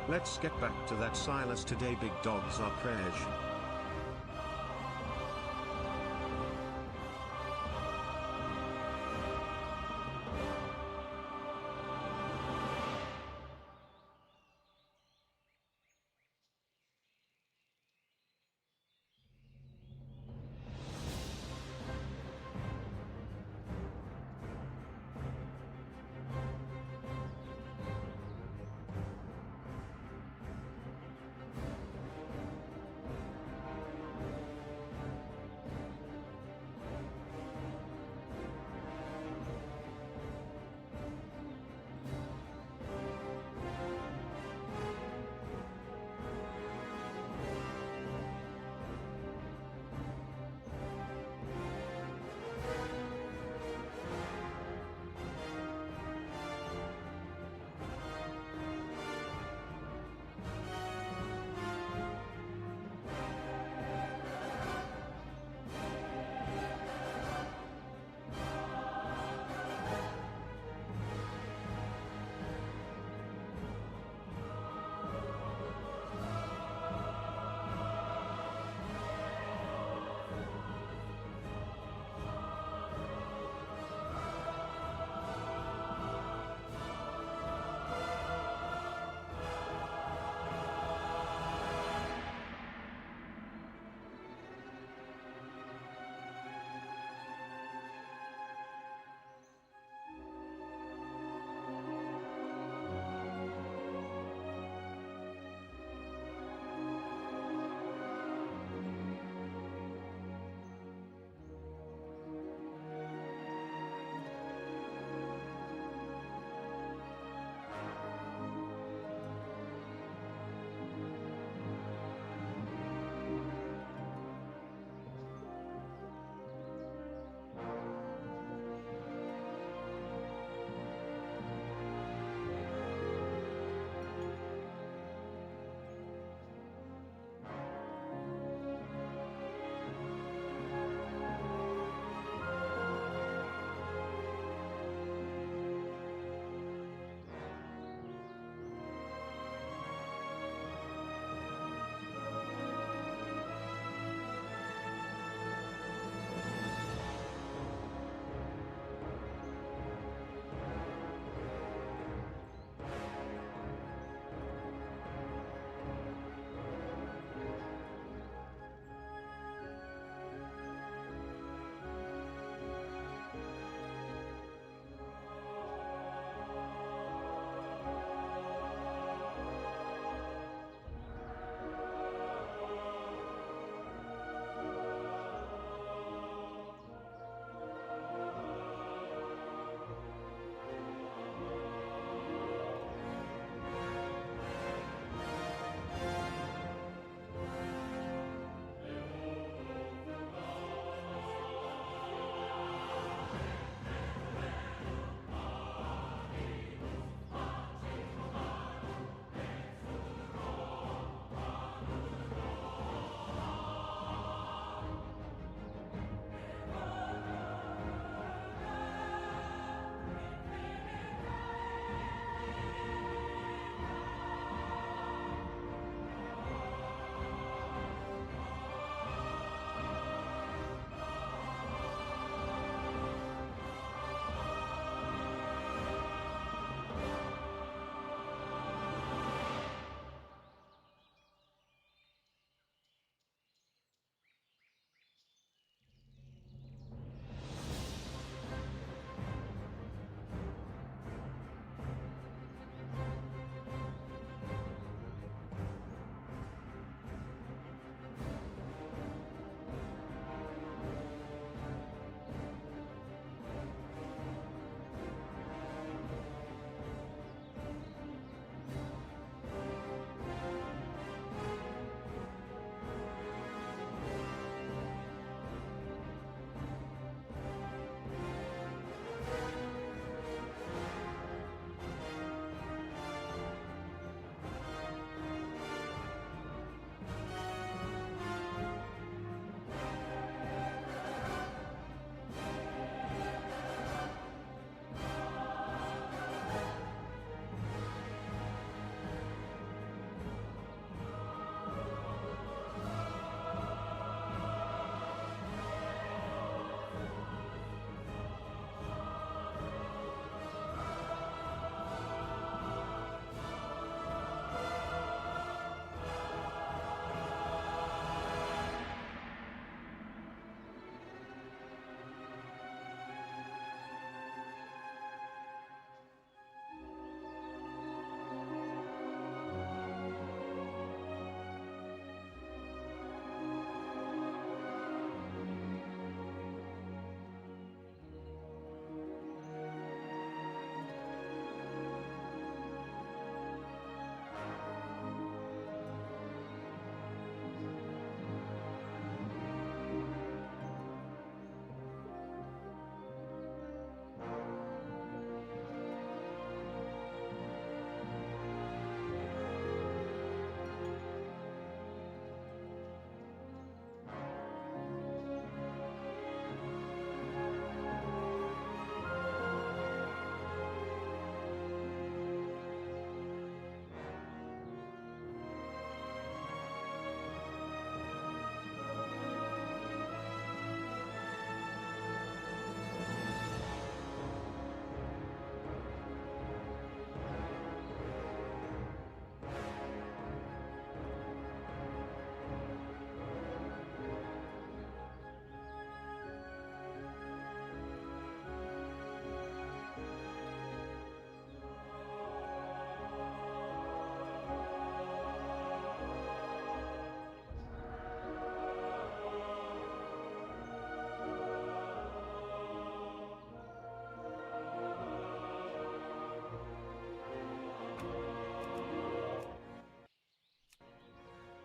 Let's get back to that Silas today. Big dogs are precious.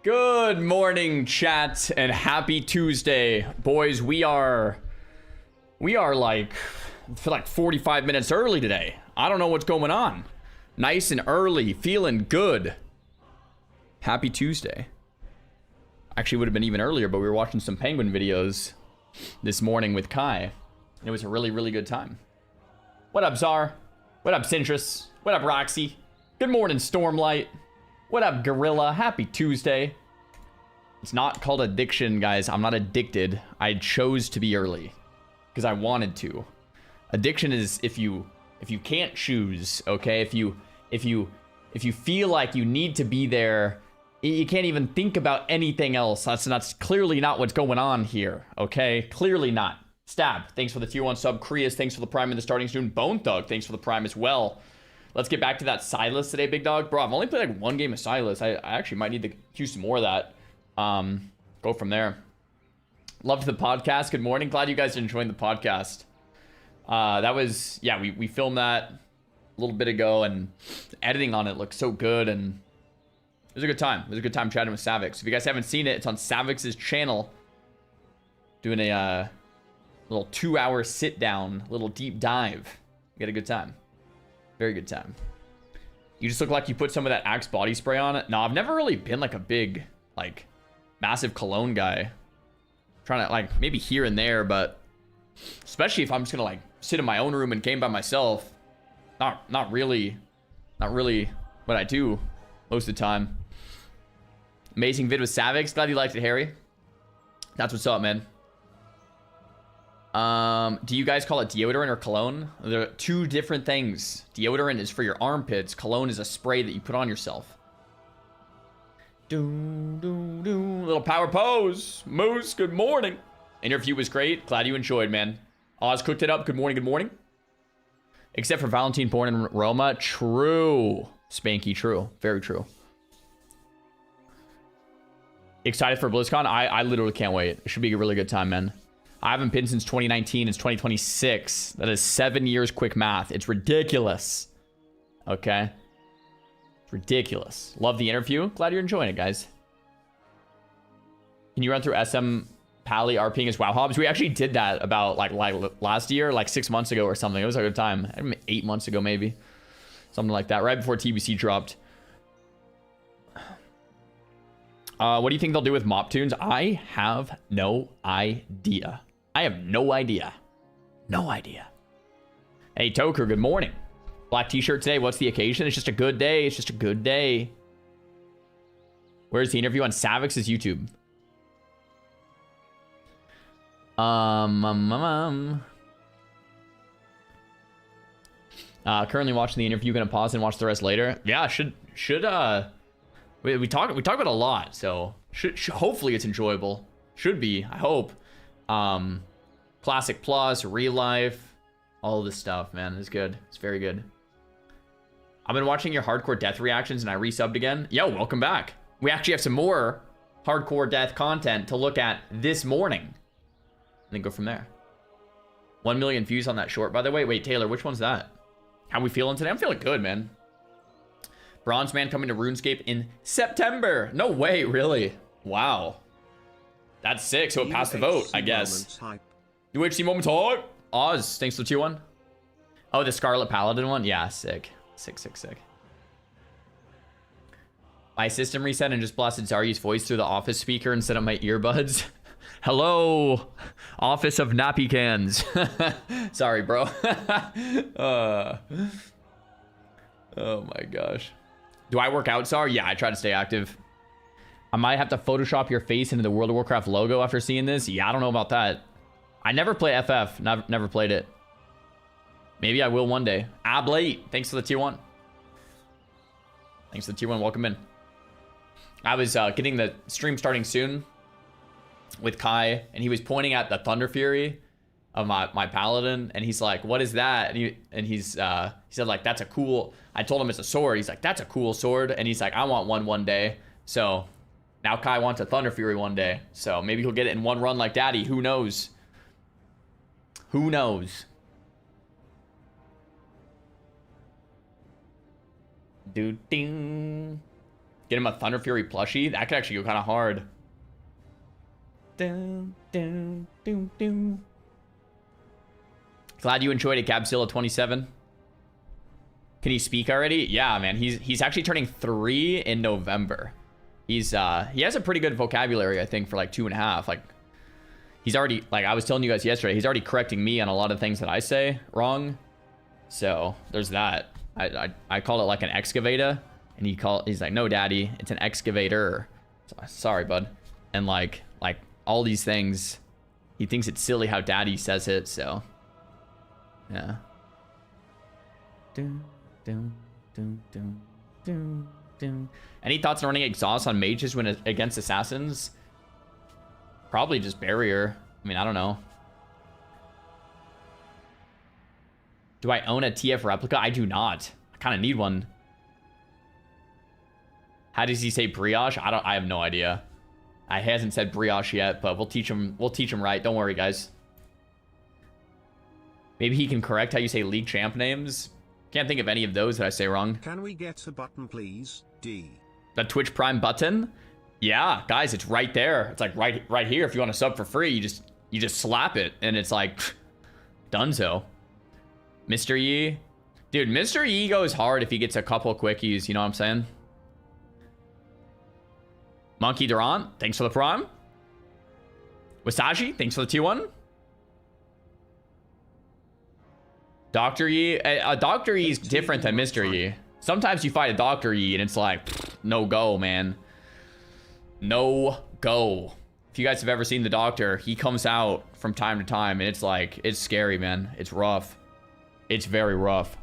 Good morning, chat, and happy Tuesday. Boys, we are like, I feel like 45 minutes early today. I don't know what's going on. Nice and early, feeling good. Happy Tuesday. Actually, would have been even earlier, but we were watching some penguin videos this morning with Kai. It was a really, really good time. What up, Czar? What up, Cintrus? What up, Roxy? Good morning, Stormlight. What up, Gorilla? Happy Tuesday. It's not called addiction, guys. I'm not addicted. I chose to be early because I wanted to. Addiction is if you can't choose, okay? If you feel like you need to be there, you can't even think about anything else. That's clearly not what's going on here, okay? Clearly not. Stab, thanks for the tier 1 sub. Krias, thanks for the prime in the starting soon. Bone Thug, thanks for the prime as well. Let's get back to that Silas today, big dog. Bro, I've only played like one game of Silas. I actually might need to queue some more of that. Go from there. Loved the podcast. Good morning. Glad you guys are enjoying the podcast. That was, yeah, we filmed that a little bit ago, and editing on it looked so good, and it was a good time. It was a good time chatting with Savix. If you guys haven't seen it, it's on Savix's channel. Doing a little 2-hour sit down, little deep dive. We had a good time. Very good time. You just look like you put some of that Axe body spray on it. No, I've never really been like a big, like, massive cologne guy. Trying to, like, maybe here and there, but especially if I'm just gonna, like, sit in my own room and game by myself. Not really what I do most of the time. Amazing vid with Savix. Glad you liked it, Harry. That's what's up, man. Do you guys call it deodorant or cologne? They're two different things. Deodorant is for your armpits. Cologne is a spray that you put on yourself. Little power pose. Moose, good morning. Interview was great. Glad you enjoyed, man. Oz cooked it up. Good morning, good morning. Except for Valentine born in Roma. True. Spanky, true. Very true. Excited for BlizzCon? I literally can't wait. It should be a really good time, man. I haven't been since 2019. It's 2026. That is 7 years quick math. It's ridiculous. Okay? It's ridiculous. Love the interview. Glad you're enjoying it, guys. Can you run through SM Pally RPing as WoW Hobbs? We actually did that about like last year, like 6 months ago or something. It was a good time. I mean, 8 months ago, maybe. Something like that. Right before TBC dropped. What do you think they'll do with mop tunes? I have no idea. I have no idea. No idea. Hey, Toker, good morning. Black t-shirt today. What's the occasion? It's just a good day. It's just a good day. Where's the interview on Savix's YouTube? Currently watching the interview. Gonna pause and watch the rest later. Yeah, should we talk about a lot, so should hopefully it's enjoyable. Should be, I hope. Classic Plus, real life, all of this stuff, man. It's good. It's very good. I've been watching your hardcore death reactions and I resubbed again. Yo, welcome back. We actually have some more hardcore death content to look at this morning. And then go from there. 1 million views on that short, by the way. Wait, Taylor, which one's that? How we feeling today? I'm feeling good, man. Bronze Man coming to RuneScape in September. No way, really? Wow. That's sick, so it passed the vote, I guess. UHC Moments Hype. Oz, thanks for the tier 1. Oh, the Scarlet Paladin one? Yeah, sick. Sick. My system reset and just blasted Xaryu's voice through the office speaker instead of my earbuds. Hello, Office of Nappy Cans. Sorry, bro. Oh my gosh. Do I work out, Sar? Yeah, I try to stay active. I might have to Photoshop your face into the World of Warcraft logo after seeing this. Yeah, I don't know about that. I never play FF. Never played it. Maybe I will one day. Ablate, thanks for the tier 1. Thanks for the tier 1. Welcome in. I was getting the stream starting soon with Kai, and he was pointing at the Thunder Fury of my Paladin, and he's like, "What is that?" And he said like, "That's a cool." I told him it's a sword. He's like, "That's a cool sword," and he's like, "I want one day." So now Kai wants a Thunder Fury one day. So maybe he'll get it in one run like Daddy. Who knows? Who knows? Do ding. Get him a Thunder Fury plushie. That could actually go kind of hard. Dun, dun, dun, dun. Glad you enjoyed it, Gabzilla27. Can he speak already? Yeah, man. He's actually turning 3 in November. He has a pretty good vocabulary, I think, for like 2.5. Like, he's already, like I was telling you guys yesterday, he's already correcting me on a lot of things that I say wrong. So there's that. I call it like an excavator, and he's like, no, daddy, it's an excavator. So, sorry, bud. And like all these things, he thinks it's silly how daddy says it. So yeah. Dun, dun, dun, dun, dun, dun. Any thoughts on running exhaust on mages when against assassins? Probably just barrier. I mean, I don't know. Do I own a TF replica? I do not. I kind of need one. How does he say brioche? I have no idea. I hasn't said brioche yet, but we'll teach him right. Don't worry, guys. Maybe he can correct how you say league champ names. Can't think of any of those that I say wrong. Can we get a button, please? D. The Twitch Prime button? Yeah, guys, it's right there. It's like right here. If you want to sub for free, you just slap it, and it's like donezo. Mr. Yi, dude, Mr. Yi goes hard if he gets a couple quickies. You know what I'm saying? Monkey Durant, thanks for the prime. Wasaji, thanks for the T1. Dr. Yi, Dr. Yi is different than Mr. Yi. Sometimes you fight a Dr. Yi and it's like, no go, man. No go. If you guys have ever seen the Doctor, he comes out from time to time and it's like, it's scary, man. It's rough. It's very rough.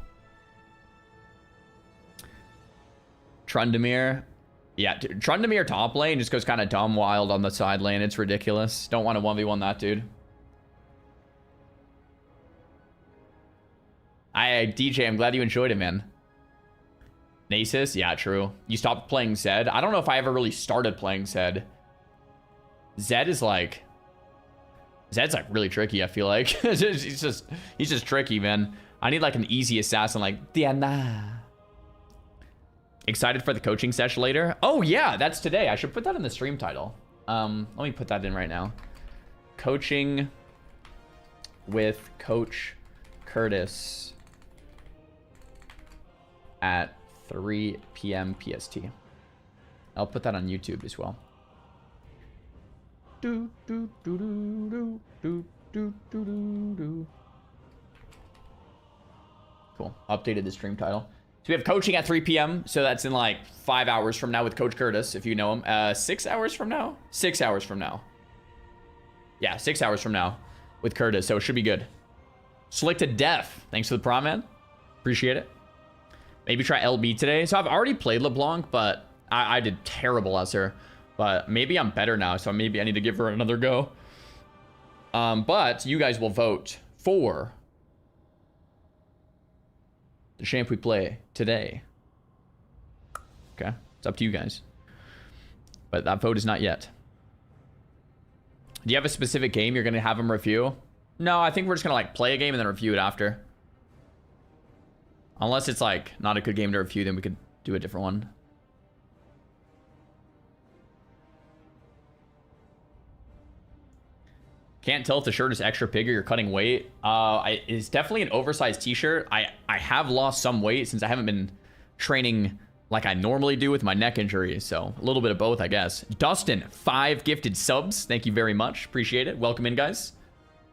Trundamere. Yeah, Trundamere top lane just goes kind of dumb wild on the side lane. It's ridiculous. Don't want to 1v1 that, dude. DJ, I'm glad you enjoyed it, man. Nasus, yeah, true. You stopped playing Zed. I don't know if I ever really started playing Zed. Zed's like really tricky, I feel like. he's just tricky, man. I need like an easy assassin like Diana. Excited for the coaching session later? Oh yeah, that's today. I should put that in the stream title. Let me put that in right now. Coaching with Coach Curtis at 3 p.m. PST. I'll put that on YouTube as well. Do, do, do, do, do, do, do, do, do. Cool. Updated the stream title. So we have coaching at 3 p.m. So that's in like 5 hours from now with Coach Curtis, if you know him. 6 hours from now? 6 hours from now. Yeah, 6 hours from now with Curtis. So it should be good. Slick to death. Thanks for the prom, man. Appreciate it. Maybe try LB today. So I've already played LeBlanc, but I did terrible as her. But maybe I'm better now, so maybe I need to give her another go. But you guys will vote for the champ we play today. Okay, it's up to you guys. But that vote is not yet. Do you have a specific game you're gonna have them review? No, I think we're just gonna like play a game and then review it after. Unless it's like not a good game to review, then we could do a different one. Can't tell if the shirt is extra big or you're cutting weight. It's definitely an oversized t-shirt. I have lost some weight since I haven't been training like I normally do with my neck injury. So a little bit of both, I guess. Dustin, 5 gifted subs. Thank you very much. Appreciate it. Welcome in, guys.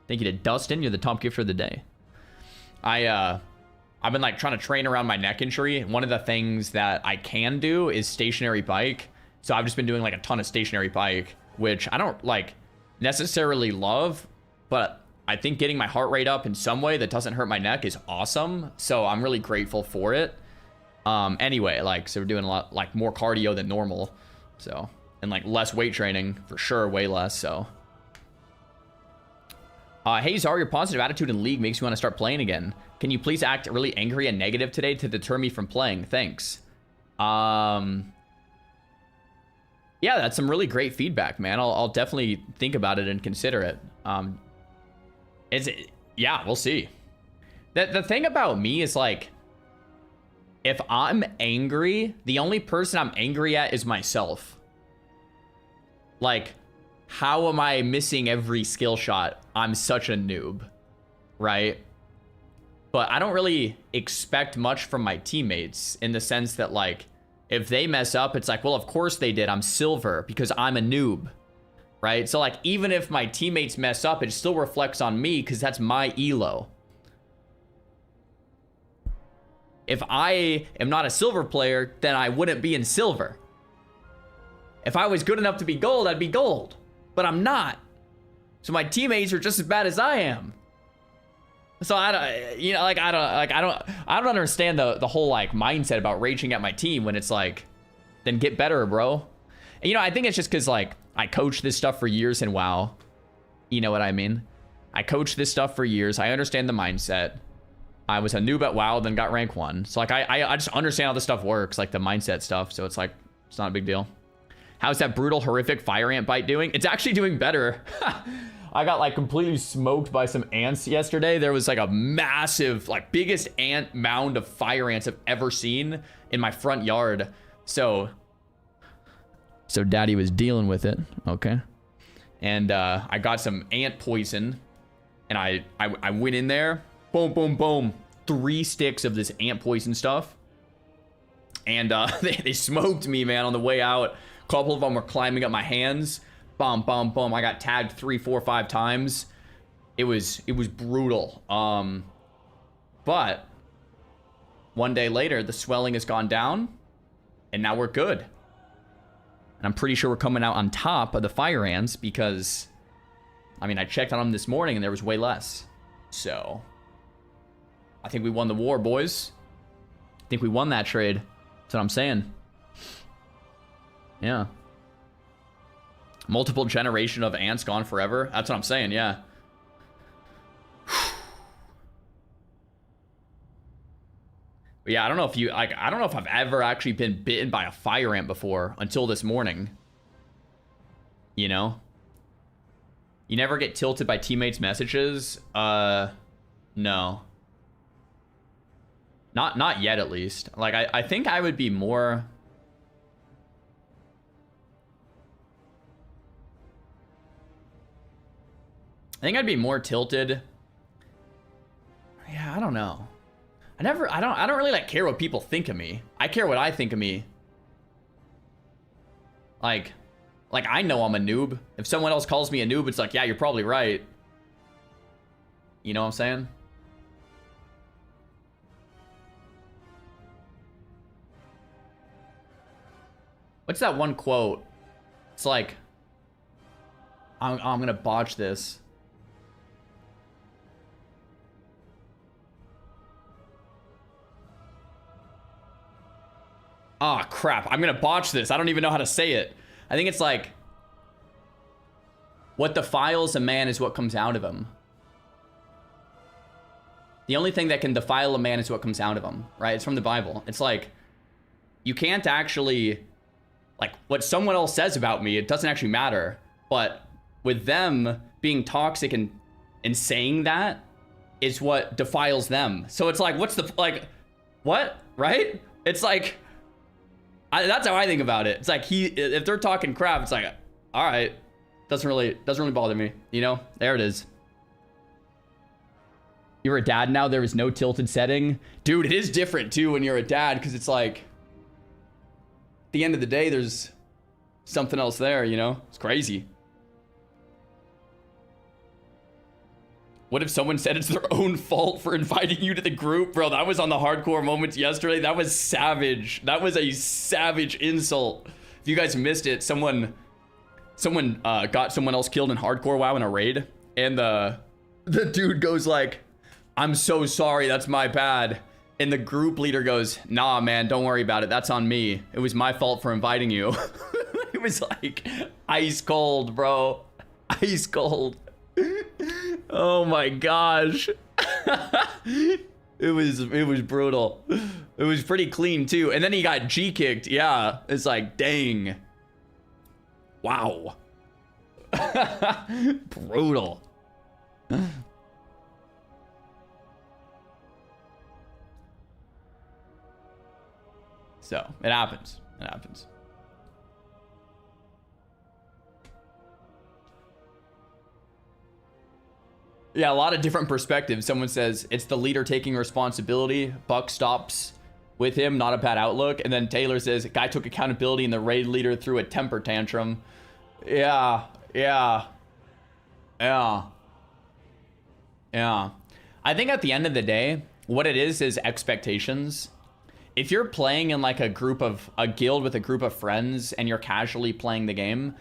Thank you to Dustin. You're the top gifter of the day. I've been like trying to train around my neck injury. One of the things that I can do is stationary bike. So I've just been doing like a ton of stationary bike, which I don't like necessarily love, but I think getting my heart rate up in some way that doesn't hurt my neck is awesome. So I'm really grateful for it. Anyway, like, so we're doing a lot, like more cardio than normal. So, and like less weight training for sure, way less. So, hey Xaryu, your positive attitude in League makes me want to start playing again. Can you please act really angry and negative today to deter me from playing? Thanks. Yeah, that's some really great feedback, man. I'll definitely think about it and consider it. Yeah, we'll see. The thing about me is like, if I'm angry, the only person I'm angry at is myself. Like, how am I missing every skill shot? I'm such a noob, right? But I don't really expect much from my teammates in the sense that, like, if they mess up, it's like, well, of course they did. I'm silver because I'm a noob, right? So, like, even if my teammates mess up, it still reflects on me because that's my elo. If I am not a silver player, then I wouldn't be in silver. If I was good enough to be gold, I'd be gold. But I'm not. So my teammates are just as bad as I am. So I don't, you know, like I don't understand the whole like mindset about raging at my team when it's like, then get better, bro. And, you know, I think it's just because like I coached this stuff for years in WoW. You know what I mean? I coached this stuff for years. I understand the mindset. I was a noob at WoW, then got rank 1. So like I just understand how this stuff works, like the mindset stuff. So it's like, it's not a big deal. How's that brutal, horrific fire ant bite doing? It's actually doing better. I got like completely smoked by some ants yesterday. There was like a massive, like biggest ant mound of fire ants I've ever seen in my front yard. So daddy was dealing with it. Okay. And I got some ant poison and I went in there. Boom, boom, boom. 3 sticks of this ant poison stuff. And they smoked me, man, on the way out. A couple of them were climbing up my hands. Boom, boom, boom. I got tagged 3, 4, 5 times. It was brutal. But one day later, the swelling has gone down. And now we're good. And I'm pretty sure we're coming out on top of the fire ants because, I mean, I checked on them this morning and there was way less. So I think we won the war, boys. I think we won that trade. That's what I'm saying. Yeah. Multiple generation of ants gone forever. That's what I'm saying, yeah. But yeah, I don't know if you, like, I don't know if I've ever actually been bitten by a fire ant before until this morning. You know? You never get tilted by teammates' messages? No. Not yet, at least. Like, I think I would be more... I think I'd be more tilted. Yeah, I don't know. I don't really like care what people think of me. I care what I think of me. Like I know I'm a noob. If someone else calls me a noob, it's like, yeah, you're probably right. You know what I'm saying? What's that one quote? It's like, I'm gonna botch this. Ah, crap. I'm gonna botch this. I don't even know how to say it. I think it's like, what defiles a man is what comes out of him. The only thing that can defile a man is what comes out of him, right? It's from the Bible. It's like, you can't actually, like, what someone else says about me, it doesn't actually matter. But with them being toxic and saying that is what defiles them. So it's like, what's the, like, what? Right? It's like, that's how I think about it. It's like, if they're talking crap, it's like, all right, doesn't really bother me, you know? There it is. You're a dad now. There is no tilted setting, dude. It is different too when you're a dad because it's like, at the end of the day, there's something else there, you know? It's crazy. What if someone said it's their own fault for inviting you to the group? Bro, that was on the hardcore moments yesterday. That was savage. That was a savage insult. If you guys missed it, someone got someone else killed in hardcore WoW in a raid. And the dude goes like, I'm so sorry, that's my bad. And the group leader goes, nah, man, don't worry about it. That's on me. It was my fault for inviting you. It was like ice cold, bro. Ice cold. Oh my gosh. It was brutal. It was pretty clean too. And then he got G kicked. Yeah. It's like, dang. Wow. Brutal. So it happens. It happens. Yeah, a lot of different perspectives. Someone says it's the leader taking responsibility. Buck stops with him, not a bad outlook. And then Taylor says, guy took accountability and the raid leader threw a temper tantrum. Yeah. I think at the end of the day, what it is expectations. If you're playing in like a guild with a group of friends and you're casually playing the game,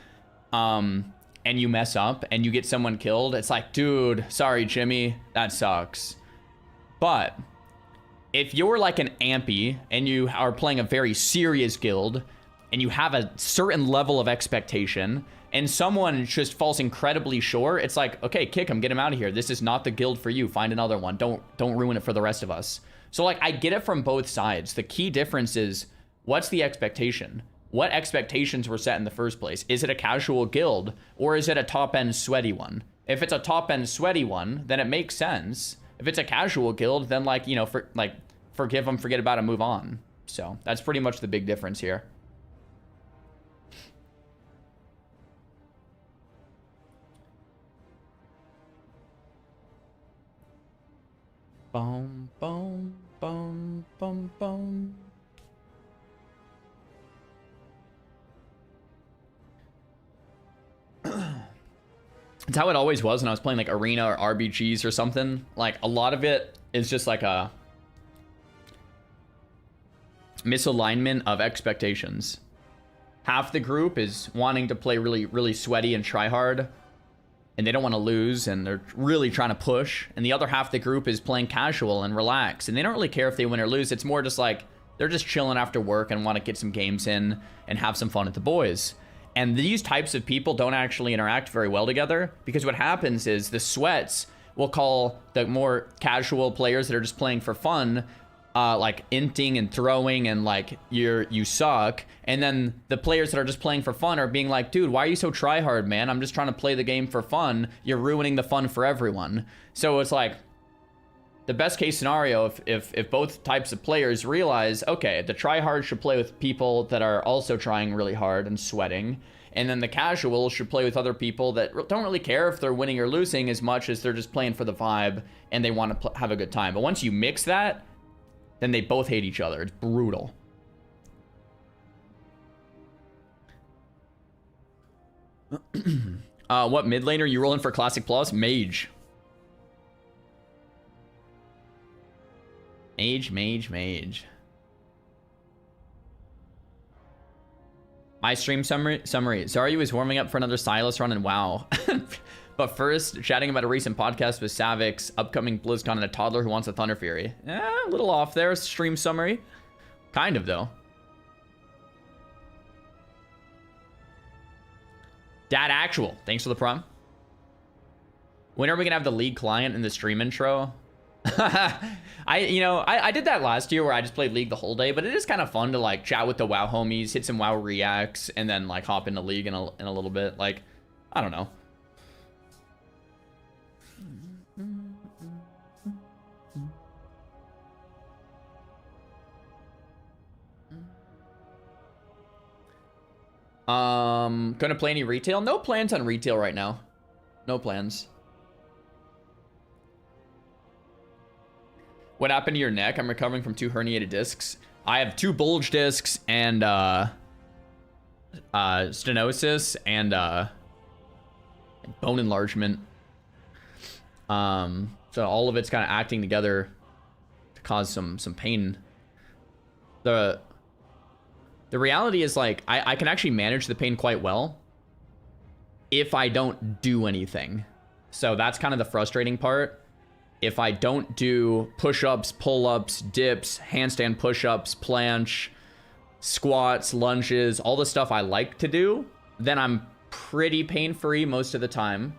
and you mess up and you get someone killed, it's like, dude, sorry, Jimmy, that sucks. But if you're like an ampy and you are playing a very serious guild and you have a certain level of expectation and someone just falls incredibly short, it's like, okay, kick him, get him out of here. This is not the guild for you. Find another one. Don't ruin it for the rest of us. So like, I get it from both sides. The key difference is, what's the expectation? What expectations were set in the first place? Is it a casual guild or is it a top-end sweaty one? If it's a top-end sweaty one, then it makes sense. If it's a casual guild, then like, you know, forgive them, forget about it, move on. So that's pretty much the big difference here. Boom, boom, boom, boom, boom. It's how it always was when I was playing like arena or RBGs or something. Like a lot of it is just like a misalignment of expectations. Half the group is wanting to play really, really sweaty and try hard, and they don't want to lose, and they're really trying to push. And the other half of the group is playing casual and relax, and they don't really care if they win or lose. It's more just like they're just chilling after work and want to get some games in and have some fun with the boys. And these types of people don't actually interact very well together, because what happens is the sweats will call the more casual players that are just playing for fun, like inting and throwing and like you suck. And then the players that are just playing for fun are being like, dude, why are you so try hard, man? I'm just trying to play the game for fun. You're ruining the fun for everyone. So it's like, the best case scenario, if both types of players realize, okay, the tryhard should play with people that are also trying really hard and sweating, and then the casuals should play with other people that don't really care if they're winning or losing as much as they're just playing for the vibe and they want to have a good time. But once you mix that, then they both hate each other. It's brutal. What mid laner you rolling for Classic Plus? Mage. Mage. My stream summary. Xaryu is warming up for another Silas run in WoW. But first, chatting about a recent podcast with Savix, upcoming BlizzCon, and a toddler who wants a Thunder Fury. A little off there, stream summary. Kind of, though. Dad Actual, thanks for the prom. When are we gonna have the League client in the stream intro? I did that last year where I just played League the whole day, but it is kind of fun to like chat with the WoW homies, hit some WoW reacts, and then like hop into League in a little bit. Like, I don't know. Gonna play any retail? No plans on retail right now. No plans. What happened to your neck? I'm recovering from 2 herniated discs. I have 2 bulge discs and stenosis and bone enlargement. So all of it's kind of acting together to cause some pain. The reality is like I can actually manage the pain quite well if I don't do anything. So that's kind of the frustrating part. If I don't do push-ups, pull-ups, dips, handstand push-ups, planche, squats, lunges, all the stuff I like to do, then I'm pretty pain-free most of the time.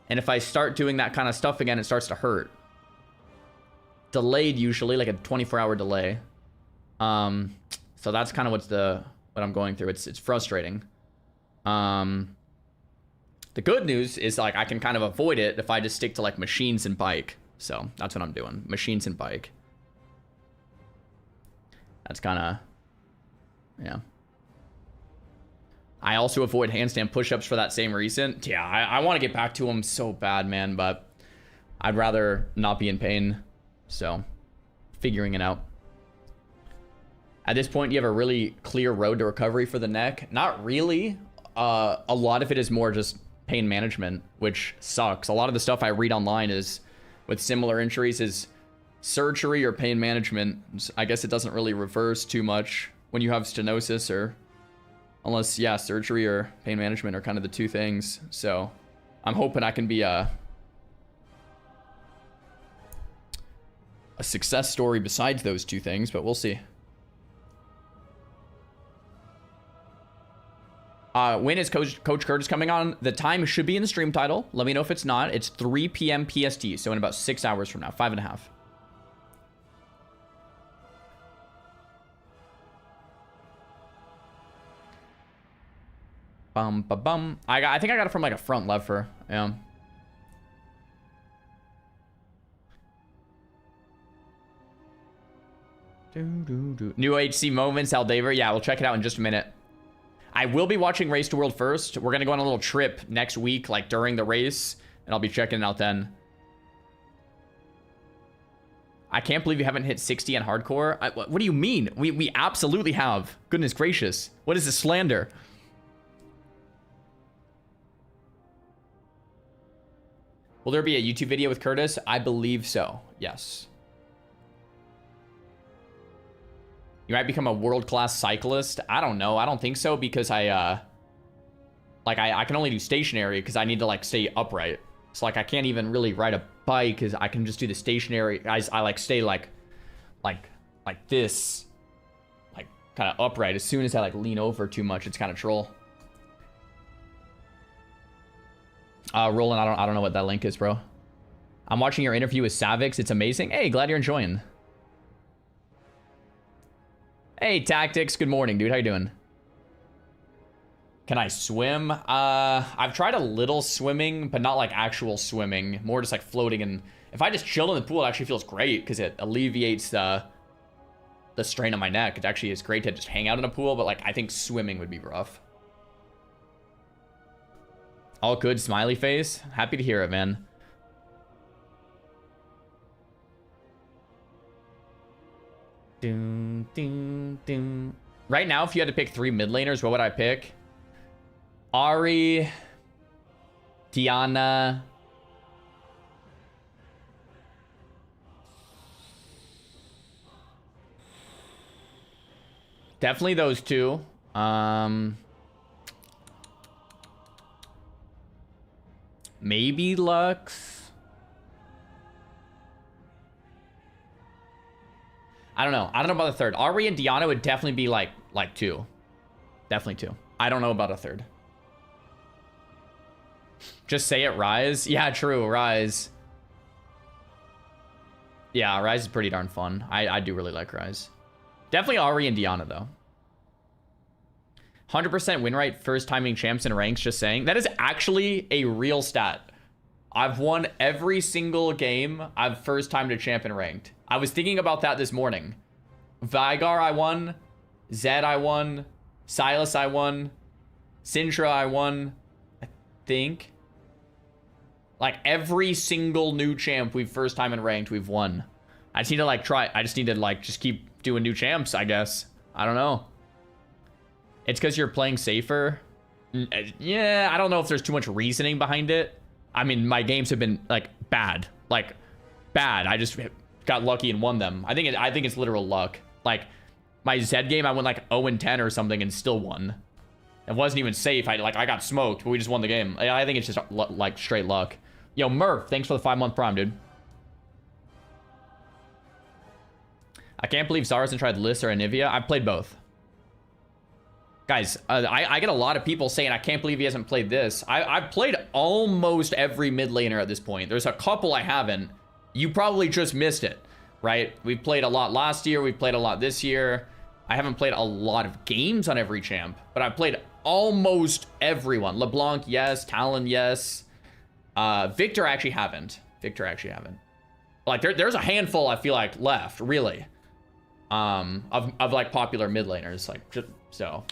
And if I start doing that kind of stuff again, it starts to hurt. Delayed usually, like a 24-hour delay. So that's kind of what I'm going through. It's frustrating. The good news is like I can kind of avoid it if I just stick to like machines and bike. So that's what I'm doing. Machines and bike. That's kind of Yeah. I also avoid handstand push-ups for that same reason. Yeah, I want to get back to them so bad, man, but I'd rather not be in pain. So, figuring it out. At this point, you have a really clear road to recovery for the neck. Not really. A lot of it is more just pain management, which sucks. A lot of the stuff I read online is with similar injuries is surgery or pain management. I guess it doesn't really reverse too much when you have stenosis, or unless, yeah, surgery or pain management are kind of the two things. So I'm hoping I can be a success story besides those two things, but we'll see. When is Coach Curtis coming on? The time should be in the stream title. Let me know if it's not. It's 3 p.m. PST, so in about 6 hours from now. 5.5. Bum, ba, bum. I think I got it from like a front lever. Yeah. New HC moments, Aldaver. Yeah, we'll check it out in just a minute. I will be watching Race to World first. We're going to go on a little trip next week, like during the race, and I'll be checking it out then. I can't believe you haven't hit 60 on hardcore. What do you mean? We absolutely have. Goodness gracious. What is this slander? Will there be a YouTube video with Curtis? I believe so. Yes. You might become a world-class cyclist. I don't know. I don't think so, because I can only do stationary because I need to like stay upright. So like I can't even really ride a bike because I can just do the stationary. I like stay like this, like kind of upright. As soon as I like lean over too much, it's kind of troll. Roland, I don't know what that link is, bro. I'm watching your interview with Savix. It's amazing. Hey, glad you're enjoying. Hey, Tactics. Good morning, dude. How you doing? Can I swim? I've tried a little swimming, but not like actual swimming. More just like floating. And if I just chill in the pool, it actually feels great because it alleviates the strain on my neck. It actually is great to just hang out in a pool, but like I think swimming would be rough. All good, smiley face. Happy to hear it, man. Doom, doom, doom. Right now, if you had to pick 3 mid laners, what would I pick? Ari, Diana, definitely those two. Maybe Lux. I don't know. I don't know about the third. Ari and Diana would definitely be like 2. Definitely 2. I don't know about a third. Just say it, Rise. Yeah, true, Rise. Yeah, Rise is pretty darn fun. I do really like Rise. Definitely Ari and Diana, though. 100% win rate, first timing champs in ranks, just saying. That is actually a real stat. I've won every single game I've first timed a champ in ranked. I was thinking about that this morning. Vigar I won. Zed I won. Silas I won. Syndra I won. I think. Like every single new champ we've first time in ranked, we've won. I just need to like try. I just need to like just keep doing new champs, I guess. I don't know. It's because you're playing safer. Yeah, I don't know if there's too much reasoning behind it. I mean, my games have been like bad. Like bad. I just got lucky and won them. I think it's literal luck. Like my Zed game, I went like 0-10 or something and still won. It wasn't even safe. I got smoked, but we just won the game. I think it's just like straight luck. Yo, Murph, thanks for the 5-month prime, dude. I can't believe Zara hasn't tried Liss or Anivia. I've played both. Guys, I get a lot of people saying, I can't believe he hasn't played this. I've played almost every mid laner at this point. There's a couple I haven't. You probably just missed it, right? We've played a lot last year. We've played a lot this year. I haven't played a lot of games on every champ, but I've played almost everyone. LeBlanc, yes. Talon, yes. Victor, I actually haven't. Like, there's a handful, I feel like, left, really. of like popular mid laners, like just, so.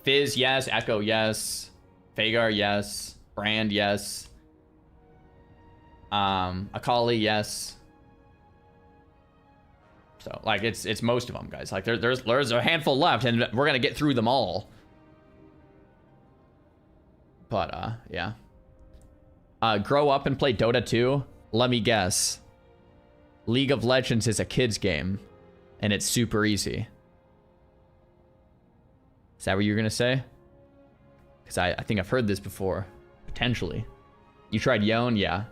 Fizz, yes. Echo, yes. Vhagar, yes. Brand, yes. Akali, yes. So like it's most of them, guys. Like there's a handful left, and we're gonna get through them all. But yeah. Grow up and play Dota 2. Let me guess. League of Legends is a kid's game, and it's super easy. Is that what you're gonna say? Because I think I've heard this before. Potentially. You tried Yone? Yeah.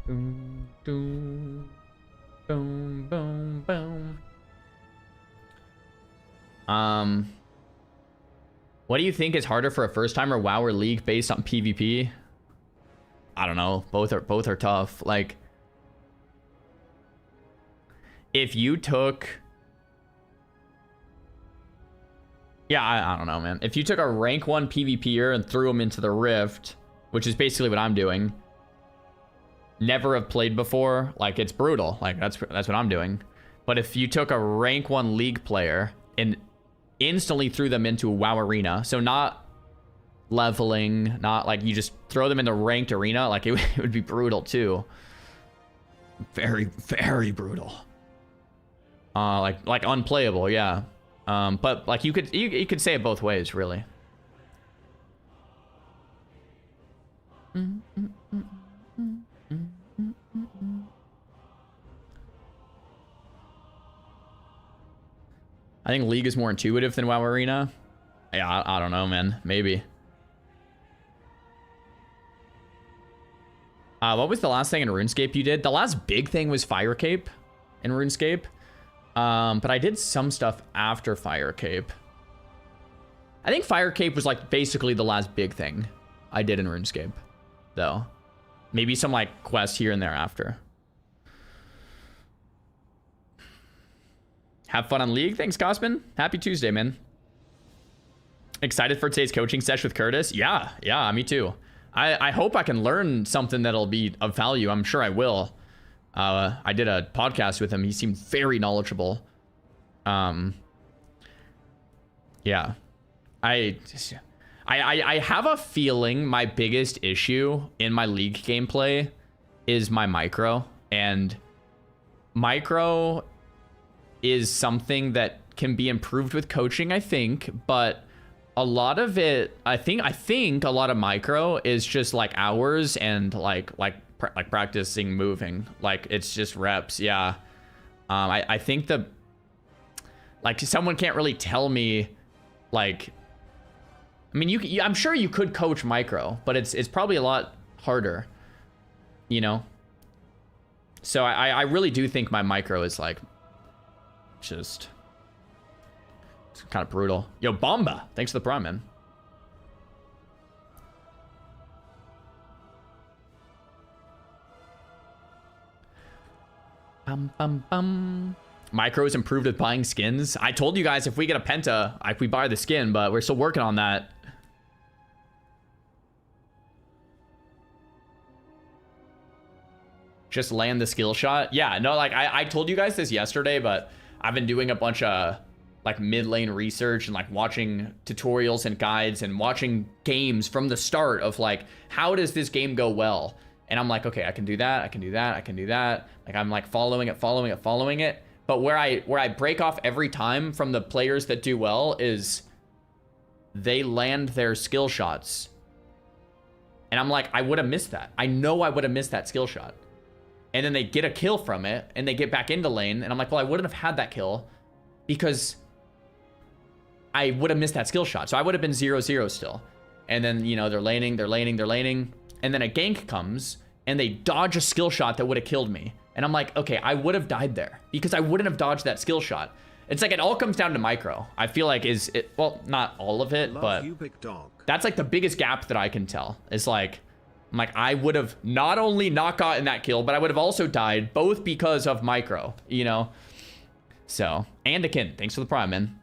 Boom, boom, boom, boom, boom. What do you think is harder for a first timer, WoW or League, based on PvP? I don't know. Both are tough. Like, if you took, yeah, I don't know, man. If you took a rank 1 PvPer and threw him into the Rift, which is basically what I'm doing, never have played before, like, it's brutal. Like, that's what I'm doing. But if you took a rank 1 League player and instantly threw them into a WoW arena, so not leveling, not like you just throw them in the ranked arena, like it would be brutal too. Very, very brutal. Like unplayable, yeah. But like you could say it both ways, really. I think League is more intuitive than WoW Arena. Yeah, I don't know, man. Maybe. What was the last thing in RuneScape you did? The last big thing was Fire Cape in RuneScape. But I did some stuff after Fire Cape. I think Fire Cape was like basically the last big thing I did in RuneScape, though. Maybe some like quests here and there after. Have fun on League. Thanks, Cosman. Happy Tuesday, man. Excited for today's coaching session with Curtis? Yeah, me too. I hope I can learn something that'll be of value. I'm sure I will. I did a podcast with him. He seemed very knowledgeable. Yeah. I have a feeling my biggest issue in my League gameplay is my micro. And micro is something that can be improved with coaching, I think, but a lot of it, I think a lot of micro is just like hours and like practicing moving. Like it's just reps. Yeah. I think like someone can't really tell me, like, I mean, I'm sure you could coach micro, but it's probably a lot harder, you know? So I really do think my micro is like, just, it's kind of brutal. Yo, Bomba, thanks for the prime, man. Micro is improved with buying skins. I told you guys if we get a penta, like, we buy the skin, but we're still working on that. Just land the skill shot. Yeah, no, like I told you guys this yesterday, but I've been doing a bunch of like mid lane research and like watching tutorials and guides and watching games from the start of like, how does this game go well? And I'm like, okay, I can do that. I can do that. I can do that. Like I'm like following it. But where I break off every time from the players that do well is they land their skill shots. And I'm like, I would have missed that. I know I would have missed that skill shot. And then they get a kill from it and they get back into lane. And I'm like, well, I wouldn't have had that kill because I would have missed that skill shot. So I would have been 0-0 still. And then, you know, they're laning. And then a gank comes and they dodge a skill shot that would have killed me. And I'm like, okay, I would have died there because I wouldn't have dodged that skill shot. It's like it all comes down to micro. I feel like well, not all of it, but that's like the biggest gap that I can tell. It's like, I'm like, I would have not only not gotten that kill, but I would have also died both because of micro, you know? So, Andakin, thanks for the prime, man.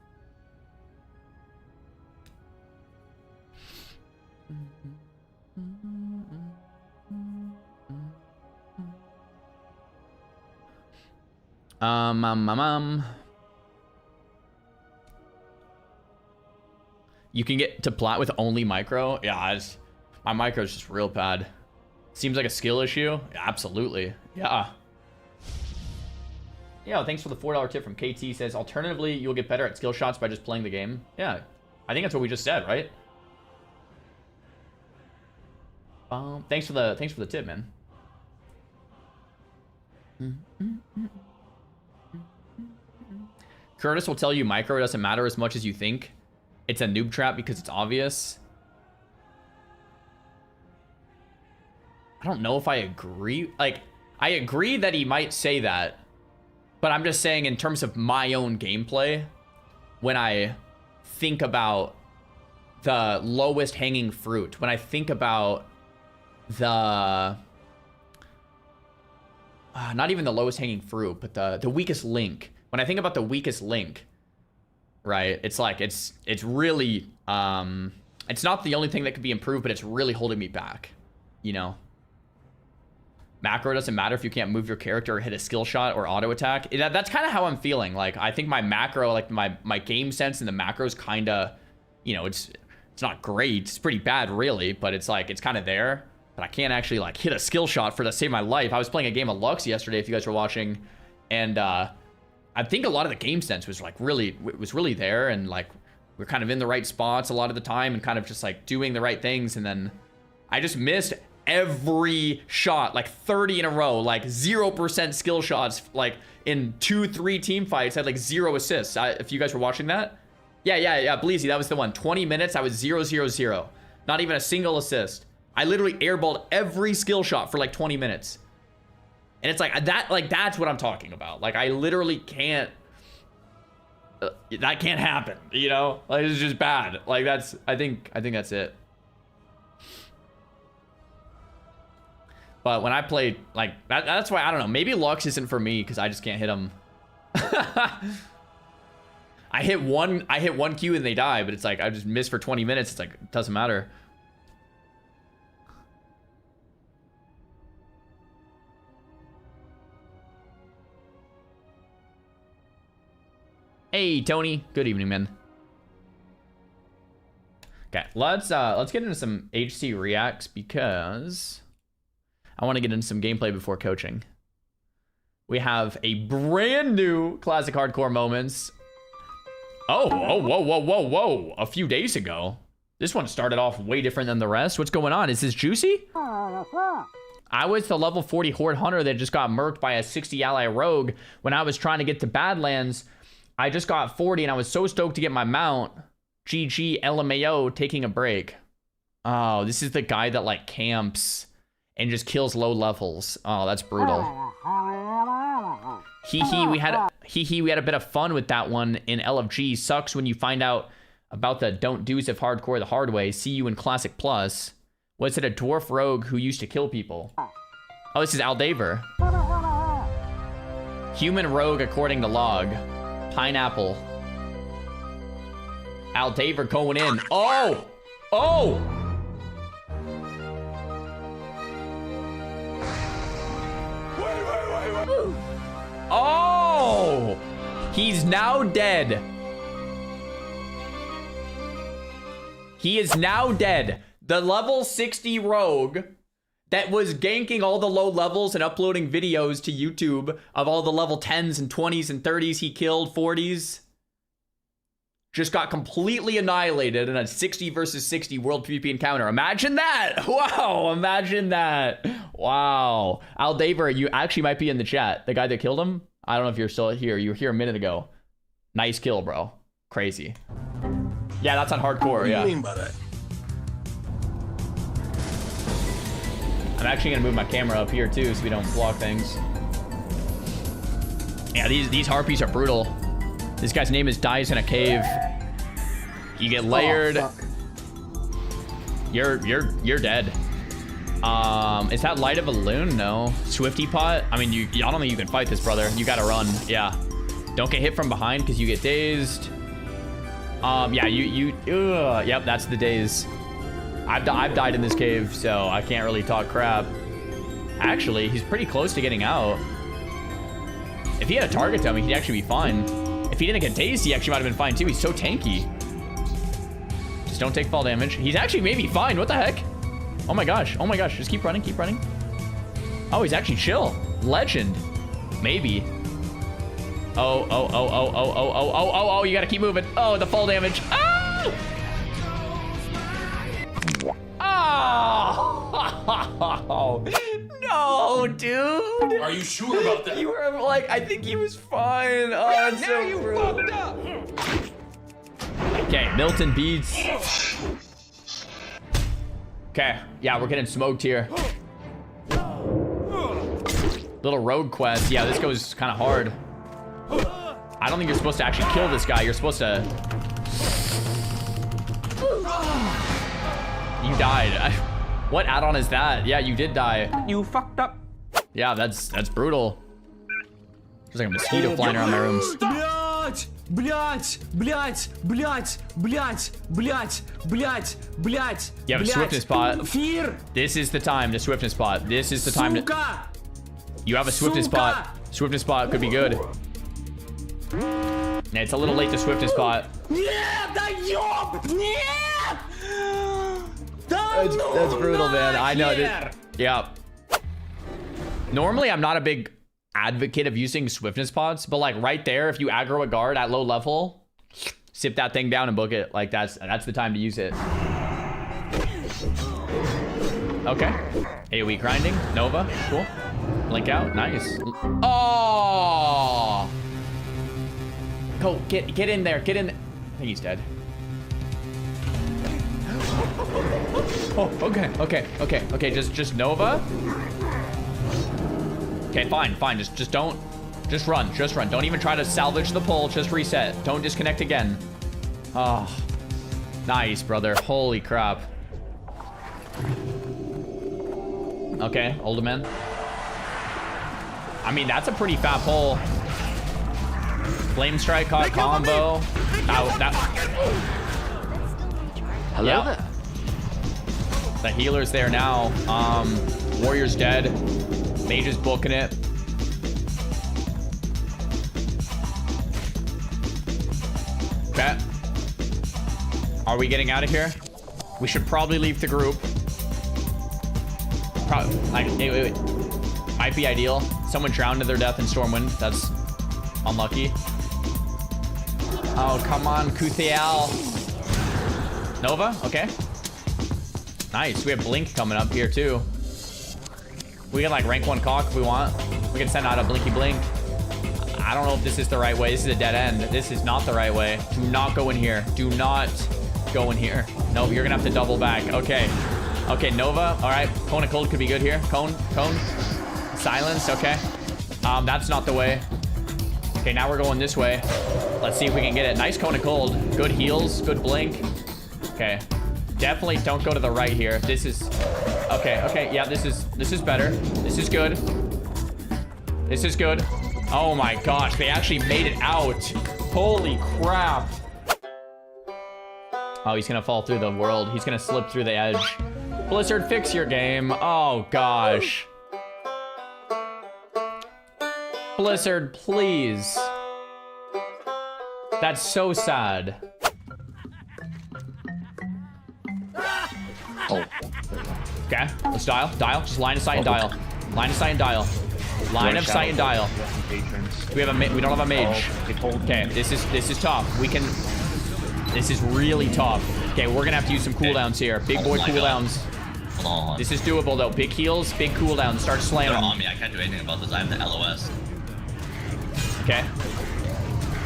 You can get to plat with only micro. Yeah, my micro is just real bad. Seems like a skill issue. Yeah, absolutely. Yeah. Yeah, thanks for the $4 tip from KT. Says, alternatively, you'll get better at skill shots by just playing the game. Yeah, I think that's what we just said, right? Thanks for the tip, man. Curtis will tell you micro doesn't matter as much as you think. It's a noob trap because it's obvious. I don't know if I agree. Like, I agree that he might say that, but I'm just saying in terms of my own gameplay, when I think about the lowest hanging fruit, when I think about the not even the lowest hanging fruit, but the weakest link. When I think about the weakest link, right? It's like it's really it's not the only thing that could be improved, but it's really holding me back, you know. Macro doesn't matter if you can't move your character or hit a skill shot or auto attack. That's kind of how I'm feeling. Like, I think my macro, like my game sense in the macros kind of, you know, it's not great. It's pretty bad, really, but it's like it's kind of there. But I can't actually like hit a skill shot for to save my life. I was playing a game of Lux yesterday, if you guys were watching, and I think a lot of the game sense was like really there, and like we're kind of in the right spots a lot of the time, and kind of just like doing the right things, and then I just missed every shot, like 30 in a row, like 0% skill shots, like in 2-3 team fights. I had like 0 assists. If you guys were watching that, yeah, Bleezy, that was the one. 20 minutes, I was 0-0-0, not even a single assist. I literally airballed every skill shot for like 20 minutes. And it's like that, like that's what I'm talking about. Like I literally can't, that can't happen, you know? Like it's just bad. Like that's, I think that's it. But when I played, like, that's why, I don't know, maybe Lux isn't for me because I just can't hit him. I hit one Q and they die, but it's like I just miss for 20 minutes. It's like, it doesn't matter. Hey, Tony. Good evening, man. Okay, let's get into some HC reacts because I want to get into some gameplay before coaching. We have a brand new Classic Hardcore Moments. Oh, whoa. A few days ago. This one started off way different than the rest. What's going on? Is this juicy? I was the level 40 Horde Hunter that just got murked by a 60 ally rogue. When I was trying to get to Badlands, I just got 40 and I was so stoked to get my mount. GG LMAO taking a break. Oh, this is the guy that like camps and just kills low levels. Oh, that's brutal. We had a bit of fun with that one in LFG. Sucks when you find out about the don't do's of hardcore the hard way. See you in Classic Plus. Was it a dwarf rogue who used to kill people? Oh, this is Aldaver. Human rogue according to log. Pineapple. Aldaver going in. Oh! Wait. Oh! He's now dead. He is now dead. The level 60 rogue that was ganking all the low levels and uploading videos to YouTube of all the level 10s and 20s and 30s he killed, 40s, just got completely annihilated in a 60 versus 60 world PvP encounter. Imagine that. Wow, imagine that. Wow. Aldaver, you actually might be in the chat. The guy that killed him, I don't know if you're still here. You were here a minute ago. Nice kill, bro. Crazy. Yeah, that's on hardcore. Yeah. What do you mean by that? I'm actually gonna move my camera up here too, so we don't block things. Yeah, these harpies are brutal. This guy's name is Dies in a Cave. You get layered. Oh, you're dead. Is that Light of a Loon? No. Swifty Pot? I mean, I don't think you can fight this, brother. You gotta run. Yeah. Don't get hit from behind because you get dazed. Yeah, yep, that's the daze. I've died in this cave, so I can't really talk crap. Actually, he's pretty close to getting out. If he had a target to him, he'd actually be fine. If he didn't get dazed, he actually might have been fine too. He's so tanky. Just don't take fall damage. He's actually maybe fine. What the heck? Oh my gosh. Oh my gosh. Just keep running. Keep running. Oh, he's actually chill. Legend. Maybe. Oh, you gotta keep moving. Oh, the fall damage. Ah! Oh! No, dude. Are you sure about that? You were like, I think he was fine. Oh, it's so brutal. Okay, Milton beats. Okay, yeah, we're getting smoked here. Little rogue quest. Yeah, this goes kind of hard. I don't think you're supposed to actually kill this guy. You're supposed to... You died. What add-on is that? Yeah, you did die. You fucked up. Yeah, that's brutal. There's like a mosquito flying around my room. You have a swiftness spot. This is the time to swiftness spot. This is the time to... You have a swiftness spot. Swiftness spot could be good. It's a little late to swiftness spot. That's brutal, man. I know that. Yeah. Normally, I'm not a big advocate of using swiftness pods, but like right there, if you aggro a guard at low level, sip that thing down and book it. Like that's the time to use it. Okay. AoE grinding. Nova. Cool. Blink out. Nice. Oh! Go, get in there. Get in. I think he's dead. Oh, okay. Just Nova. Okay, fine. Just don't. Just run. Don't even try to salvage the pull. Just reset. Don't disconnect again. Oh, nice, brother. Holy crap. Okay, older man. I mean, that's a pretty fat pull. Flame strike caught combo. Hello there. The healer's there now. Warrior's dead. Mage is booking it. Okay. Are we getting out of here? We should probably leave the group. Wait. Might be ideal. Someone drowned to their death in Stormwind. That's unlucky. Oh, come on, Kuthiel. Nova, okay. Nice, we have Blink coming up here too. We can like rank 1 cock if we want. We can send out a Blinky Blink. I don't know if this is the right way. This is a dead end. This is not the right way. Do not go in here. Do not go in here. Nope, you're gonna have to double back. Okay. Okay, Nova, all right. Cone of Cold could be good here. Cone. Silence, okay. That's not the way. Okay, now we're going this way. Let's see if we can get it. Nice Cone of Cold. Good heals, good blink. Okay. Definitely don't go to the right here. This is... Okay, yeah, this is better. This is good. This is good. Oh my gosh, they actually made it out. Holy crap. Oh, he's gonna fall through the world. He's gonna slip through the edge. Blizzard, fix your game. Oh gosh. Blizzard, please. That's so sad. Oh. Okay, let's dial. Just line of sight and dial. Line of sight and dial. Line of sight and dial. We have a we don't have a mage. Okay, this is tough. We can. This is really tough. Okay, we're gonna have to use some cooldowns here. Big boy cooldowns. Hold on. This is doable though. Big heals, big cooldowns. Start slamming. They're on me. I can't do anything about this. I have the LOS. Okay.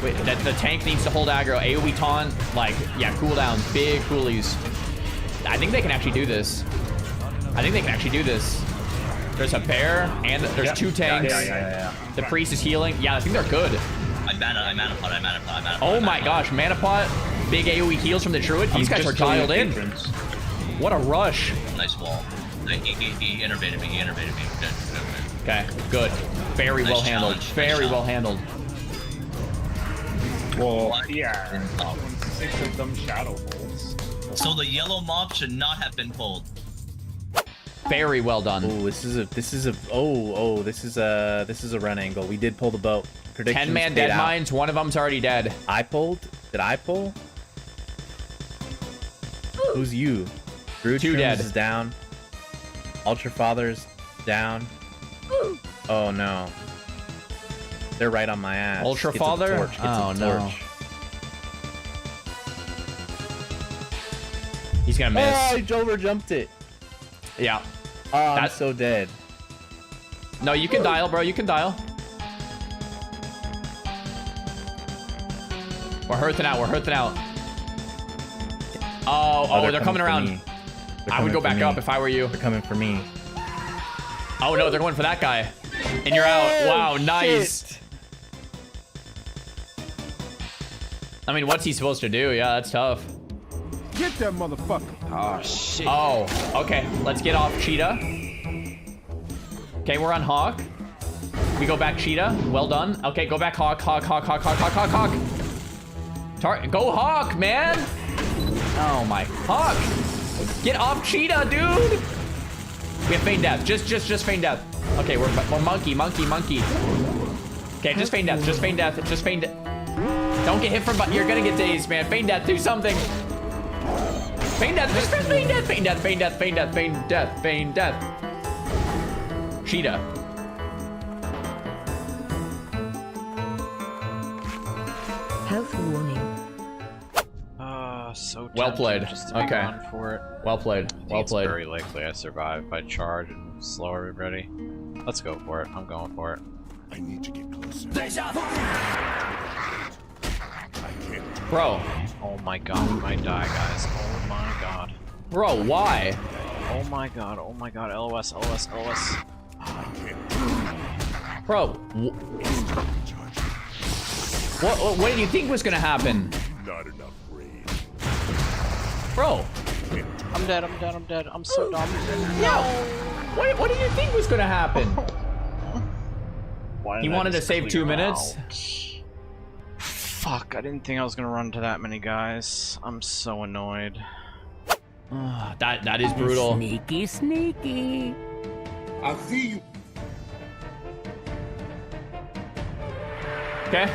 Wait, the tank needs to hold aggro. AoE taunt, like, yeah, cooldowns, big coolies. I think they can actually do this. There's a bear, and there's 2 tanks. Yeah. The priest is healing. Yeah, I think they're good. I mana pot. Oh my gosh, mana pot. Big AoE heals from the druid. These guys are dialed in. What a rush. Nice wall. He innervated me. Good. Okay, good. Very Nice well handled. challenge. Very Nice well handled. Well, yeah. 6 of them shadow bolts. So the yellow mob should not have been pulled. Very well done. Oh, this is a run angle. We did pull the boat. Predictions 10-man paid dead out. mines. One of them's already dead. I pulled? Did I pull? Who's you? Groot Two dead. is down. Ultra Father's down. Oh no. They're right on my ass. Ultra Gets a Father? torch, gets Oh, a no. torch. He's gonna miss. Oh, he over jumped it. Yeah. Oh, I'm That's- so dead. No, you can dial, bro. You can dial. We're hurting out. We're hurting out. Oh, they're coming for around. me. They're I would coming go for back me. up if I were you. They're coming for me. Oh no, they're going for that guy. And you're out. Wow, nice. Shit. I mean, what's he supposed to do? Yeah, that's tough. Get that motherfucker. Oh shit. Oh, okay. Let's get off Cheetah. Okay, we're on Hawk. We go back Cheetah. Well done. Okay, go back Hawk. Hawk. Go Hawk, man. Oh my Hawk. Get off Cheetah, dude. We have feign death. Just feign death. Okay, we're monkey. Okay, just feign death. Just feign death. Don't get hit from. You're gonna get dazed, man. Feign death. Do something. Feign death. Just feign death. Feign death. Cheetah. Health warning. So Well tempted played. just to be Okay. gone for it. Well played. Well It's played. very likely I survive if I charge and slow everybody. Let's go for it. I'm going for it. I need to get closer. Bro. Oh my god, we might die, guys. Oh my god. Bro, why? Oh my god, oh my god. LOS. Bro. What did you think was gonna happen? Not enough rage. Bro. I'm dead. I'm so dumb. No. What did you think was gonna happen? Why He didn't I wanted to just save clear 2 minutes. out? Fuck, I didn't think I was gonna run into that many guys. I'm so annoyed. That is brutal. Sneaky. I see you. Okay.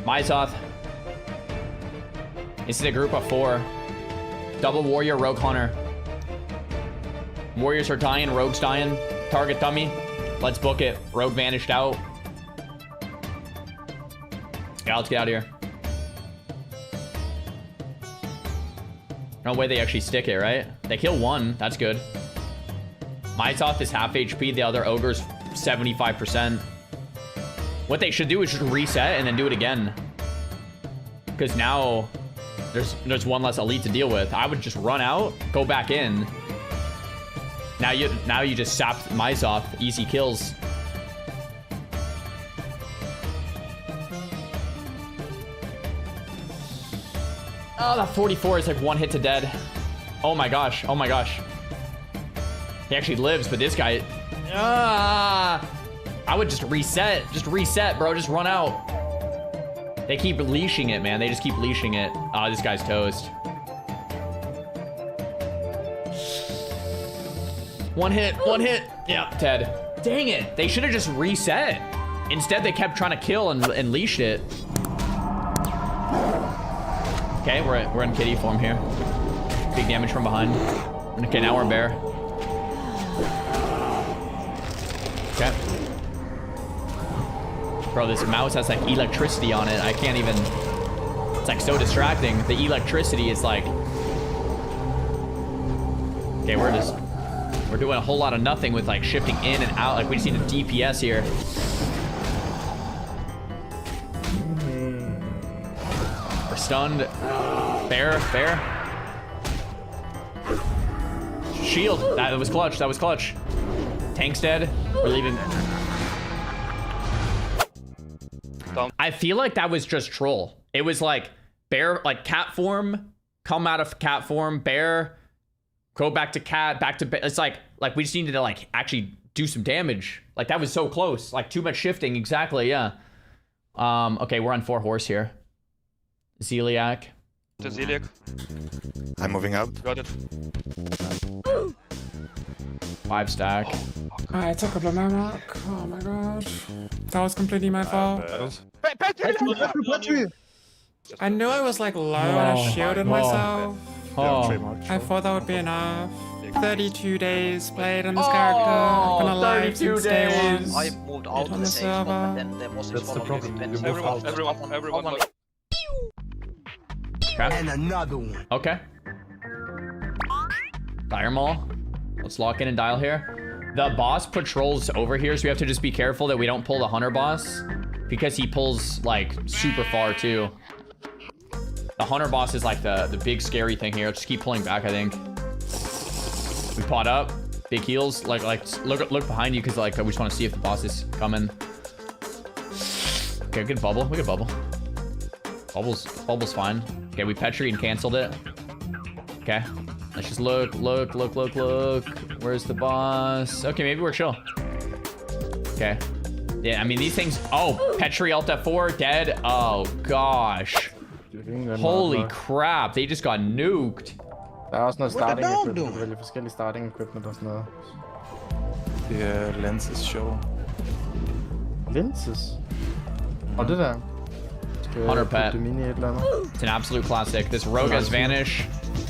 Myzoth. This is a group of 4. Double warrior, rogue hunter. Warriors are dying, rogues dying. Target dummy. Let's book it. Rogue vanished out. Yeah, let's get out of here. No way they actually stick it, right? They kill 1. That's good. Myzoth is half HP. The other ogre's 75%. What they should do is just reset and then do it again. Because now there's one less elite to deal with. I would just run out, go back in. Now you just sap Myzoth. Easy kills. Oh, that 44 is like 1 hit to dead. Oh my gosh. He actually lives, but this guy... I would just reset. Just reset, bro. Just run out. They keep leashing it, man. They just keep leashing it. Oh, this guy's toast. 1 hit. Yeah, Ted. Dang it. They should have just reset. Instead, they kept trying to kill and leashed it. Okay, we're in kitty form here. Big damage from behind. Okay, now we're in bear. Okay. Bro, this mouse has like electricity on it. I can't even... It's like so distracting. The electricity is like... Okay, we're doing a whole lot of nothing with like shifting in and out. Like we just need a DPS here. We're stunned. Bear. Shield. That was clutch. Tank's dead. We're leaving. I feel like that was just troll. It was like bear, like cat form, come out of cat form, bear, go back to cat, back to bear. It's like we just needed to like actually do some damage. Like that was so close. Like too much shifting. Exactly. Yeah. Okay, we're on 4 horse here. Zeliak. To Zeliak. I'm moving out. Got it. 5 stack. I took a blow mark. Oh my god. That was completely my fault. I knew I was like low and I shielded myself. Oh, I thought that would be enough. 32 days played on this character. Been alive 32 since day days. one. I moved out On of the the safe spot, server. but then there was a That's the problem. everyone. okay. And another one. Okay. Dire Maul. Let's lock in and dial here. The boss patrols over here, so we have to just be careful that we don't pull the hunter boss, because he pulls like super far too. The hunter boss is like the big scary thing here. Just keep pulling back, I think. We pot up. Big heals. Like look behind you, because like we just want to see if the boss is coming. Okay, good bubble. We good bubble. Bubble's fine. Okay, we Petri and canceled it. Okay. Let's just look. Where's the boss? Okay, maybe we're chill. Okay. Yeah, I mean, these things... Oh, Petri Alt F4, dead. Oh, gosh. Holy crap, they just got nuked. Der er også noget starting equipment, vælge forskellige starting equipment og sådan noget. Det er lenses show. Lenses? Og det der? 100 pet. Mini et eller andet. It's an absolute classic. This rogue has vanished.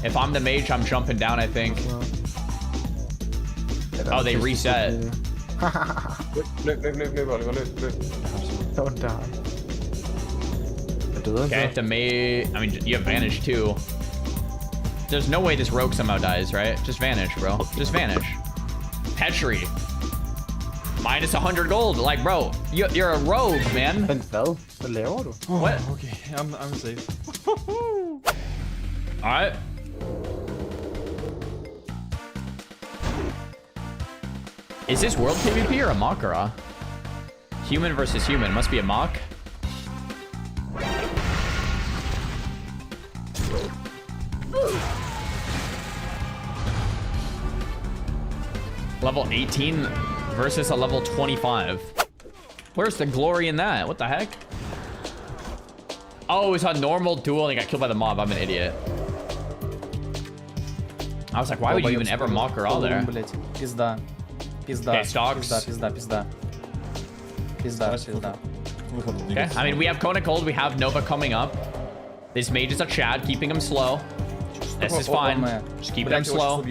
If I'm the mage, I'm jumping down, I think. Oh, they reset. Løb, Oliver, løb. Don't die. Okay, the mage... I mean, you have vanish too. There's no way this rogue somehow dies, right? Just vanish, bro. Just vanish. Petri. Minus 100 gold. Like, bro, you're a rogue, man. Men hvad? Hvad laver du? What? Okay, I'm safe. Alright. Is this world PvP or a Makara? Human versus human. Must be a mock. Level 18 versus a level 25. Where's the glory in that? What the heck? Oh, it's a normal duel and he got killed by the mob. I'm an idiot. I was like, why would you even ever mock her all there? Пизда. Okay, stocks. Пизда. Okay, I mean, we have Kona Cold, we have Nova coming up. This mage is a Chad, keeping him slow. This is fine. Just keeping him slow.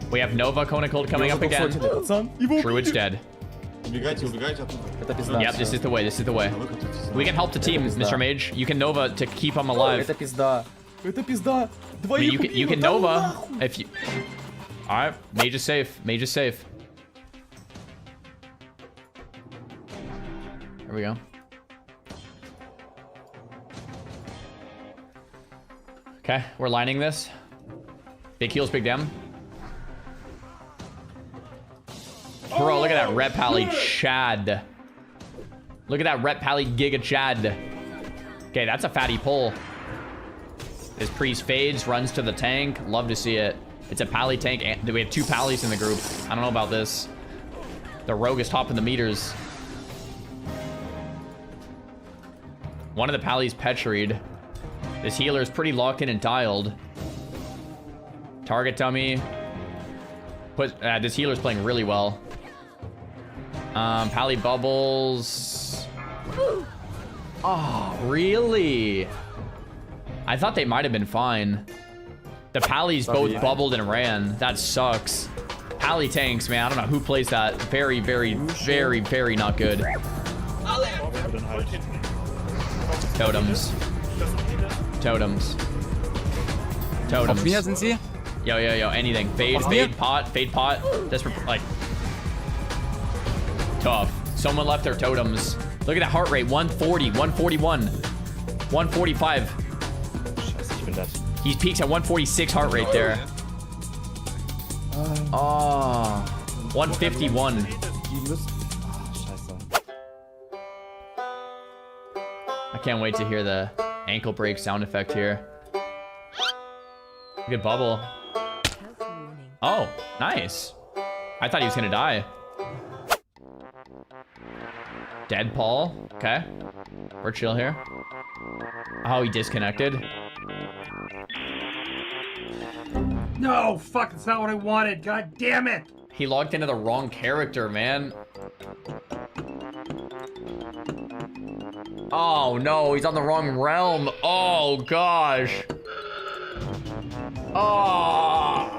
We have Nova Kona Cold coming up again. Druid's dead. Yep, this is the way, this is the way. We can help the team, Mr. Mage. You can Nova to keep him alive. I mean, you can Nova if you... Alright, Mage is safe. Mage is safe. There we go. Okay, we're lining this. Big heals, big dem. Bro, look at that Rep Pally Chad. Look at that Rep Pally Giga Chad. Okay, that's a fatty pull. This priest fades, runs to the tank. Love to see it. It's a Pally tank. And we have 2 Pallies in the group. I don't know about this. The rogue is topping the meters. One of the Pallies Petried. This healer is pretty locked in and dialed. Target dummy. This healer's playing really well. Pally bubbles. Oh, really? I thought they might have been fine. The Pallies both bubbled and ran. That sucks. Pally tanks, man. I don't know who plays that. Very, very, very, very not good. Totems. Totems. Totems. Yo, anything. Fade pot. That's like... Tough. Someone left their totems. Look at that heart rate. 140, 141, 145. He peaks at 146 heart rate there. Oh, 151. I can't wait to hear the ankle break sound effect here. Good bubble. Oh, nice. I thought he was gonna die. Dead Paul. Okay. We're chill here. Oh, he disconnected. No, fuck, it's not what I wanted. God damn it. He logged into the wrong character, man. Oh no, he's on the wrong realm. Oh gosh. Oh.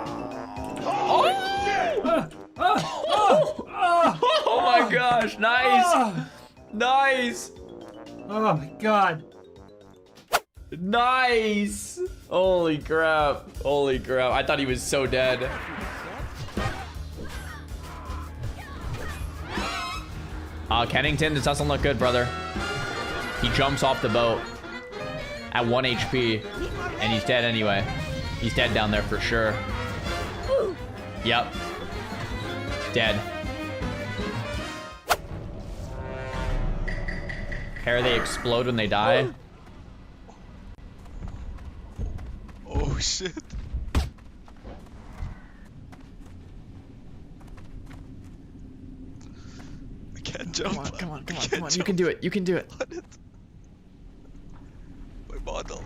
Oh my gosh, nice. Nice. Oh my god. Nice. Holy crap. Holy crap. I thought he was so dead. Kennington, this doesn't look good, brother. He jumps off the boat at 1 HP, and he's dead anyway. He's dead down there for sure. Yep. Dead. Hair, they explode when they die. Oh shit. I can't jump. Come on. You can do it. You can do it. My model.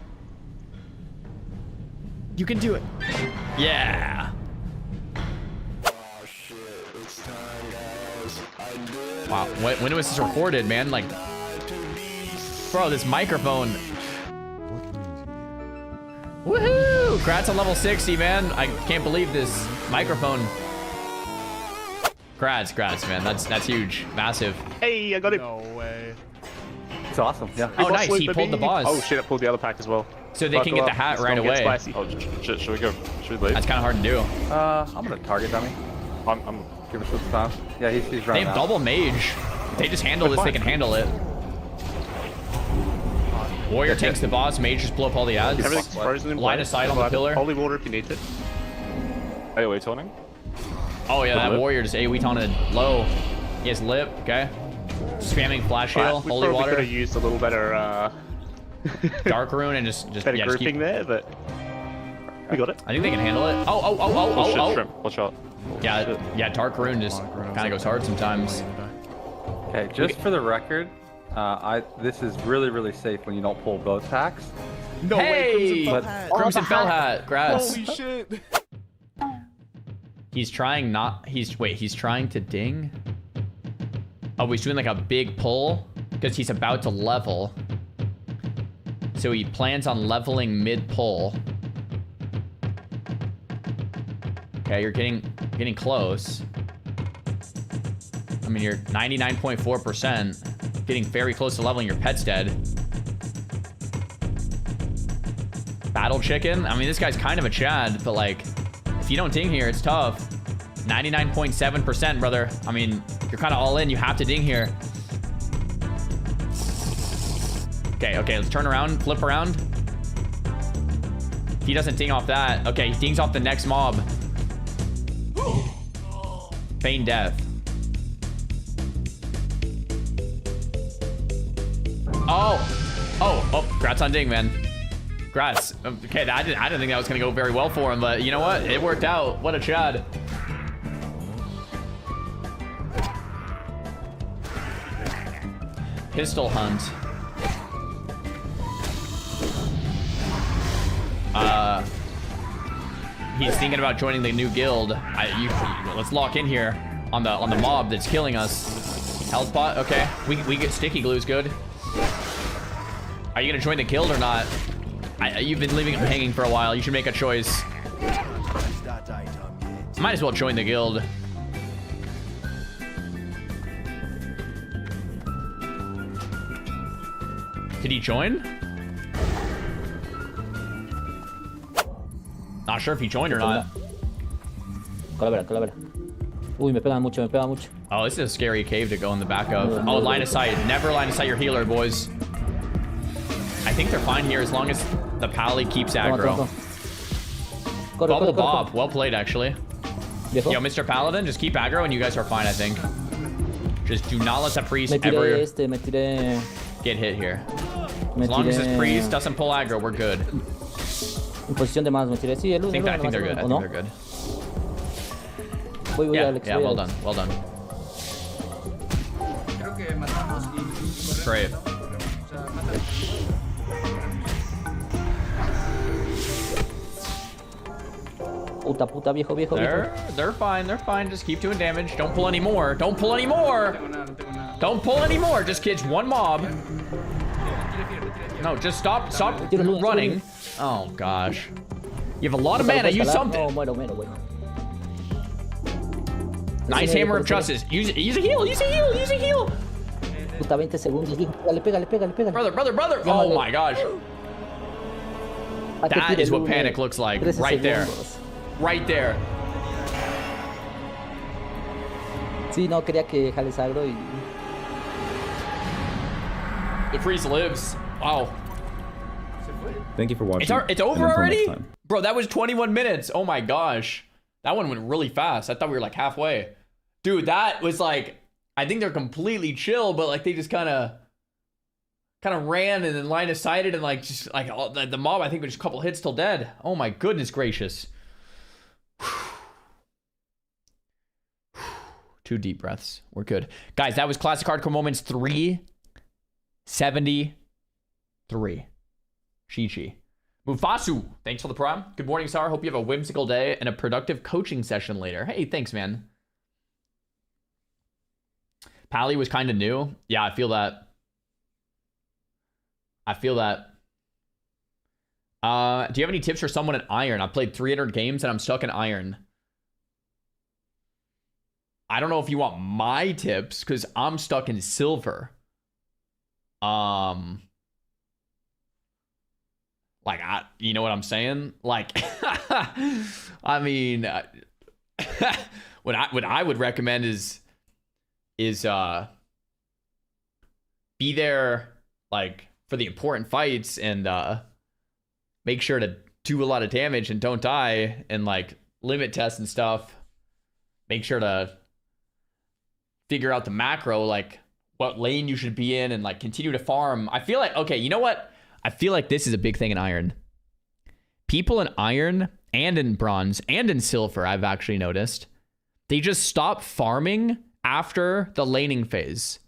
You can do it. Yeah. Wow. When was this recorded, man? Like, bro, this microphone. Woohoo! Congrats on level 60, man. I can't believe this microphone. Congrats, man. That's huge. Massive. Hey, I got it. No way. It's awesome. Yeah. Oh, nice. He pulled the boss. Oh shit! I pulled the other pack as well. So they can get the hat right away. Oh, should we go? Should we leave? That's kind of hard to do. I'm gonna target dummy. I'm giving some time. Yeah, he's They running have out. double mage. If they just handle this, they can handle it. Warrior takes the boss. Mage just blow up all the ads. Everything's frozen in Line of place. sight on the pillar. Holy water if you need it. Hey, are we turning? Oh yeah, that lip. warrior just AoE taunted low. He has lip. Okay. Spamming flash heal. We Holy probably water. could have used a little better Dark rune and just better yeah, just grouping keep... there, but we got it. I think they can handle it. Oh shit, Oh. shrimp. Watch out. Yeah, dark rune just kind of goes hard sometimes. Okay, just for the record, this is really safe when you don't pull both packs. No way, Crimson Fell Hat. Grass. Holy shit. He's trying to ding. Oh, he's doing like a big pull because he's about to level. So he plans on leveling mid pull. Okay, you're getting close. I mean, you're 99.4%, getting very close to leveling. Your pet's dead. Battle chicken. I mean, this guy's kind of a Chad, but like, if you don't ding here, it's tough. 99.7%, brother. I mean, you're kind of all in. You have to ding here. Okay, let's turn around, flip around. If he doesn't ding off that, okay, he dings off the next mob. Feign death. Oh, congrats on ding, man. Congrats. Okay, I didn't think that was gonna go very well for him, but you know what? It worked out. What a Chad. Pistol hunt. He's thinking about joining the new guild. Let's lock in here on the mob that's killing us. Health pot. Okay, we get sticky glue's good. Are you gonna join the guild or not? You've been leaving him hanging for a while. You should make a choice. Might as well join the guild. Did he join? Not sure if he joined or not. Calavera. Uy, me pegan mucho. Oh, this is a scary cave to go in the back of. Oh, line of sight. Never line of sight your healer, boys. I think they're fine here as long as the pally keeps aggro. Bubble Bob. Well played, actually. Yo, Mr. Paladin, just keep aggro and you guys are fine, I think. Just do not let the priest ever get hit here. As long as this priest doesn't pull aggro, we're good. En posición de más, me tiré. Sí, I think they're good. I think they're good. Voy, Alex. Yeah, well done. Great. Puta, viejo. They're fine. They're fine. Just keep doing damage. Don't pull any more. Don't pull any more. Don't pull any more. Just kids one mob. No, just stop running. Oh gosh. You have a lot of mana. Use something. No, muero, güey. Nice hammer of justice. Use a heal. Puta, 20 segundos. Pégale. Brother. Oh my gosh. That is what panic looks like. Right there. Right there. Sí, no, quería que jales agro y... The freeze lives. Wow. Thank you for watching. It's over already? Bro, that was 21 minutes. Oh my gosh. That one went really fast. I thought we were like halfway. Dude, that was like... I think they're completely chill, but like they just kind of ran and then line of sighted and like just like the mob I think was just a couple hits till dead. Oh my goodness gracious. 2 deep breaths. We're good. Guys, that was Classic Hardcore Moments 373. Chi. Mufasu, thanks for the prime. Good morning, Sar. Hope you have a whimsical day and a productive coaching session later. Hey, thanks, man. Pally was kind of new. Yeah, I feel that. Do you have any tips for someone at Iron? I've played 300 games and I'm stuck in Iron. I don't know if you want my tips because I'm stuck in Silver. Like, you know what I'm saying? Like, I mean, what I would recommend is be there, like, for the important fights and make sure to do a lot of damage and don't die and, like, limit test and stuff. Make sure to figure out the macro, like, what lane you should be in and, like, continue to farm. I feel like, okay, you know what? I feel like this is a big thing in Iron. People in Iron and in Bronze and in Silver, I've actually noticed, they just stop farming after the laning phase.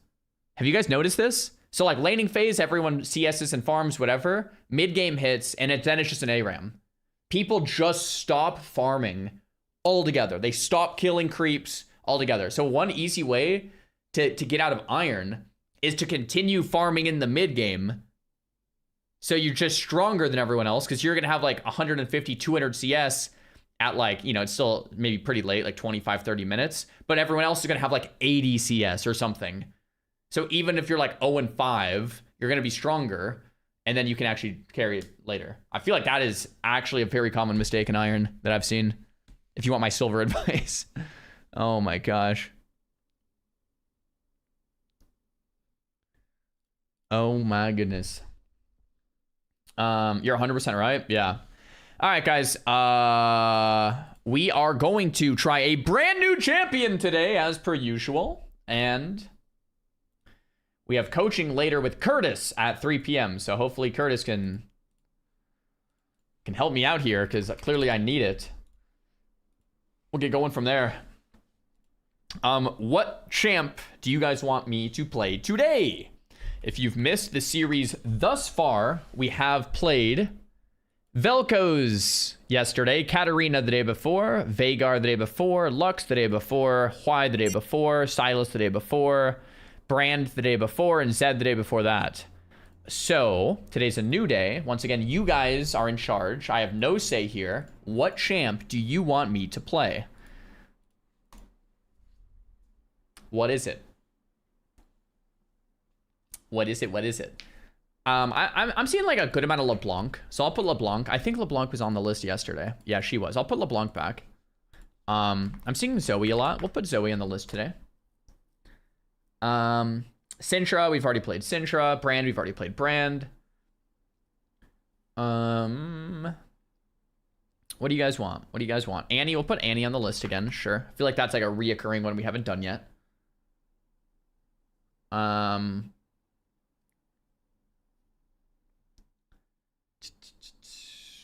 Have you guys noticed this? So like laning phase, everyone CSs and farms, whatever. Mid game hits, and then it's just an ARAM. People just stop farming altogether. They stop killing creeps altogether. So one easy way to get out of Iron is to continue farming in the mid game. So you're just stronger than everyone else because you're going to have like 150, 200 CS at like, you know, it's still maybe pretty late, like 25, 30 minutes. But everyone else is going to have like 80 CS or something. So even if you're like 0-5, you're going to be stronger. And then you can actually carry it later. I feel like that is actually a very common mistake in Iron that I've seen. If you want my Silver advice. Oh my gosh. Oh my goodness. You're 100% right. Yeah. All right, guys. We are going to try a brand new champion today, as per usual. And we have coaching later with Curtis at 3 p.m. So hopefully Curtis can help me out here because clearly I need it. We'll get going from there. What champ do you guys want me to play today? If you've missed the series thus far, we have played Vel'Koz yesterday, Katarina the day before, Veigar the day before, Lux the day before, Hwai the day before, Silas the day before, Brand the day before, and Zed the day before that. So, today's a new day. Once again, you guys are in charge. I have no say here. What champ do you want me to play? What is it? What is it? I'm seeing like a good amount of LeBlanc. So I'll put LeBlanc. I think LeBlanc was on the list yesterday. Yeah, she was. I'll put LeBlanc back. I'm seeing Zoe a lot. We'll put Zoe on the list today. Sintra, we've already played Sintra. Brand, we've already played Brand. What do you guys want? Annie, we'll put Annie on the list again. Sure. I feel like that's like a reoccurring one we haven't done yet.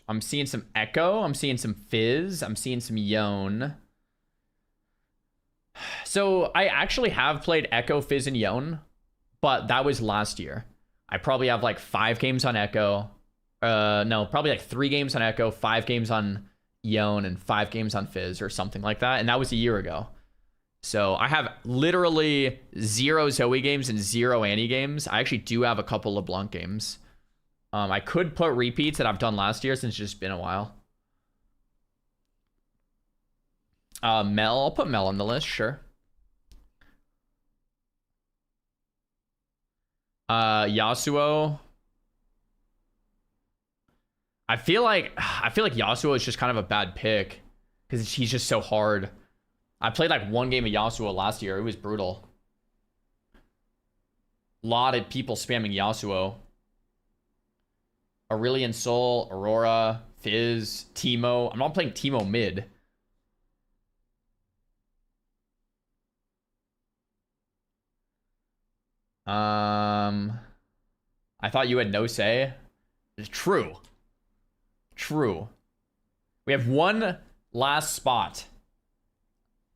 I'm seeing some Echo. I'm seeing some Fizz. I'm seeing some Yone. So I actually have played Echo, Fizz, and Yone, but that was last year. I probably have like 5 games on Echo. No, probably like 3 games on Echo, 5 games on Yone and 5 games on Fizz or something like that. And that was a year ago. So I have literally 0 Zoe games and 0 Annie games. I actually do have a couple LeBlanc games. I could put repeats that I've done last year since it's just been a while. Mel, I'll put Mel on the list, sure. Yasuo. I feel like Yasuo is just kind of a bad pick because he's just so hard. I played like 1 game of Yasuo last year. It was brutal. A lot of people spamming Yasuo. Aurelion Sol, Aurora, Fizz, Teemo. I'm not playing Teemo mid. I thought you had no say. It's true. True. We have 1 last spot.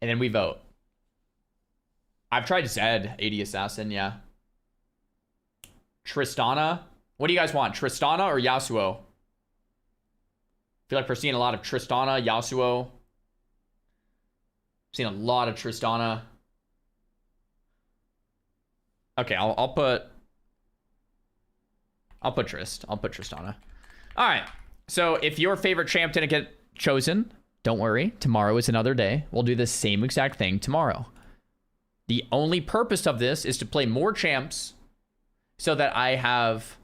And then we vote. I've tried Zed, AD Assassin, yeah. Tristana. What do you guys want? Tristana or Yasuo? I feel like we're seeing a lot of Tristana, Yasuo. Seeing a lot of Tristana. Okay, I'll put Trist. I'll put Tristana. All right. So if your favorite champ didn't get chosen, don't worry. Tomorrow is another day. We'll do the same exact thing tomorrow. The only purpose of this is to play more champs so that I have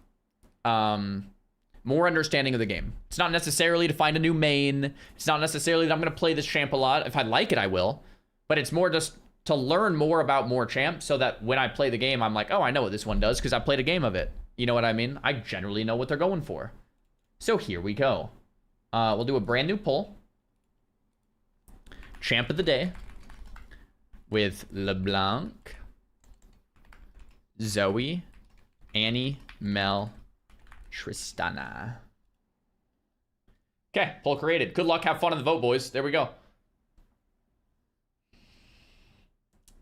more understanding of the game. It's not necessarily to find a new main. It's not necessarily that I'm going to play this champ a lot. If I like it, I will. But it's more just to learn more about more champs so that when I play the game, I'm like, oh, I know what this one does because I played a game of it. You know what I mean? I generally know what they're going for. So here we go. We'll do a brand new poll. Champ of the day with LeBlanc, Zoe, Annie, Mel, Tristana. Okay, poll created. Good luck, have fun in the vote, boys. There we go.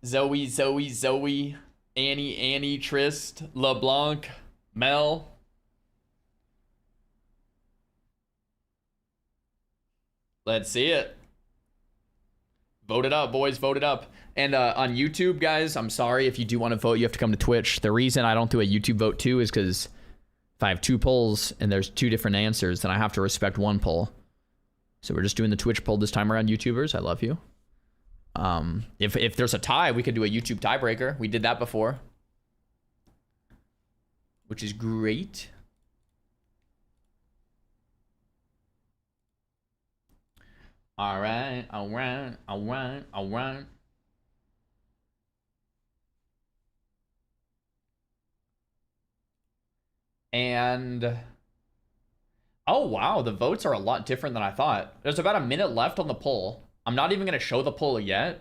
Zoe, Zoe, Zoe, Annie, Annie, Trist, LeBlanc, Mel. Let's see it. Vote it up, boys. Vote it up. And on YouTube, guys, I'm sorry. If you do want to vote, you have to come to Twitch. The reason I don't do a YouTube vote too is because if I have 2 polls and there's 2 different answers, then I have to respect 1 poll. So we're just doing the Twitch poll this time around, YouTubers. I love you. If there's a tie, we could do a YouTube tiebreaker. We did that before, which is great. All right, all right, all right, all right. And oh wow, the votes are a lot different than I thought. There's about a minute left on the poll. I'm not even going to show the poll yet.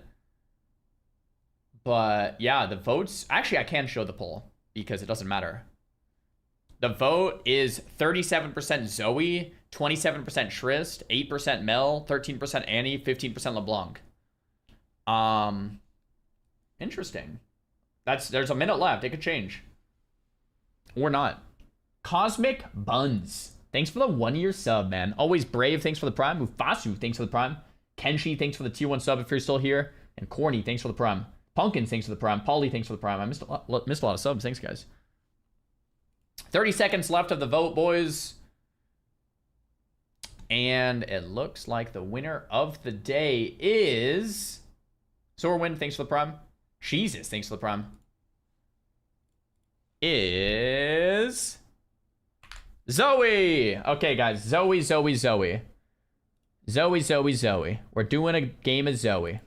But yeah, the votes... Actually, I can show the poll because it doesn't matter. The vote is 37% Zoe, 27% Trist, 8% Mel, 13% Annie, 15% LeBlanc. Interesting. There's a minute left. It could change. Or not. Cosmic Buns. Thanks for the 1-year sub, man. Always Brave, thanks for the prime. Mufasu, thanks for the prime. Kenshi, thanks for the tier 1 sub if you're still here. And Corny, thanks for the prime. Pumpkin, thanks for the prime. Polly, thanks for the prime. I missed a lot of subs. Thanks, guys. 30 seconds left of the vote, boys. And it looks like the winner of the day is... Sorwin, thanks for the prime. Jesus, thanks for the prime. Is... Zoe! Okay, guys. Zoe, Zoe, Zoe. Zoe, Zoe, Zoe. We're doing a game of Zoe.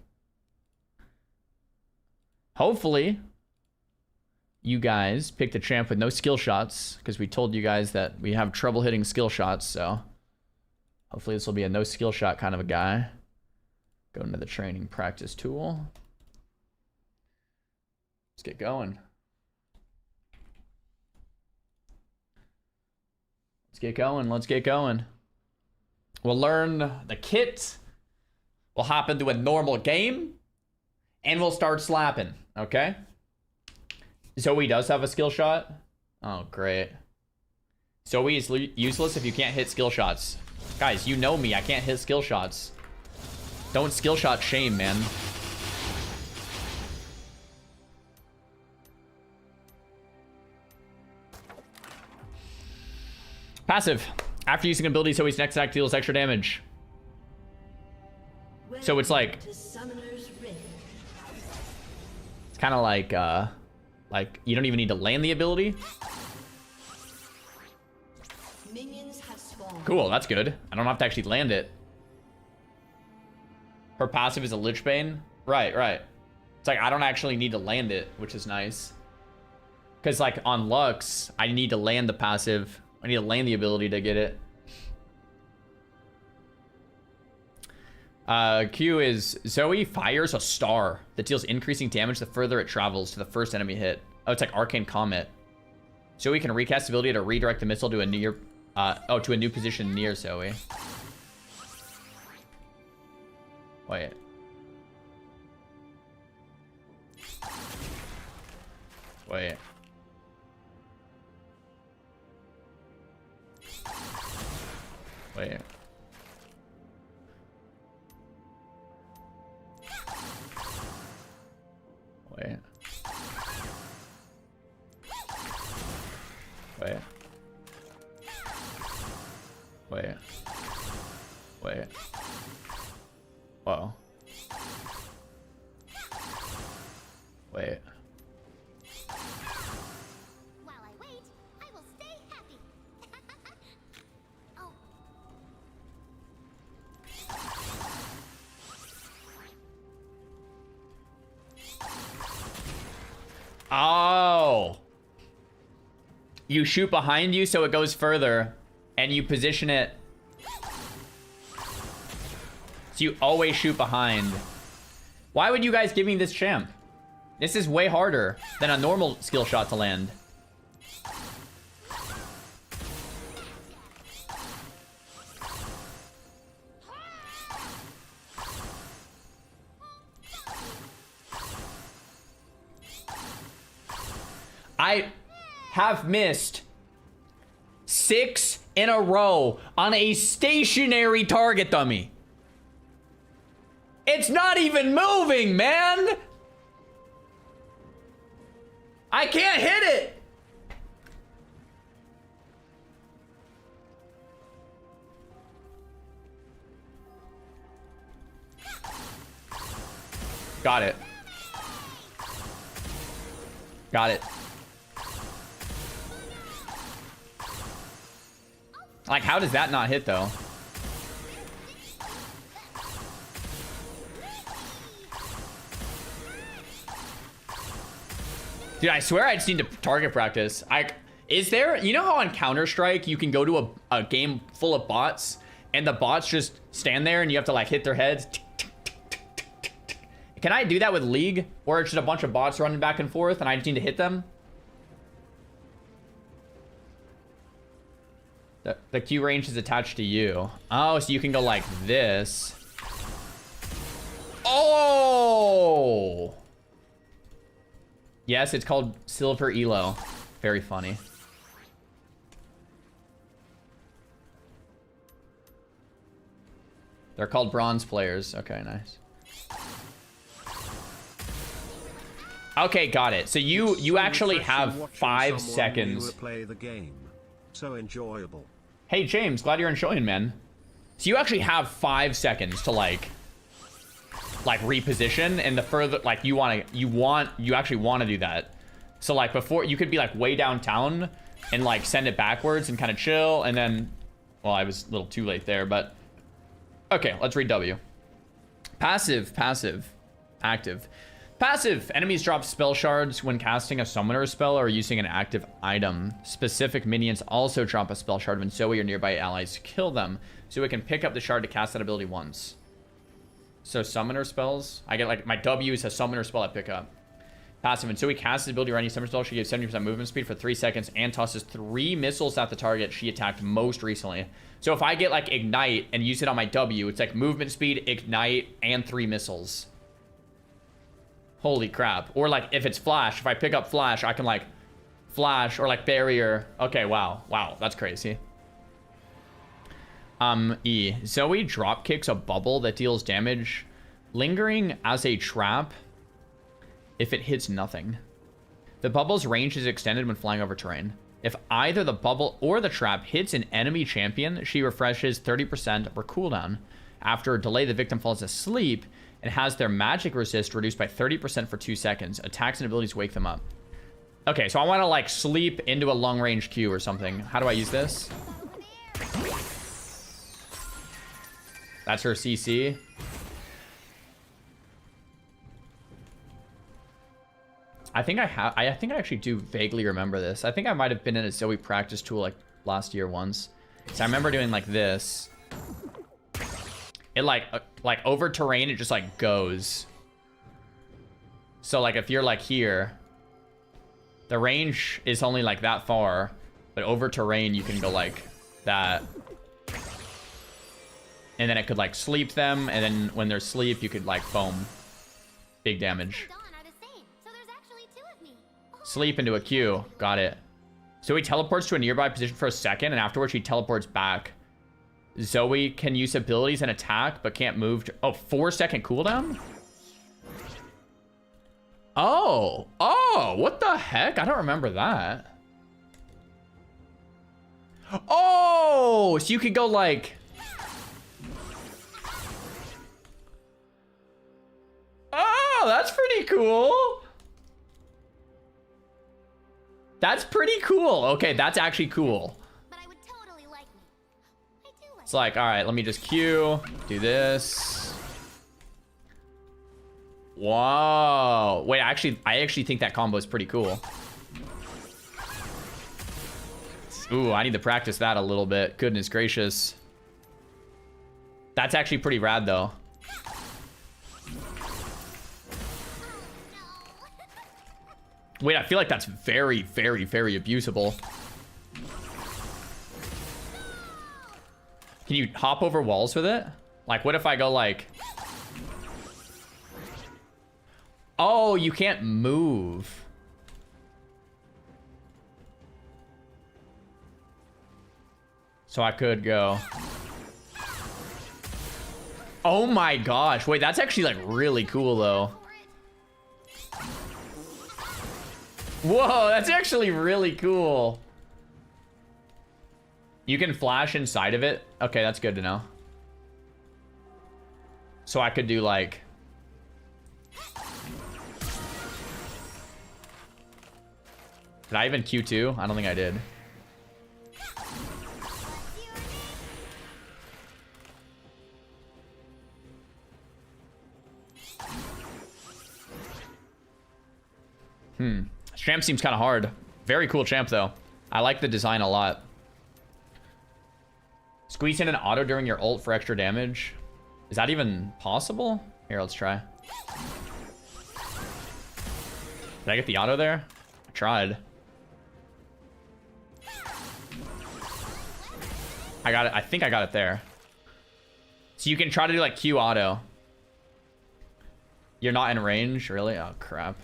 Hopefully, you guys picked a champ with no skill shots, because we told you guys that we have trouble hitting skill shots, so hopefully this will be a no skill shot kind of a guy. Go into the training practice tool. Let's get going. Let's get going. Let's get going. We'll learn the kit. We'll hop into a normal game. And we'll start slapping. Okay? Zoe does have a skill shot. Oh, great. Zoe is useless if you can't hit skill shots. Guys, you know me. I can't hit skill shots. Don't skill shot shame, man. Passive. After using ability, so his next attack deals extra damage. So it's like... It's kind of like you don't even need to land the ability. Cool, that's good. I don't have to actually land it. Her passive is a Lich Bane. Right, right. It's like I don't actually need to land it, which is nice. Because like on Lux, I need to land the passive. I need to land the ability to get it. Q is Zoe fires a star that deals increasing damage the further it travels to the first enemy hit. Oh, it's like Arcane Comet. Zoe can recast ability to redirect the missile to a near to a new position near Zoe. Wait. Wait. Wait. Wait. Wait. Wait. Wait. Whoa. Wait. While I wait, I will stay happy. Oh. You shoot behind you so it goes further, and you position it. So you always shoot behind. Why would you guys give me this champ? This is way harder than a normal skill shot to land. I have missed 6 in a row on a stationary target dummy. It's not even moving, man. I can't hit it. Got it. Got it. Like, how does that not hit, though? Dude, I swear I just need to target practice. Is there... You know how on Counter-Strike, you can go to a game full of bots, and the bots just stand there, and you have to, like, hit their heads? Can I do that with League? Or it's just a bunch of bots running back and forth, and I just need to hit them? The Q range is attached to you. Oh, so you can go like this. Oh! Yes, it's called Silver Elo. Very funny. They're called bronze players. Okay, nice. Okay, got it. So you actually have 5 seconds. Play the game. So enjoyable. Hey James, glad you're enjoying, man. So you actually have 5 seconds to like reposition, and the further like you actually want to do that. So like before you could be like way downtown and like send it backwards and kind of chill, and then well, I was a little too late there, but okay, let's read W. Passive, active. Passive. Enemies drop spell shards when casting a summoner spell or using an active item. Specific minions also drop a spell shard when Zoe or nearby allies kill them, so it can pick up the shard to cast that ability once. So summoner spells, I get like my W is a summoner spell I pick up. Passive. When Zoe casts the ability or any summoner spell, she gives 70% movement speed for 3 seconds and tosses 3 missiles at the target she attacked most recently. So if I get like ignite and use it on my W, it's like movement speed, ignite, and 3 missiles. Holy crap. Or like if it's flash, if I pick up flash, I can like flash or like barrier. Okay, wow. Wow, that's crazy. E. Zoe drop kicks a bubble that deals damage, lingering as a trap if it hits nothing. The bubble's range is extended when flying over terrain. If either the bubble or the trap hits an enemy champion, she refreshes 30% of her cooldown. After a delay, the victim falls asleep and has their magic resist reduced by 30% for 2 seconds. Attacks and abilities wake them up. Okay, so I want to like sleep into a long range Q or something. How do I use this? That's her CC. I think I actually do vaguely remember this. I think I might have been in a Zoe practice tool like last year once. So I remember doing like this. It like over terrain, it just like goes. So like if you're like here, the range is only like that far, but over terrain you can go like that. And then it could like sleep them, and then when they're asleep, you could like boom. Big damage. Sleep into a Q. Got it. So he teleports to a nearby position for a second, and afterwards he teleports back. Zoe can use abilities and attack, but can't move. Oh, 4-second cooldown? Oh. Oh, what the heck? I don't remember that. Oh, so you could go like... Oh, that's pretty cool. That's pretty cool. Okay, that's actually cool. It's like, all right, let me just Q, do this. Whoa. Wait, I actually think that combo is pretty cool. Ooh, I need to practice that a little bit. Goodness gracious. That's actually pretty rad, though. Wait, I feel like that's very, very, very abusable. Can you hop over walls with it? Like, what if I go like... Oh, you can't move. So I could go... Oh my gosh. Wait, that's actually like really cool though. Whoa, that's actually really cool. You can flash inside of it. Okay, that's good to know. So I could do like... Did I even Q2? I don't think I did. This champ seems kind of hard. Very cool champ, though. I like the design a lot. Squeeze in an auto during your ult for extra damage. Is that even possible? Here, let's try. Did I get the auto there? I tried. I got it. I think I got it there. So you can try to do like Q auto. You're not in range, really? Oh, crap.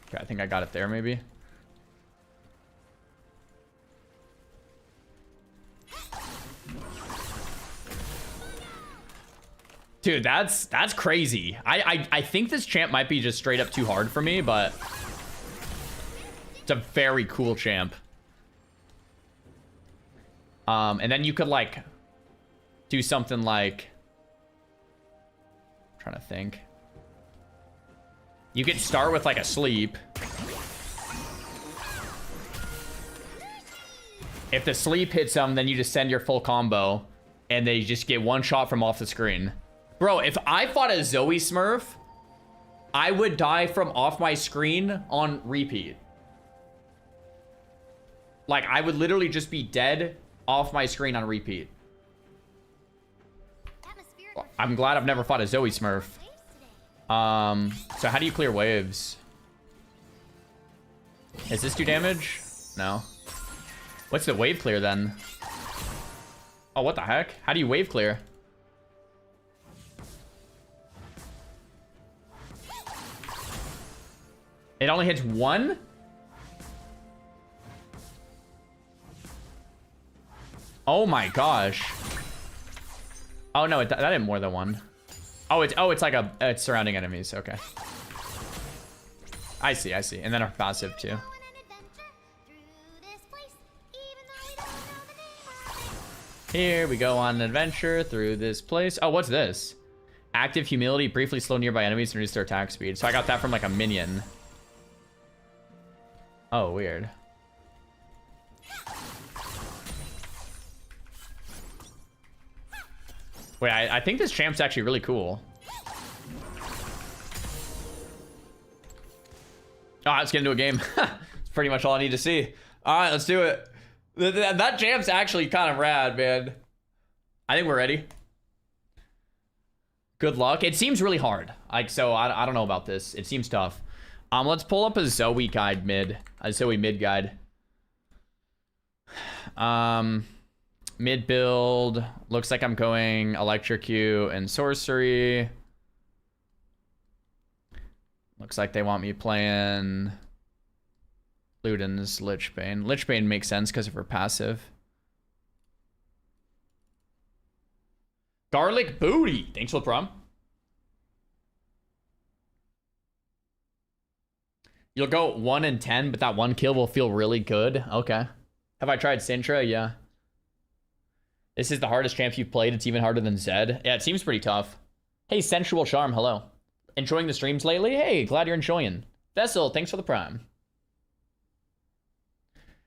Okay, I think I got it there, maybe. Dude, that's crazy. I think this champ might be just straight up too hard for me, but it's a very cool champ. And then you could like do something like, I'm trying to think. You could start with like a sleep. If the sleep hits them, then you just send your full combo and they just get one shot from off the screen. Bro, if I fought a Zoe Smurf, I would die from off my screen on repeat. Like, I would literally just be dead off my screen on repeat. I'm glad I've never fought a Zoe Smurf. So how do you clear waves? Does this do damage? No. What's the wave clear then? Oh, what the heck? How do you wave clear? It only hits one? Oh my gosh. Oh no, that didn't more than one. Oh, it's like it's surrounding enemies. Okay. I see. And then our passive too. Here we go on an adventure through this place. Oh, what's this? Active humility, briefly slow nearby enemies and reduce their attack speed. So I got that from like a minion. Oh, weird. Wait, I think this champ's actually really cool. Oh, let's get into a game. That's pretty much all I need to see. All right, let's do it. That champ's actually kind of rad, man. I think we're ready. Good luck. It seems really hard. Like, so I don't know about this. It seems tough. Let's pull up a Zoe guide mid. A Zoe mid guide. Mid build. Looks like I'm going Electrocute and Sorcery. Looks like they want me playing Luden's Lichbane. Lichbane makes sense because of her passive. Garlic Booty. Thanks for the prom. You'll go 1 in 10, but that one kill will feel really good. Okay. Have I tried Sintra? Yeah. This is the hardest champ you've played. It's even harder than Zed. Yeah, it seems pretty tough. Hey, Sensual Charm. Hello. Enjoying the streams lately? Hey, glad you're enjoying. Vessel, thanks for the prime.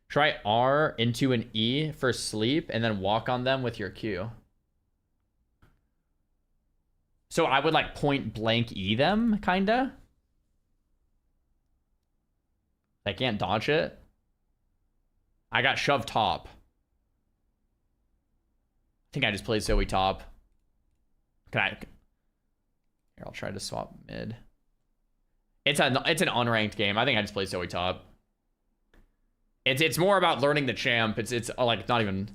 Try R into an E for sleep and then walk on them with your Q. So I would like point blank E them, kinda? I can't dodge it. I got shoved top. I think I just played Zoe top. Here, I'll try to swap mid. It's an unranked game. I think I just played Zoe top. It's more about learning the champ. It's like not even.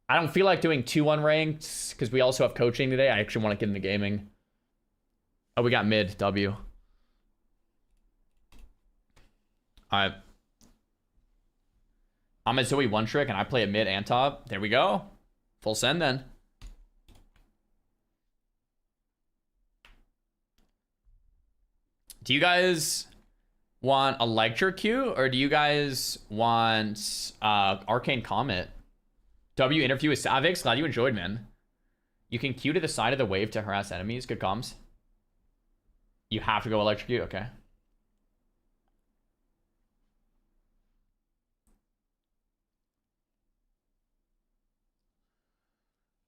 I don't feel like doing 2 unranked because we also have coaching today. I actually want to get into gaming. Oh, we got mid W. Alright. I'm at Zoe one trick and I play at mid and top. There we go. Full send then. Do you guys want Electrocute or do you guys want Arcane Comet? W interview with Savix. Glad you enjoyed, man. You can Q to the side of the wave to harass enemies. Good comms. You have to go Electrocute. Okay.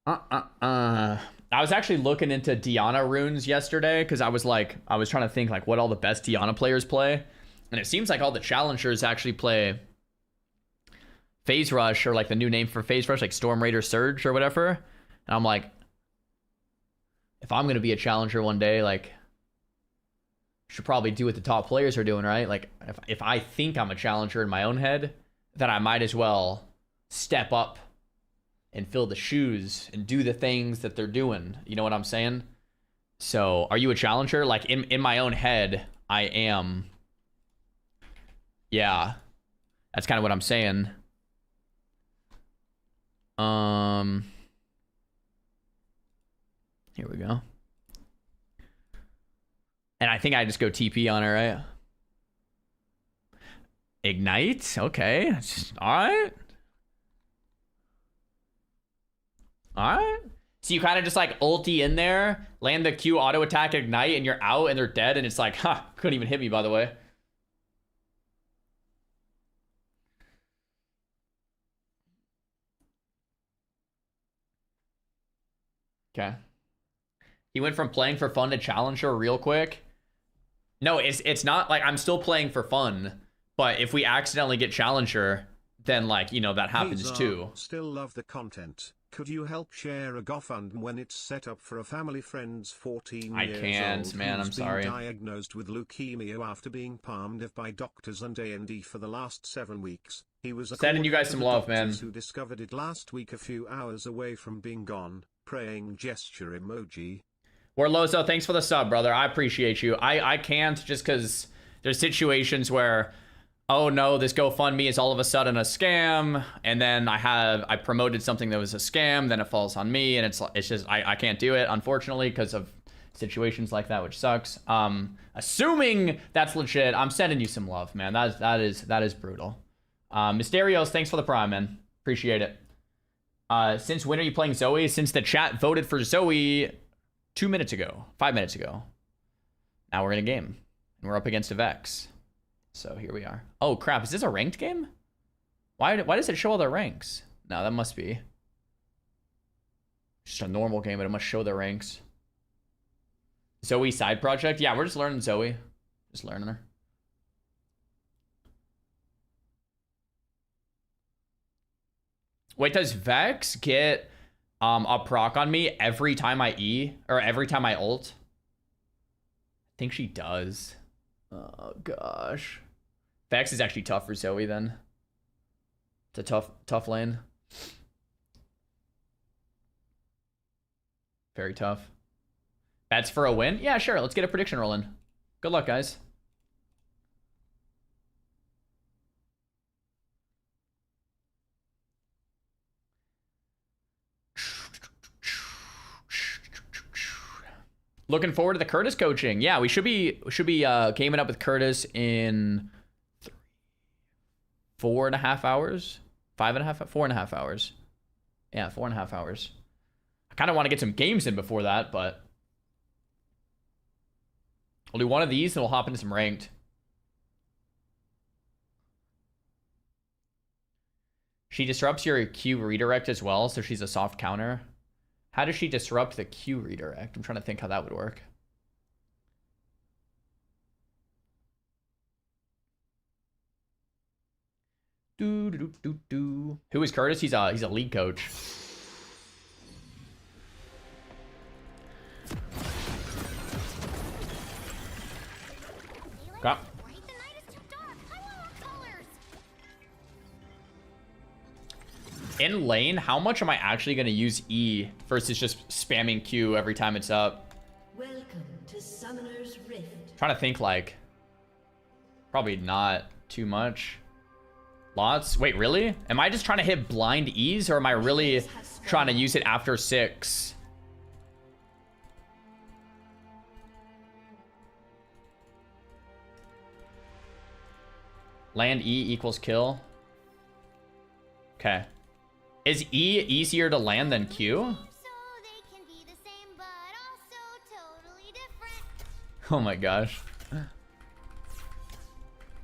I was actually looking into Diana runes yesterday because I was trying to think like what all the best Diana players play, and it seems like all the challengers actually play Phase Rush, or like the new name for Phase Rush, like Storm Raider Surge or whatever. And I'm like, if I'm gonna be a challenger one day, like, should probably do what the top players are doing, right? Like, if I think I'm a challenger in my own head, then I might as well step up and fill the shoes and do the things that they're doing. You know what I'm saying? So, are you a challenger? Like, in my own head, I am. Yeah. That's kind of what I'm saying. Here we go. And I think I just go TP on it, right? Ignite? Okay. Alright. Alright. So you kind of just like ulti in there, land the Q, auto attack, ignite, and you're out and they're dead, and it's like, huh, couldn't even hit me, by the way. Okay. He went from playing for fun to challenger real quick. No, it's not like I'm still playing for fun, but if we accidentally get challenger, then like, you know, that happens too. Still love the content. Could you help share a GoFundMe when it's set up for a family friend's 14 I years can't, old man. who's I'm sorry. been diagnosed with leukemia after being palmed by doctors and A&E for the last 7 weeks. He was sending you guys some love, man. Who discovered it last week a few hours away from being gone. Praying gesture emoji. Warlozo, thanks for the sub, brother. I appreciate you. I can't just because there's situations where oh no, this GoFundMe is all of a sudden a scam, and then I promoted something that was a scam, then it falls on me, and it's just I can't do it, unfortunately, because of situations like that, which sucks. Assuming that's legit, I'm sending you some love, man. That is brutal. Mysterios, thanks for the prime, man. Appreciate it. Since when are you playing Zoe? Since the chat voted for Zoe 5 minutes ago. Now we're in a game, and we're up against a Vex. So here we are. Oh crap, is this a ranked game? Why does it show all their ranks? No, that must be just a normal game, but it must show their ranks. Zoe side project? Yeah, we're just learning Zoe. Just learning her. Wait, does Vex get a proc on me every time I E? Or every time I ult? I think she does. Oh gosh. Vex is actually tough for Zoe then. It's a tough lane. Very tough. Bets for a win? Yeah, sure. Let's get a prediction rolling. Good luck, guys. Looking forward to the Curtis coaching. Yeah, we should be gaming up with Curtis in 4.5 hours. 4.5 hours. Yeah, 4.5 hours. I kind of want to get some games in before that, but we'll do one of these and we'll hop into some ranked. She disrupts your Q redirect as well, so she's a soft counter. How does she disrupt the Q redirect? I'm trying to think how that would work. Who is Curtis? He's a league coach. Okay. In lane, how much am I actually going to use E versus just spamming Q every time it's up? Welcome to Summoner's Rift. Trying to think, like, probably not too much. Lots. Wait, really? Am I just trying to hit blind E's, or am I really trying to use it after 6? Land E equals kill. Okay. Is E easier to land than Q? Oh my gosh.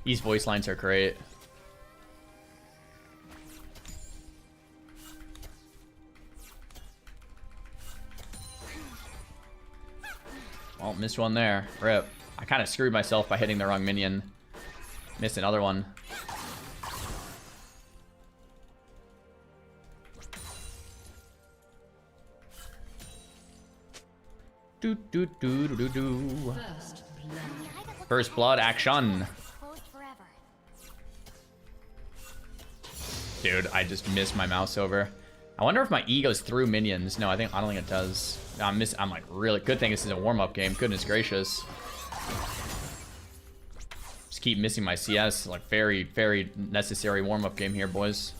These voice lines are great. Well, missed one there. Rip. I kind of screwed myself by hitting the wrong minion. Missed another one. First blood action. Dude, I just missed my mouse over. I wonder if my E goes through minions. No, I don't think it does. I'm like really good thing this is a warm-up game. Goodness gracious. Just keep missing my CS. Like very, very necessary warm-up game here, boys.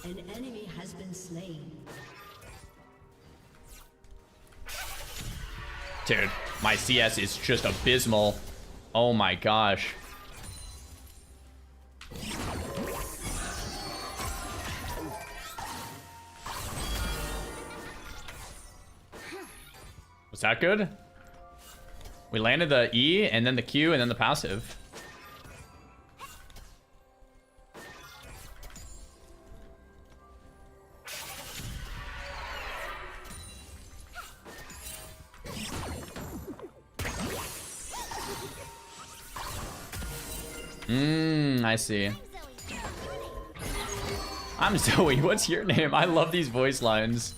An enemy has been slain. Dude, my CS is just abysmal. Oh my gosh. Was that good? We landed the E and then the Q and then the passive. I see. I'm Zoe. What's your name? I love these voice lines.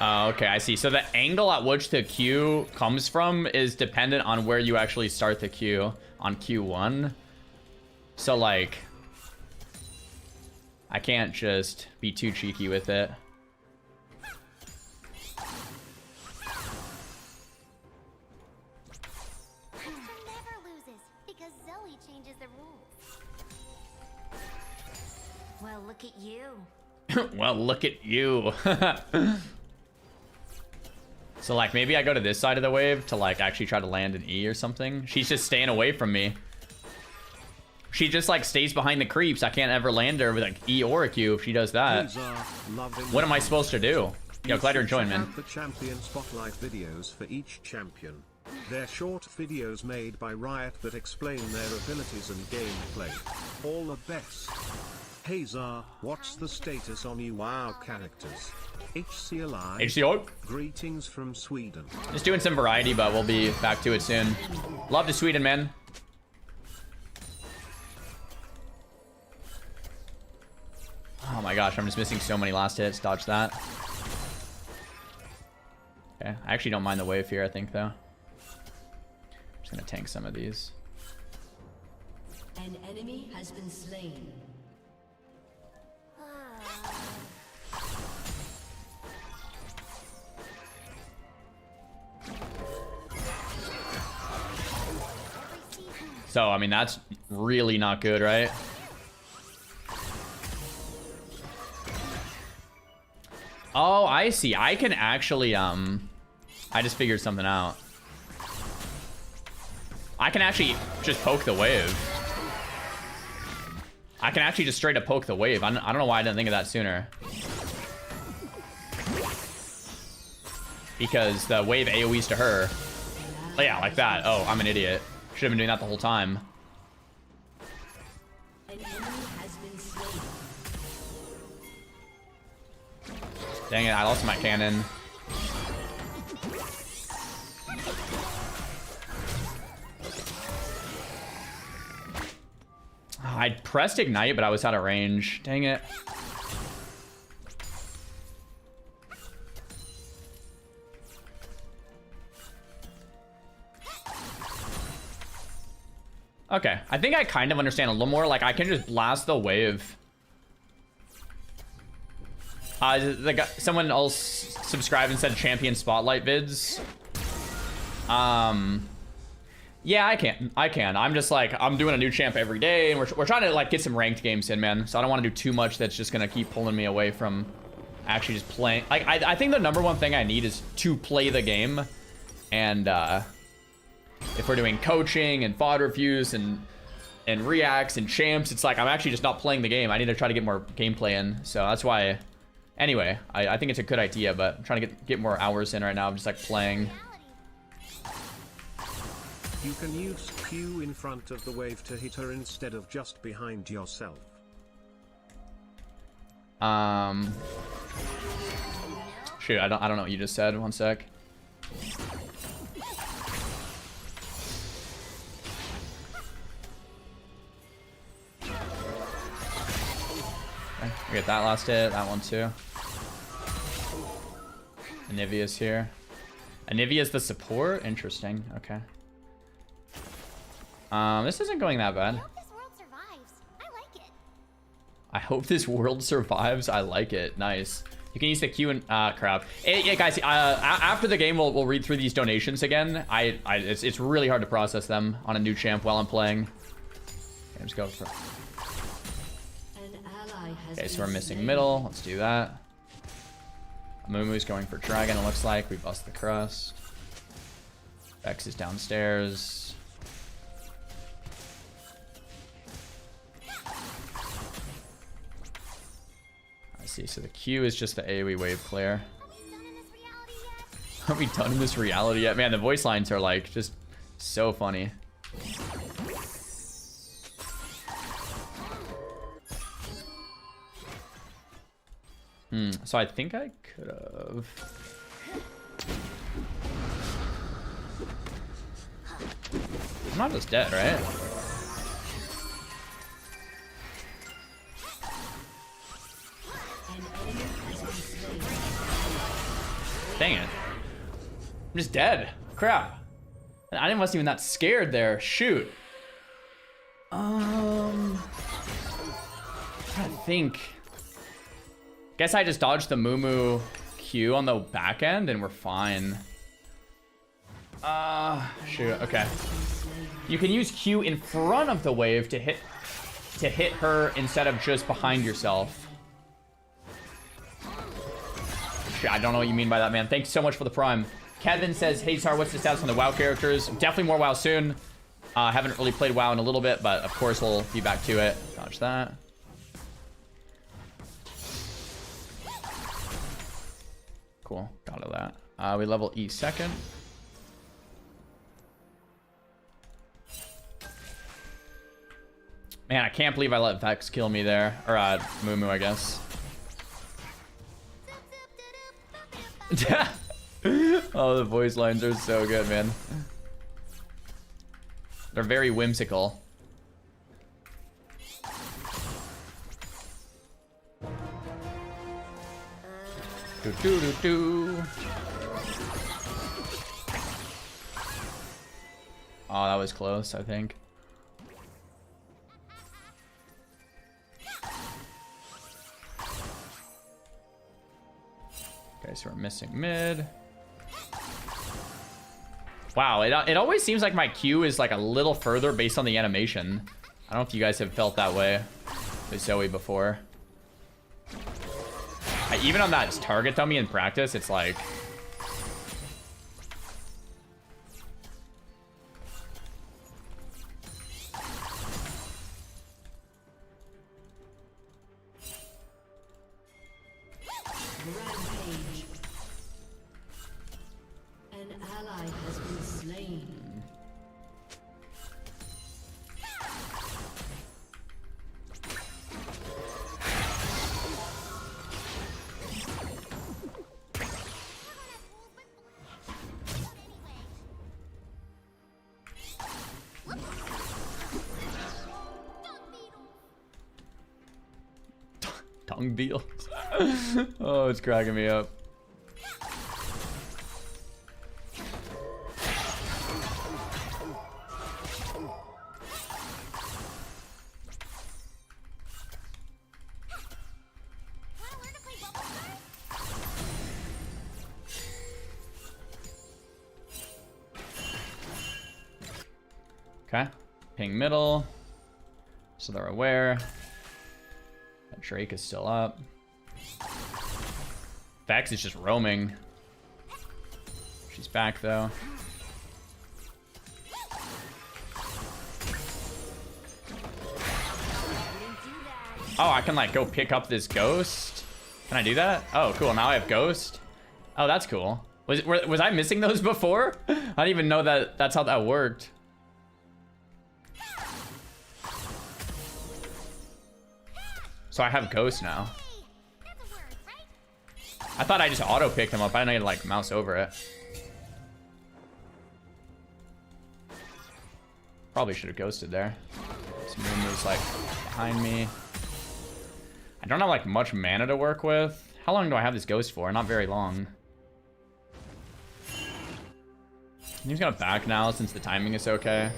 Oh, okay, I see. So the angle at which the Q comes from is dependent on where you actually start the Q on Q1. So, like, I can't just be too cheeky with it. Never loses because Zoe changes the rules. Well, look at you. Well, look at you. So, like, maybe I go to this side of the wave to, like, actually try to land an E or something. She's just staying away from me. She just, like, stays behind the creeps. I can't ever land her with, like, E or a Q if she does that. What am I supposed to do? Yo, glad you're enjoying, man. The champion spotlight videos for each champion. They're short videos made by Riot that explain their abilities and gameplay. All the best. Hey Zar, what's the status on you WoW characters? HC alive? HCO? Greetings from Sweden. Just doing some variety, but we'll be back to it soon. Love to Sweden, man. Oh my gosh, I'm just missing so many last hits. Dodge that. Okay, I actually don't mind the wave here, I think, though. I'm just gonna tank some of these. An enemy has been slain. So, I mean, that's really not good, right? Oh, I see. I can actually, I just figured something out. I can actually just poke the wave. I can actually just straight up poke the wave. I don't know why I didn't think of that sooner. Because the wave AoEs to her. Oh, yeah, like that. Oh, I'm an idiot. Should have been doing that the whole time. An enemy has been slain. Dang it, I lost my cannon. I pressed ignite, but I was out of range. Dang it. Okay, I think I kind of understand a little more. Like, I can just blast the wave. Someone else subscribed and said champion spotlight vids. Yeah, I can. I'm just like, I'm doing a new champ every day, and we're trying to like get some ranked games in, man. So I don't want to do too much that's just gonna keep pulling me away from actually just playing. Like, I think the #1 thing I need is to play the game, and if we're doing coaching and VOD reviews and reacts and champs, it's like I'm actually just not playing the game. I need to try to get more gameplay in. So that's why. Anyway, I think it's a good idea, but I'm trying to get more hours in right now. I'm just like playing. You can use Q in front of the wave to hit her instead of just behind yourself. Shoot, I don't know what you just said. One sec. Okay, we get that last hit, that one too. Anivia's here. Anivia's the support? Interesting, okay. This isn't going that bad. I hope this world survives. I like it. Nice. You can use the Q and crap. Yeah, guys. After the game, we'll read through these donations again. It's really hard to process them on a new champ while I'm playing. Okay, let's go for. Okay, so we're missing middle. Let's do that. Amumu's going for dragon. It looks like we bust the crust. Vex is downstairs. See, so the Q is just the AoE wave clear. Are we done in this reality yet? Man, the voice lines are like just so funny. So I think I could have. I'm not just dead, right? I'm just dead. Crap. I wasn't even that scared there. Shoot. I'm trying to think. Guess I just dodged the Moo Q on the back end and we're fine. Shoot. Okay. You can use Q in front of the wave to hit her instead of just behind yourself. Shit, I don't know what you mean by that, man. Thanks so much for the prime. Kevin says, hey, Xar, what's the status on the WoW characters? Definitely more WoW soon. Haven't really played WoW in a little bit, but of course we'll be back to it. Dodge that. Cool. Got all that. We level E second. Man, I can't believe I let Vex kill me there. Or, Moo, I guess. Oh, the voice lines are so good, man. They're very whimsical. Do do do do. Oh, that was close, I think. Okay, so we're missing mid. Wow, it always seems like my Q is like a little further based on the animation. I don't know if you guys have felt that way with Zoe before. Even on that target dummy in practice, it's like... Rampage. An ally has been slain. Tongue beetles. Oh, it's cracking me up. Okay, ping middle, so they're aware. That Drake is still up. Vex is just roaming. She's back though. Oh, I can like go pick up this ghost. Can I do that? Oh, cool. Now I have ghost. Oh, that's cool. Was I missing those before? I didn't even know that that's how that worked. So I have ghost now. I thought I just auto picked him up. I didn't need to like mouse over it. Probably should have ghosted there. This moon moves like behind me. I don't have like much mana to work with. How long do I have this ghost for? Not very long. He's gonna back now since the timing is okay.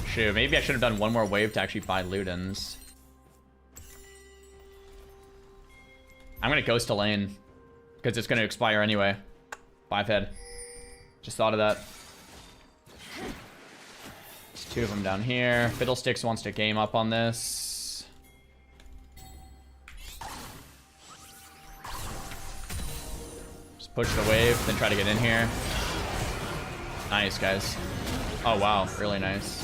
Shoot, maybe I should have done one more wave to actually buy Ludens. I'm gonna ghost a lane because it's gonna expire anyway. 5 head. Just thought of that. There's 2 of them down here. Fiddlesticks wants to game up on this. Just push the wave, then try to get in here. Nice, guys. Oh wow, really nice.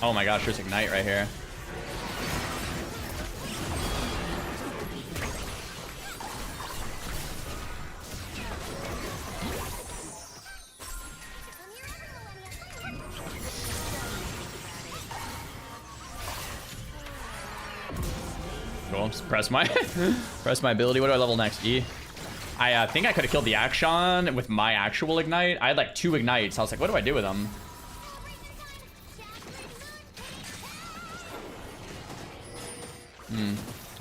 Oh my gosh, there's Ignite right here. Cool, just press my press my ability. What do I level next? E? I think I could have killed the Action with my actual Ignite. I had like 2 Ignites. I was like, what do I do with them?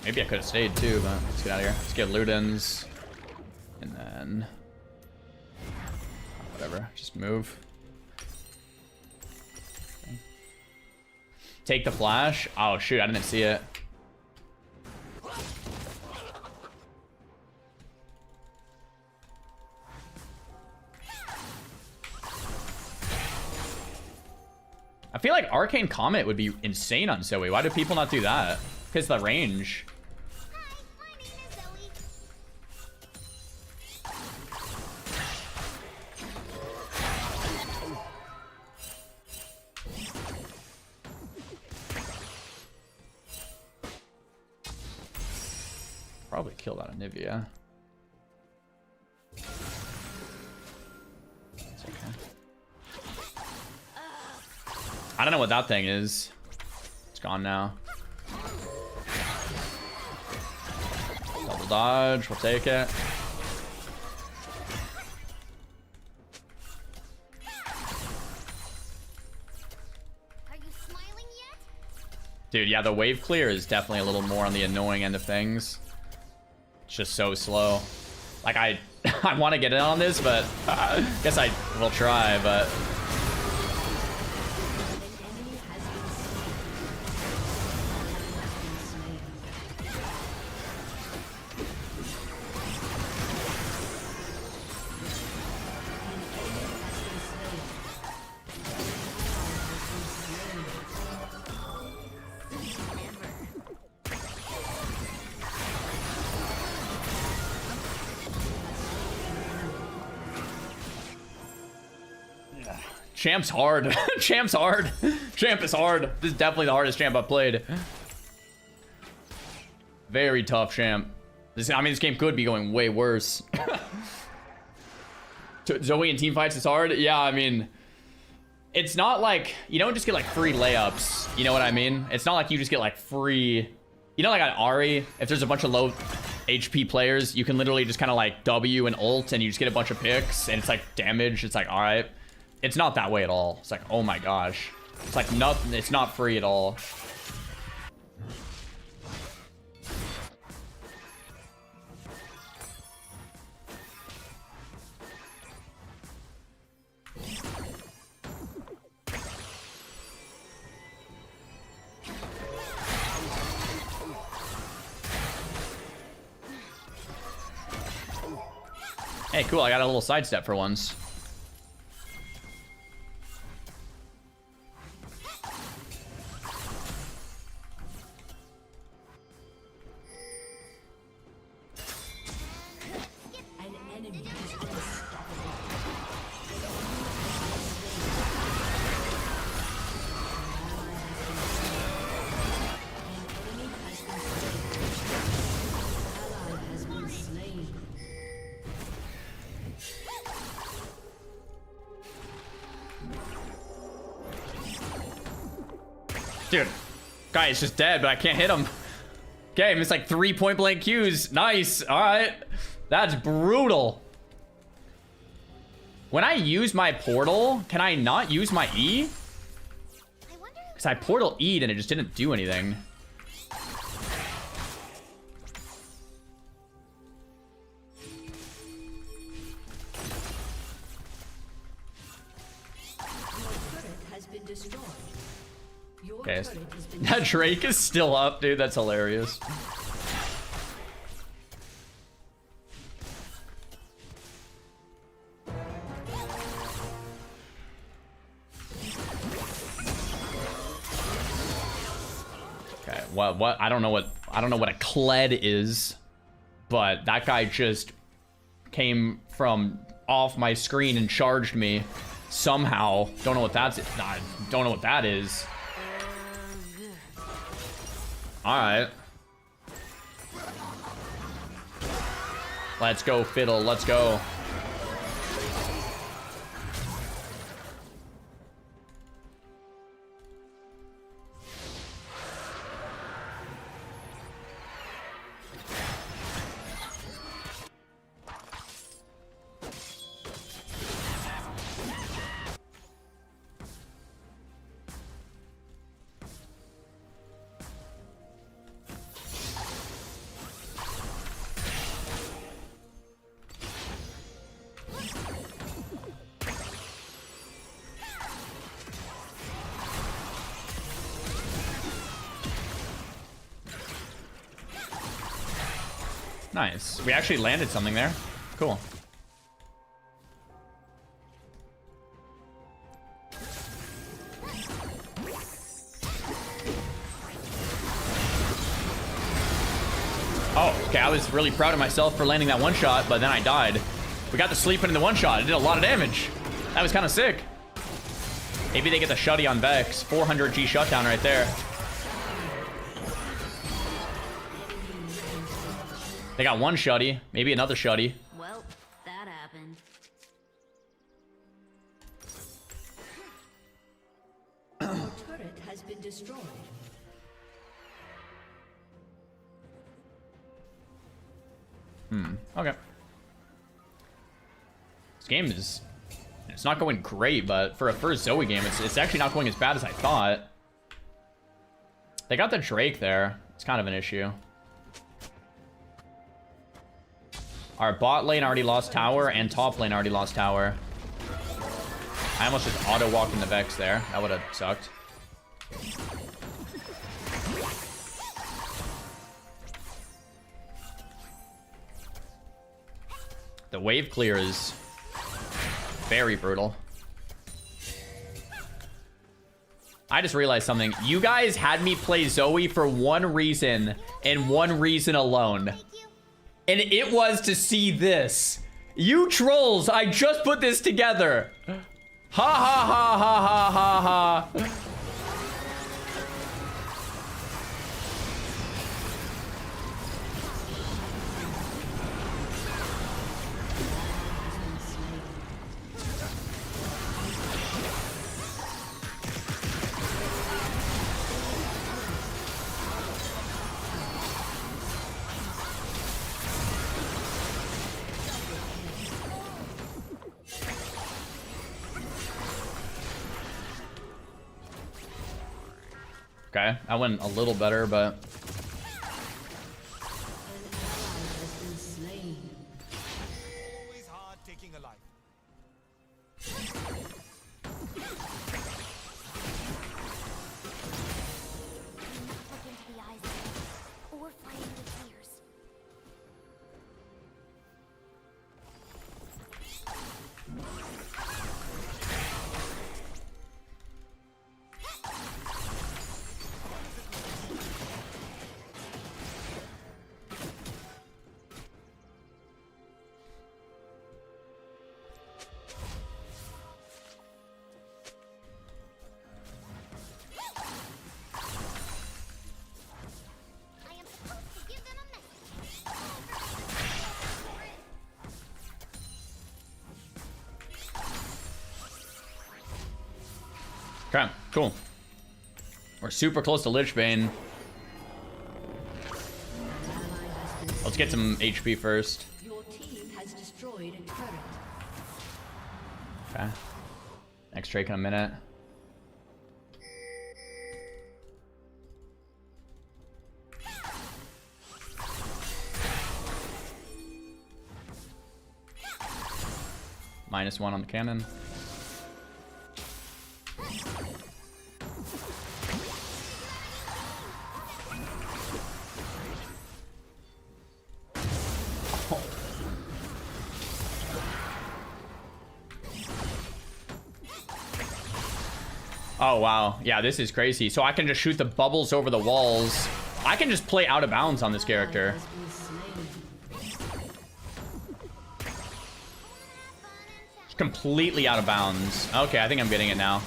Maybe I could have stayed too, but let's get out of here. Let's get Ludens. And then... whatever, just move. Okay. Take the flash. Oh shoot, I didn't see it. I feel like Arcane Comet would be insane on Zoe. Why do people not do that? Because the range. Probably kill that Anivia. It's okay. I don't know what that thing is. It's gone now. Double dodge, we'll take it. Are you smiling yet? Dude, yeah, the wave clear is definitely a little more on the annoying end of things. It's just so slow. Like, I want to get in on this, but guess I will try, but... Champ's hard. Champ's hard. Champ is hard. This is definitely the hardest champ I've played. Very tough champ. This, I mean, this game could be going way worse. Zoe in team fights is hard. Yeah, I mean, it's not like you don't just get like free layups. You know what I mean? It's not like you just get like free. You know, like on Ari, if there's a bunch of low HP players, you can literally just kind of like W and ult, and you just get a bunch of picks, and it's like damage. It's like, all right. It's not that way at all. It's like, oh my gosh. It's like nothing. It's not free at all. Hey, cool. I got a little sidestep for once. Dude, guy is just dead, but I can't hit him. Okay, it's like 3 point blank Qs. Nice. All right. That's brutal. When I use my portal, can I not use my E? Because I portal E'd and it just didn't do anything. Okay, that Drake is still up, dude. That's hilarious. Okay, what? I don't know what a Kled is, but that guy just came from off my screen and charged me somehow. Don't know what that's. I don't know what that is. All right. Let's go, Fiddle. Let's go. Nice. We actually landed something there. Cool. Oh, okay. I was really proud of myself for landing that one shot, but then I died. We got the sleep in the one shot. It did a lot of damage. That was kind of sick. Maybe they get the shutty on Vex. 400 G shutdown right there. They got one shutty. Maybe another shutty. Well, that happened. Your turret has been destroyed. Okay. This game is... It's not going great, but for a first Zoe game, it's actually not going as bad as I thought. They got the Drake there. It's kind of an issue. Our bot lane already lost tower, and top lane already lost tower. I almost just auto-walked in the Vex there. That would have sucked. The wave clear is very brutal. I just realized something. You guys had me play Zoe for one reason, and one reason alone. And it was to see this. You trolls, I just put this together. Ha ha ha ha ha ha ha. Okay, that went a little better, but... Always hard taking a life. Look into the eyes or find the tears. Okay, cool. We're super close to Lich Bane. Let's get some HP first. Your team has destroyed a turret. Okay. Next Drake in a minute. -1 on the cannon. Oh, wow. Yeah, this is crazy. So I can just shoot the bubbles over the walls. I can just play out of bounds on this character. Just completely out of bounds. Okay, I think I'm getting it now.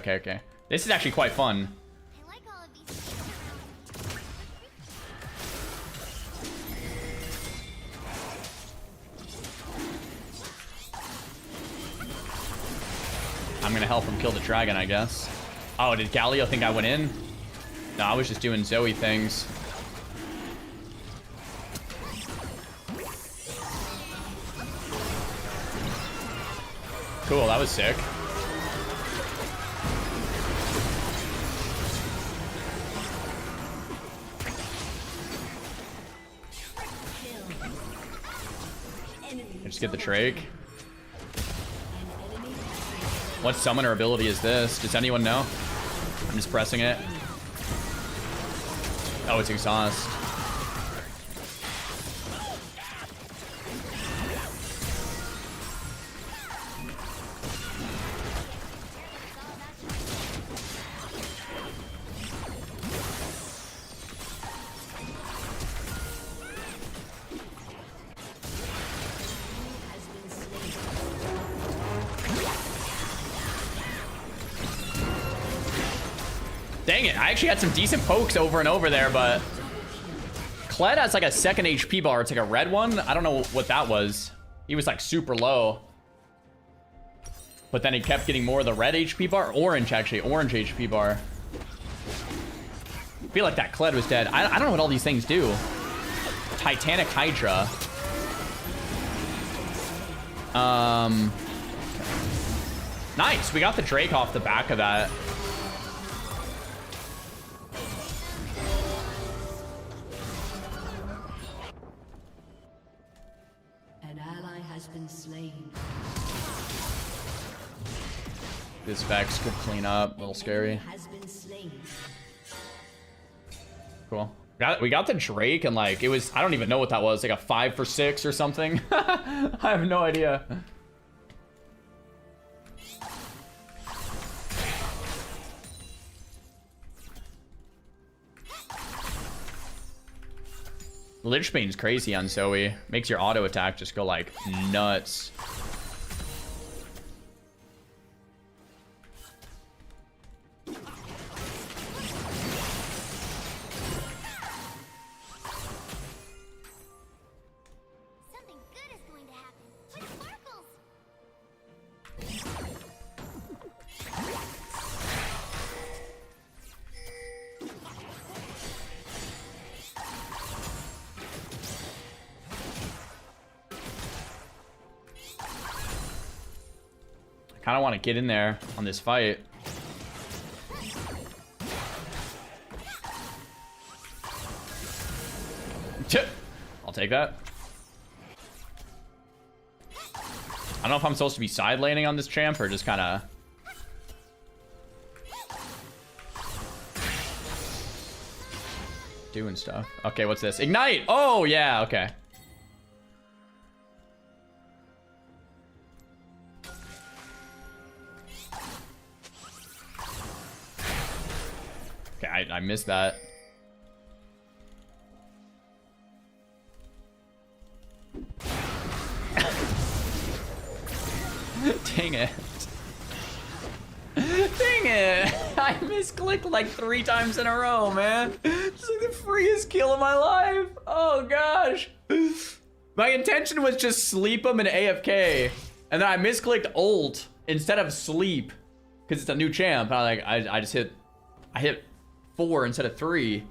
Okay. This is actually quite fun. I'm gonna help him kill the dragon, I guess. Oh, did Galio think I went in? No, I was just doing Zoe things. Cool, that was sick. Just get the Drake. What summoner ability is this? Does anyone know? I'm just pressing it. Oh, it's exhaust. Dang it, I actually had some decent pokes over and over there, but Kled has like a second HP bar. It's like a red one. I don't know what that was. He was like super low. But then he kept getting more of the red HP bar. Orange, actually. Orange HP bar. I feel like that Kled was dead. I don't know what all these things do. Titanic Hydra. Nice. We got the Drake off the back of that. Been slain. This Vex could clean up. A little scary. Cool. We got the Drake and like it was. I don't even know what that was. Like a 5 for 6 or something. I have no idea. Lich Bane's crazy on Zoe. Makes your auto attack just go like nuts. Something good is going to happen. With sparkles. I kind of want to get in there on this fight. I'll take that. I don't know if I'm supposed to be side laning on this champ or just kind of... doing stuff. Okay, what's this? Ignite! Oh, yeah, okay. Okay, I missed that. Dang it. Dang it. I misclicked like 3 times in a row, man. It's like the freest kill of my life. Oh, gosh. My intention was just sleep him and AFK. And then I misclicked ult instead of sleep. Because it's a new champ. I just hit... I hit 4 instead of 3.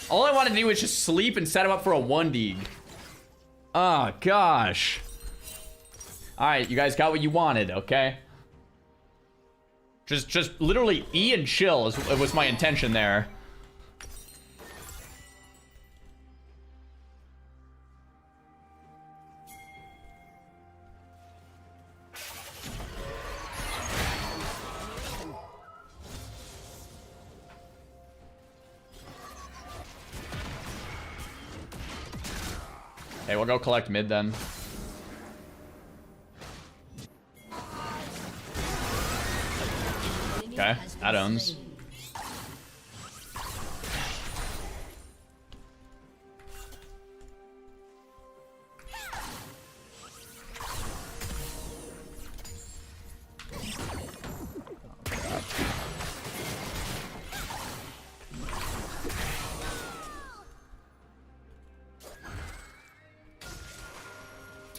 All I wanted to do was just sleep and set him up for a 1-dig. Oh, gosh. Alright, you guys got what you wanted, okay? Just literally E and chill was my intention there. Okay, we'll go collect mid then. Okay, that owns.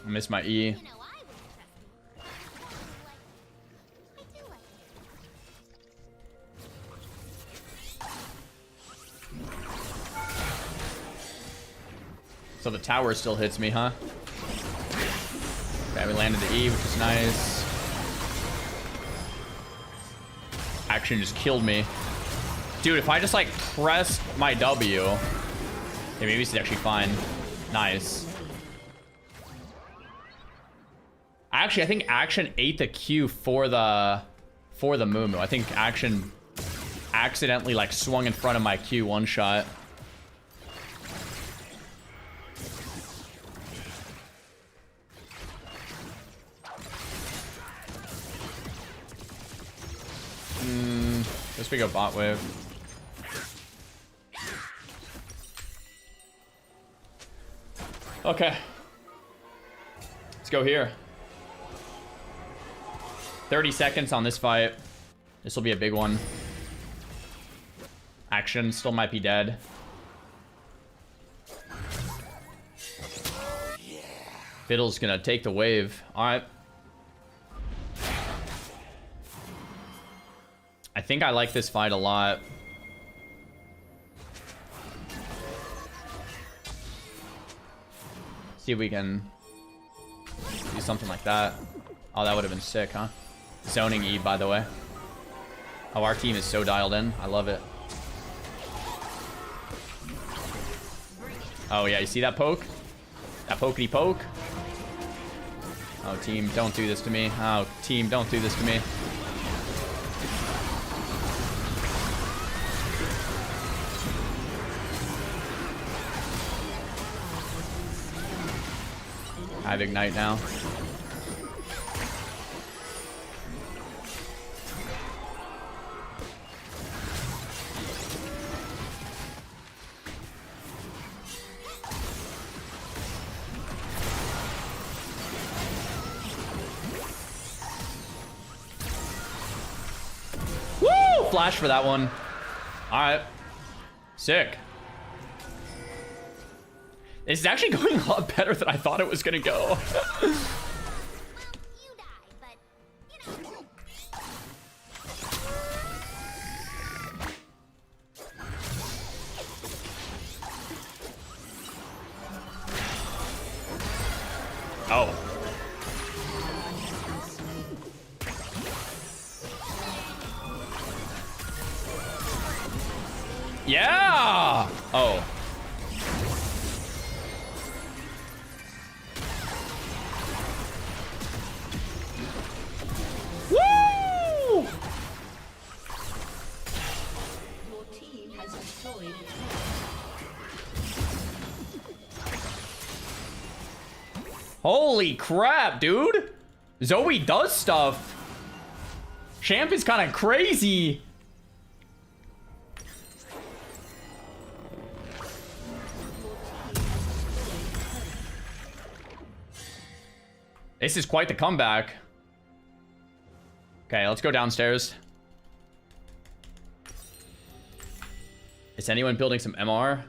I missed my E. So the tower still hits me, huh? Okay, we landed the E, which is nice. Action just killed me. Dude, if I just like press my W. Yeah, maybe this is actually fine. Nice. Actually, I think Action ate the Q for the Moo. I think Action accidentally like swung in front of my Q one shot. Guess we go bot wave. Okay. Let's go here. 30 seconds on this fight. This will be a big one. Action still might be dead. Fiddle's gonna take the wave. Alright. I think I like this fight a lot. See if we can do something like that. Oh, that would have been sick, huh? Zoning E, by the way. Oh, our team is so dialed in. I love it. Oh, yeah, you see that poke? That pokey poke? Oh, team, don't do this to me. Oh, team, don't do this to me. I have Ignite now. Woo! Flash for that one. Alright. Sick. This is actually going a lot better than I thought it was gonna go. Oh. Yeah! Oh. Woo! Your team has destroyed. Holy crap, dude! Zoe does stuff. Champ is kind of crazy. This is quite the comeback. Okay, let's go downstairs. Is anyone building some MR?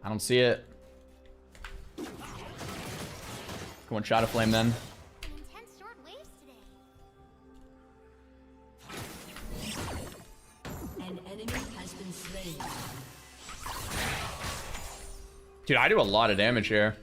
I don't see it. Go on, Shadow Flame then. Intense short waves today. An enemy has been slain. Dude, I do a lot of damage here.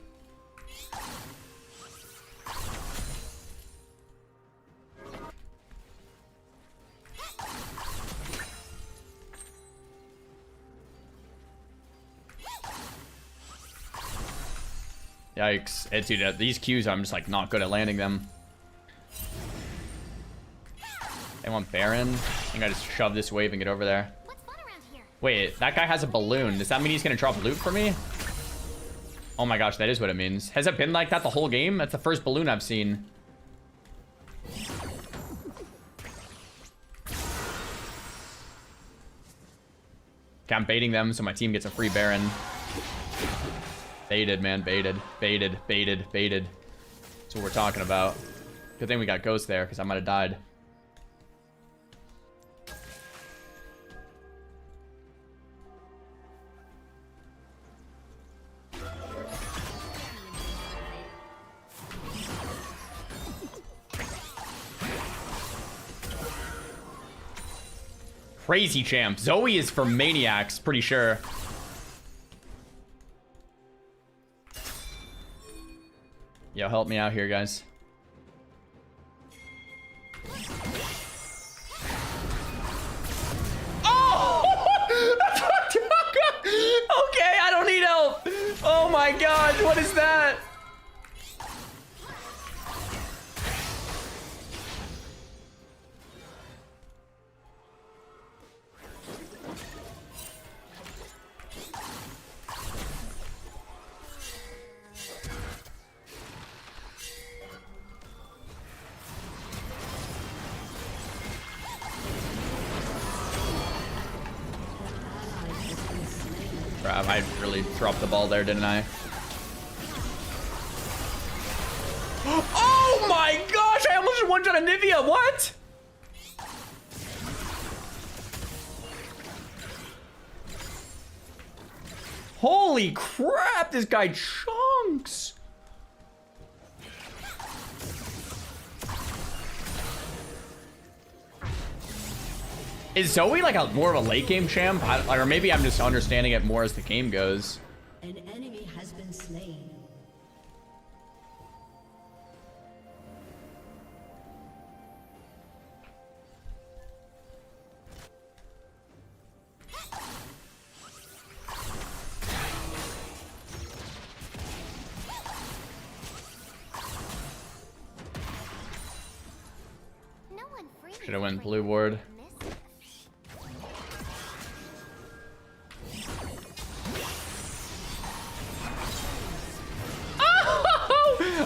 Yikes. Dude, these Qs, I'm just like not good at landing them. They want Baron. I think I just shove this wave and get over there. Wait, that guy has a balloon. Does that mean he's gonna drop loot for me? Oh my gosh, that is what it means. Has it been like that the whole game? That's the first balloon I've seen. Okay, I'm baiting them so my team gets a free Baron. Baited, man. Baited. Baited. Baited. Baited. That's what we're talking about. Good thing we got Ghost there, because I might have died. Crazy champ. Zoe is for maniacs, pretty sure. Yo, help me out here, guys. What is that? Crap, I really dropped the ball there, didn't I? Oh my gosh, I almost one-shot a Nivea, what? Holy crap, this guy chunks. Is Zoe like a more of a late game champ? Or maybe I'm just understanding it more as the game goes. An enemy has been slain. Should have went blue ward.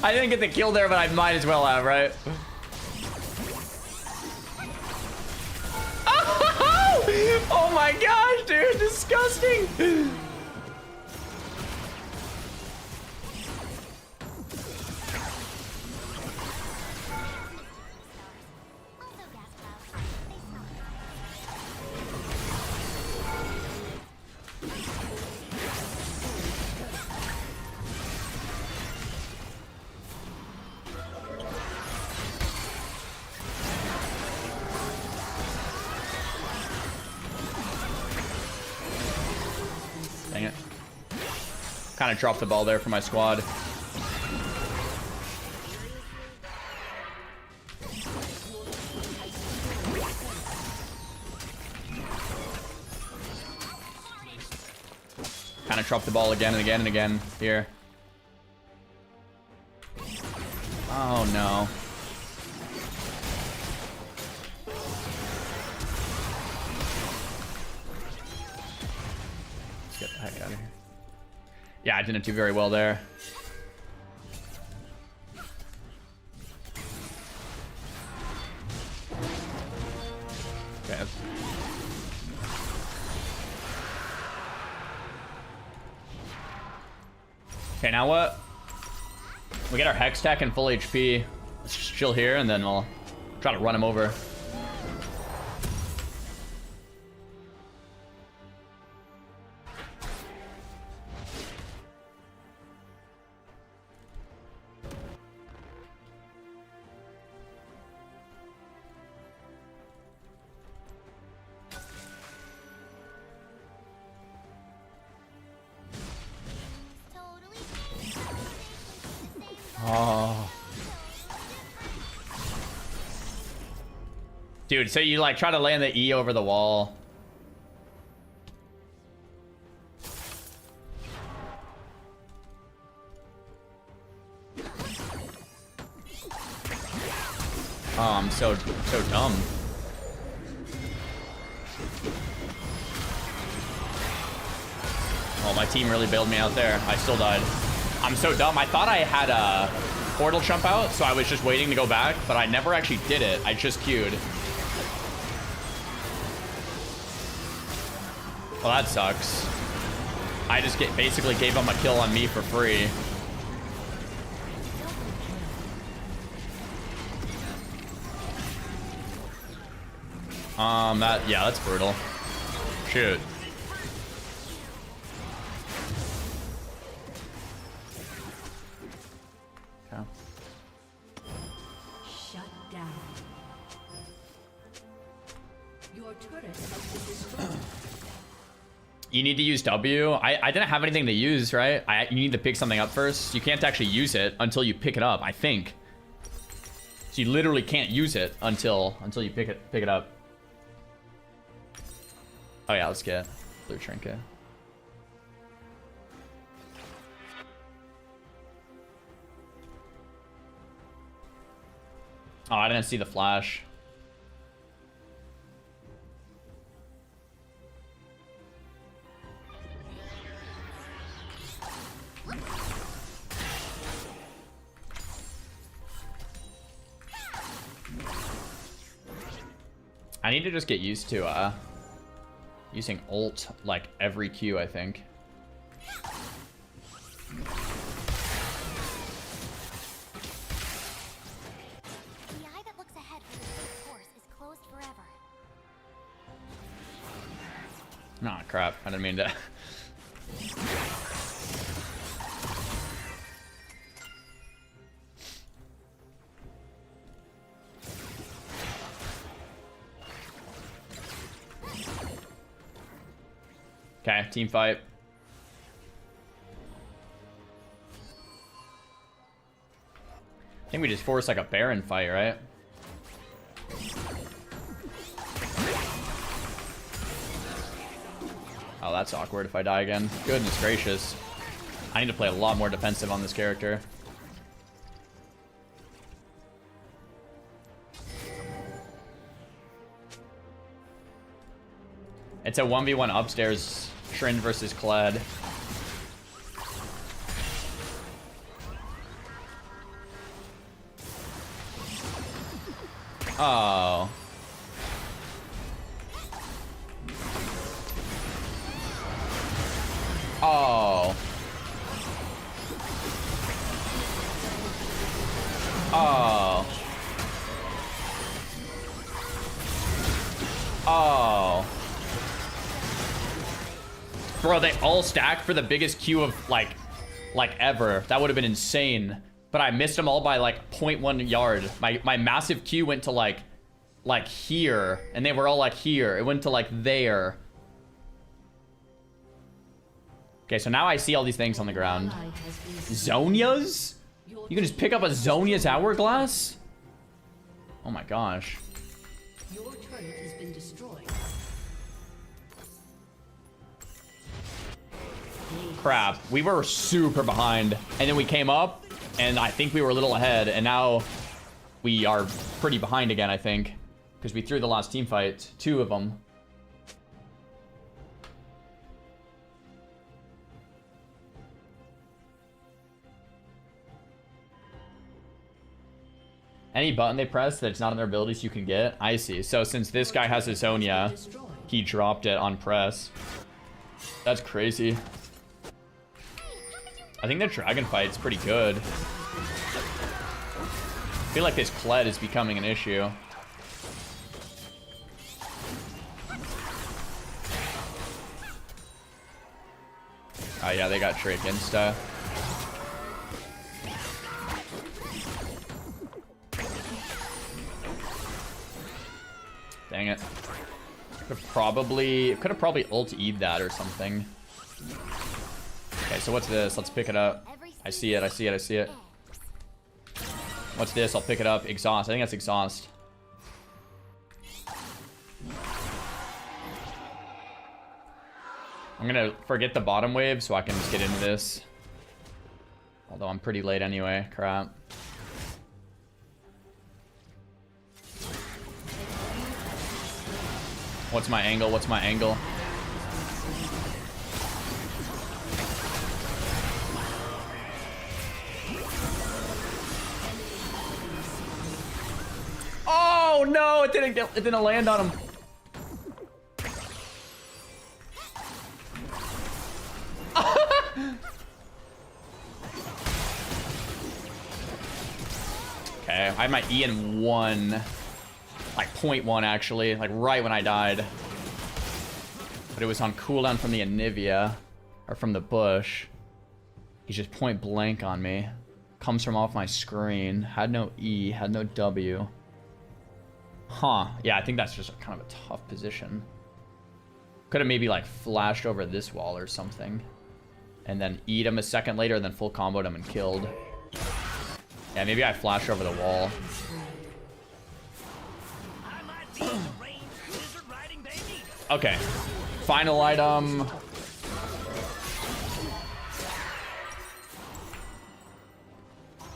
I didn't get the kill there, but I might as well have, right? Oh my gosh, dude, disgusting. Dang it. Kind of dropped the ball there for my squad. Kind of dropped the ball again and again and again here. Oh no. Let's get the heck out of here. Yeah, I didn't do very well there. Okay. Okay, now what? We get our Hex Tech and full HP. Let's just chill here and then we'll try to run him over. Oh. Dude, so you like try to land the E over the wall. Oh, I'm so dumb. Oh, my team really bailed me out there. I still died. I'm so dumb. I thought I had a portal jump out, so I was just waiting to go back, but I never actually did it. I just queued. Well, that sucks. I just basically gave him a kill on me for free. Yeah, that's brutal. Shoot. Okay. Shut down. Your turret has been destroyed. You need to use W. I didn't have anything to use, right? You need to pick something up first. You can't actually use it until you pick it up, I think. So you literally can't use it until you pick it up. Oh yeah, let's get blue trinket. Oh, I didn't see the flash. I need to just get used to using ult like every Q, I think. The eye that looks ahead for the safe course is closed forever. Nah, crap. I didn't mean to. Okay, team fight. I think we just forced like a Baron fight, right? Oh, that's awkward if I die again. Goodness gracious. I need to play a lot more defensive on this character. It's a 1v1 upstairs, Trin versus Kled. Oh. Oh. Oh. Oh. Bro, they all stacked for the biggest Q of like ever. That would have been insane. But I missed them all by like 0.1 yard. My massive Q went to like here, and they were all like here. It went to like there. Okay, so now I see all these things on the ground. Zonias? You can just pick up a Zonia's hourglass? Oh my gosh. Your turret has been destroyed. Crap, we were super behind, and then we came up, and I think we were a little ahead, and now we are pretty behind again, I think, because we threw the last team fight, 2 of them. Any button they press that's not on their abilities you can get. I see. So since this guy has his Zonia, he dropped it on press. That's crazy. I think the dragon fight's pretty good. I feel like this Kled is becoming an issue. Oh yeah, they got Drake Insta. Dang it. Could have probably ult E'd that or something. Okay, so what's this? Let's pick it up. I see it, I see it, I see it. What's this? I'll pick it up. Exhaust. I think that's exhaust. I'm gonna forget the bottom wave so I can just get into this. Although I'm pretty late anyway. Crap. What's my angle? What's my angle? Oh no! It didn't land on him. Okay, I had my E in 1. Like 0.1 actually, like right when I died. But it was on cooldown from the Anivia, or from the bush. He's just point blank on me. Comes from off my screen. Had no E, had no W. Huh, yeah, I think that's just kind of a tough position. Could have maybe like flashed over this wall or something. And then E'd him a second later, and then full comboed him and killed. Yeah, maybe I flashed over the wall. Okay, final item.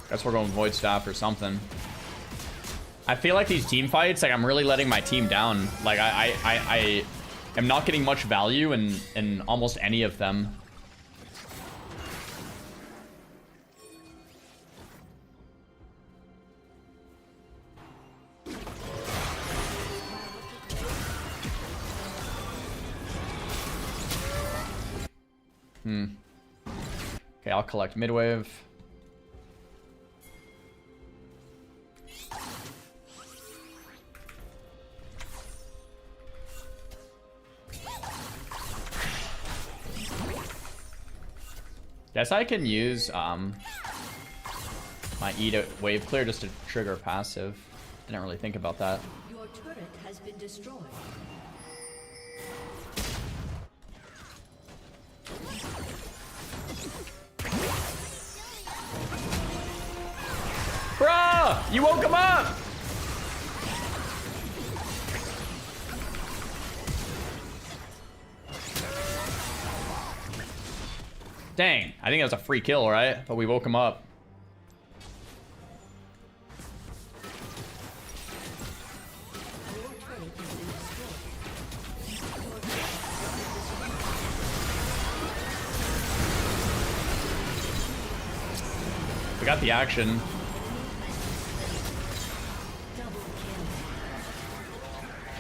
Guess we're going Void Staff or something. I feel like these team fights, like I'm really letting my team down. Like I am not getting much value in almost any of them. Okay, I'll collect midwave. Guess I can use my E to wave clear just to trigger passive. Didn't really think about that. Your turret has been destroyed. Bruh! You woke him up! Dang, I think that was a free kill, right? But we woke him up. We got the action.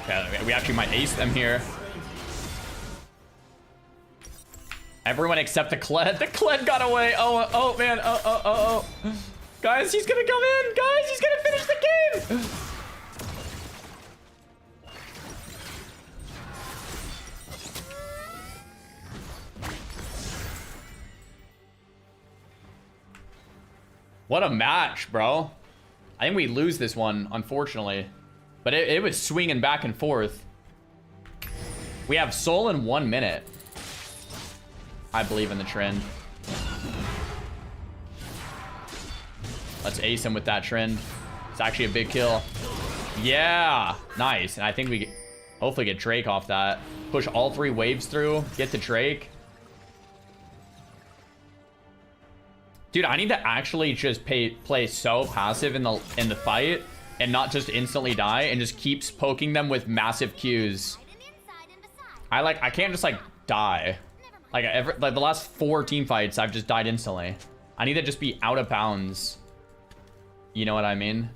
Okay, we actually might ace them here. Everyone except the Kled. The Kled got away. Oh man. Oh. Guys, he's gonna come in. Guys, he's gonna finish the game. What a match, bro. I think we lose this one, unfortunately. But it was swinging back and forth. We have Soul in 1 minute. I believe in the trend. Let's ace him with that trend. It's actually a big kill. Yeah, nice. And I think we hopefully get Drake off that. Push all 3 waves through. Get the Drake. Dude, I need to actually just play so passive in the fight and not just instantly die and just keeps poking them with massive Qs. I can't just like die. Like the last 4 team fights, I've just died instantly. I need to just be out of bounds. You know what I mean?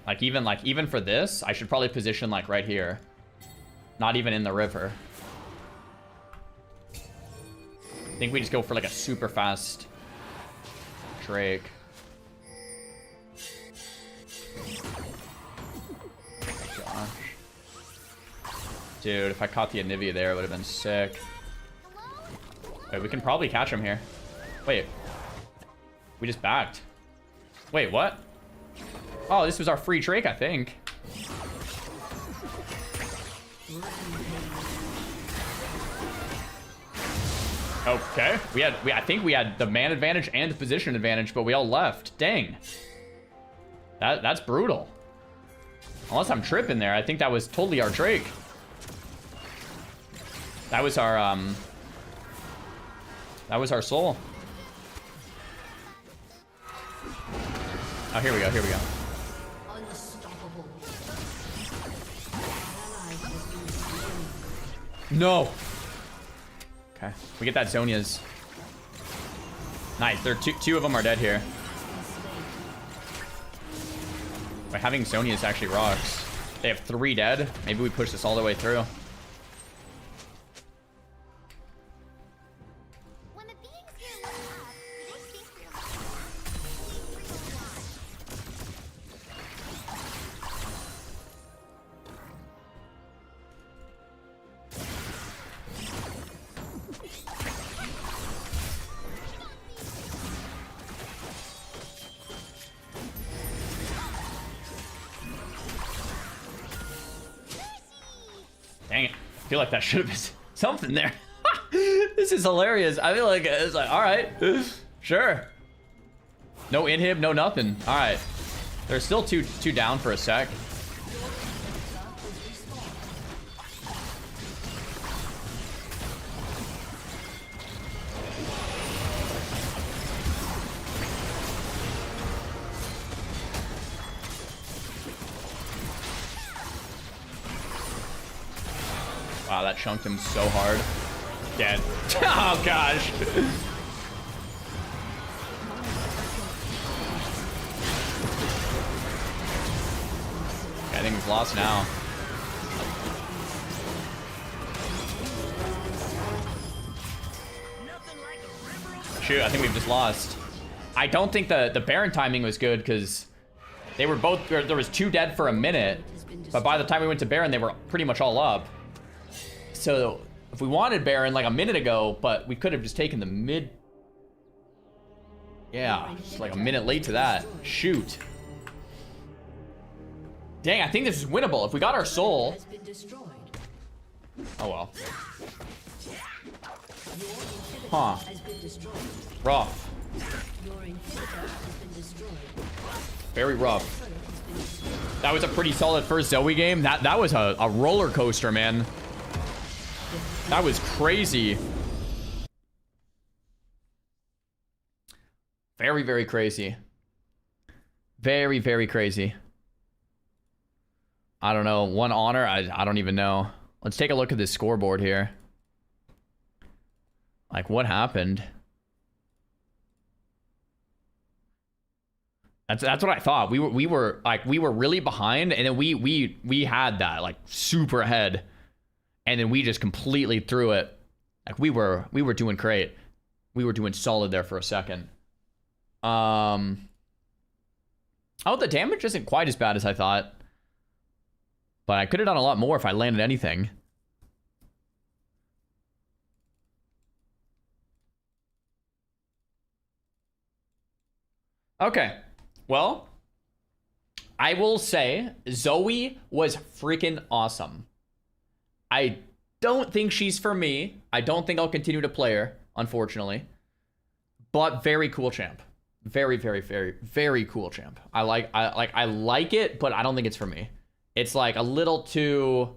Like even for this, I should probably position like right here. Not even in the river. I think we just go for like a super fast Drake. Gosh. Dude, if I caught the Anivia there, it would have been sick. Wait, we can probably catch him here. Wait. We just backed. Wait, what? Oh, this was our free Drake, I think. Okay. I think we had the man advantage and the position advantage, but we all left. Dang. That's brutal. Unless I'm tripping there. I think that was totally our Drake. That was our soul. Oh, here we go. Unstoppable. No. Okay, we get that Zonia's. Nice. There are two of them are dead here. But having Zonia's actually rocks. They have 3 dead. Maybe we push this all the way through. Dang it. I feel like that should have been something there. This is hilarious. I feel like it's like, all right, sure. No inhib, no nothing. All right. There's still two down for a sec. Wow, that chunked him so hard. Dead. Oh, gosh. I think we've lost now. Shoot, I think we've just lost. I don't think the Baron timing was good because they were both, there was 2 dead for a minute, but by the time we went to Baron, they were pretty much all up. So if we wanted Baron like a minute ago, but we could have just taken the mid. Yeah, just like a minute late to that. Shoot. Dang, I think this is winnable. If we got our soul. Oh well. Huh. Rough. Very rough. That was a pretty solid first Zoe game. That was a roller coaster, man. That was crazy. Very, very crazy. Very, very crazy. I don't know. 1 honor? I don't even know. Let's take a look at this scoreboard here. Like, what happened? That's what I thought. We were really behind, and then we had that like super ahead, and then we just completely threw it. Like we were doing great. We were doing solid there for a second. Oh, the damage isn't quite as bad as I thought, but I could have done a lot more if I landed anything. Okay. Well, I will say Zoe was freaking awesome. I don't think she's for me. I don't think I'll continue to play her, unfortunately. But very cool champ. Very, very, very, very cool champ. I like it, but I don't think it's for me. It's like a little too,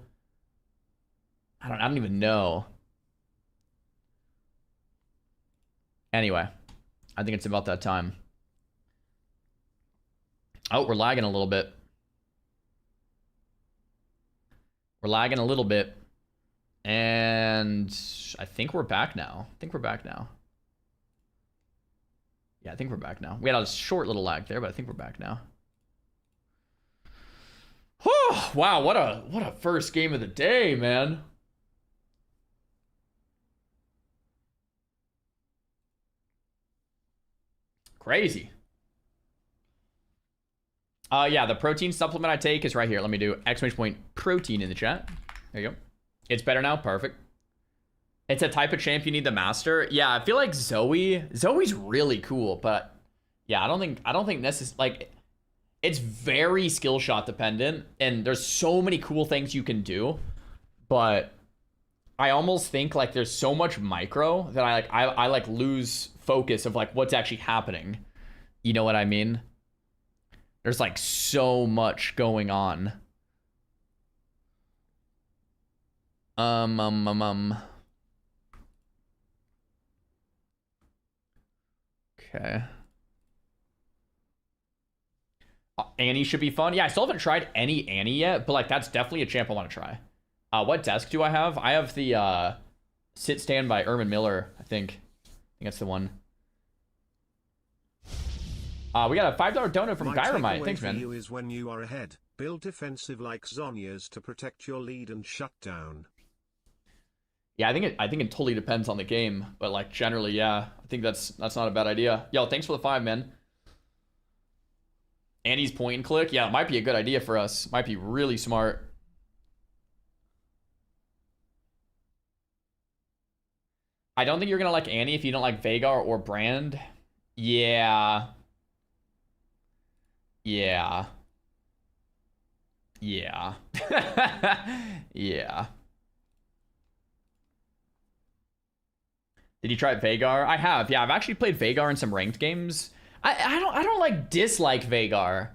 I don't even know. Anyway, I think it's about that time. Oh, we're lagging a little bit. We're lagging a little bit. And I think we're back now. Yeah, I think we're back now. We had a short little lag there, but I think we're back now. Whew, wow, what a first game of the day, man. Crazy. Yeah, the protein supplement I take is right here. Let me do !protein in the chat. There you go. It's better now. Perfect. It's a type of champ you need to master. Yeah, I feel like Zoe's really cool, but yeah, I don't think like it's very skill shot dependent, and there's so many cool things you can do, but I almost think like there's so much micro that I like lose focus of like what's actually happening. You know what I mean? There's like so much going on. Okay. Annie should be fun. Yeah, I still haven't tried any Annie yet, but like that's definitely a champ I want to try. What desk do I have? I have the Sit Stand by Ermin Miller, I think that's the one. We got a $5 donut from Gyromite. Thanks, man. You is when you are ahead, build defensive like Zhonya's to protect your lead and shut down. Yeah, I think it totally depends on the game, but like generally, yeah, I think that's not a bad idea. Yo, thanks for the 5, man. Annie's point and click. Yeah, it might be a good idea for us. Might be really smart. I don't think you're gonna like Annie if you don't like Veigar or Brand. Yeah. Yeah. Yeah. Yeah. Did you try Veigar? I have. Yeah, I've actually played Veigar in some ranked games. I don't like dislike Veigar.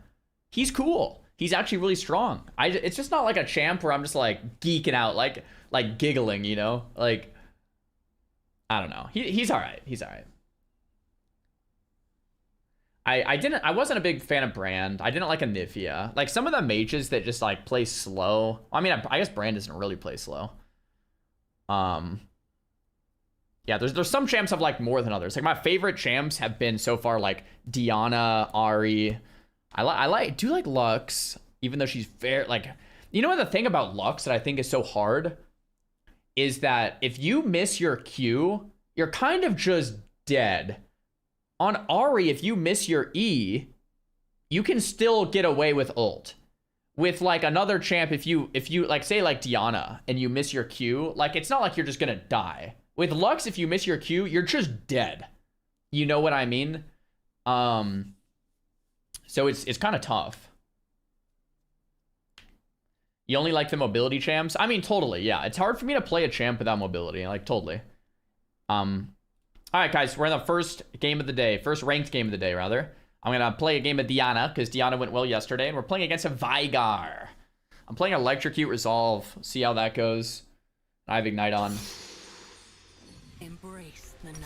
He's cool. He's actually really strong. It's just not like a champ where I'm just like geeking out, like giggling, you know? Like I don't know. He's all right. He's all right. I wasn't a big fan of Brand. I didn't like Anivia. Like some of the mages that just like play slow. I mean, I guess Brand doesn't really play slow. Yeah, there's some champs I've liked more than others. Like my favorite champs have been so far like Diana, Ari. I do like Lux, even though she's very like, you know what the thing about Lux that I think is so hard is that if you miss your Q, you're kind of just dead. On Ari, if you miss your E, you can still get away with ult. With like another champ, if you like say like Diana and you miss your Q, like it's not like you're just gonna die. With Lux, if you miss your Q, you're just dead. You know what I mean? So it's kind of tough. You only like the mobility champs? I mean, totally, yeah. It's hard for me to play a champ without mobility, like totally. All right, guys, we're in the first game of the day, first ranked game of the day, rather. I'm gonna play a game of Diana because Diana went well yesterday, and we're playing against a Vigar. I'm playing Electrocute Resolve. See how that goes. I have Ignite on. Embrace the night.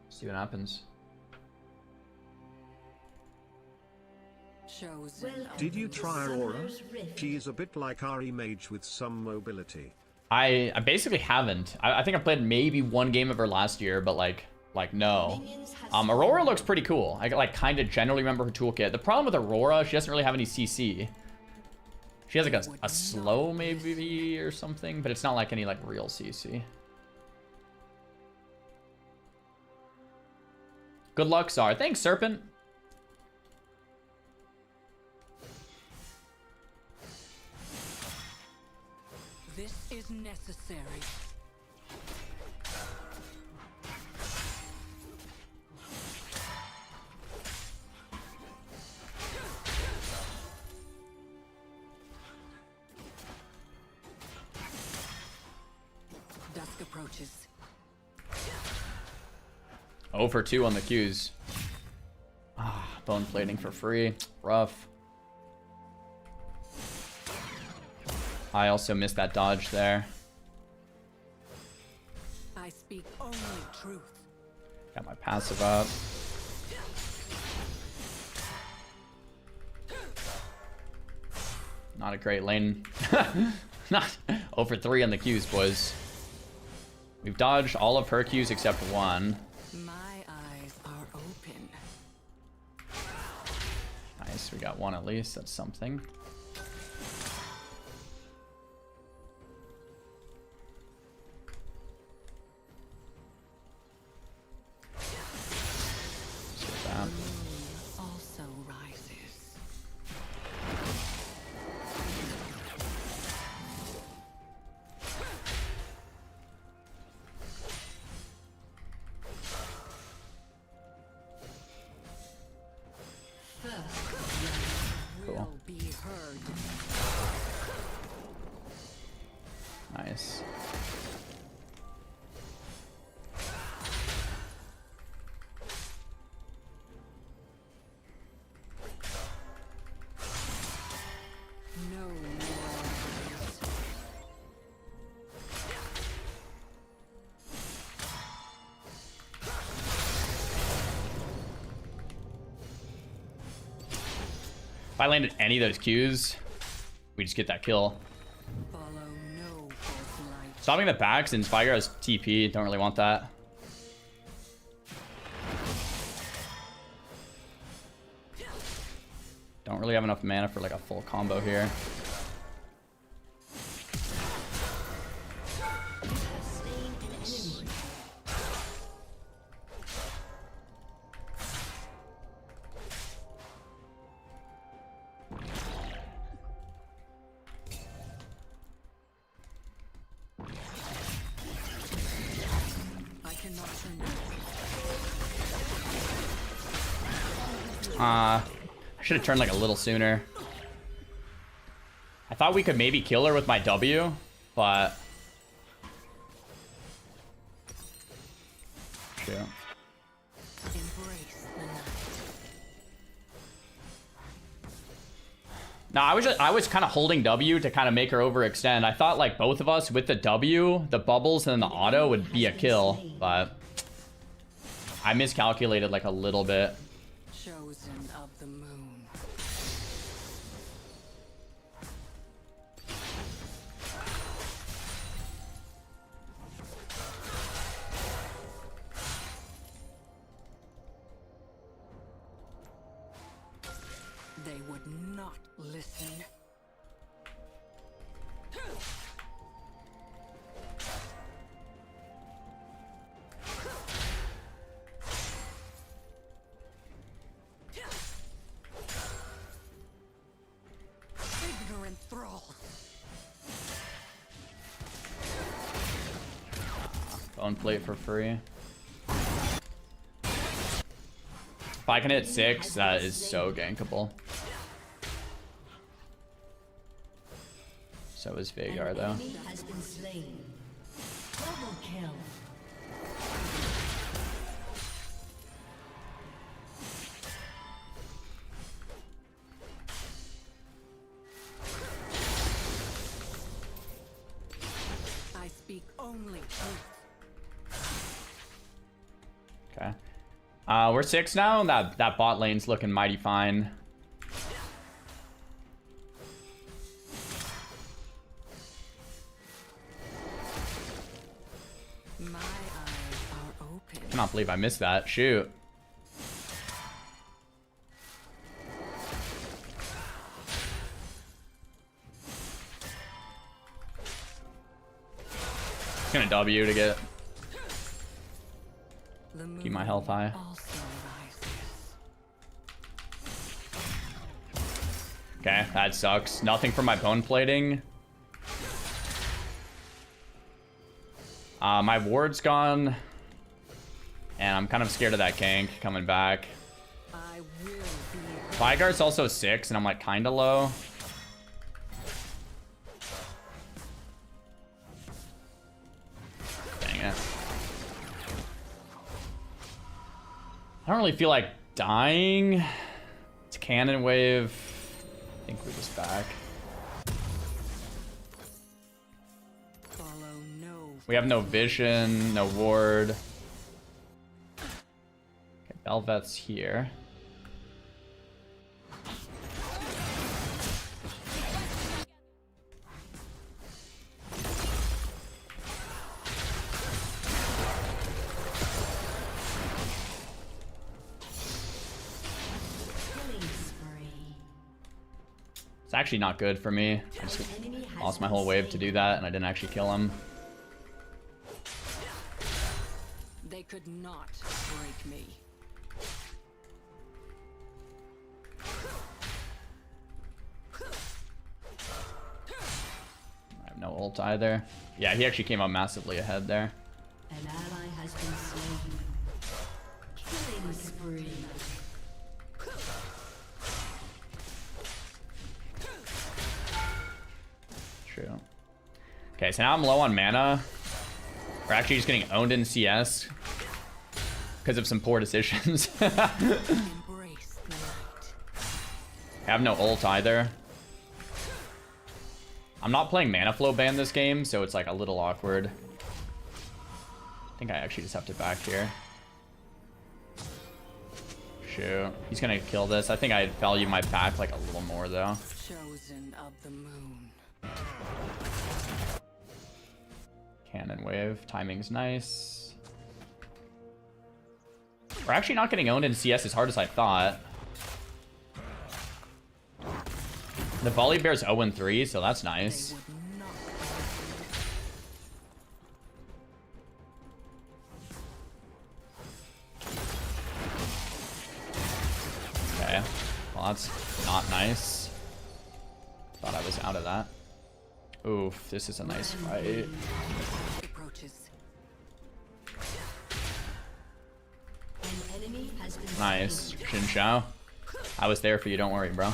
See what happens. Did you try Aurora? She is a bit like Ari Mage with some mobility. I basically haven't. I think I played maybe one game of her last year, but like no. Aurora looks pretty cool. I like kind of generally remember her toolkit. The problem with Aurora, she doesn't really have any CC. She has like a slow maybe or something, but it's not like any like real CC. Good luck, Czar. Thanks, Serpent. This is necessary. Dusk approaches. 0 for 2 on the Qs. Bone plating for free. Rough. I also missed that dodge there. I speak only truth. Got my passive up. Not a great lane. Not 0 for 3 on the Qs, boys. We've dodged all of her Qs except one. My eyes are open. Nice, we got one at least. That's something. Also rises. Cool. Be heard. Nice. No more. If I landed any of those Qs, we just get that kill. Follow no false light. Stopping the back since Vigar has TP, don't really want that. Don't really have enough mana for like a full combo here. I cannot turn I should have turned like a little sooner. I thought we could maybe kill her with my W, but shoot. embrace the night. No, I was kind of holding W to kind of make her overextend. I thought like both of us with the W, the bubbles, and then the auto would be a kill, but I miscalculated like a little bit. Chosen of the moon. They would not listen. Ignorant thralls. Bone plate for free. If I can hit 6, that is so gankable. So is Vhagar though. Has been slain. Double kill. I speak only truth. Okay. We're 6 now. That bot lane's looking mighty fine. My eyes are open. I cannot believe I missed that. Shoot. It's gonna W to get keep my health high. Okay, that sucks. Nothing for my bone plating. My ward's gone. And I'm kind of scared of that gank coming back. Vhagar's also 6, and I'm like kind of low. Dang it. I don't really feel like dying. It's cannon wave. I think we're just back. We have no vision, no ward. Okay, Bel'Veth's here. It's actually not good for me. I just lost my whole wave to do that, and I didn't actually kill him. They could not break me. I have no ult either. Yeah, he actually came up massively ahead there. An ally has been slain. Killing spree. True. Okay, so now I'm low on mana. We're actually just getting owned in CS because of some poor decisions. I have no ult either. I'm not playing mana flow ban this game, so it's like a little awkward. I think I actually just have to back here. Shoot. He's gonna kill this. I think I value my back like a little more though. Chosen of the moon. Cannon wave. Timing's nice. We're actually not getting owned in CS as hard as I thought. The volley bear's 0-3, so that's nice. Okay. Well, that's not nice. Thought I was out of that. Oof, this is a nice fight. Nice. Xin Xiao. I was there for you, don't worry, bro. I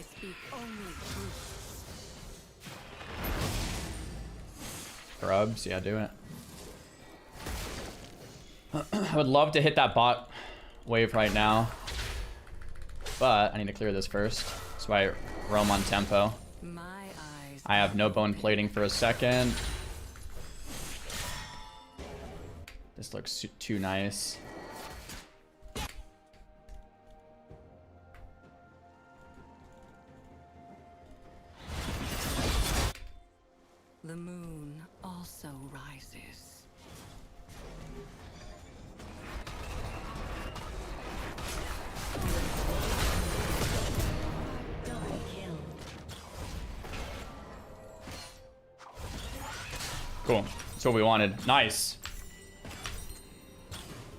speak only truth. Grubs, yeah, do it. I would love to hit that bot wave right now, but I need to clear this first. That's why I roam on tempo. I have no bone plating for a second. This looks too nice. The moon also rises. Double kill. Cool. That's what we wanted. Nice.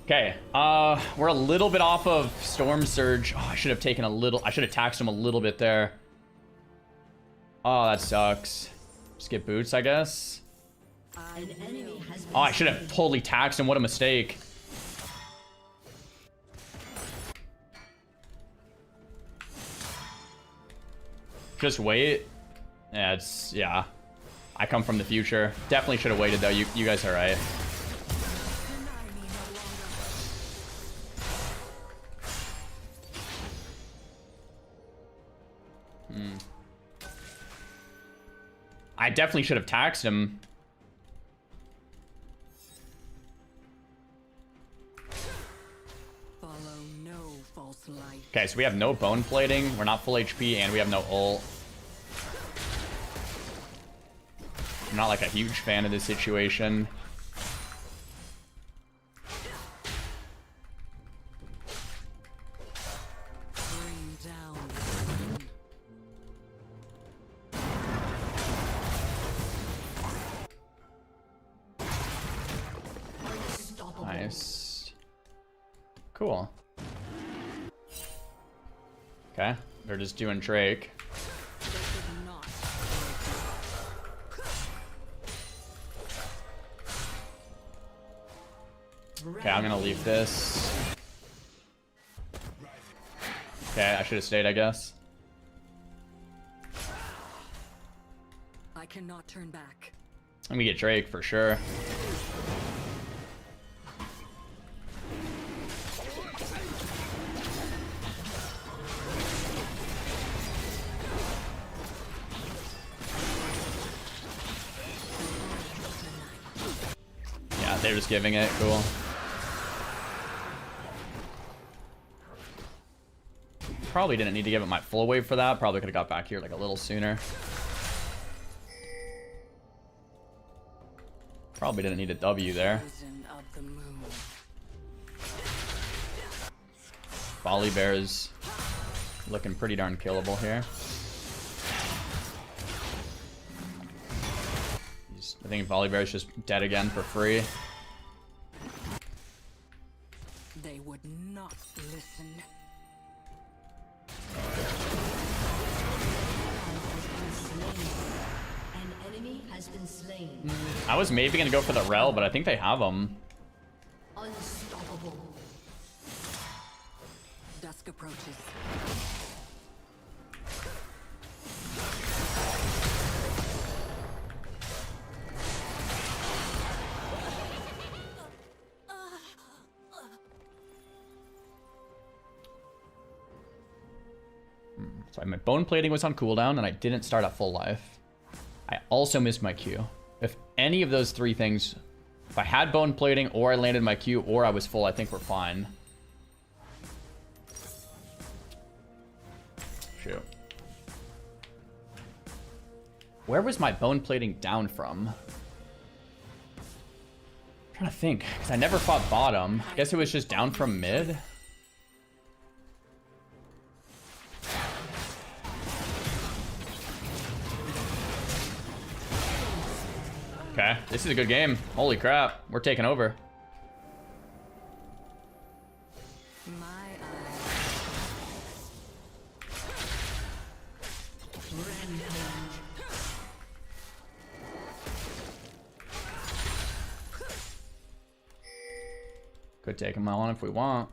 Okay. We're a little bit off of Storm Surge. Oh, I should have taken a little. I should have taxed him a little bit there. Oh, that sucks. Just get boots, I guess. An enemy has been Oh, I should have totally taxed him. What a mistake. Just wait. Yeah, it's... Yeah. I come from the future. Definitely should have waited, though. You guys are right. I definitely should have taxed him. Follow no false light. Okay, so we have no bone plating. We're not full HP, and we have no ult. I'm not like a huge fan of this situation. Bring down the moon. unstoppable. Nice. Cool. Okay, they're just doing Drake. They could not Okay, I'm gonna leave this. Okay, I should have stayed, I guess. I cannot turn back. Let me get Drake for sure. Yeah, they're just giving it. Cool. Probably didn't need to give it my full wave for that. Probably could have got back here like a little sooner. Probably didn't need a W there. Vision of the moon. Volley Bear is looking pretty darn killable here. I think Volley Bear is just dead again for free. They would not listen. An enemy has been slain. I was maybe gonna go for the Rel, but I think they have them. Unstoppable. Dusk approaches. So my bone plating was on cooldown and I didn't start at full life. I also missed my Q. If any of those three things, if I had bone plating or I landed my Q or I was full, I think we're fine. Shoot. Where was my bone plating down from? I'm trying to think, because I never fought bottom. I guess it was just down from mid. Okay, this is a good game. Holy crap, we're taking over. My Could take him on if we want.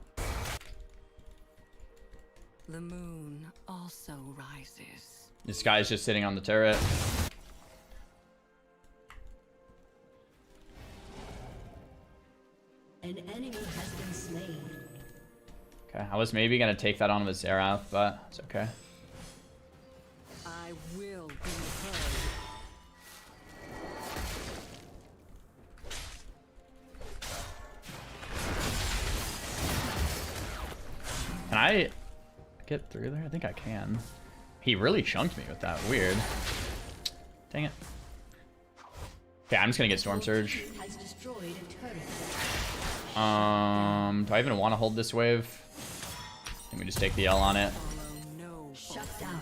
The moon also rises. This guy's just sitting on the turret. An enemy has been slain. Okay, I was maybe gonna take that on with Xerath, but it's okay. I will be heard. Can I get through there? I think I can. He really chunked me with that. Weird. Dang it. Okay, I'm just gonna get Storm Surge. Has destroyed a turret. Do I even want to hold this wave? I think we just take the L on it. Shut down.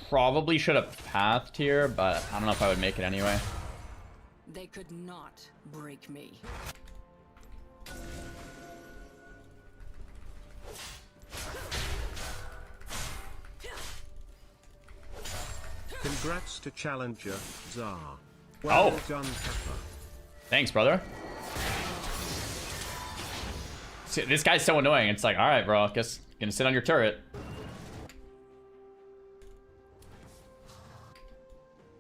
Probably should have pathed here, but I don't know if I would make it anyway. They could not break me. Congrats to challenger, Xar. Well done, Pepper. Thanks, brother. See, this guy's so annoying. It's like, all right, bro, guess gonna sit on your turret.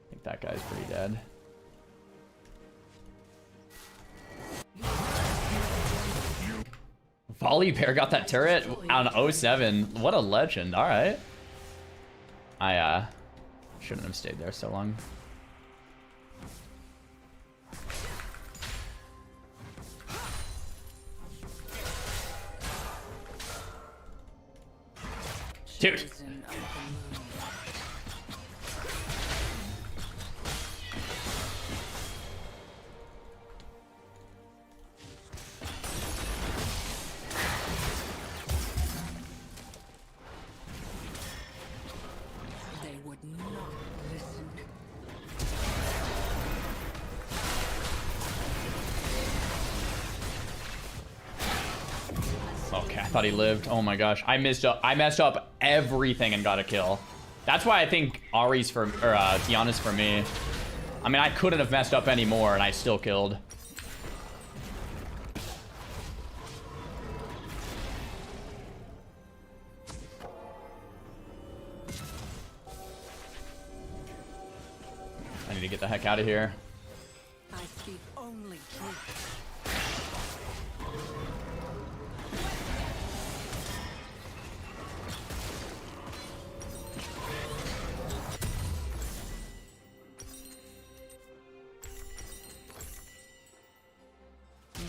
I think that guy's pretty dead. Volley Bear got that turret on 07. What a legend. All right. I shouldn't have stayed there so long. Dude. They would not listen. Okay, I thought he lived. Oh my gosh, I messed up everything and got a kill. That's why I think Ari's for, or Tiana's for me. I mean, I couldn't have messed up any more, and I still killed. I need to get the heck out of here. I speak only truth.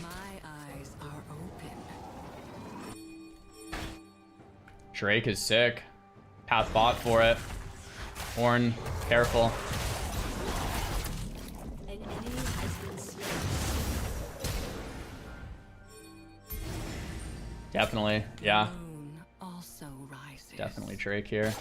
My eyes are open. Drake is sick. Path bot for it. Horn, careful. An enemy has been slain. Definitely, yeah. Moon also rises. Definitely Drake here.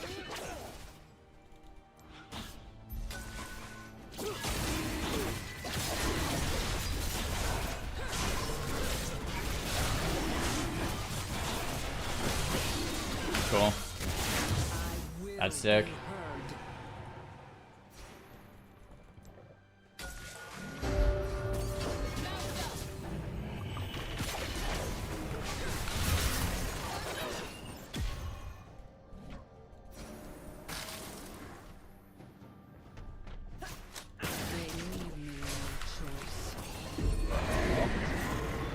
Cool. That's sick.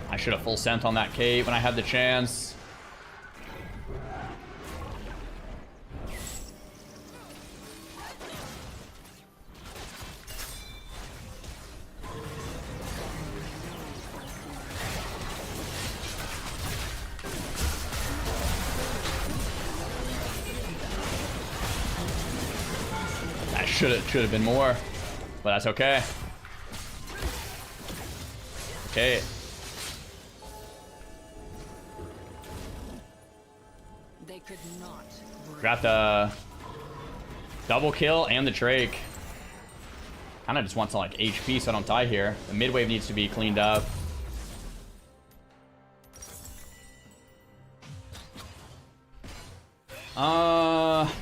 I should have full sent on that Kate when I had the chance. That should have been more, but that's okay. Okay. They could not break. Got the double kill and the Drake. Kind of just want some like HP so I don't die here. The mid wave needs to be cleaned up.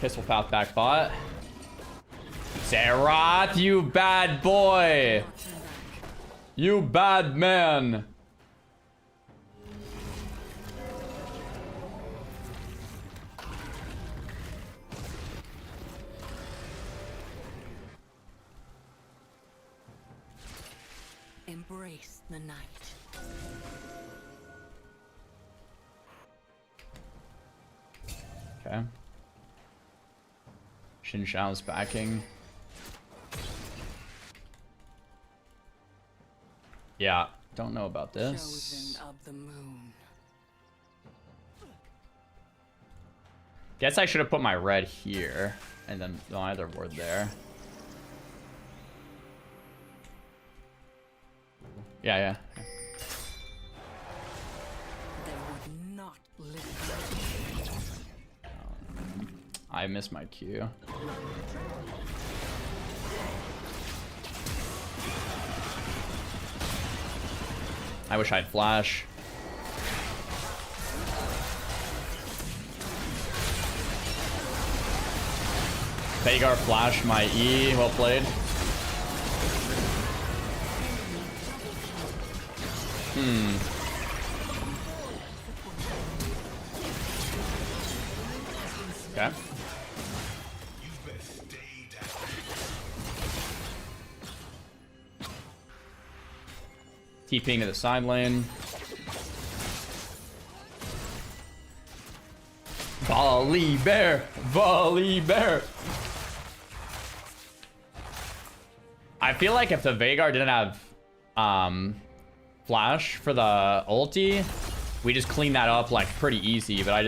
Pistol path back bot. Zerat, you bad boy. You bad man. Embrace the night. Okay. Xin Shao's backing. Yeah, don't know about this. Chosen of the moon. Guess I should have put my red here, and then my other ward there. Yeah. They would not live. I missed my Q. I wish I had flash. Veigar flashed my E. Well played. Okay. TPing to the side lane. Volley bear! Volley bear! I feel like if the Veigar didn't have flash for the ulti, we just clean that up like pretty easy, but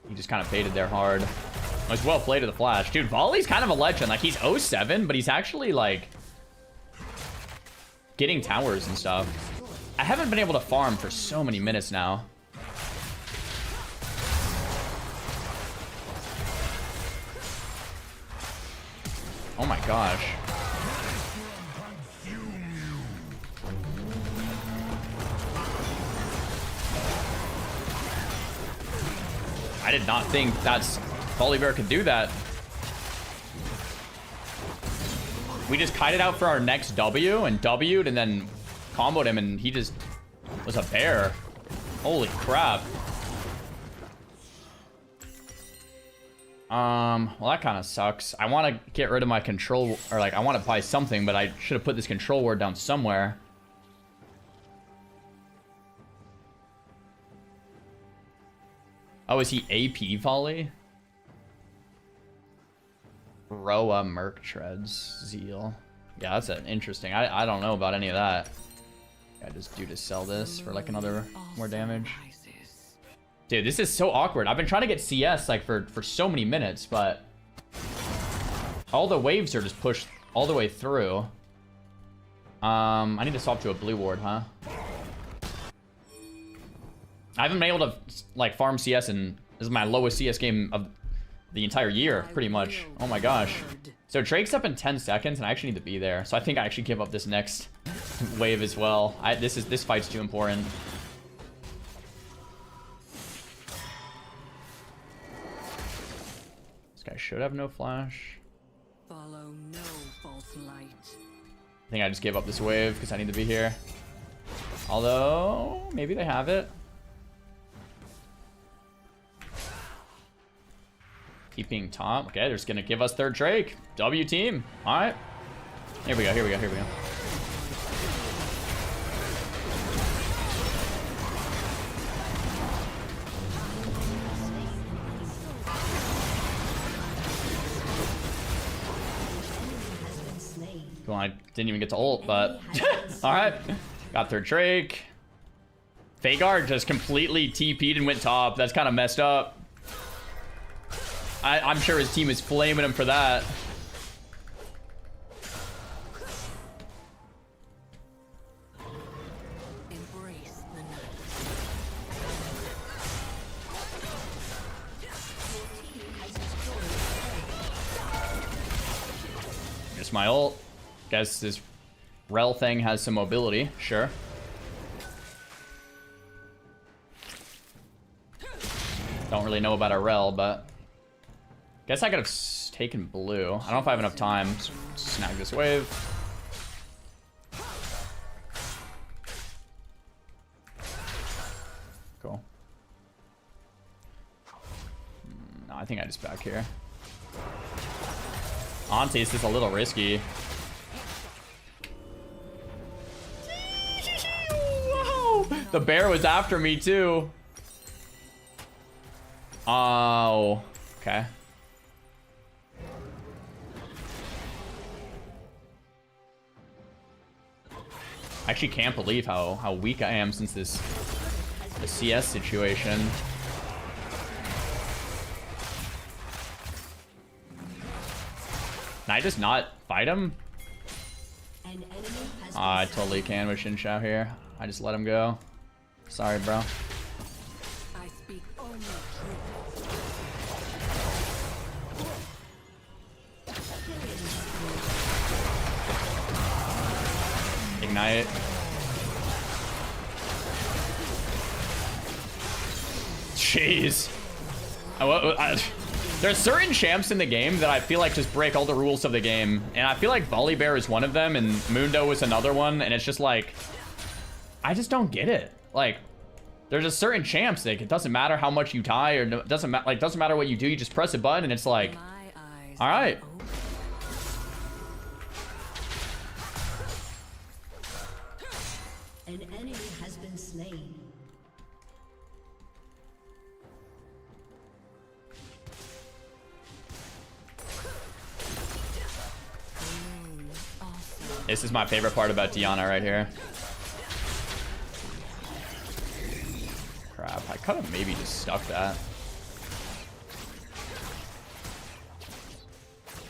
he just kind of baited there hard. It was well played to the flash. Dude, Volley's kind of a legend. Like, he's 07, but he's actually like getting towers and stuff. I haven't been able to farm for so many minutes now. Oh my gosh. I did not think Volibear could do that. We just kited out for our next W and W'd and then comboed him and he just was a bear. Holy crap. Well, that kind of sucks. I want to get rid of my control, or like I want to buy something, but I should have put this control ward down somewhere. Oh, is he AP volley? Roa Merc Treads Zeal. Yeah, that's an interesting. I don't know about any of that. I just do to sell this for like another more damage. Dude, this is so awkward. I've been trying to get CS like for so many minutes, but all the waves are just pushed all the way through. I need to swap to a blue ward, huh? I haven't been able to like farm CS, and this is my lowest CS game of the entire year, pretty much. Oh my gosh. So Drake's up in 10 seconds, and I actually need to be there. So I think I actually give up this next wave as well. This fight's too important. This guy should have no flash. Follow no false light. I think I just gave up this wave because I need to be here. Although, maybe they have it. Keeping top. Okay, they're just gonna give us third Drake. W team. Alright. Here we go, here we go, here we go. Well, I didn't even get to ult, but alright. Got third Drake. Veigar just completely TP'd and went top. That's kind of messed up. I'm sure his team is flaming him for that. Embrace the night. Just my ult. Guess this Rel thing has some mobility. Sure. Don't really know about a Rel, but guess I could have taken blue. I don't know if I have enough time. Snag this wave. Cool. No, I think I just back here. Auntie, this is a little risky. Whoa! The bear was after me too. Oh, okay. I actually can't believe how weak I am since the CS situation. Can I just not fight him? I totally can with Xin Shao here. I just let him go. Sorry, bro. I speak only Ignite. Jeez. There's certain champs in the game that I feel like just break all the rules of the game. And I feel like Volibear is one of them and Mundo is another one. And it's just like, I just don't get it. Like, there's a certain champs, like, it doesn't matter how much you die or doesn't matter what you do. You just press a button and it's like, all right. An enemy has been slain. This is my favorite part about Diana right here. Crap, I could have maybe just stuck that.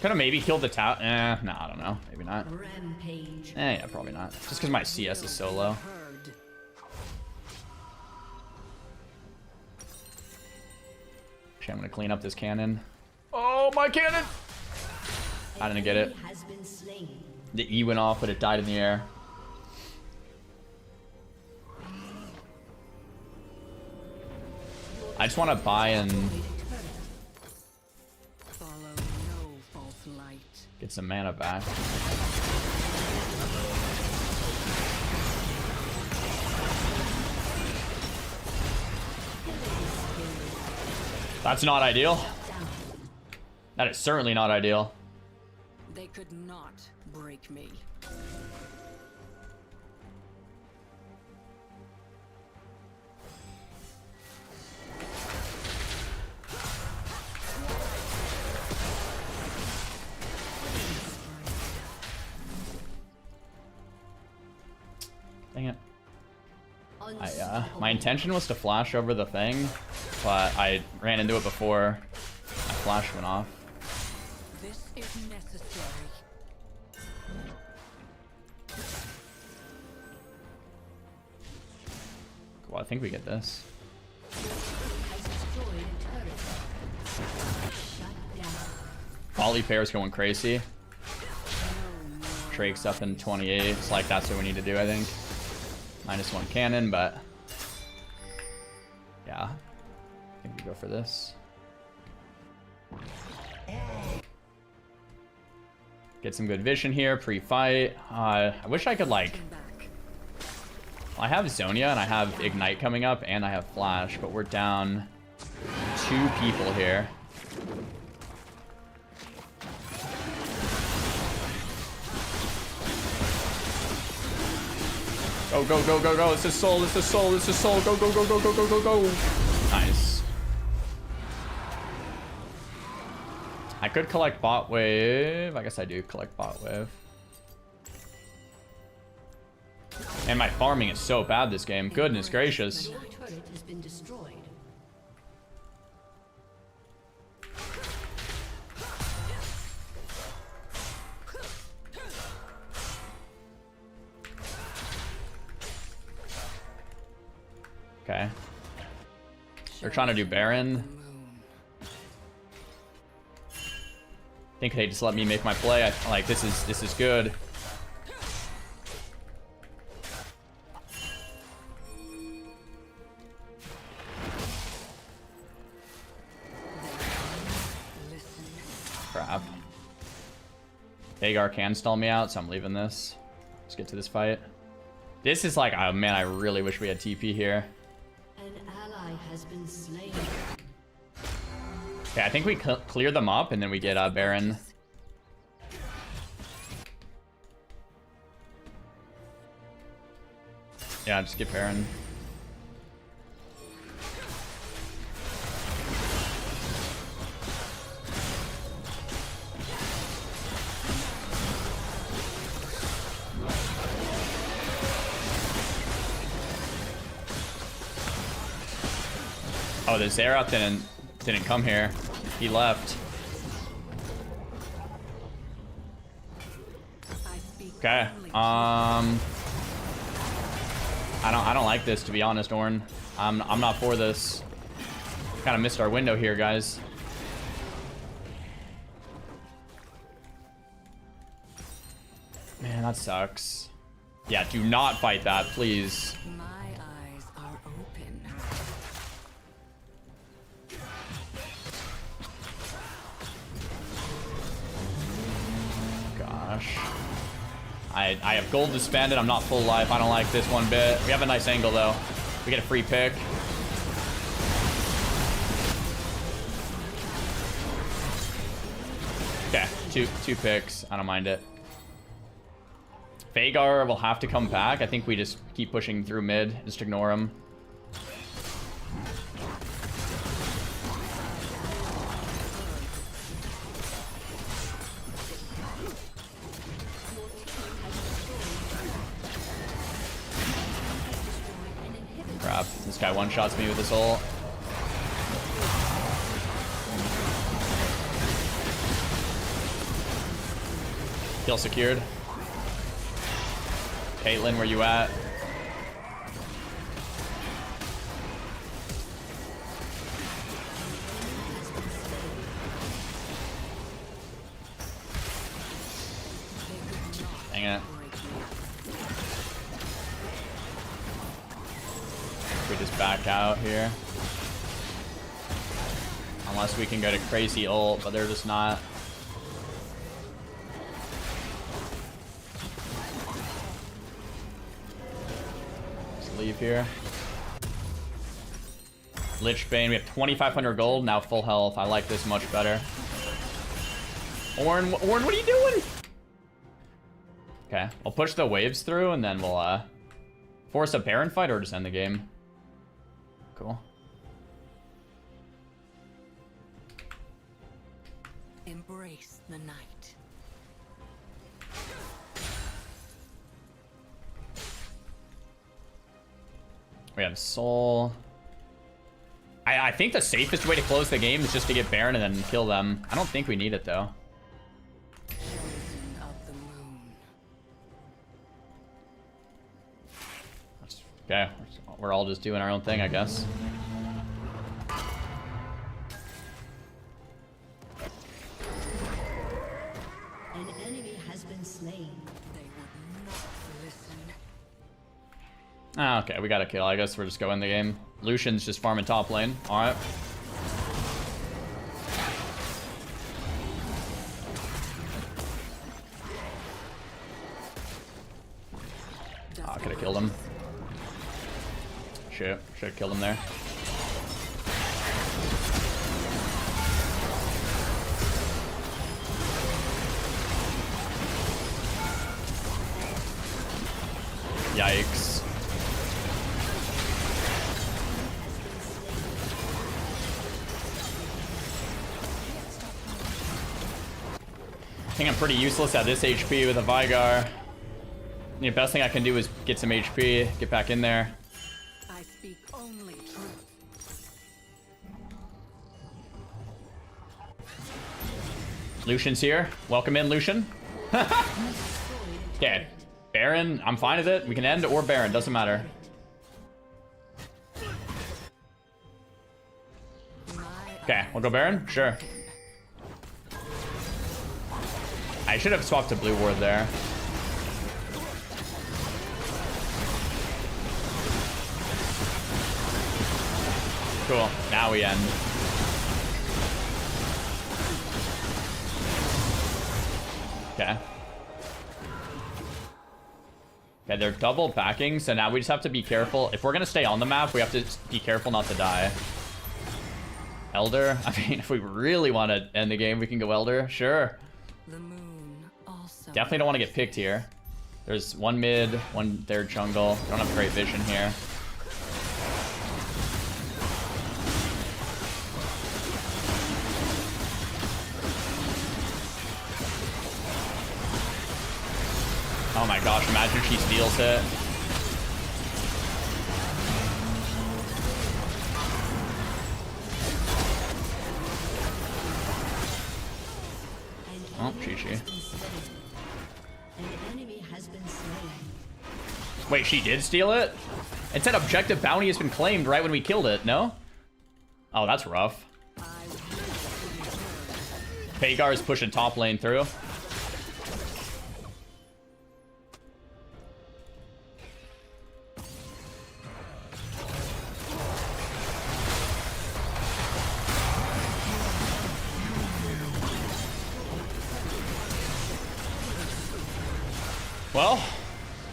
Could have maybe killed the tower. No, I don't know. Maybe not. Rampage. Yeah, probably not. Just because my CS is so low. Actually, I'm gonna clean up this cannon. Oh, my cannon! I didn't get it. Has been slain. The E went off, but it died in the air. I just want to buy and get some mana back. That's not ideal. That is certainly not ideal. They could not break me. Dang it. My intention was to flash over the thing, but I ran into it before my flash went off. This is necessary. Cool, I think we get this. Volibear's going crazy. Drake's up in 28. It's like that's what we need to do, I think. -1 cannon, but yeah, I think we go for this. Get some good vision here pre-fight. I wish I could like. I have Zonia and I have Ignite coming up and I have Flash, but we're down 2 people here. Go, go, go, go, go. This is soul, this is soul, this is soul. Go, go, go, go, go, go, go, go. Nice. I could collect bot wave. I guess I do collect bot wave. And my farming is so bad this game. Goodness gracious. Your turret has been destroyed. Okay. They're trying to do Baron. I think they just let me make my play. I like this is good. Crap. Hagar can stall me out, so I'm leaving this. Let's get to this fight. This is like, oh man, I really wish we had TP here. An ally has been slain. Okay, I think we clear them up and then we get Baron. Yeah, just get Baron. Oh, the Xerath didn't come here. He left. Okay. I don't like this, to be honest, Ornn. I'm not for this. Kind of missed our window here, guys. Man, that sucks. Yeah, do not fight that, please. My eyes are open. Gosh. I have gold to spend and I'm not full life. I don't like this one bit. We have a nice angle though. We get a free pick. Okay, two picks. I don't mind it. Vhagar will have to come back. I think we just keep pushing through mid. Just ignore him. Crap. This guy one-shots me with his ult. Kill secured. Caitlyn, where you at? Dang it. We just back out here. Unless we can go to crazy ult, but they're just not. Just leave here. Lich Bane, we have 2,500 gold, now full health. I like this much better. Ornn, what are you doing? Okay, I'll push the waves through and then we'll force a Baron fight or just end the game. Cool. Embrace the night. We have Soul. I think the safest way to close the game is just to get Baron and then kill them. I don't think we need it though. Okay, we're all just doing our own thing, I guess. An enemy has been slain. They would not listen. Ah, okay, we got a kill. I guess we're just going the game. Lucian's just farming top lane. All right. Oh, I could have killed him. Shit, should have killed him there. Yikes. I think I'm pretty useless at this HP with a Vhagar. The best thing I can do is get some HP, get back in there. I speak only truth. Lucian's here. Welcome in, Lucian. Okay, Baron, I'm fine with it. We can end or Baron, doesn't matter. Okay, we'll go Baron? Sure. I should have swapped to blue ward there. Cool, now we end. Okay. Okay, they're double backing, so now we just have to be careful. If we're gonna stay on the map, we have to be careful not to die. Elder? I mean, if we really want to end the game, we can go Elder. Sure. The moon also. Definitely don't want to get picked here. There's one mid, one third jungle. Don't have great vision here. Oh my gosh, imagine she steals it. Oh, Chi-Chi. An enemy has been slain. Wait, she did steal it? It said objective bounty has been claimed right when we killed it, no? Oh, that's rough. Veigar is pushing top lane through. Well,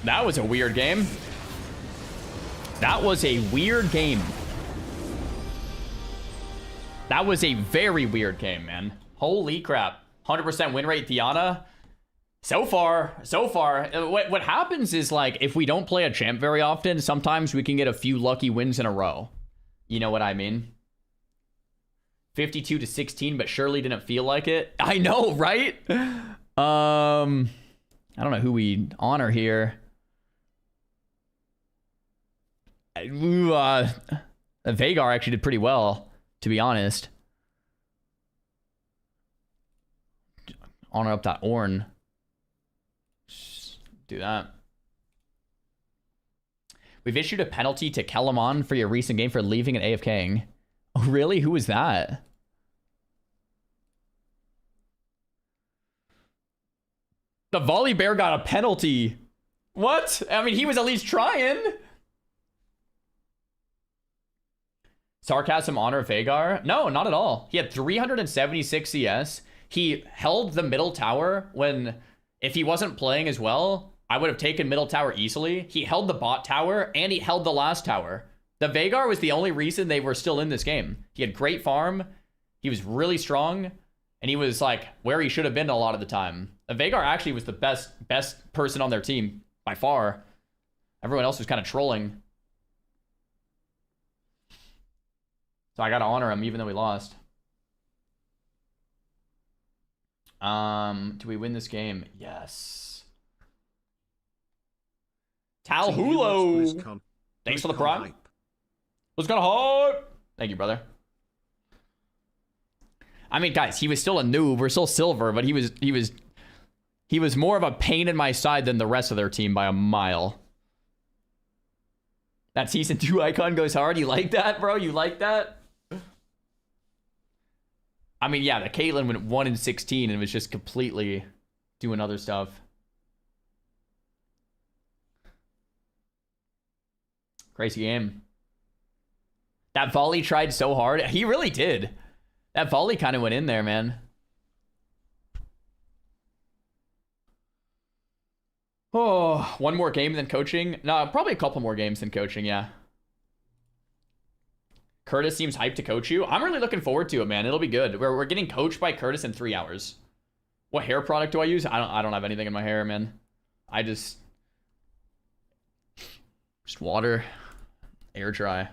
that was a weird game. That was a weird game. That was a very weird game, man. Holy crap. 100% win rate, Diana. So far. What happens is, like, if we don't play a champ very often, sometimes we can get a few lucky wins in a row. You know what I mean? 52 to 16, but surely didn't feel like it. I know, right? I don't know who we honor here. Veigar actually did pretty well, to be honest. Honor up that Ornn. Just do that. We've issued a penalty to Kellamon for your recent game for leaving and AFKing. Oh, really? Who was that? The volley bear got a penalty. What? I mean, he was at least trying. Sarcasm honor Veigar? No, not at all. He had 376 CS. He held the middle tower when, if he wasn't playing as well, I would have taken middle tower easily. He held the bot tower and he held the last tower. The Veigar was the only reason they were still in this game. He had great farm. He was really strong. And he was like where he should have been a lot of the time. Veigar actually was the best person on their team by far. Everyone else was kind of trolling. So I gotta honor him even though we lost. Do we win this game? Yes. Tal Hulo. Thanks for the prime. What's gonna hype? Thank you, brother. I mean, guys, he was still a noob. We're still silver, but he was more of a pain in my side than the rest of their team by a mile. That season 2 icon goes hard. You like that, bro? You like that? I mean, yeah, the Caitlyn went 1 in 16 and was just completely doing other stuff. Crazy game. That volley tried so hard. He really did. That volley kind of went in there, man. Oh, one more game than coaching? No, probably a couple more games than coaching, yeah. Curtis seems hyped to coach you. I'm really looking forward to it, man. It'll be good. We're getting coached by Curtis in 3 hours. What hair product do I use? I don't have anything in my hair, man. I just water, air dry.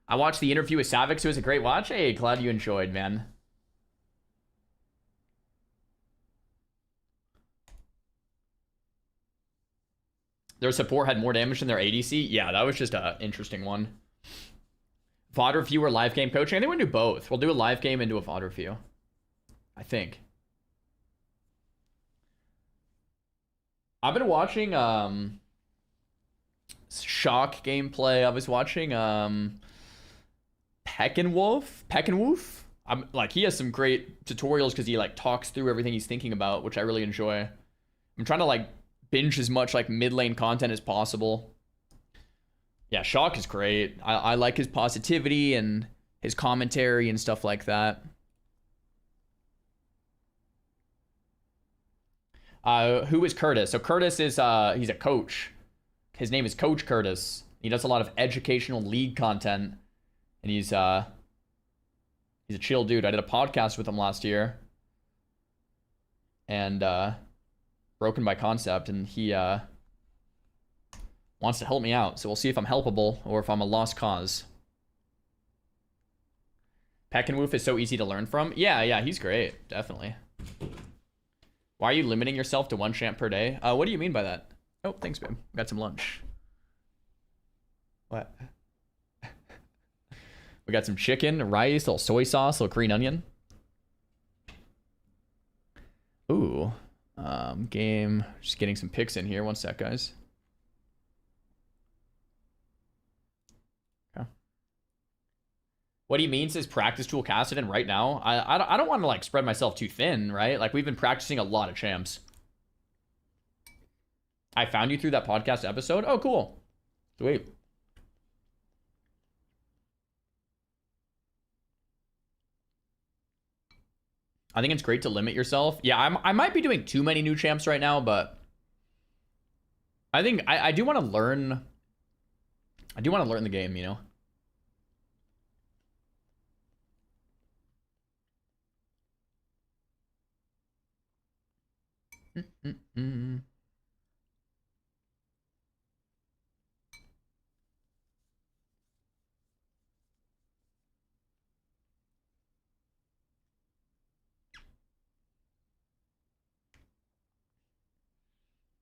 I watched the interview with Savix. It was a great watch. Hey, glad you enjoyed, man. Their support had more damage than their ADC. Yeah, that was just an interesting one. VOD review or live game coaching? I think we'll do both. We'll do a live game and do a VOD review. I think. I've been watching Shock gameplay. I was watching Peckenwolf. I'm like, he has some great tutorials because he like talks through everything he's thinking about, which I really enjoy. I'm trying to like binge as much like mid lane content as possible. Yeah, Shock is great. I like his positivity and his commentary and stuff like that. Who is Curtis? So Curtis is he's a coach. His name is Coach Curtis. He does a lot of educational league content, and he's a chill dude. I did a podcast with him last year, and Broken by Concept, and he wants to help me out. So we'll see if I'm helpable or if I'm a lost cause. Peckenwolf is so easy to learn from. Yeah, he's great, definitely. Why are you limiting yourself to 1 champ per day? What do you mean by that? Oh, thanks, babe. Got some lunch. What? We got some chicken, rice, a little soy sauce, a little green onion. Ooh. Game. Just getting some picks in here. One sec, guys. Okay. What he means is practice tool Kassadin right now. I don't want to like spread myself too thin, right? Like we've been practicing a lot of champs. I found you through that podcast episode. Oh, cool. Sweet. I think it's great to limit yourself. Yeah, I might be doing too many new champs right now, but I think I do want to learn. I do want to learn the game, you know?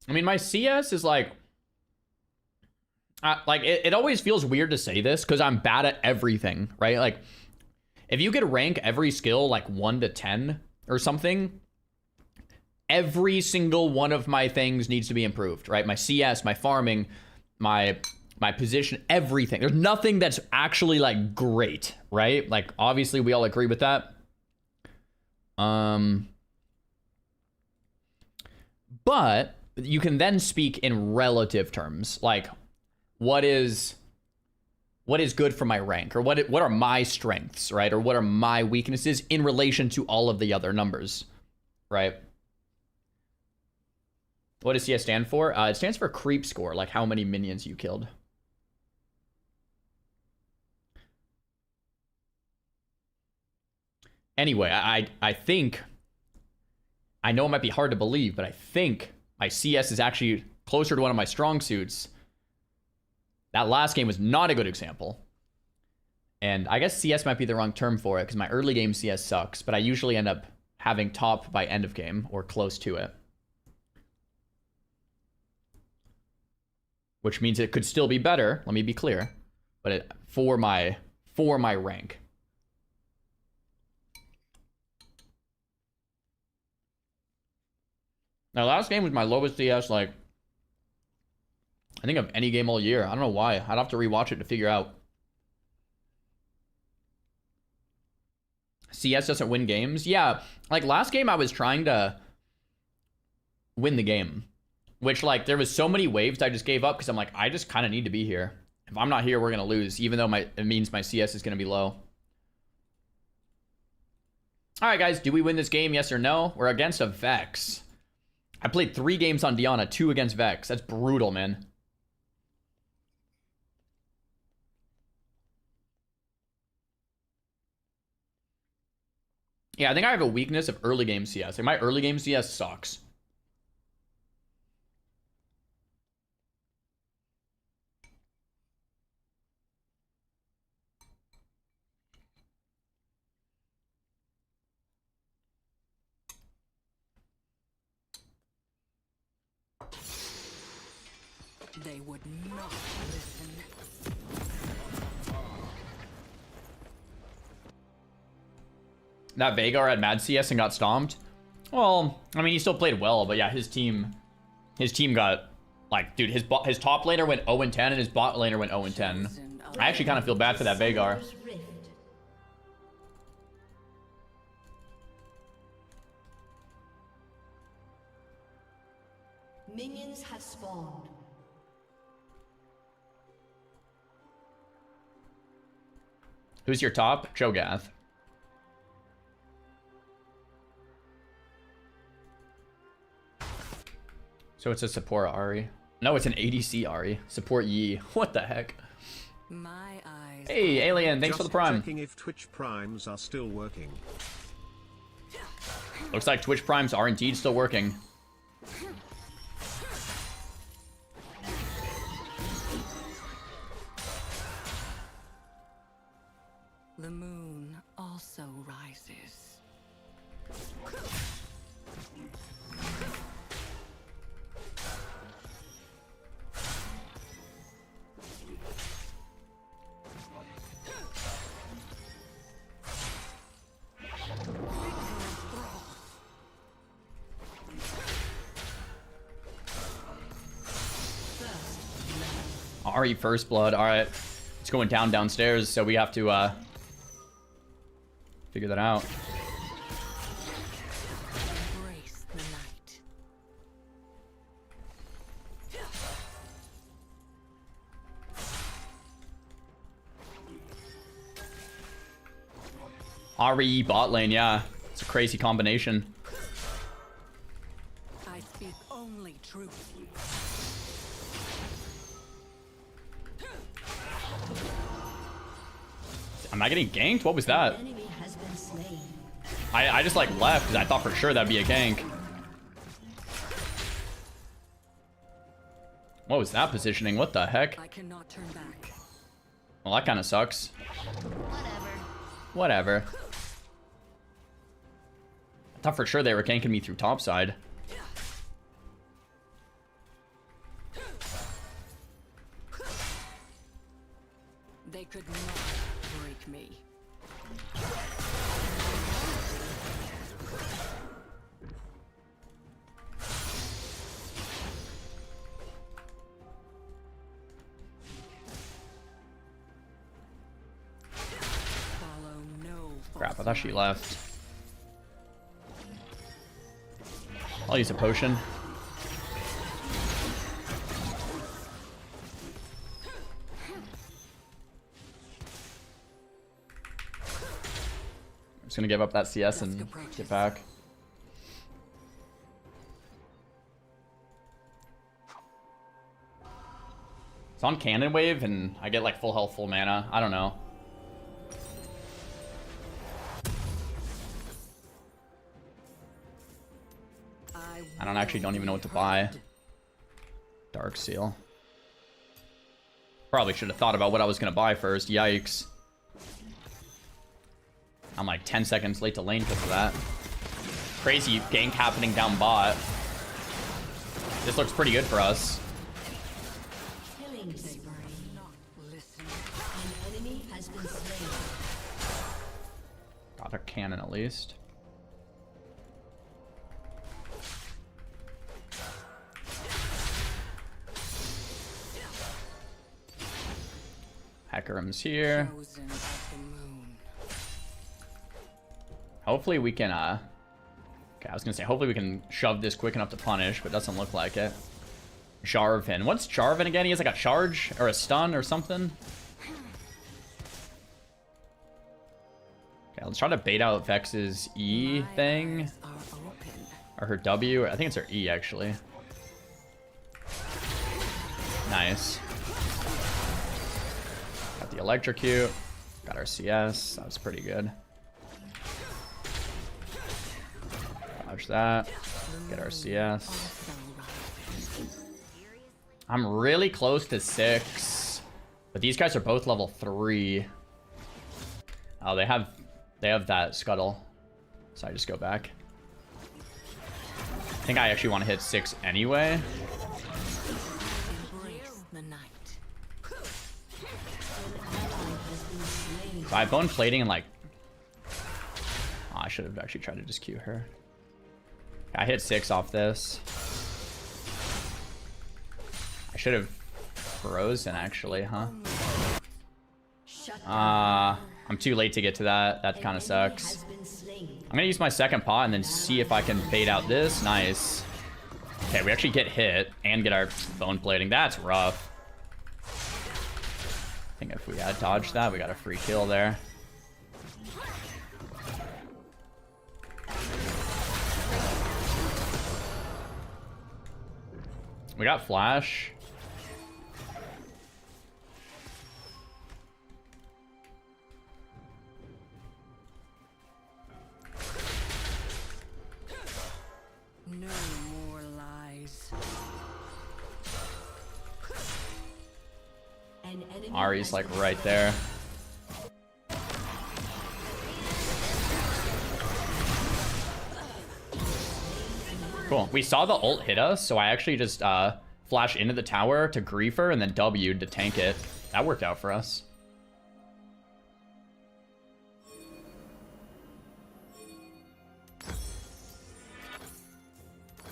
I mean, my CS is like it always feels weird to say this because I'm bad at everything, right? Like, if you could rank every skill like 1 to 10 or something, every single one of my things needs to be improved, right? My CS, my farming, my position, everything. There's nothing that's actually like great, right? Like, obviously we all agree with that. But you can then speak in relative terms, like what is good for my rank, or what are my strengths, right? Or what are my weaknesses in relation to all of the other numbers, right? What does CS stand for? It stands for creep score, like how many minions you killed. Anyway, I think, I know it might be hard to believe, but I think my CS is actually closer to one of my strong suits. That last game was not a good example. And I guess CS might be the wrong term for it, because my early game CS sucks, but I usually end up having top by end of game, or close to it. Which means it could still be better, let me be clear, but for my rank. Now, last game was my lowest CS, like, I think of any game all year. I don't know why. I'd have to rewatch it to figure out. CS doesn't win games? Yeah, like, last game I was trying to win the game. Which, like, there was so many waves I just gave up because I'm like, I just kind of need to be here. If I'm not here, we're going to lose, even though it means my CS is going to be low. All right, guys, do we win this game, yes or no? We're against a Vex. I played 3 games on Diana, 2 against Vex. That's brutal, man. Yeah, I think I have a weakness of early game CS. Like, my early game CS sucks. They would not listen. That Veigar had mad CS and got stomped. Well, I mean, he still played well, but yeah, his team got, like, dude, his top laner went 0-10 and his bot laner went 0-10. I actually kind of feel bad for that Veigar. Minions have spawned. Who's your top? Cho'Gath. So it's a support Ahri. No, it's an ADC Ahri. Support Yi. What the heck? My eyes. Hey, Alien, thanks for the Prime. Checking if Twitch Primes are still working. Looks like Twitch Primes are indeed still working. The moon also rises. Ari first blood. All right, it's going down downstairs, so we have to figure that out. Embrace the night. Ari bot lane, yeah, it's a crazy combination. I speak only truth. Am I getting ganked? What was that? Enemy has been slain. I just like left because I thought for sure that'd be a gank. What was that positioning? What the heck? I cannot turn back. Well, that kind of sucks. Whatever. I thought for sure they were ganking me through topside. They could not break me. Follow no Crap, I thought she left. I'll use a potion. I'm just gonna give up that CS and get back. It's on Cannon Wave and I get like full health, full mana. I don't know. I don't even know what to buy. Dark Seal. Probably should have thought about what I was gonna buy first. Yikes. I'm like 10 seconds late to lane because of that. Crazy gank happening down bot. This looks pretty good for us. Killing spree. An enemy has been slain. Got a cannon at least. Hackerum's here. Hopefully we can, okay, I was gonna say, hopefully we can shove this quick enough to punish, but doesn't look like it. Jarvan. What's Jarvan again? He has like a charge or a stun or something. Okay, let's try to bait out Vex's E thing. Or her W. I think it's her E, actually. Nice. Got the electrocute. Got our CS. That was pretty good. Dodge that. Get our CS. I'm really close to 6. But these guys are both level 3. Oh, they have that scuttle. So I just go back. I think I actually want to hit 6 anyway. So I have bone plating and like... Oh, I should have actually tried to just Q her. I hit 6 off this. I should have frozen actually, huh? I'm too late to get to that. That kind of sucks. I'm gonna use my second pot and then see if I can bait out this. Nice. Okay, we actually get hit and get our bone plating. That's rough. I think if we had dodged that, we got a free kill there. We got flash. No more lies. Ari's like right there. Cool. We saw the ult hit us, so I actually just flashed into the tower to grief her and then W'd to tank it. That worked out for us.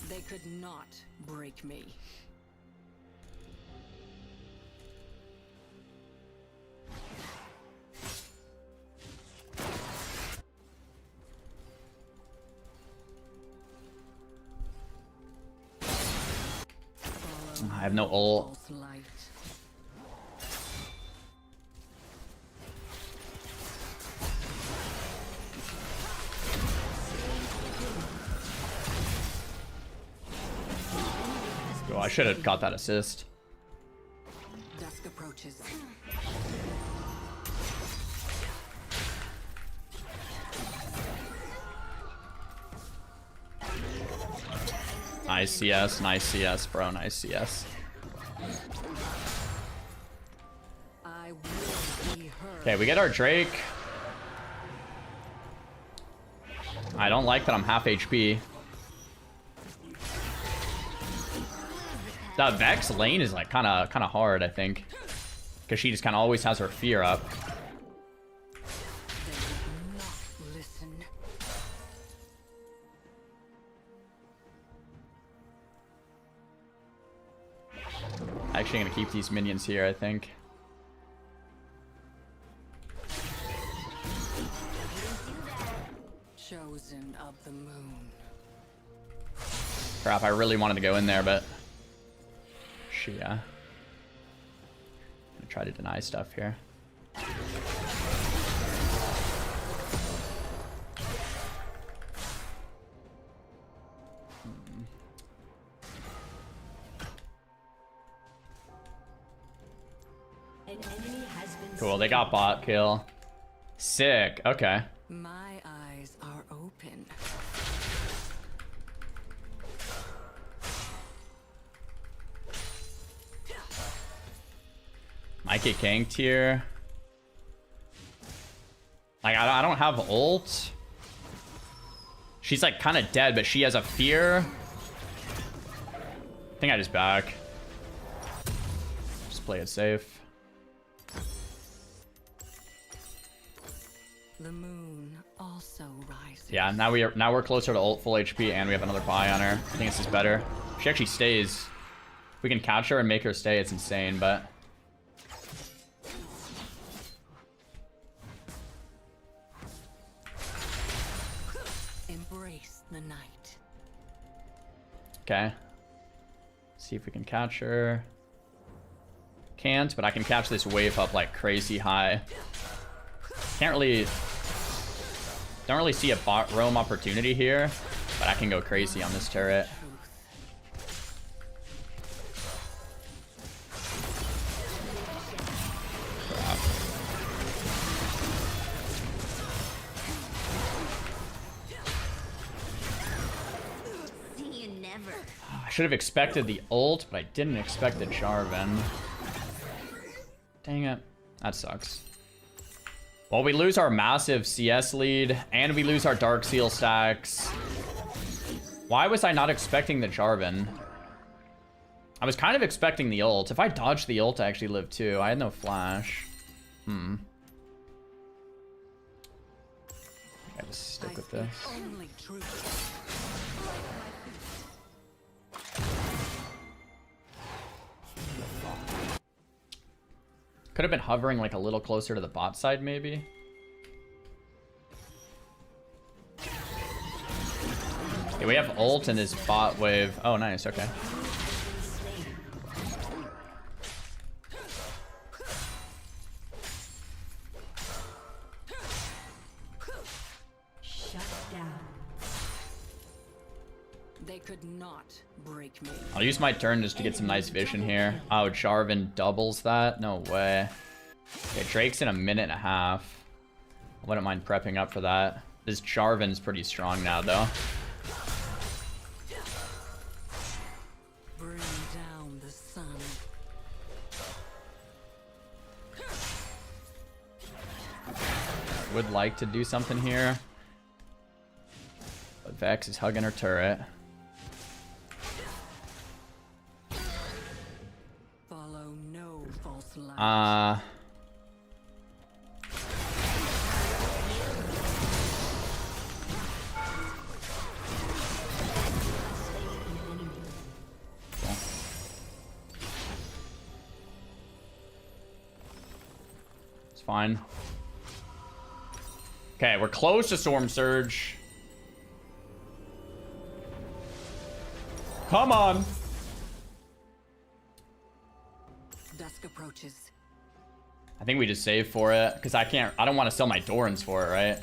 They could not break me. I have no ult. False light. Oh, I should have got that assist. Dusk approaches. Nice CS, bro. Nice CS. I will be heard. Okay, we get our Drake. I don't like that I'm half HP. The Vex lane is like kind of hard, I think, because she just kind of always has her fear up. Listen. Actually, gonna keep these minions here, I think. Chosen of the moon. Crap, I really wanted to go in there, but yeah. I'm gonna try to deny stuff here. Cool, they got bot kill. Sick, okay. My eyes are open. Might get ganked here. Like, I don't have ult. She's like kind of dead, but she has a fear. I think I just back. Just play it safe. The moon also rises. Yeah, now we're closer to ult full HP, and we have another buy on her. I think this is better. She actually stays. If we can catch her and make her stay, it's insane, but Embrace the night. okay. See if we can catch her. Can't, but I can catch this wave up like crazy high. Don't really see a bot roam opportunity here, but I can go crazy on this turret. Crap. See you never. I should have expected the ult, but I didn't expect the Jarvan. Dang it. That sucks. Well, we lose our massive CS lead, and we lose our Dark Seal stacks. Why was I not expecting the Jarvan? I was kind of expecting the ult. If I dodged the ult, I actually live too. I had no flash. I gotta stick with this. Only truth. Could have been hovering like a little closer to the bot side, maybe. Yeah, we have ult in this bot wave. Oh, nice. Okay. Shut down. They could not break me. I'll use my turn just to get some nice vision here. Oh, Jarvan doubles that? No way. Okay, Drake's in a minute and a half. I wouldn't mind prepping up for that. This Jarvan's pretty strong now, though. Bring down the sun. Would like to do something here. But Vex is hugging her turret. Follow no false light. It's fine. Okay, we're close to Storm Surge. Come on. Dusk approaches. I think we just save for it because I don't want to sell my Dorans for it, right?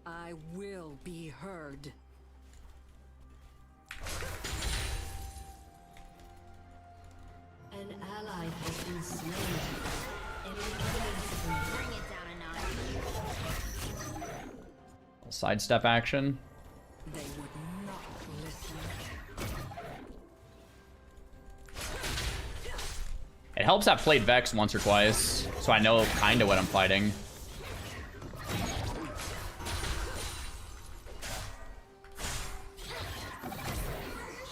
I will be heard. An ally has been slain. Enemy killing spree. Bring it down a notch. Sidestep action. They would not listen. It helps I've played Vex once or twice, so I know kind of what I'm fighting.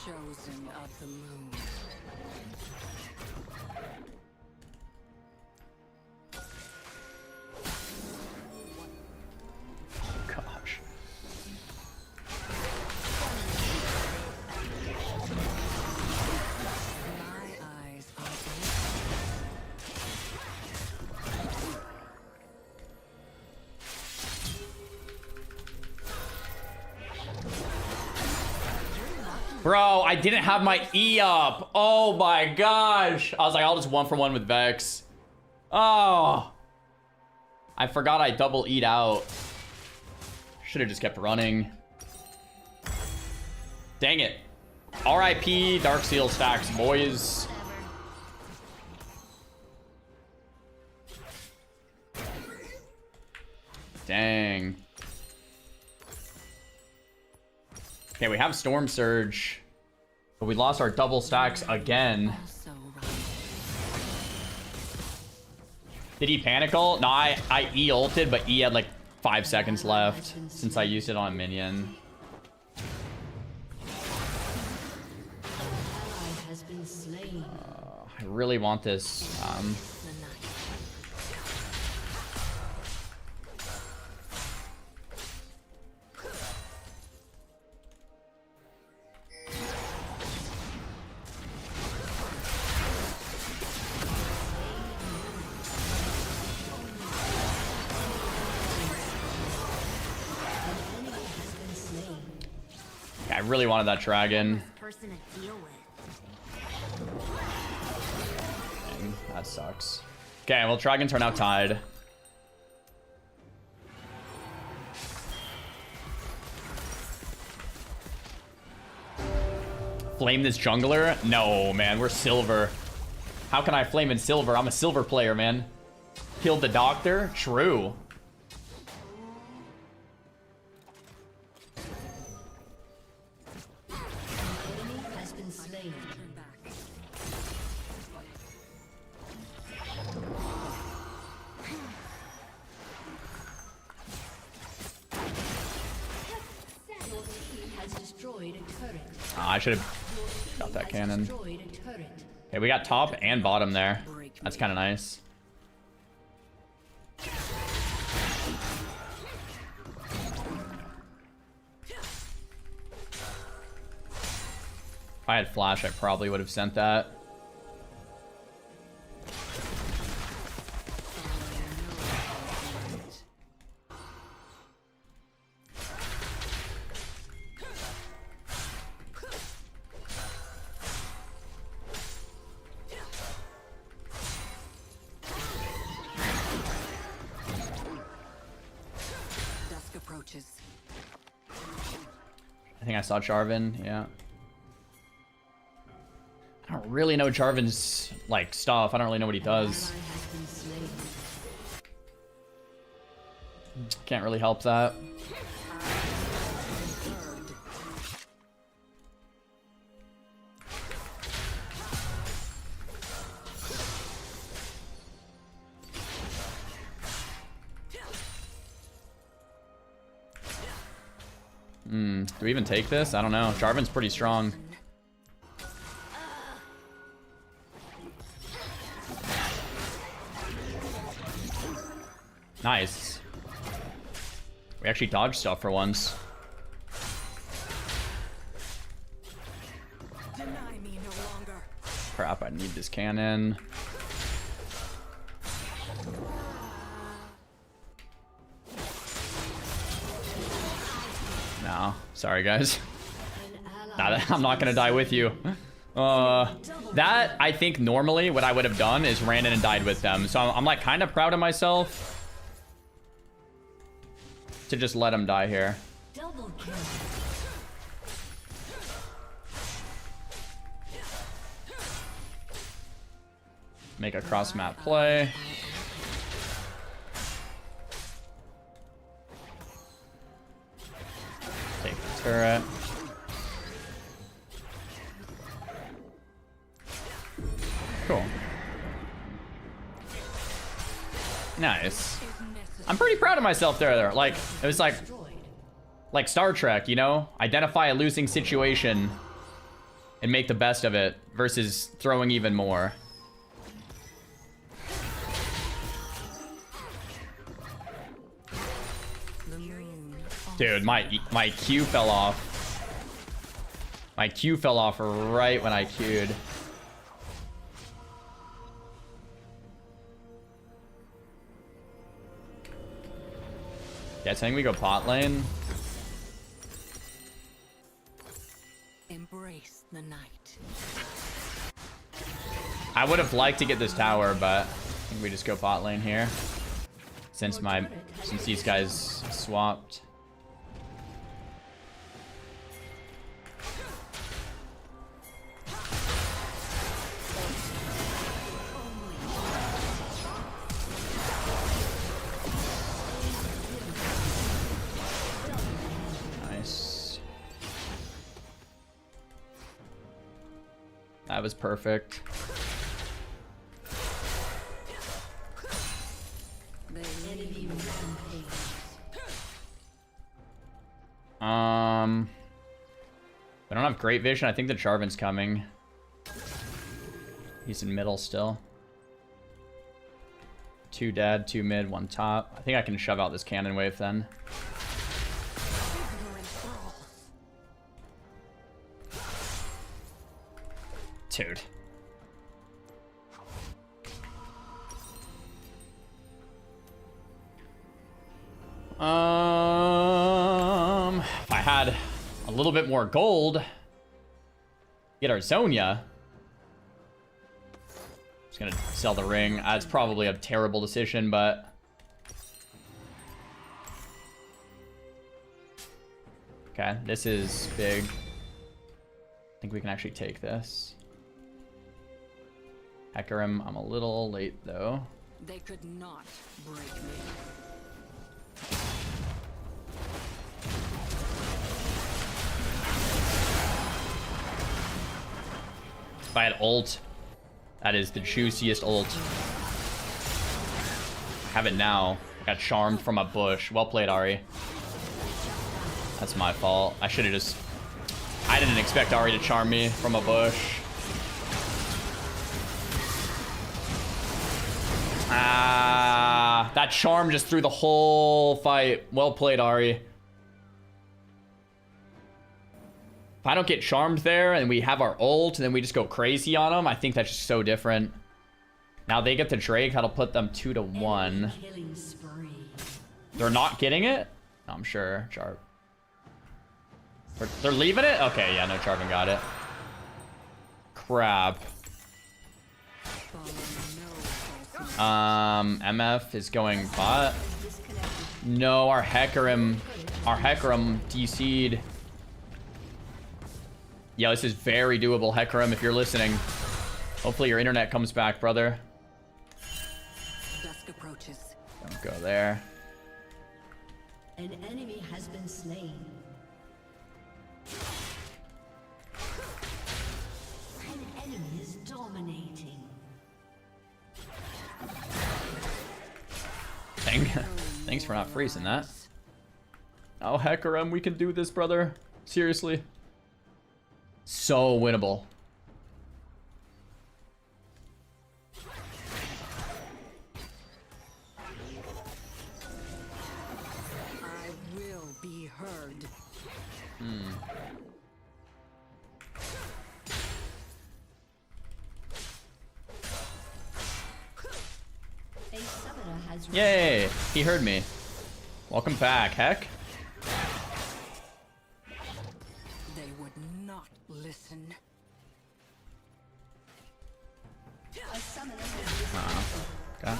Chosen of the moon. Gosh. My eyes are Bro, I didn't have my E up. Oh my gosh. I was like, I'll just 1-for-1 with Vex. Oh. I forgot I double E'd out. Should have just kept running. Dang it. RIP Dark Seal stacks, boys. Dang. Okay, we have Storm Surge, but we lost our double stacks again. Did he panic ult? No, I E-ulted, but E had like 5 seconds left since I used it on a minion. Has been slain. I really want this. I really wanted that dragon. Person to deal with. Dang, that sucks. Okay, well, dragons are now tied. Flame this jungler? No, man, we're silver. How can I flame in silver? I'm a silver player, man. Killed the doctor? True. Has been slain. Your team has destroyed a turret. I should have got that cannon. Destroyed a turret. Okay, we got top and bottom there. That's kind of nice. If I had flash, I probably would have sent that. Dusk approaches. I think I saw Jarvan, yeah. I don't really know Jarvan's, like, stuff. I don't really know what he does. Can't really help that. Do we even take this? I don't know. Jarvan's pretty strong. Nice. We actually dodged stuff for once. Deny me no longer. Crap, I need this cannon. No, sorry guys. I'm not gonna die with you. That, I think normally what I would have done is ran in and died with them. So I'm like kind of proud of myself to just let him die here. Double kill. Make a cross map play. Take the turret. Cool. Nice. I'm pretty proud of myself there. Like, it was like Star Trek, you know? Identify a losing situation and make the best of it versus throwing even more. Dude, my Q fell off. My Q fell off right when I Q'd. Yeah, I think we go pot lane. Embrace the night. I would have liked to get this tower, but I think we just go pot lane here. Since these guys swapped. Nice. That was perfect. We don't have great vision. I think the Jarvan's coming. He's in middle still. 2 dead, 2 mid, 1 top. I think I can shove out this cannon wave then. Dude. If I had a little bit more gold, get our Zonia. Just gonna sell the ring. It's probably a terrible decision, but okay, this is big. I think we can actually take this. Hecarim, I'm a little late though. They could not break me. If I had ult, that is the juiciest ult. I have it now. I got charmed from a bush. Well played, Ari. That's my fault. I should have just... I didn't expect Ari to charm me from a bush. Ah, that charm just threw the whole fight. Well played, Ari. If I don't get charmed there and we have our ult and then we just go crazy on them, I think that's just so different. Now they get the Drake, that'll put them 2-1. They're not getting it? No, I'm sure. Jarv. They're leaving it? Okay, yeah, no, Jarvan got it. Crap. MF is going bot. No, our Hecarim DC'd. Yeah, this is very doable, Hecarim, if you're listening. Hopefully your internet comes back, brother. Dusk approaches. Don't go there. An enemy has been slain. An enemy is dominating. Thanks for not freezing that. Oh, Hecarim, we can do this, brother. Seriously. So winnable. I will be heard. Yay! He heard me. Welcome back, Heck. listen. Okay.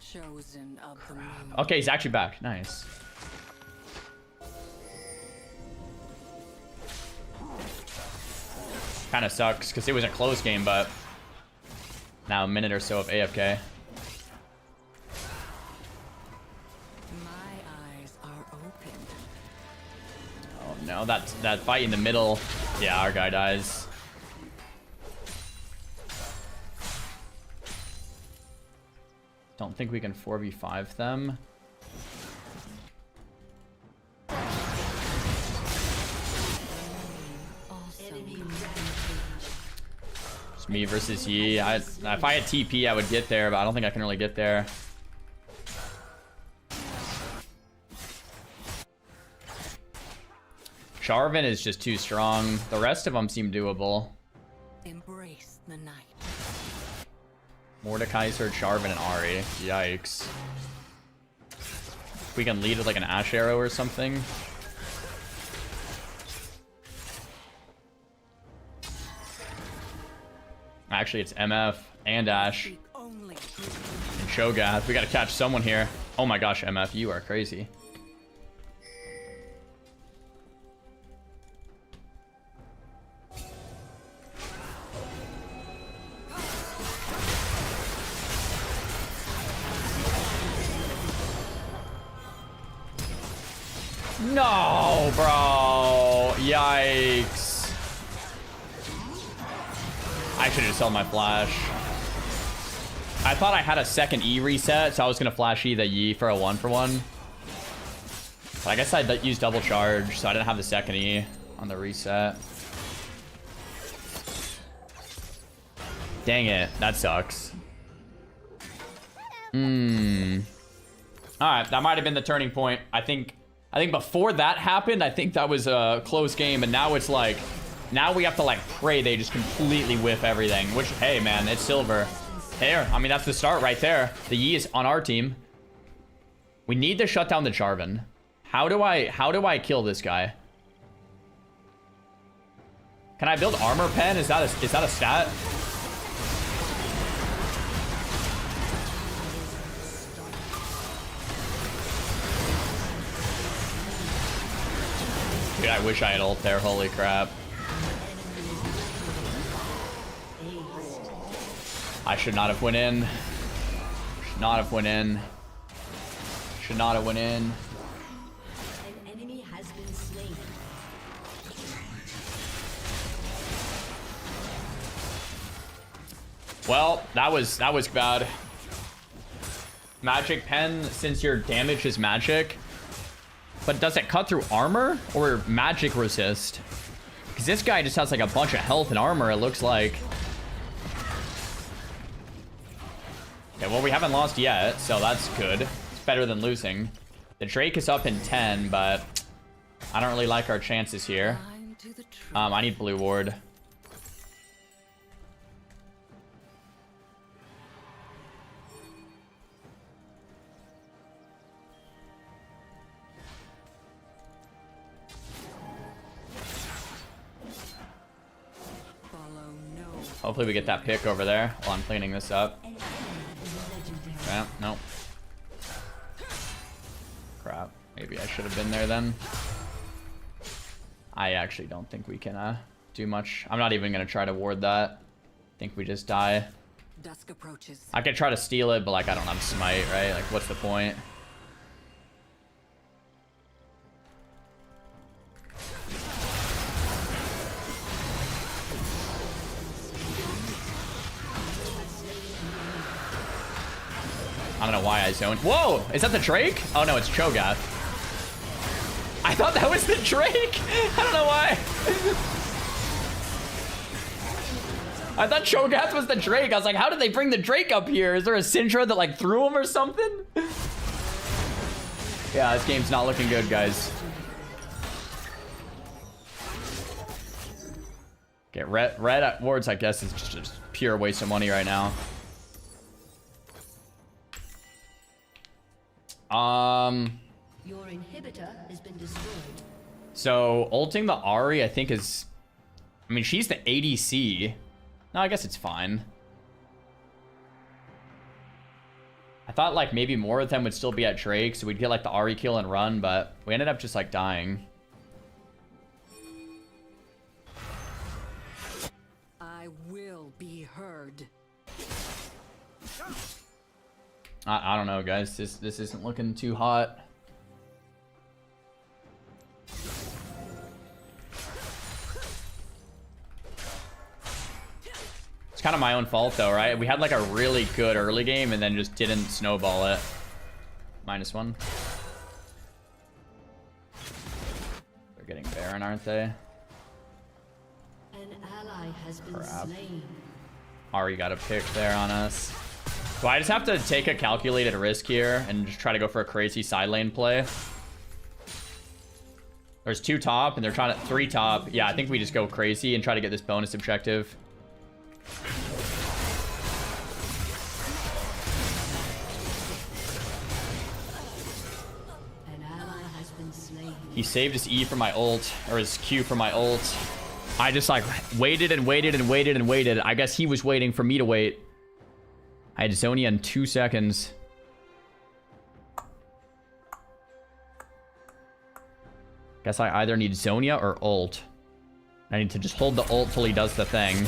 Chosen of the moon. Okay, he's actually back. Nice. Kind of sucks because it was a close game, but now a minute or so of AFK. My eyes are open. Oh no, that fight in the middle. Yeah, our guy dies. Don't think we can 4v5 them. It's me versus Yi. If I had TP, I would get there, but I don't think I can really get there. Jarvan is just too strong. The rest of them seem doable. Embrace the night. Mordekaiser, Jarvan, and Ahri. Yikes. We can lead with like an Ash arrow or something. Actually, it's MF and Ash. And Shogath. We gotta catch someone here. Oh my gosh, MF, you are crazy. No, bro. Yikes. I should have just held my flash. I thought I had a second E reset, so I was going to flash E the Yi for a 1-for-1. But I guess I used double charge, so I didn't have the second E on the reset. Dang it. That sucks. Alright, that might have been the turning point. I think before that happened, I think that was a close game, and now it's like, now we have to like pray they just completely whiff everything, which, hey man, it's silver. There, I mean, that's the start right there. The Yi is on our team. We need to shut down the Jarvan. How do I kill this guy? Can I build armor pen? Is that a stat? Dude, I wish I had ult there. Holy crap. I should not have went in. Should not have went in. Should not have went in. An enemy has been slain. Well, that was bad. Magic pen, since your damage is magic. But does it cut through armor or magic resist? Because this guy just has like a bunch of health and armor, it looks like. Okay, well, we haven't lost yet, so that's good. It's better than losing. The Drake is up in 10, but I don't really like our chances here. I need blue ward. Hopefully we get that pick over there while I'm cleaning this up. Yeah, nope. Crap. Maybe I should have been there then. I actually don't think we can do much. I'm not even going to try to ward that. I think we just die. Dusk approaches. I could try to steal it, but like I don't have smite, right? Like what's the point? I don't know why I zoned. Whoa! Is that the Drake? Oh no, it's Cho'Gath. I thought that was the Drake! I don't know why. I thought Cho'Gath was the Drake. I was like, how did they bring the Drake up here? Is there a Syndra that like threw him or something? Yeah, this game's not looking good, guys. Okay, red at wards, I guess, is just a pure waste of money right now. Your inhibitor has been destroyed. So ulting the Ahri, I think is, I mean, she's the ADC. No, I guess it's fine. I thought like maybe more of them would still be at Drake, so we'd get like the Ahri kill and run, but we ended up just like dying. I will be heard. I don't know, guys. This isn't looking too hot. It's kind of my own fault though, right? We had like a really good early game and then just didn't snowball it. -1. They're getting Baron, aren't they? An ally has been Crap. slain. Ahri got a pick there on us. So I just have to take a calculated risk here and just try to go for a crazy side lane play. There's 2 top and they're trying to 3 top. Yeah, I think we just go crazy and try to get this bonus objective. An ally has been slain. He saved his E for my ult, or his Q for my ult. I just like waited and waited and waited and waited. I guess he was waiting for me to wait. I had Zonia in 2 seconds. Guess I either need Zonia or ult. I need to just hold the ult till he does the thing.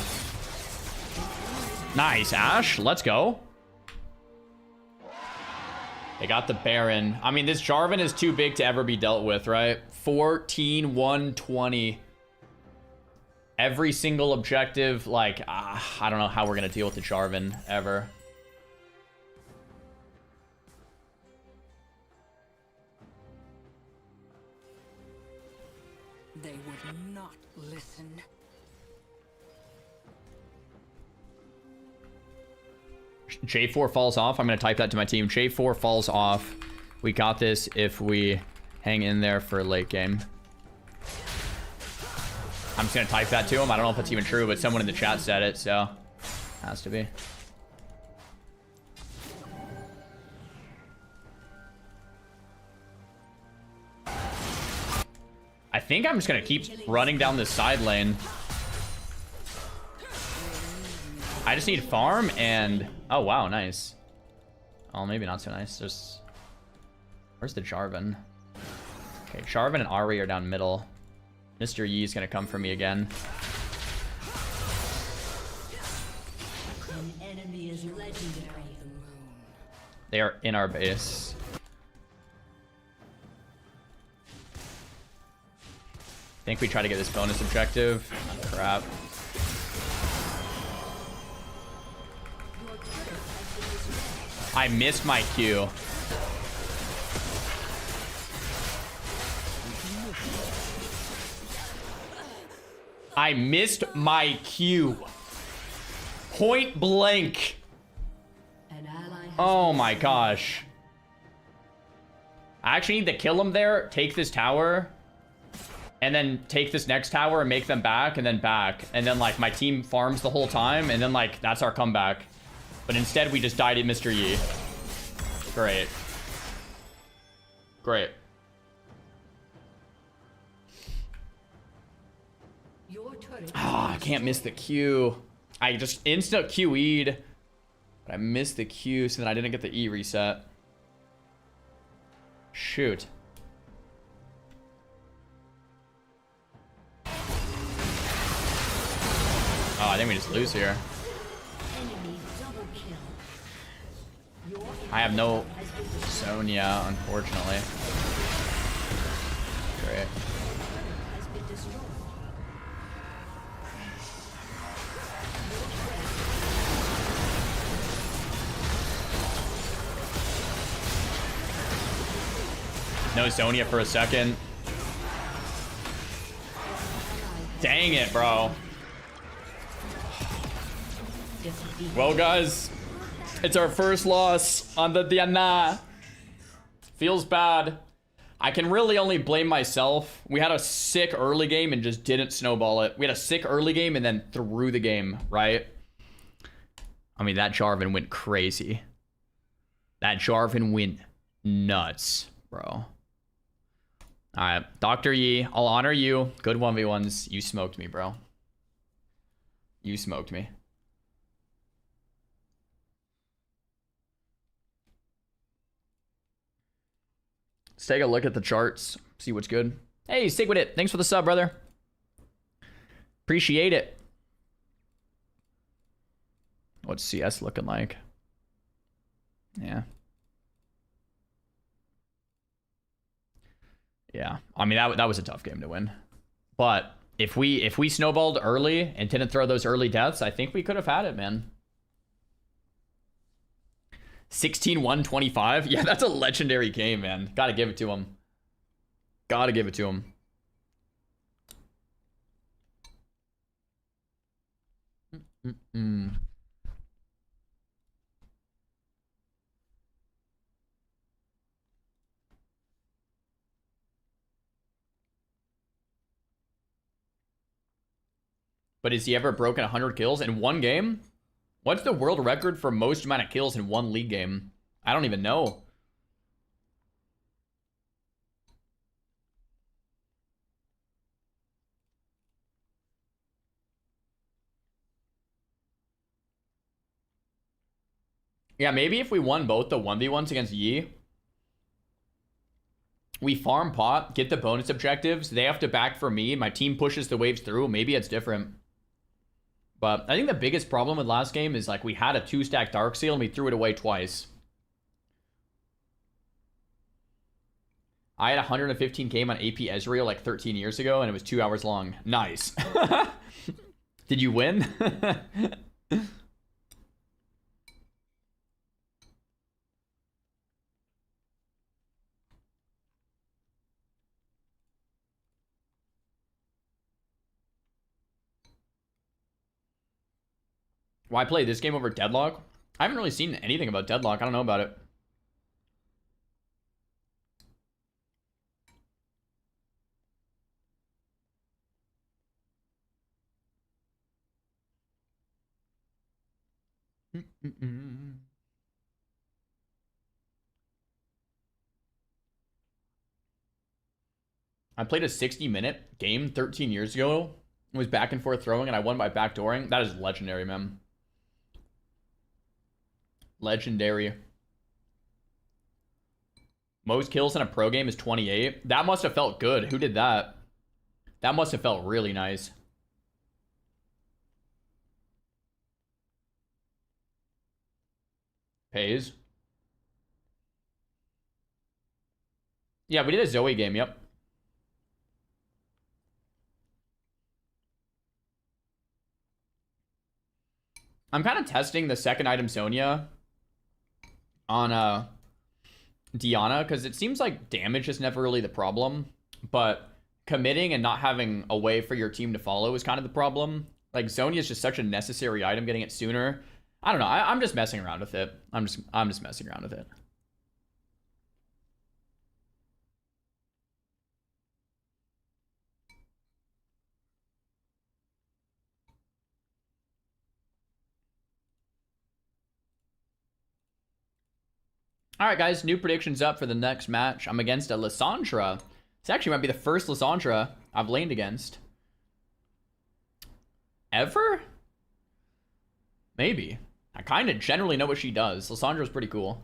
Nice, Ashe. Let's go. They got the Baron. I mean, this Jarvan is too big to ever be dealt with, right? 14, 120. Every single objective, like, I don't know how we're going to deal with the Jarvan ever. They would not listen. J4 falls off. I'm going to type that to my team. J4 falls off. We got this if we hang in there for a late game. I'm just going to type that to him. I don't know if it's even true, but someone in the chat said it, so has to be. I think I'm just going to keep running down this side lane. I just need farm and... Oh, wow, nice. Oh, maybe not so nice. Just... Where's the Jarvan? Okay, Jarvan and Ahri are down middle. Mr. Yi is going to come for me again. An enemy is legendary. They are in our base. I think we try to get this bonus objective. Crap. I missed my Q. I missed my Q. Point blank. Oh my gosh. I actually need to kill him there, take this tower, and then take this next tower and make them back, and then back. And then, like, my team farms the whole time, and then, like, that's our comeback. But instead, we just died at Mr. Yi. Great. Great. Ah, I can't miss the Q. I just instant QE'd, but I missed the Q, so then I didn't get the E reset. Shoot. Oh, I think we just lose here. I have no Sonya, unfortunately. Great. No Sonya for a second. Dang it, bro. Well, guys, it's our first loss on the Diana. Feels bad. I can really only blame myself. We had a sick early game and just didn't snowball it. We had a sick early game and then threw the game, right? I mean, that Jarvan went crazy. That Jarvan went nuts, bro. Alright, Dr. Yi, I'll honor you. Good 1v1s. You smoked me, bro. You smoked me. Let's take a look at the charts. See what's good. Hey, stick with it. Thanks for the sub, brother. Appreciate it. What's CS looking like? Yeah. Yeah. I mean, that was a tough game to win. But if we snowballed early and didn't throw those early deaths, I think we could have had it, man. 16-1-25. Yeah, that's a legendary game, man. Gotta give it to him. Gotta give it to him. But has he ever broken 100 kills in one game? What's the world record for most amount of kills in one league game? I don't even know. Yeah, maybe if we won both the 1v1s against Yi, we farm pot, get the bonus objectives, they have to back for me, my team pushes the waves through, maybe it's different. But I think the biggest problem with last game is like we had a 2-stack Darkseal and we threw it away twice. I had 115k on AP Ezreal like 13 years ago and it was 2 hours long. Nice. Did you win? Why play this game over Deadlock? I haven't really seen anything about Deadlock. I don't know about it. I played a 60-minute game 13 years ago. It was back and forth throwing, and I won by backdooring. That is legendary, man. Legendary. Most kills in a pro game is 28. That must have felt good. Who did that? That must have felt really nice. Pays. Yeah, we did a Zoe game, yep. I'm kind of testing the second item Sonya on Diana, because it seems like damage is never really the problem, but committing and not having a way for your team to follow is kind of the problem. Like, Sonya is just such a necessary item, getting it sooner. I don't know. I'm just messing around with it. I'm just messing around with it. All right, guys, new predictions up for the next match. I'm against a Lissandra. This actually might be the first Lissandra I've laned against. Ever? Maybe. I kind of generally know what she does. Lissandra's pretty cool.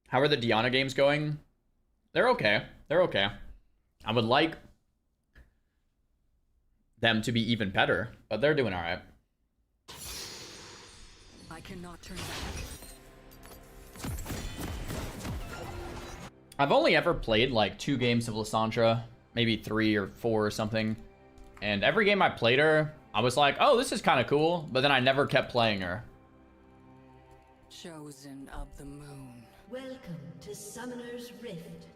How are the Diana games going? They're okay. They're okay. I would like them to be even better, but they're doing all right. I cannot turn back. I've only ever played like 2 games of Lissandra, maybe 3 or 4 or something. And every game I played her, I was like, oh, this is kind of cool, but then I never kept playing her. Chosen of the moon. Welcome to Summoner's Rift.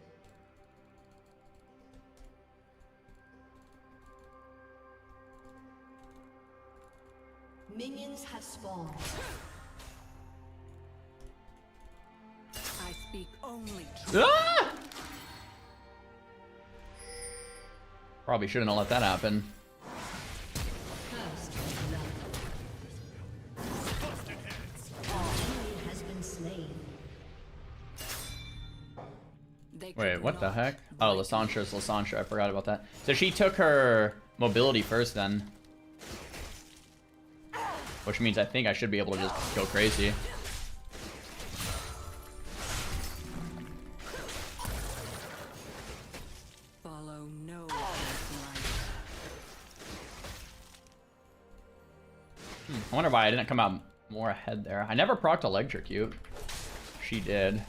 Minions have spawned. I speak only Ah! Probably shouldn't have let that happen. First blood. Has been slain. Wait, what the heck? Oh, Lysandre's Lysandre. I forgot about that. So she took her mobility first then. Which means I think I should be able to just go crazy. follow no I wonder why I didn't come out more ahead there. I never procced electrocute. She did.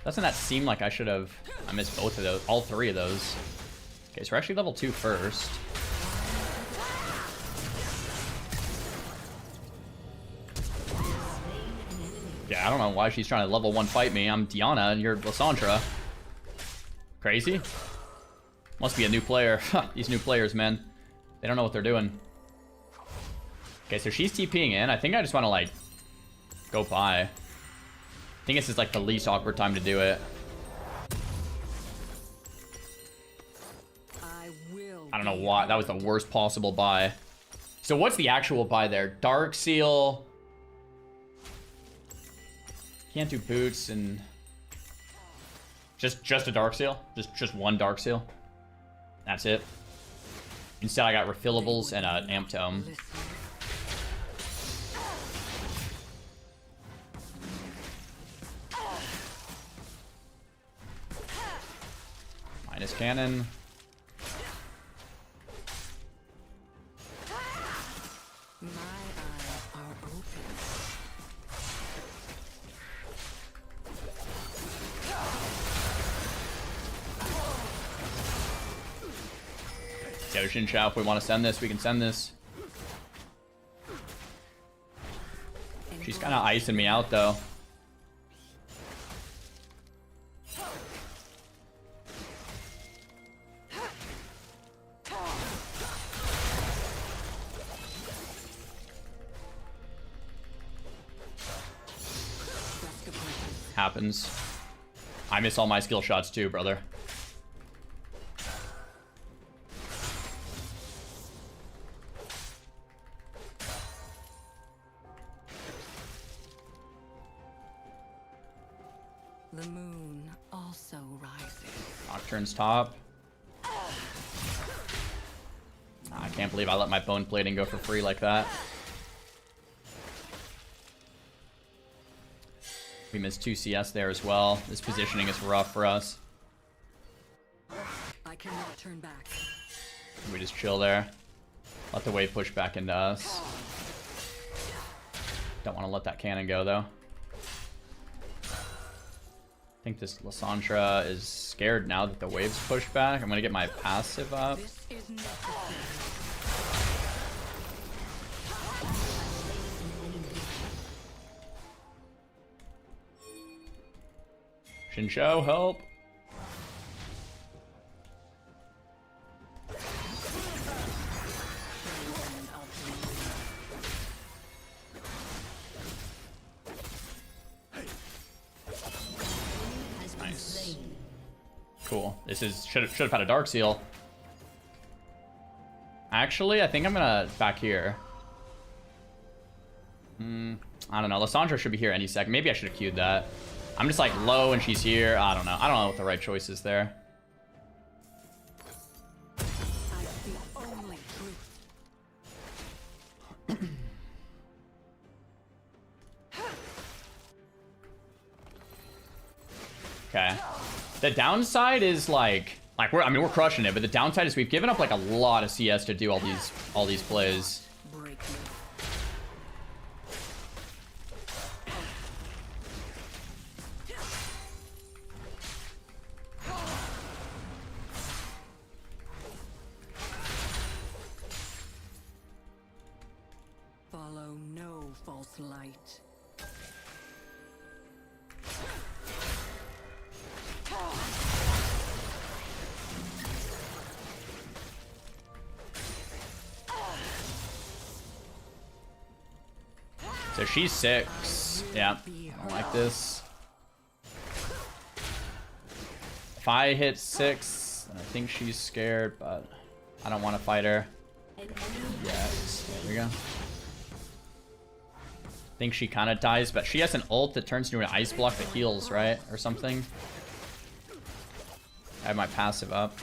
Doesn't that seem like I should have... I missed both of those. All three of those. Okay, so we're actually level 2 first. Yeah, I don't know why she's trying to level 1 fight me. I'm Diana and you're Lysandre. Crazy? Must be a new player. These new players, man. They don't know what they're doing. Okay, so she's TPing in. I think I just want to, like, go by. I think this is, like, the least awkward time to do it. I don't know why. That was the worst possible buy. So what's the actual buy there? Dark Seal. Can't do boots and... Just a Dark Seal? Just one Dark Seal? That's it. Instead I got refillables and an Amp Tome. Minus cannon. My eyes are open. Goshin Chao, if we want to send this, we can send this. She's kind of icing me out, though. Happens. I miss all my skill shots too, brother. The moon also rises. Nocturne's top. I can't believe I let my bone plating go for free like that. We missed 2 CS there as well. This positioning is rough for us. I cannot turn back. We just chill there. Let the wave push back into us. Don't want to let that cannon go though. I think this Lysandre is scared now that the waves push back. I'm gonna get my passive up. Shinshou, help! Nice. Cool. This is should have had a Dark Seal. Actually, I think I'm gonna back here. I don't know. Lysandre should be here any second. Maybe I should have queued that. I'm just like low and she's here. I don't know. I don't know what the right choice is there. Okay. The downside is like we're crushing it, but the downside is we've given up like a lot of CS to do all these plays. Follow no false light. So she's 6. Yeah, I don't like this. If I hit 6, then I think she's scared, but I don't want to fight her. Yes, there we go. I think she kind of dies, but she has an ult that turns into an ice block that heals, right? Or something. I have my passive up.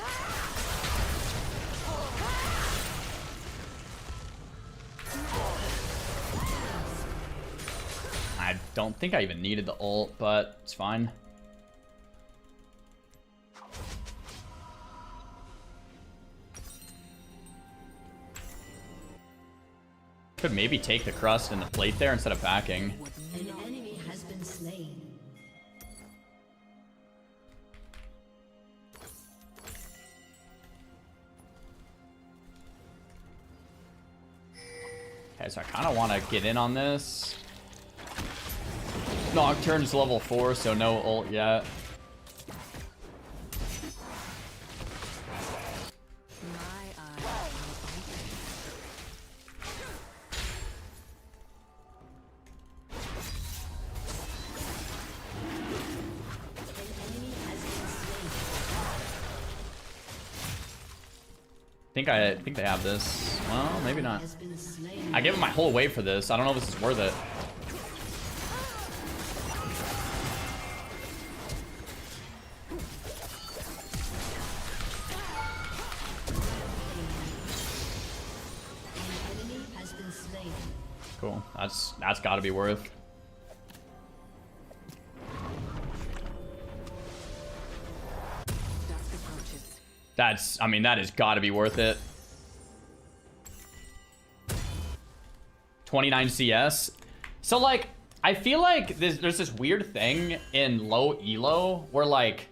I don't think I even needed the ult, but it's fine. Could maybe take the crust and the plate there instead of backing. An enemy has been slain. Okay, so I kind of want to get in on this. Nocturne's level 4, so no ult yet. I think they have this. Well, maybe not. I gave him my whole wave for this. I don't know if this is worth it. Cool. That's got to be worth. I mean, that has got to be worth it. 29 CS. So, like, I feel like there's this weird thing in low elo where, like,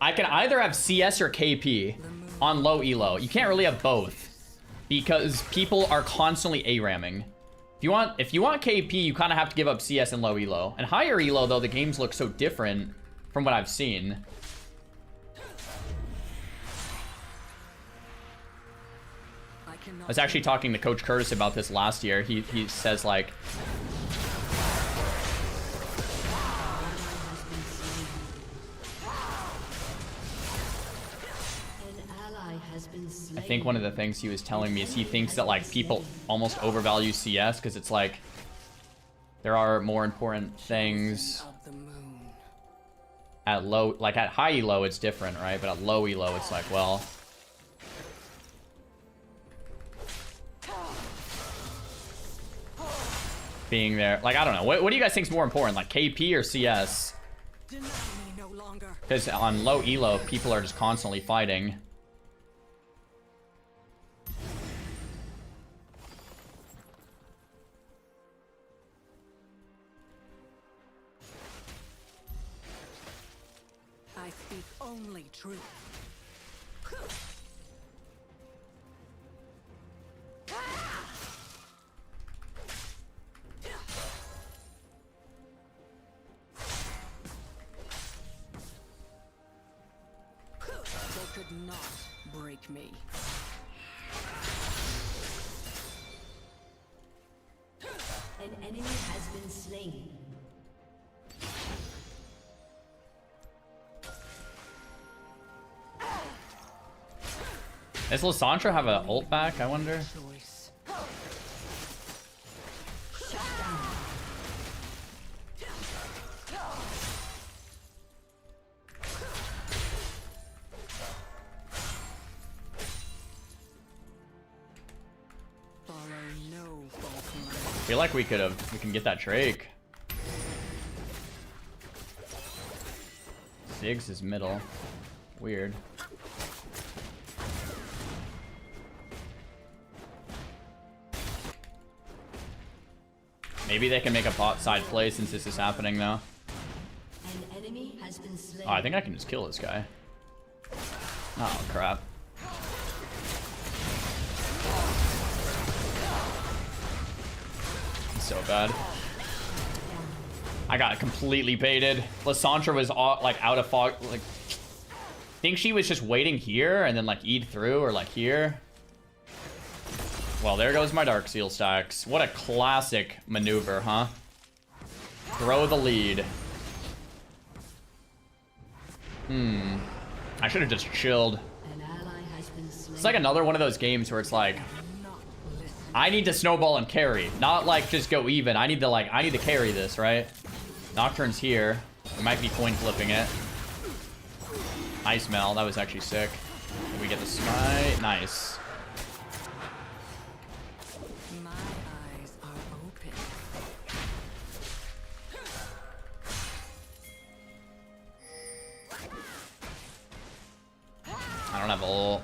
I can either have CS or KP on low elo. You can't really have both because people are constantly A-ramming. If you want KP, you kind of have to give up CS and low elo. And higher elo, though, the games look so different from what I've seen. I was actually talking to Coach Curtis about this last year. He says, like, I think one of the things he was telling me is he thinks that, like, people almost overvalue CS because it's like there are more important things at low, like at high elo it's different, right? But at low elo it's like, well, being there, like, I don't know. What do you guys think is more important, like KP or CS? Because on low elo, people are just constantly fighting. I speak only truth. They could not break me. An enemy has been slain. Does Lissandra have an ult back, I wonder? I feel like we can get that Drake. Ziggs is middle. Weird. Maybe they can make a bot side play since this is happening though. An enemy has been slain. Oh, I think I can just kill this guy. Oh crap. So bad. I got completely baited. Lissandra was like out of fog. Like, I think she was just waiting here and then like E'd through or like here. Well, there goes my Dark Seal stacks. What a classic maneuver, huh? Throw the lead. I should have just chilled. An ally has been slain. It's like another one of those games where it's like, I need to snowball and carry, not like just go even. I need to carry this, right? Nocturne's here. We might be coin flipping it. Nice, Mel. That was actually sick. Did we get the smite? Nice. My eyes are open. I don't have ult.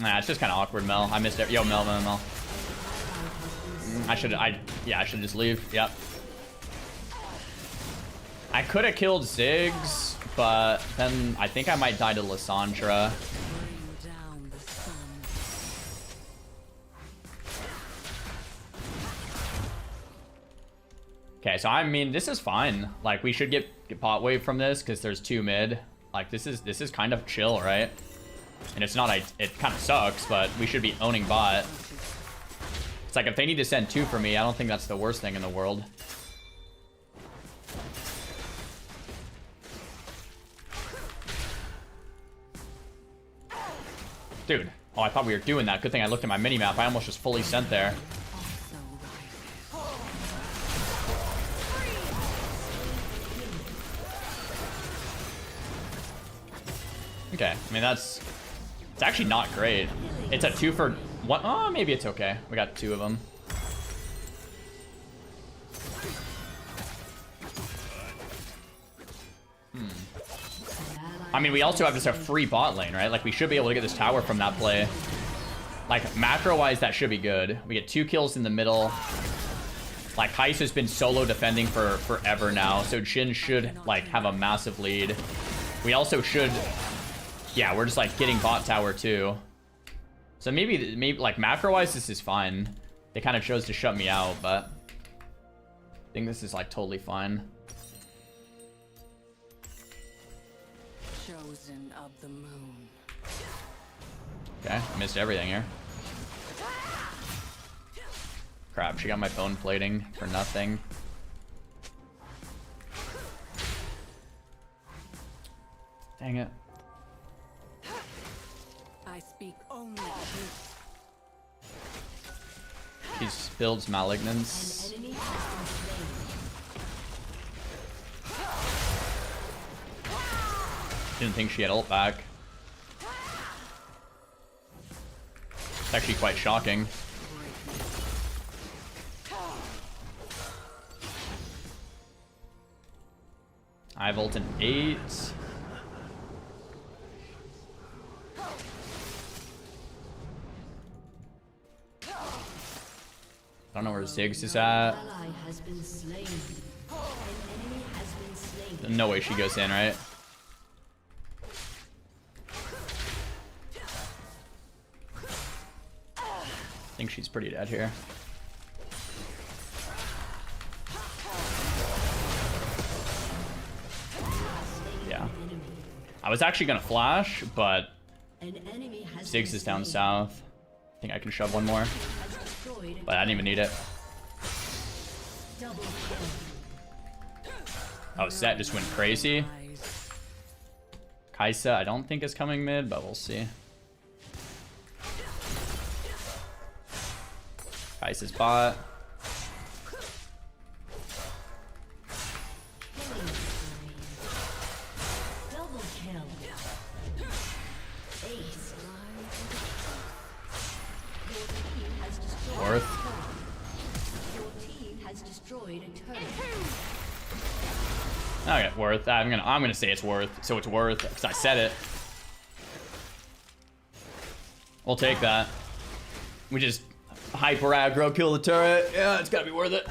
Nah, it's just kind of awkward, Mel. I missed it. Yo, Mel. I should just leave. Yep. I could have killed Ziggs, but then I think I might die to Lissandra. Okay, so I mean, this is fine. Like, we should get pot wave from this because there's 2 mid. Like, this is kind of chill, right? And it's not, it kind of sucks, but we should be owning bot. It's like, if they need to send 2 for me, I don't think that's the worst thing in the world. Dude. Oh, I thought we were doing that. Good thing I looked at my mini-map. I almost just fully sent there. Okay, I mean, it's actually not great. It's a 2 for 1. Oh, maybe it's okay. We got 2 of them. I mean, we also have just a free bot lane, right? Like, we should be able to get this tower from that play. Like, macro-wise, that should be good. We get 2 kills in the middle. Like, Heist has been solo defending for forever now, so Jhin should, like, have a massive lead. We also should... Yeah, we're just, like, getting bot tower, too. So maybe like, macro-wise, this is fine. They kind of chose to shut me out, but... I think this is, like, totally fine. Chosen of the moon. Okay, missed everything here. Crap, she got my bone plating for nothing. Dang it. I speak only truth. He builds Malignance. Didn't think she had ult back. It's actually quite shocking. I have ult in 8. I don't know where Ziggs is at. No way she goes in, right? I think she's pretty dead here. Yeah. I was actually gonna flash, but Ziggs is down south. I think I can shove one more. But I didn't even need it. Oh, Set just went crazy. Kaisa, I don't think is coming mid, but we'll see. Kaisa's bot. Worth. Okay, worth. I'm gonna say it's worth. So it's worth because I said it. We'll take that. We just hyper aggro, kill the turret. Yeah, it's gotta be worth it.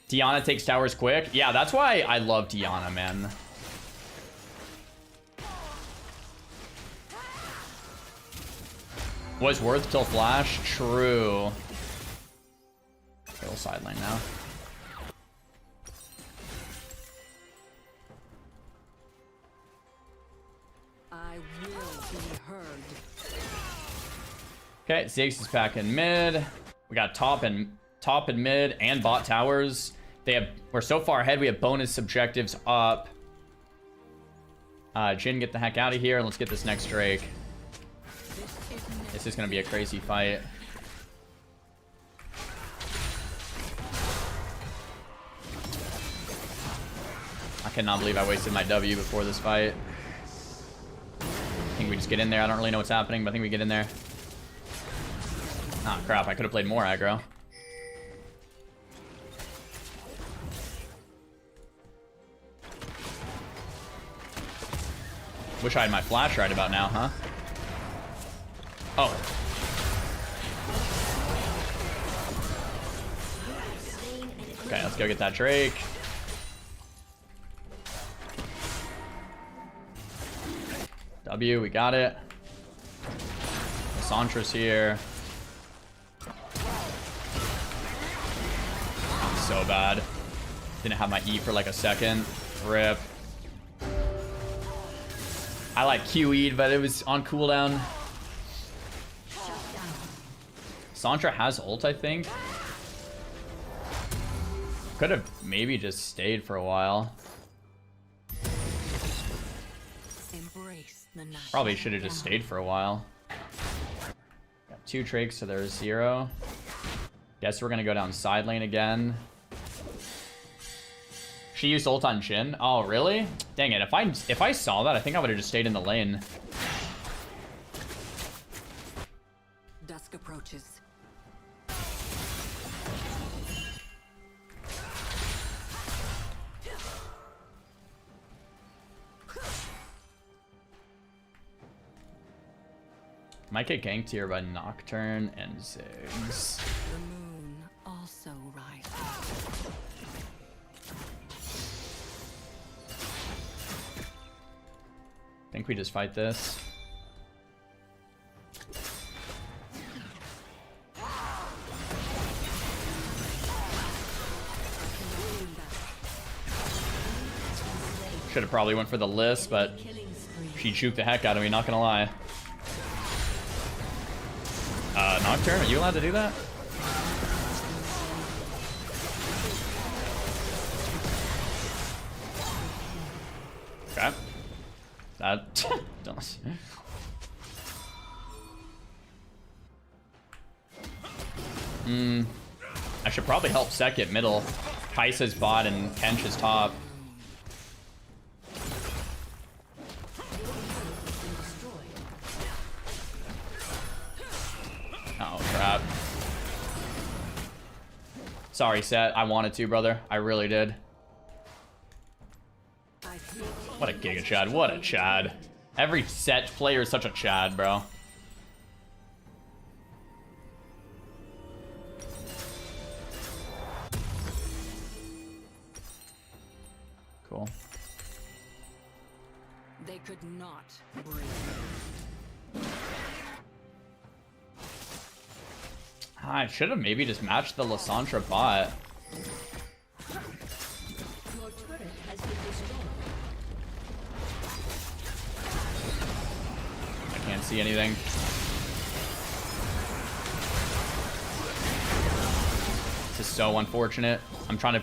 Diana takes towers quick. Yeah, that's why I love Diana, man. Was worth till flash? True. Kill sideline now. I will be heard. Okay, Ziggs is back in mid. We got top and mid and bot towers. We're so far ahead. We have bonus objectives up. Jhin, get the heck out of here and let's get this next Drake. This is gonna be a crazy fight. I cannot believe I wasted my W before this fight. I think we just get in there. I don't really know what's happening, but I think we get in there. Ah, crap. I could have played more aggro. Wish I had my flash right about now, huh? Oh. Okay, let's go get that Drake. W, we got it. Santra's here. So bad. Didn't have my E for like a second. Rip. I like QE'd, but it was on cooldown. Santra has ult, I think. Could have maybe just stayed for a while. Probably should have just stayed for a while. Got 2 Drakes, so there's 0. Guess we're gonna go down side lane again. She used ult on Jhin. Oh, really? Dang it! If I saw that, I think I would have just stayed in the lane. Dusk approaches. Might get ganked here by Nocturne and Ziggs. The moon also rises. I think we just fight this. Should have probably went for the list, but she juked the heck out of me, not gonna lie. Nocturne, are you allowed to do that? Okay. That does. I should probably help Sek at middle. Kai'Sa's bot and Kench is top. Oh crap. Sorry, Set. I wanted to, brother. I really did. What a giga Chad. What a Chad. Every Set player is such a Chad, bro. Cool. They could not break. I should have maybe just matched the Lysandra bot. Your turret has been destroyed. I can't see anything. This is so unfortunate. I'm trying to...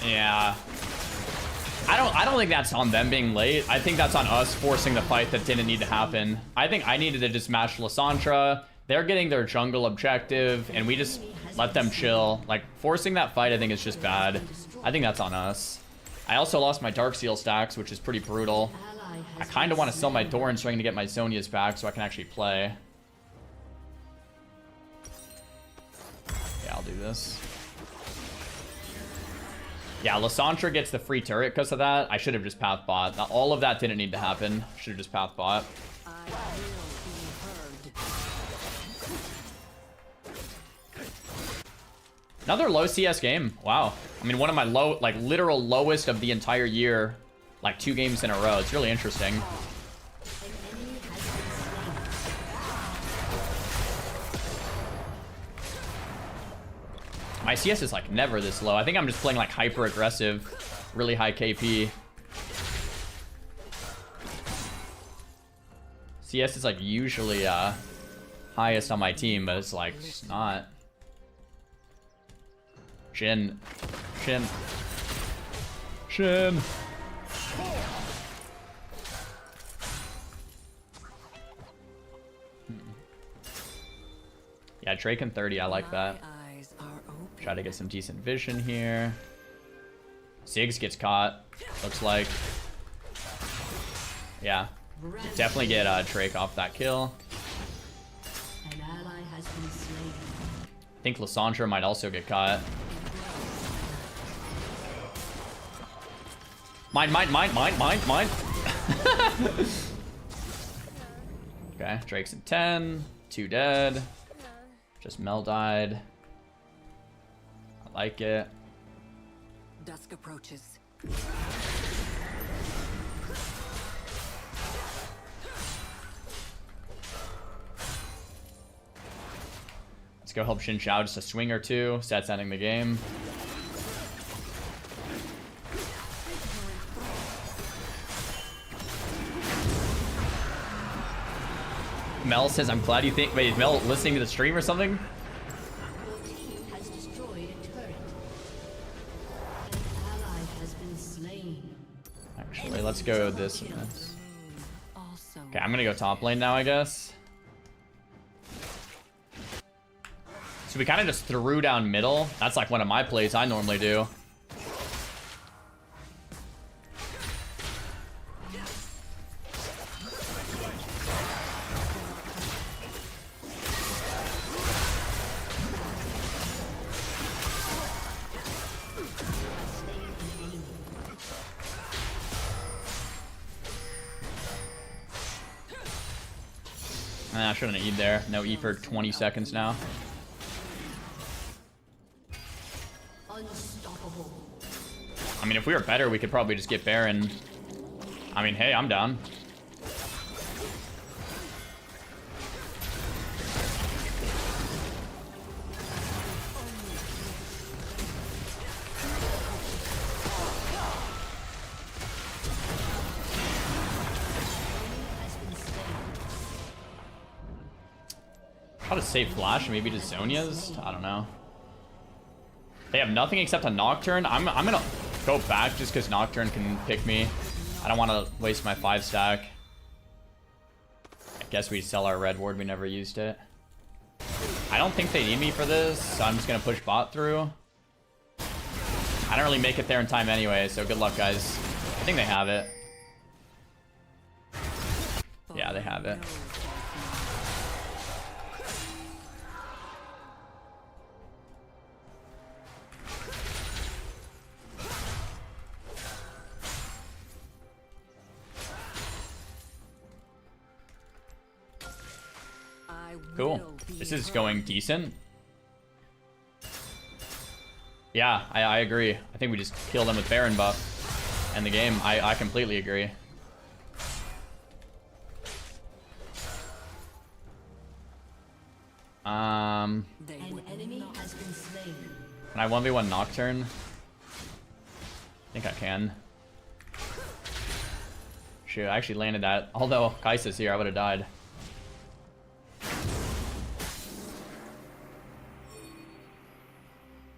Yeah. I don't think that's on them being late. I think that's on us forcing the fight that didn't need to happen. I think I needed to just match Lysandra. They're getting their jungle objective, and we just let them chill. Like, forcing that fight, I think, is just bad. I think that's on us. I also lost my Darkseal stacks, which is pretty brutal. I kind of want to sell my Doran's Ring to get my Zhonya's back so I can actually play. Yeah, I'll do this. Yeah, Lysandra gets the free turret because of that. I should have just path bot. All of that didn't need to happen. Should have just path bot. Another low CS game. Wow. I mean, one of my low, like literal lowest of the entire year. Like 2 games in a row. It's really interesting. My CS is like never this low. I think I'm just playing like hyper aggressive, really high KP. CS is like usually highest on my team, but it's like it's not. Shin. Yeah, Drake and 30, I like that. Try to get some decent vision here. Ziggs gets caught, looks like. Yeah, definitely get Drake off that kill. An ally has been slain. I think Lissandra might also get caught. Mine. Okay, Drake's in 10. 2 dead. Just Mel died. I like it. Dusk approaches. Let's go help Xin Xiao just a swing or two. Sets ending the game. Mel says, I'm glad you think. Wait, is Mel listening to the stream or something? Your team has destroyed a turret. An ally has been slain. Actually, let's go this and this. Okay, I'm gonna go top lane now, I guess. So we kind of just threw down middle. That's like one of my plays I normally do. I shouldn't have E'd there. No E for 20 seconds now. Unstoppable. I mean, if we were better, we could probably just get Baron. I mean, hey, I'm down. Try to save Flash, maybe to Zhonya's? I don't know. They have nothing except a Nocturne. I'm gonna go back just because Nocturne can pick me. I don't want to waste my 5 stack. I guess we sell our red ward. We never used it. I don't think they need me for this, so I'm just gonna push bot through. I don't really make it there in time anyway, so good luck, guys. I think they have it. Yeah, they have it. Cool. This is going decent. Yeah, I agree. I think we just kill them with Baron buff. End the game. I completely agree. An enemy has been slain. Can I 1v1 Nocturne? I think I can. Shoot, I actually landed that. Although Kai'Sa's here, I would have died.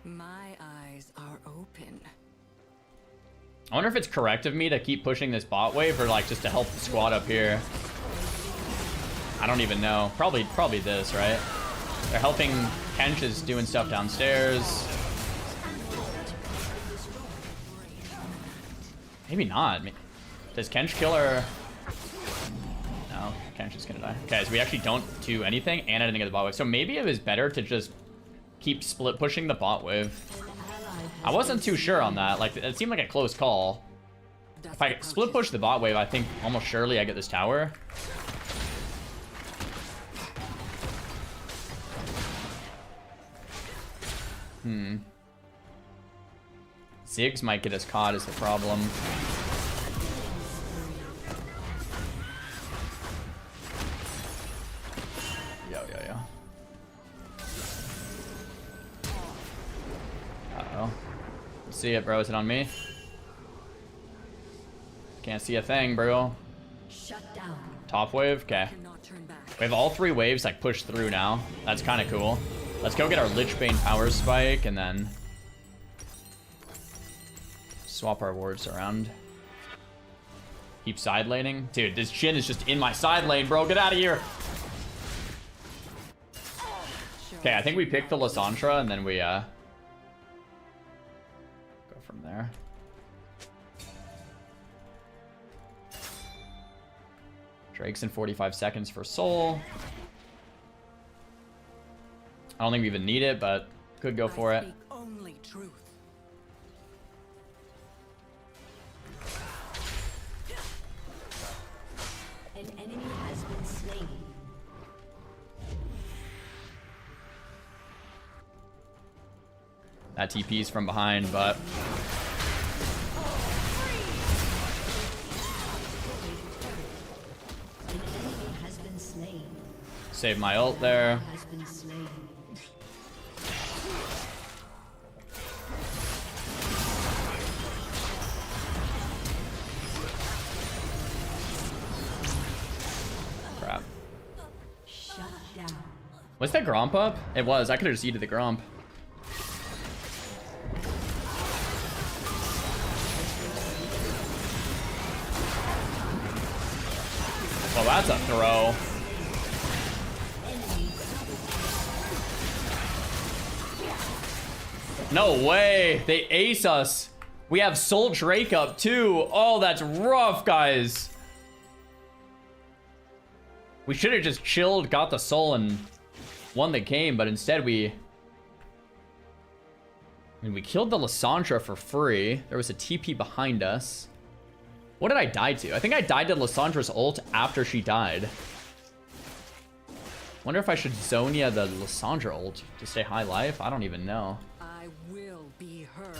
My eyes are open. I wonder if it's correct of me to keep pushing this bot wave or like just to help the squad up here. I don't even know. Probably this, right? They're helping. Kench is doing stuff downstairs. Maybe not. Does Kench kill her? No, Kench is gonna die. Okay, so we actually don't do anything and anything at the bot wave. So maybe it was better to just keep split pushing the bot wave. I wasn't too sure on that. Like, it seemed like a close call. If I split push the bot wave, I think almost surely I get this tower. Ziggs might get us caught is the problem. Yo. Uh-oh. See it, bro. Is it on me? Can't see a thing, bro. Shut down. Top wave? Okay. We have all 3 waves like pushed through now. That's kind of cool. Let's go get our Lichbane power spike and then swap our wards around. Keep side laning. Dude, this Jhin is just in my side lane, bro. Get out of here. Okay, I think we pick the Lysandra and then we go from there. Drake's in 45 seconds for Soul. I don't think we even need it, but could go for it. Only truth. An enemy has been slain. That TP's from behind, but An enemy has been slain. save my ult there. Has been slain. Crap. Shut down. Was that Gromp up? It was. I could have just eaten the Gromp. Well, that's a throw. No way. They ace us. We have Soul Drake up too. Oh, that's rough, guys. We should have just chilled, got the soul, and won the game, but instead we killed the Lysandra for free. There was a TP behind us. What did I die to? I think I died to Lysandra's ult after she died. Wonder if I should Zonia the Lysandra ult to stay high life? I don't even know. I will be heard.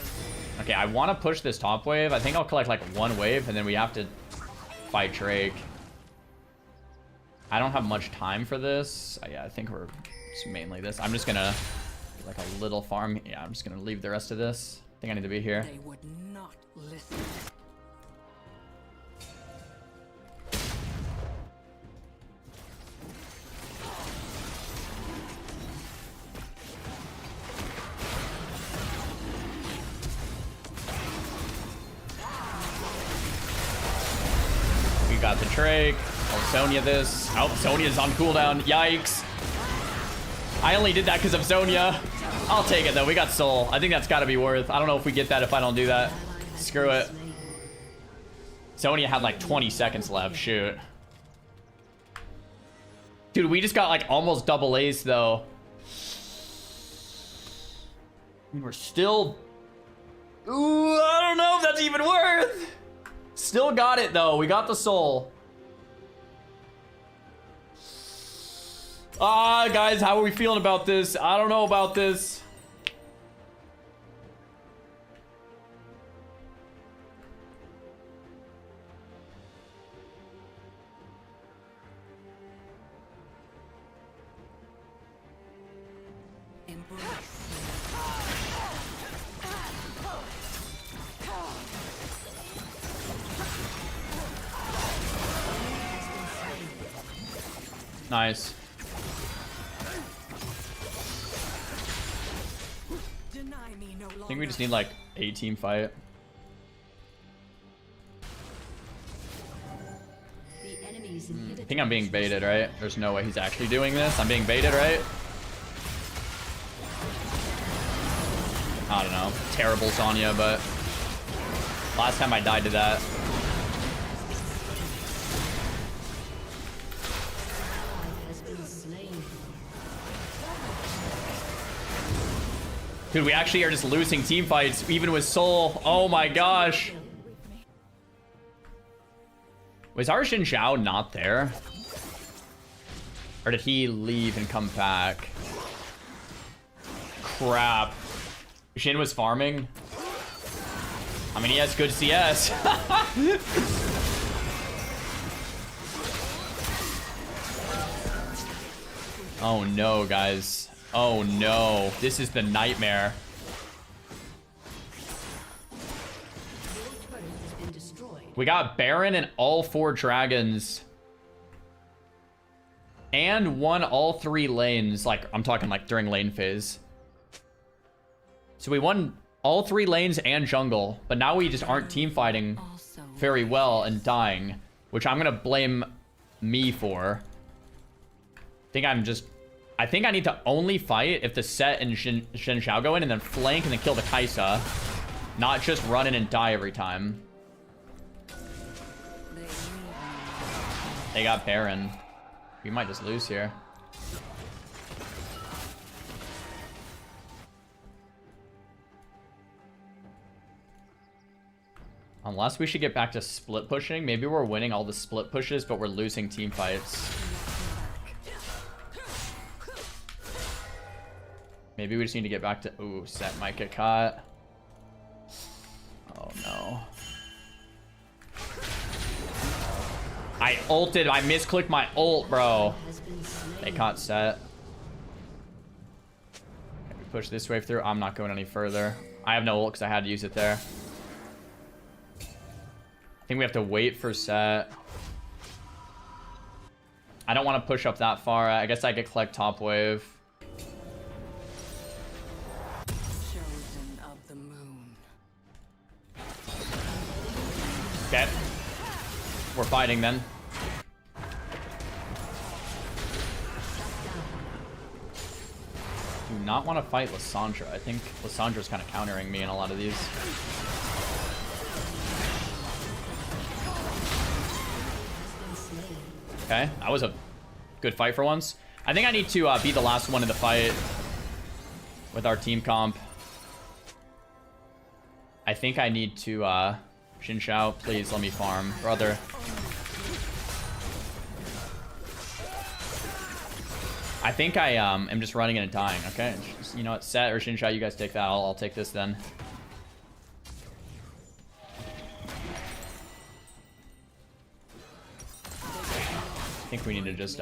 Okay, I want to push this top wave. I think I'll collect like 1 wave, and then we have to fight Drake. I don't have much time for this. Yeah, I think we're just mainly this. I'm just gonna like a little farm. Yeah, I'm just gonna leave the rest of this. I think I need to be here. They would not listen. We got the Drake. I'll Zonia this. Oh, Zonia's on cooldown. Yikes. I only did that because of Zonia. I'll take it, though. We got Soul. I think that's got to be worth. I don't know if we get that if I don't do that. Screw it. Zonia had like 20 seconds left. Shoot. Dude, we just got like almost double ace, though. We're still... Ooh, I don't know if that's even worth. Still got it, though. We got the Soul. Ah, guys, how are we feeling about this? I don't know about this. Nice. I think we just need like a team fight. I think I'm being baited, right? There's no way he's actually doing this. I'm being baited, right? I don't know. Terrible Sonya, but last time I died to that. Dude, we actually are just losing team fights, even with Soul. Oh my gosh. Was our Xin Zhao not there? Or did he leave and come back? Crap. Xin was farming. I mean, he has good CS. Oh no, guys. Oh no, this is the nightmare. We got Baron and all 4 dragons. and won all 3 lanes. Like, I'm talking like during lane phase. So we won all 3 lanes and jungle, but now we just aren't team fighting very well and dying, which I'm gonna blame me for. I think I need to only fight if the Set and Xin Xiao go in and then flank and then kill the Kaisa, not just run in and die every time. They got Baron. We might just lose here. Unless we should get back to split pushing. Maybe we're winning all the split pushes, but we're losing team fights. Maybe we just need to get back to... Ooh, Set might get caught. Oh, no. I ulted. I misclicked my ult, bro. They caught Set. Can we push this wave through? I'm not going any further. I have no ult because I had to use it there. I think we have to wait for Set. I don't want to push up that far. I guess I could collect top wave. Okay. We're fighting then. Do not want to fight Lissandra. I think Lissandra's kind of countering me in a lot of these. Okay, that was a good fight for once. I think I need to be the last one in the fight with our team comp. I think I need to, Xin Xiao, please let me farm, brother. I think I am just running in and dying, okay? Just, you know what, Set or Xin Xiao, you guys take that. I'll take this then. I think we need to just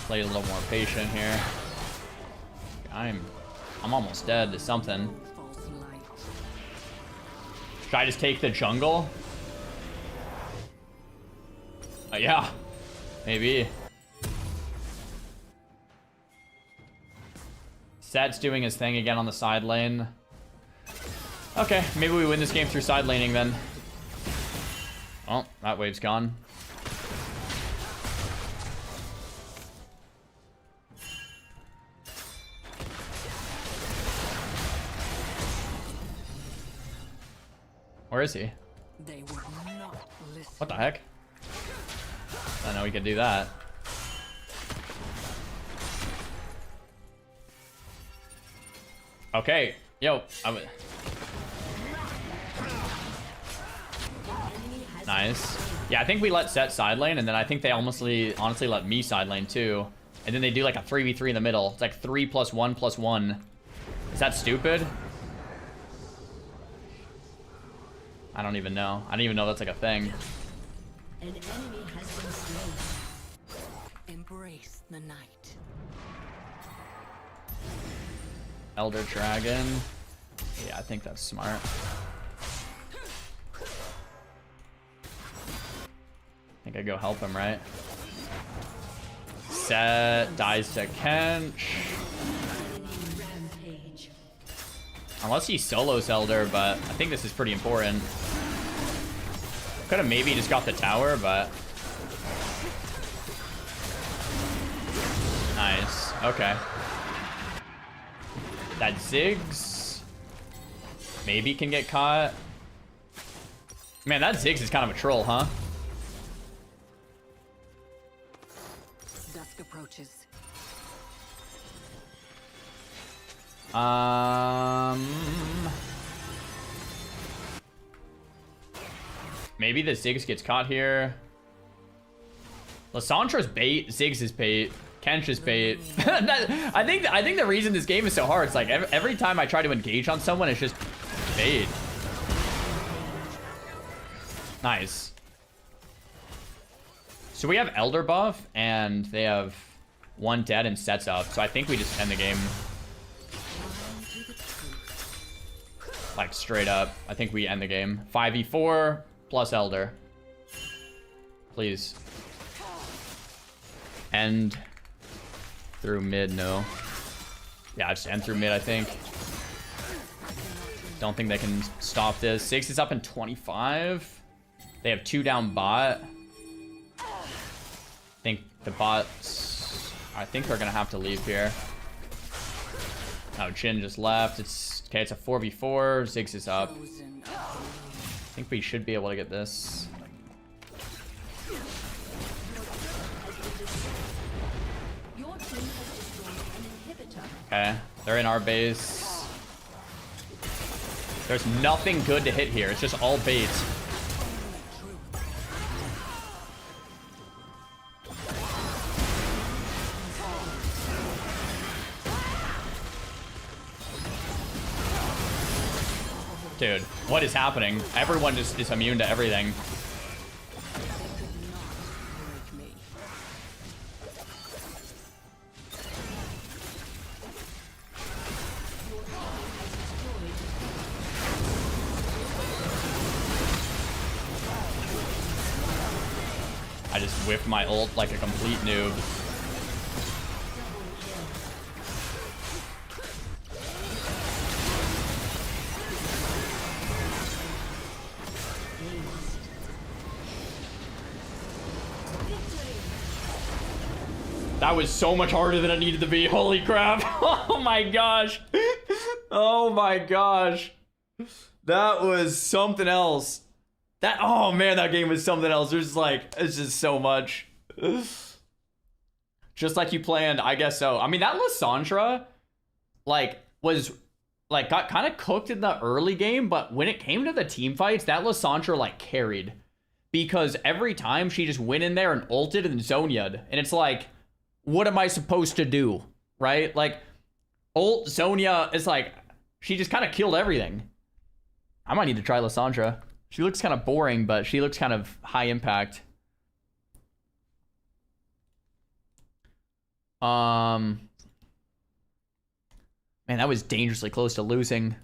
play a little more patient here. I'm almost dead to something. Should I just take the jungle? Yeah, maybe. Set's doing his thing again on the side lane. Okay, maybe we win this game through side laning then. Oh, that wave's gone. Where is he? What the heck? I didn't know we could do that. Okay, yo, nice. Yeah, I think we let Set side lane, and then I think they honestly let me side lane too. And then they do like a 3v3 in the middle. It's like 3 + 1 + 1. Is that stupid? I don't even know. I don't even know that's like a thing. An enemy has been slain. Embrace the night. Elder Dragon. Yeah, I think that's smart. I think I go help him, right? Set dies to Kench. Unless he solos Elder, but I think this is pretty important. Could have maybe just got the tower, but... Nice. Okay. That Ziggs maybe can get caught. Man, that Ziggs is kind of a troll, huh? Dusk approaches. Maybe the Ziggs gets caught here. Lissandra's bait. Ziggs is bait. Kench is bait. I think the reason this game is so hard, it's like every time I try to engage on someone, it's just bait. Nice. So we have Elder buff, and they have one dead and Sets up. So I think we just end the game. Like, straight up. I think we end the game. 5v4 plus Elder. Please. End through mid, no. Yeah, just end through mid, I think. Don't think they can stop this. 6 is up in 25. They have 2 down bot. I think the bots... I think they're gonna have to leave here. Oh, Jhin just left. It's okay. It's a 4v4. Ziggs is up. I think we should be able to get this. Okay, they're in our base. There's nothing good to hit here. It's just all bait. Dude, what is happening? Everyone just is immune to everything. I just whiffed my ult like a complete noob. That was so much harder than it needed to be. Holy crap. Oh my gosh. Oh my gosh. That was something else. That, oh man, that game was something else. There's like, it's just so much. Just like you planned, I guess so. I mean, that Lissandra, like, was, like, got kind of cooked in the early game, but when it came to the team fights, that Lissandra, like, carried. Because every time she just went in there and ulted and Zhonya'd. And it's like, what am I supposed to do? Right? Like, ult Zhonya is like, she just kind of killed everything. I might need to try Lissandra. She looks kind of boring, but she looks kind of high impact. Man, that was dangerously close to losing.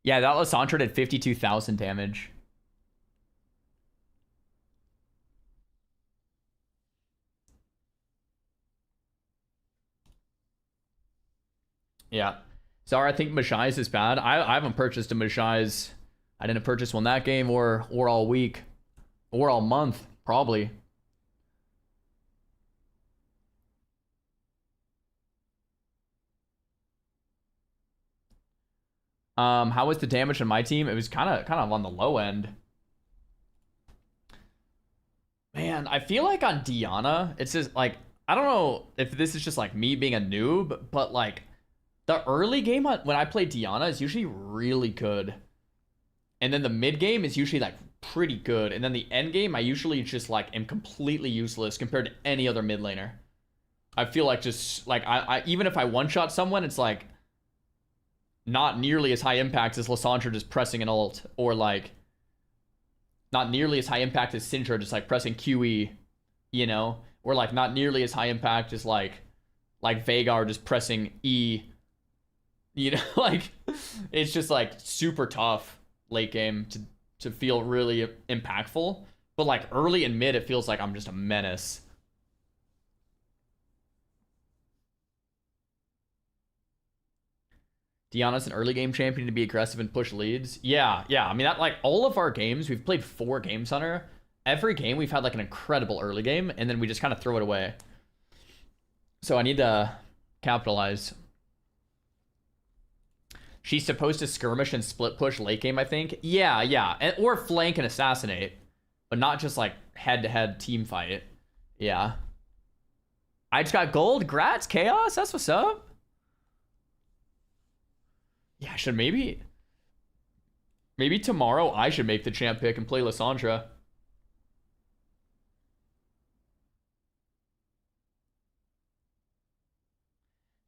Yeah, that Lissandra did 52,000 damage. Yeah. Zara, I think Mashai's is bad. I haven't purchased a Mashai's. I didn't purchase one that game or all week. Or all month, probably. How was the damage on my team? It was kind of on the low end. Man, I feel like on Diana, it's just like, I don't know if this is just like me being a noob, but like the early game when I play Diana is usually really good. And then the mid game is usually like pretty good. And then the end game, I usually just like am completely useless compared to any other mid laner. I feel like just like I even if I one-shot someone, it's like not nearly as high impact as Lissandra just pressing an ult, or like not nearly as high impact as Syndra just like pressing QE, you know, or like not nearly as high impact as like Vhagar just pressing E, you know. Like it's just like super tough late game to feel really impactful, but like early and mid it feels like I'm just a menace. Diana's an early game champion to be aggressive and push leads. Yeah. I mean, that like all of our games, we've played 4 games on her. Every game we've had like an incredible early game, and then we just kind of throw it away. So I need to capitalize. She's supposed to skirmish and split push late game, I think. Yeah. Or flank and assassinate, but not just like head-to-head team fight. Yeah. I just got gold. Grats, Chaos. That's what's up. Yeah, I should maybe tomorrow I should make the champ pick and play Lissandra.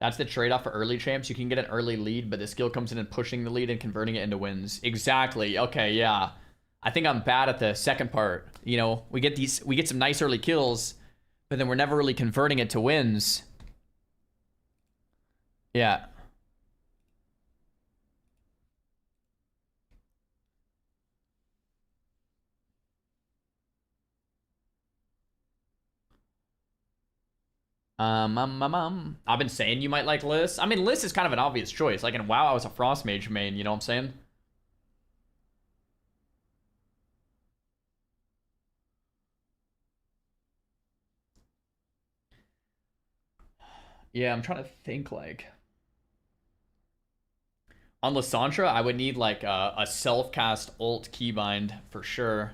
That's the trade-off for early champs. You can get an early lead, but the skill comes in and pushing the lead and converting it into wins. Exactly. Okay, yeah. I think I'm bad at the second part. You know, we get some nice early kills, but then we're never really converting it to wins. Yeah. I've been saying you might like Liz. I mean, Liz is kind of an obvious choice. Like in WoW, I was a Frost Mage main, you know what I'm saying? Yeah, I'm trying to think like... On Lysandra, I would need like a self-cast ult keybind for sure.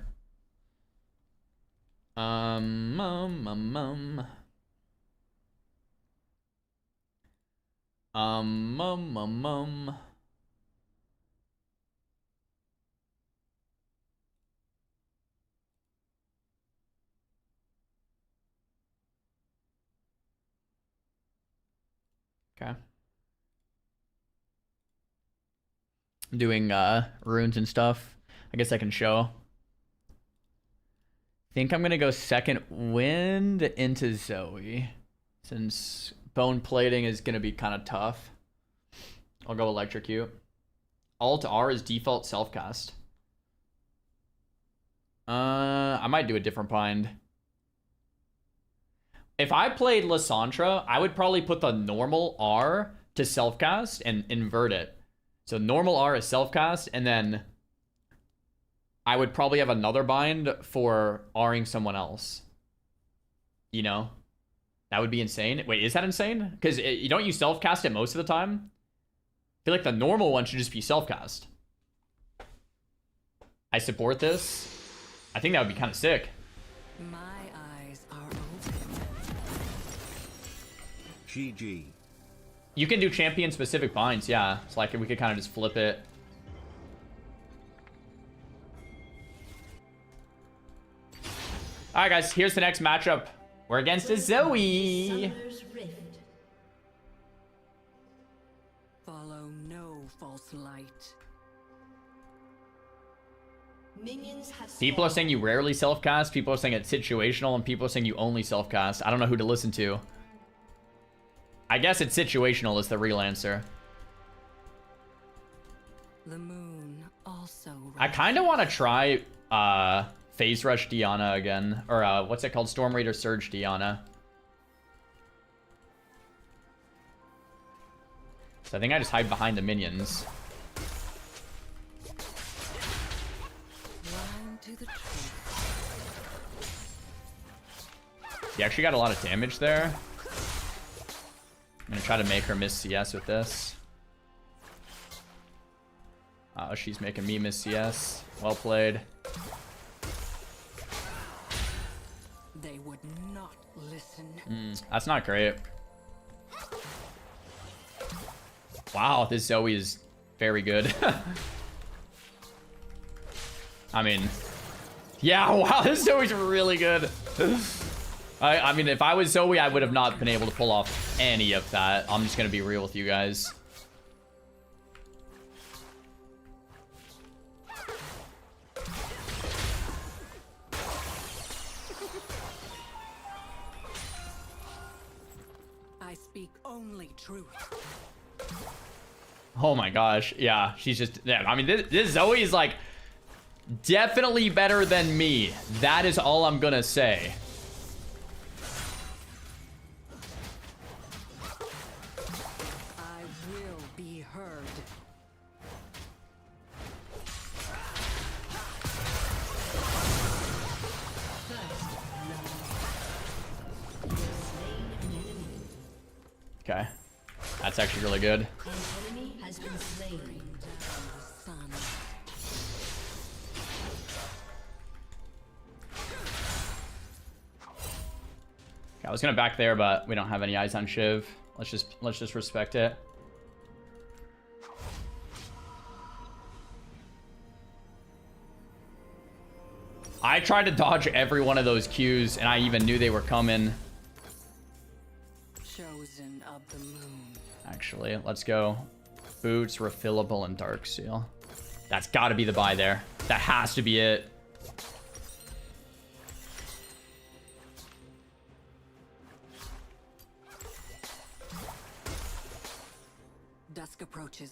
Okay. I'm doing runes and stuff. I guess I can show. Think I'm gonna go second wind into Zoe, since bone plating is gonna be kind of tough. I'll go electrocute. Alt R is default self-cast. I might do a different bind. If I played Lysandra, I would probably put the normal R to self-cast and invert it. So normal R is self-cast, and then I would probably have another bind for R-ing someone else. You know? That would be insane. Wait, is that insane? Because you don't use self-cast it most of the time? I feel like the normal one should just be self-cast. I support this. I think that would be kind of sick. My eyes are open. GG. You can do champion-specific binds, yeah. It's like we could kind of just flip it. Alright, guys, here's the next matchup. We're against a Zoe. Follow no false light. Minions have People are saying you rarely self-cast, people are saying it's situational, and people are saying you only self-cast. I don't know who to listen to. I guess it's situational is the real answer. The moon also. I kind of want to try Phase Rush Diana again. Or what's it called? Storm Raider Surge Diana. So I think I just hide behind the minions. He actually got a lot of damage there. I'm gonna try to make her miss CS with this. Oh, she's making me miss CS. Well played. They would not listen. That's not great. Wow, this Zoe is very good. I mean, yeah, wow, this Zoe's really good. I mean, if I was Zoe, I would have not been able to pull off any of that. I'm just gonna be real with you guys. I speak only truth. Oh my gosh, yeah, she's just, yeah, I mean, this Zoe is like definitely better than me. That is all I'm gonna say. I will be heard. Okay, that's actually really good. An enemy has been slain. Okay, I was gonna back there, but we don't have any eyes on Shiv. Let's just respect it. I tried to dodge every one of those Qs, and I even knew they were coming. Chosen of the moon. Actually, let's go. Boots, refillable, and dark seal. That's got to be the buy there. That has to be it. Dusk approaches.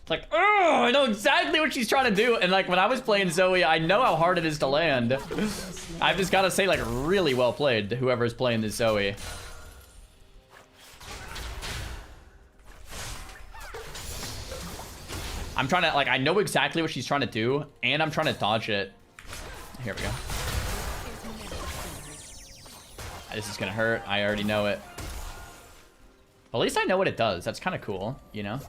Like, oh, I know exactly what she's trying to do. And like when I was playing Zoe, I know how hard it is to land. I've just got to say, like, really well played to whoever's playing this Zoe. I'm trying to, like, I know exactly what she's trying to do, and I'm trying to dodge it. Here we go. This is gonna hurt. I already know it. At least I know what it does. That's kind of cool, you know?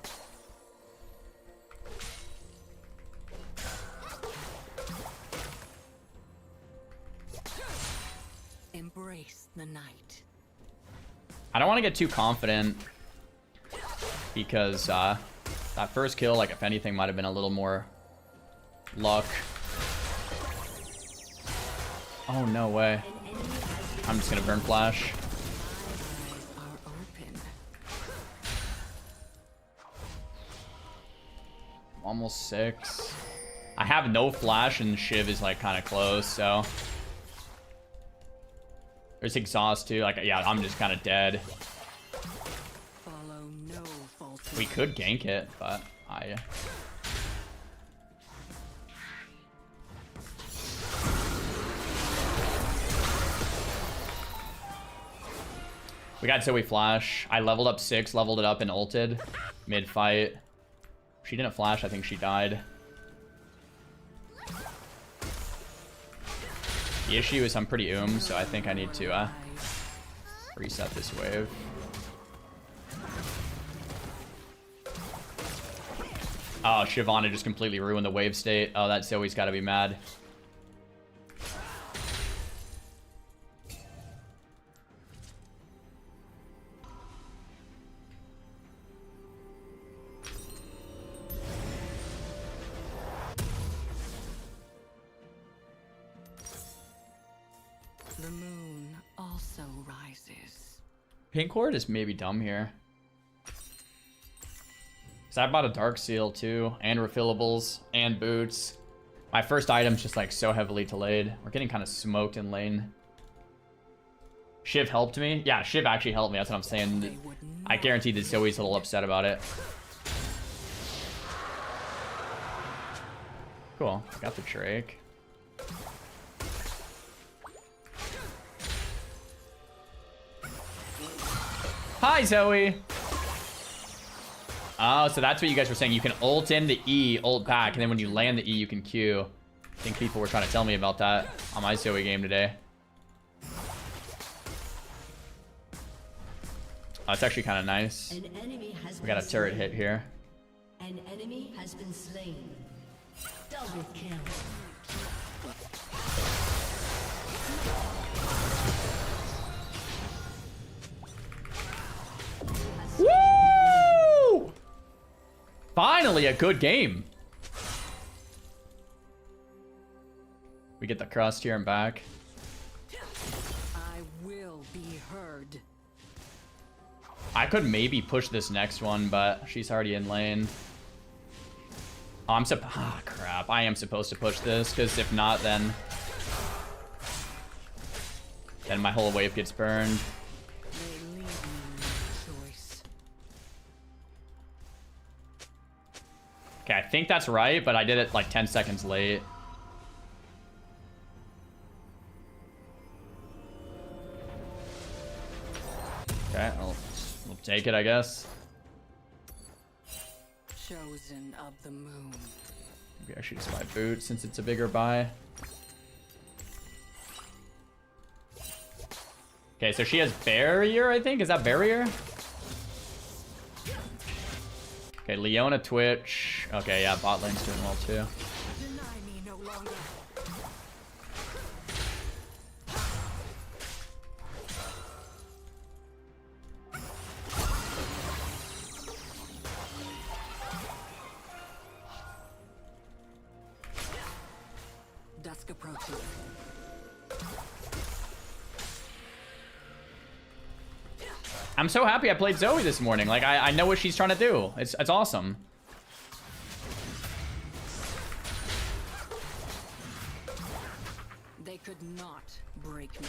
Embrace the night. I don't want to get too confident because that first kill, like, if anything, might have been a little more luck. Oh, no way. I'm just gonna burn flash. Almost 6. I have no flash and Shiv is like kind of close, so there's exhaust too. Like, yeah, I'm just kind of dead. We could gank it, but we got Zoe flash. I leveled up 6, leveled it up and ulted mid-fight. She didn't flash, I think she died. The issue is I'm pretty so I think I need to reset this wave. Oh, Shyvana just completely ruined the wave state. Oh, that Zoe's got to be mad. The moon also rises. Pink Ward is maybe dumb here. So I bought a Dark Seal too, and refillables, and boots. My first item's just like so heavily delayed. We're getting kind of smoked in lane. Shiv helped me. Yeah, Shiv actually helped me. That's what I'm saying. I guarantee that Zoe's a little upset about it. Cool. Got the Drake. Hi, Zoe. Oh, so that's what you guys were saying. You can ult in the E, ult back, and then when you land the E, you can Q. I think people were trying to tell me about that on my Zoe game today. Oh, it's actually kind of nice. We got a turret hit here. An enemy has been slain. Double kill. Woo! Finally, a good game. We get the crust here and back. I will be heard. I could maybe push this next one, but she's already in lane. Oh, crap. I am supposed to push this, because if not, then my whole wave gets burned. Okay, I think that's right, but I did it like 10 seconds late. Okay, we'll take it, I guess. Chosen of the moon. Maybe I should just buy boot since it's a bigger buy. Okay, so she has barrier, I think. Is that barrier? Okay, Leona Twitch. Okay, yeah, bot lane's doing well too. Deny me no longer. Dusk approaching. I'm so happy I played Zoe this morning. Like, I know what she's trying to do. It's awesome. could not break me.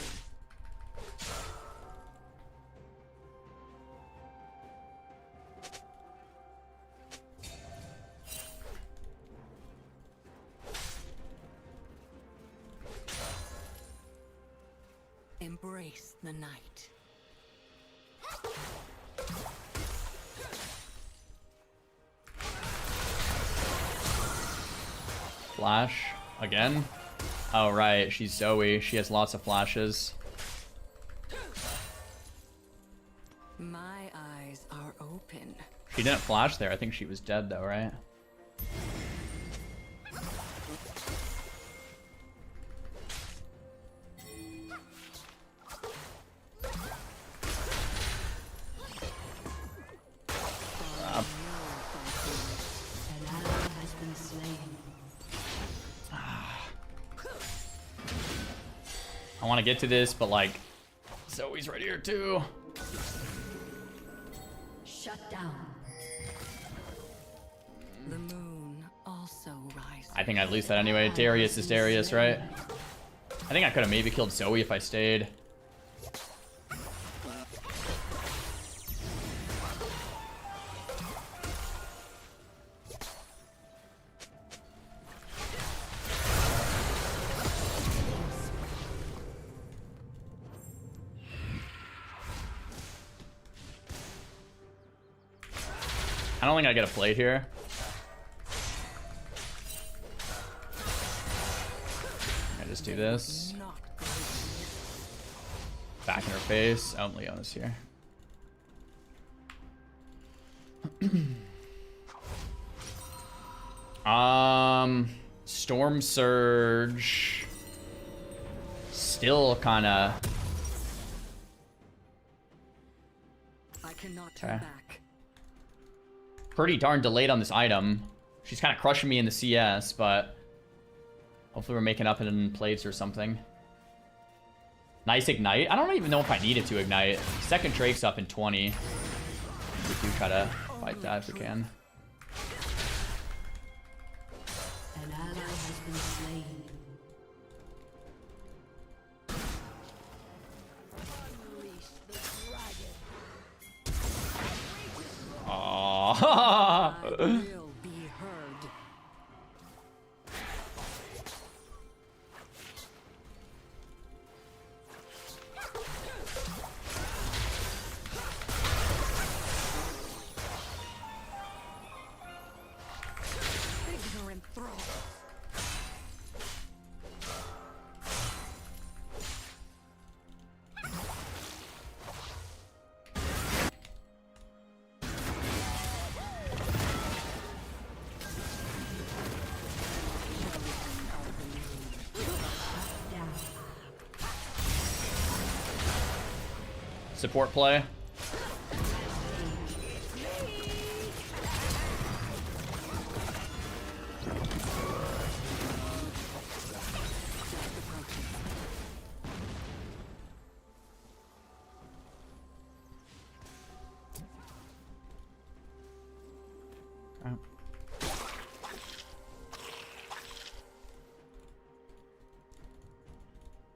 Embrace the night. Flash again. Oh right, she's Zoe. She has lots of flashes. My eyes are open. She didn't flash there. I think she was dead though, right? An ally has been slain. I want to get to this, but like, Zoe's right here too. Shut down. The moon also rises. I think I'd lose that anyway. Darius is Darius, right? I think I could have maybe killed Zoe if I stayed. I don't think I get a plate here. I just do this. Back in her face. Oh, Leona's here. Storm Surge. Still kind of. I cannot turn back. Pretty darn delayed on this item. She's kind of crushing me in the CS, but hopefully we're making up in plates or something. Nice ignite. I don't even know if I needed to ignite. Second Drake's up in 20. We do try to fight that if we can. An ally has been slain. Aww. Will be heard. Ignorant thrall. Support play.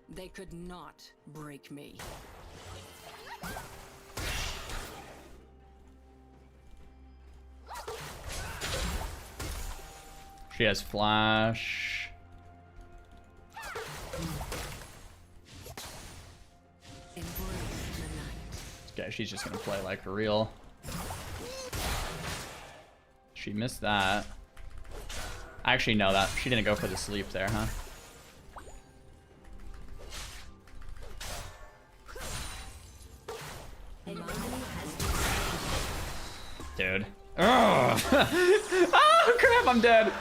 They could not break me. She has flash. Okay, she's just gonna play like for real. She missed that. Actually, no, that she didn't go for the sleep there, huh? Dude. Oh, oh crap, I'm dead.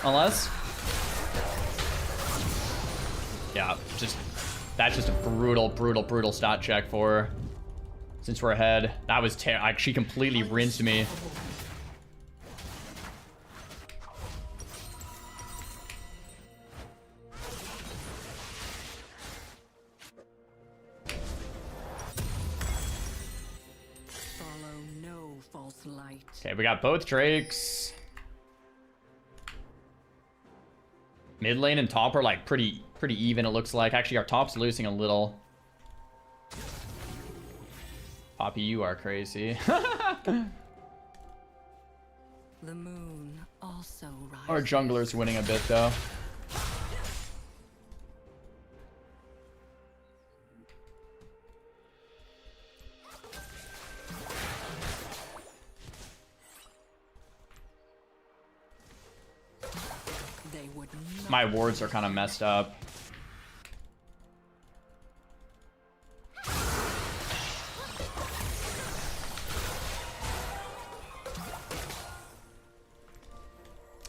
Unless. Yeah, that's just a brutal stat check for her. Since we're ahead. That was she completely rinsed me. Okay, we got both Drakes. Mid lane and top are like pretty pretty even, it looks like. Actually, our top's losing a little. Poppy, you are crazy. The moon also rises. Our jungler's winning a bit, though. They would not. My wards are kind of messed up.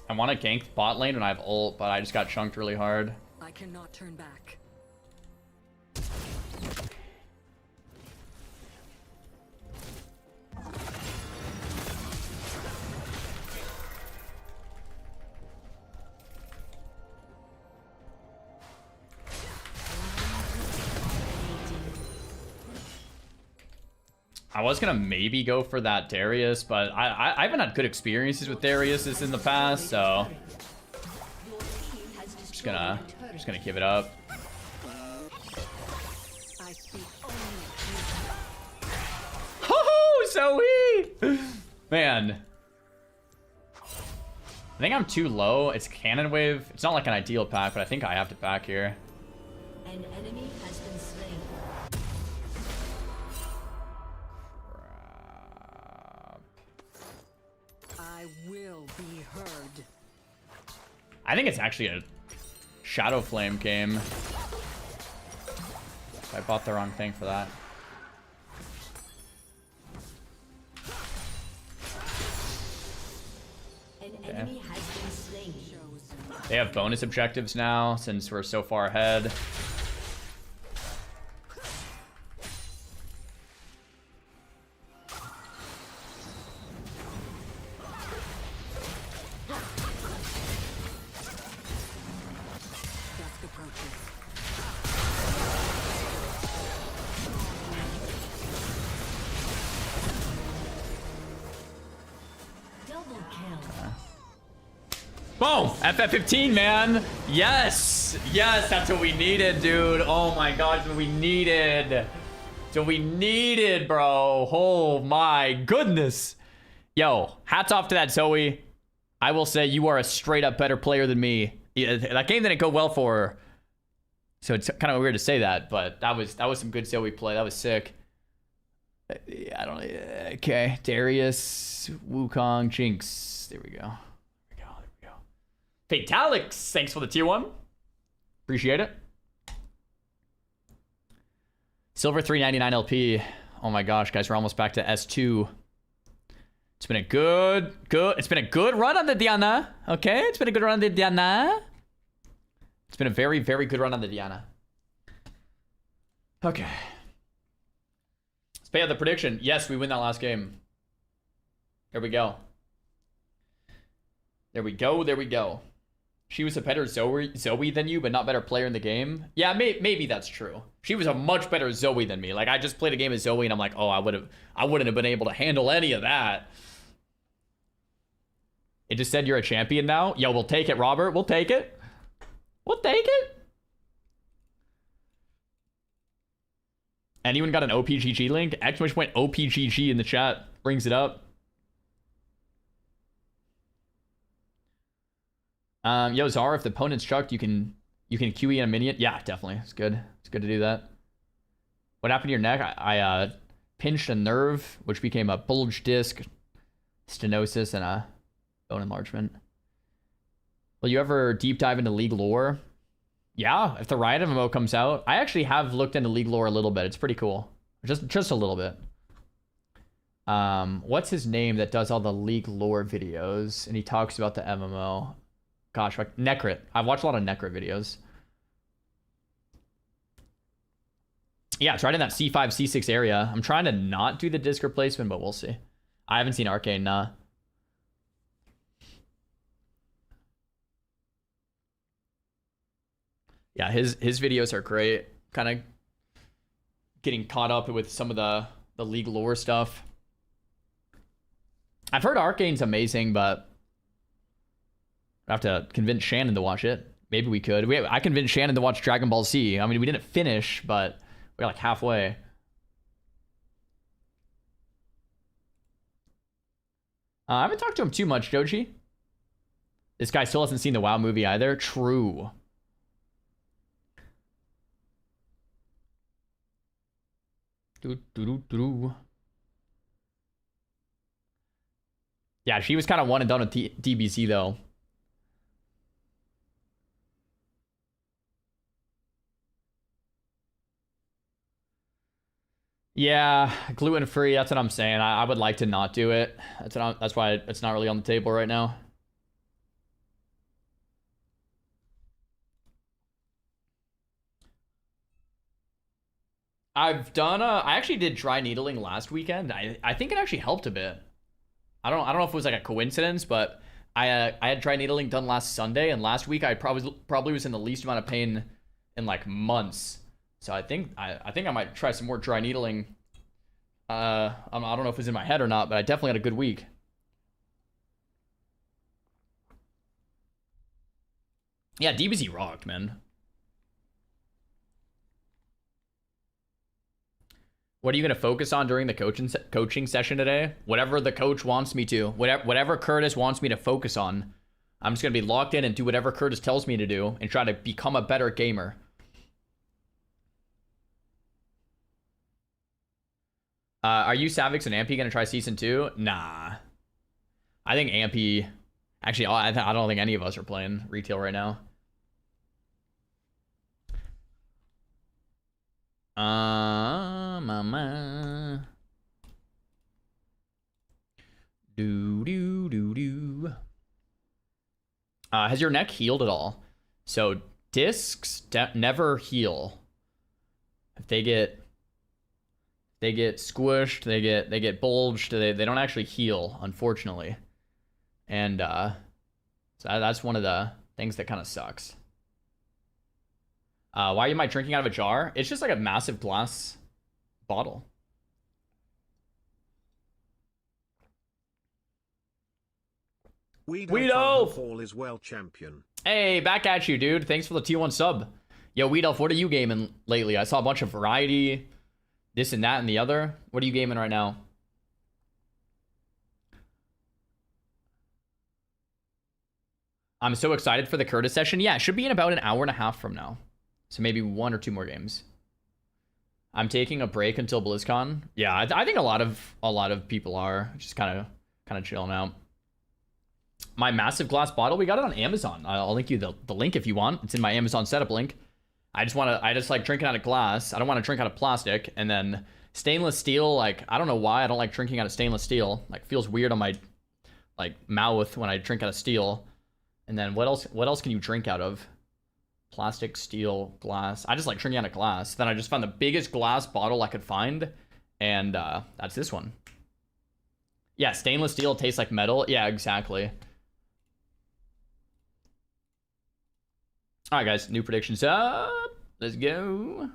I want to gank bot lane when I have ult, but I just got chunked really hard. I cannot turn back. I was gonna maybe go for that Darius, but I haven't had good experiences with Darius in the past, so just gonna give it up. I speak Oh, Zoe! Man. I think I'm too low. It's Cannon Wave. It's not like an ideal pack, but I think I have to pack here. An enemy has been slain. I will be heard. I think it's actually a Shadow Flame game. I bought the wrong thing for that. An enemy has been slain. They have bonus objectives now since we're so far ahead. Dusk approaches. Double kill. Boom! FF15, man! Yes! Yes, that's what we needed, dude. Oh my god, that's what we needed. That's what we needed, bro. Oh my goodness. Yo, hats off to that Zoe. I will say you are a straight up better player than me. Yeah, that game didn't go well for her. So it's kind of weird to say that, but that was some good Zoe play. That was sick. I don't know. Okay, Darius, Wukong, Jinx. There we go. Fatalix, thanks for the tier 1. Appreciate it. Silver 399 LP. Oh my gosh, guys, we're almost back to S2. It's been a it's been a good run on the Diana. Okay, it's been a good run on the Diana. It's been a very, very good run on the Diana. Okay. Let's pay out the prediction. Yes, we win that last game. There we go. There we go. There we go. She was a better Zoe than you, but not better player in the game. Yeah, maybe that's true. She was a much better Zoe than me. Like, I just played a game of Zoe, and I'm like, oh, I wouldn't have been able to handle any of that. It just said you're a champion now. Yo, we'll take it, Robert. We'll take it. We'll take it. Anyone got an OPGG link? Exclamation point OPGG in the chat brings it up. Yo, Zara, if the opponent's chucked, you can QE in a minion. Yeah, definitely. It's good. It's good to do that. What happened to your neck? I pinched a nerve, which became a bulge disc, stenosis, and a bone enlargement. Will you ever deep dive into League lore? Yeah, if the Riot MMO comes out. I actually have looked into League lore a little bit. It's pretty cool. Just a little bit. What's his name that does all the League lore videos? And he talks about the MMO. Gosh, like Necrit. I've watched a lot of Necrit videos. Yeah, it's right in that C5, C6 area. I'm trying to not do the disc replacement, but we'll see. I haven't seen Arcane, nah. Yeah, his videos are great. Kind of getting caught up with some of the League lore stuff. I've heard Arcane's amazing, but I have to convince Shannon to watch it. Maybe we could. I convinced Shannon to watch Dragon Ball Z. I mean, we didn't finish, but we're like halfway. I haven't talked to him too much, Doji. This guy still hasn't seen the WoW movie either. True. Yeah, she was kind of one and done with DBZ though. Yeah, gluten free. That's what I'm saying. I would like to not do it. That's why it's not really on the table right now. I've done I actually did dry needling last weekend. I think it actually helped a bit. I don't know if it was like a coincidence, but I had dry needling done last Sunday, and last week I probably was in the least amount of pain in like months. So I think I might try some more dry needling. I don't know if it was in my head or not, but I definitely had a good week. Yeah, DBZ rocked, man. What are you going to focus on during the coaching session today? Whatever the coach wants me to. Whatever Curtis wants me to focus on. I'm just going to be locked in and do whatever Curtis tells me to do and try to become a better gamer. Are you, Savix, and Ampy going to try Season 2? Nah. I think Ampy... Actually, I don't think any of us are playing retail right now. Mama. Has your neck healed at all? So discs never heal. If they get squished, they get bulged. They don't actually heal, unfortunately. And so that's one of the things that kind of sucks. Why am I drinking out of a jar? It's just like a massive glass bottle. Weedo Fall is well champion. Hey, back at you, dude. Thanks for the T1 sub. Yo, Weedelf, what are you gaming lately? I saw a bunch of variety, this and that and the other. What are you gaming right now? I'm so excited for the Curtis session. Yeah, it should be in about an hour and a half from now. So maybe 1 or 2 more games. I'm taking a break until BlizzCon. Yeah, I think a lot of people are just kind of chilling out. My massive glass bottle, we got it on Amazon. I'll link you the link if you want. It's in my Amazon setup link. I just like drinking out of glass. I don't want to drink out of plastic. And then stainless steel, like, I don't know why I don't like drinking out of stainless steel. Like, feels weird on my like mouth when I drink out of steel. And then what else can you drink out of? Plastic, steel, glass. I just like drinking out of glass. Then I just found the biggest glass bottle I could find, and that's this one. Yeah, stainless steel tastes like metal. Yeah, exactly. All right, guys, new predictions up. Let's go.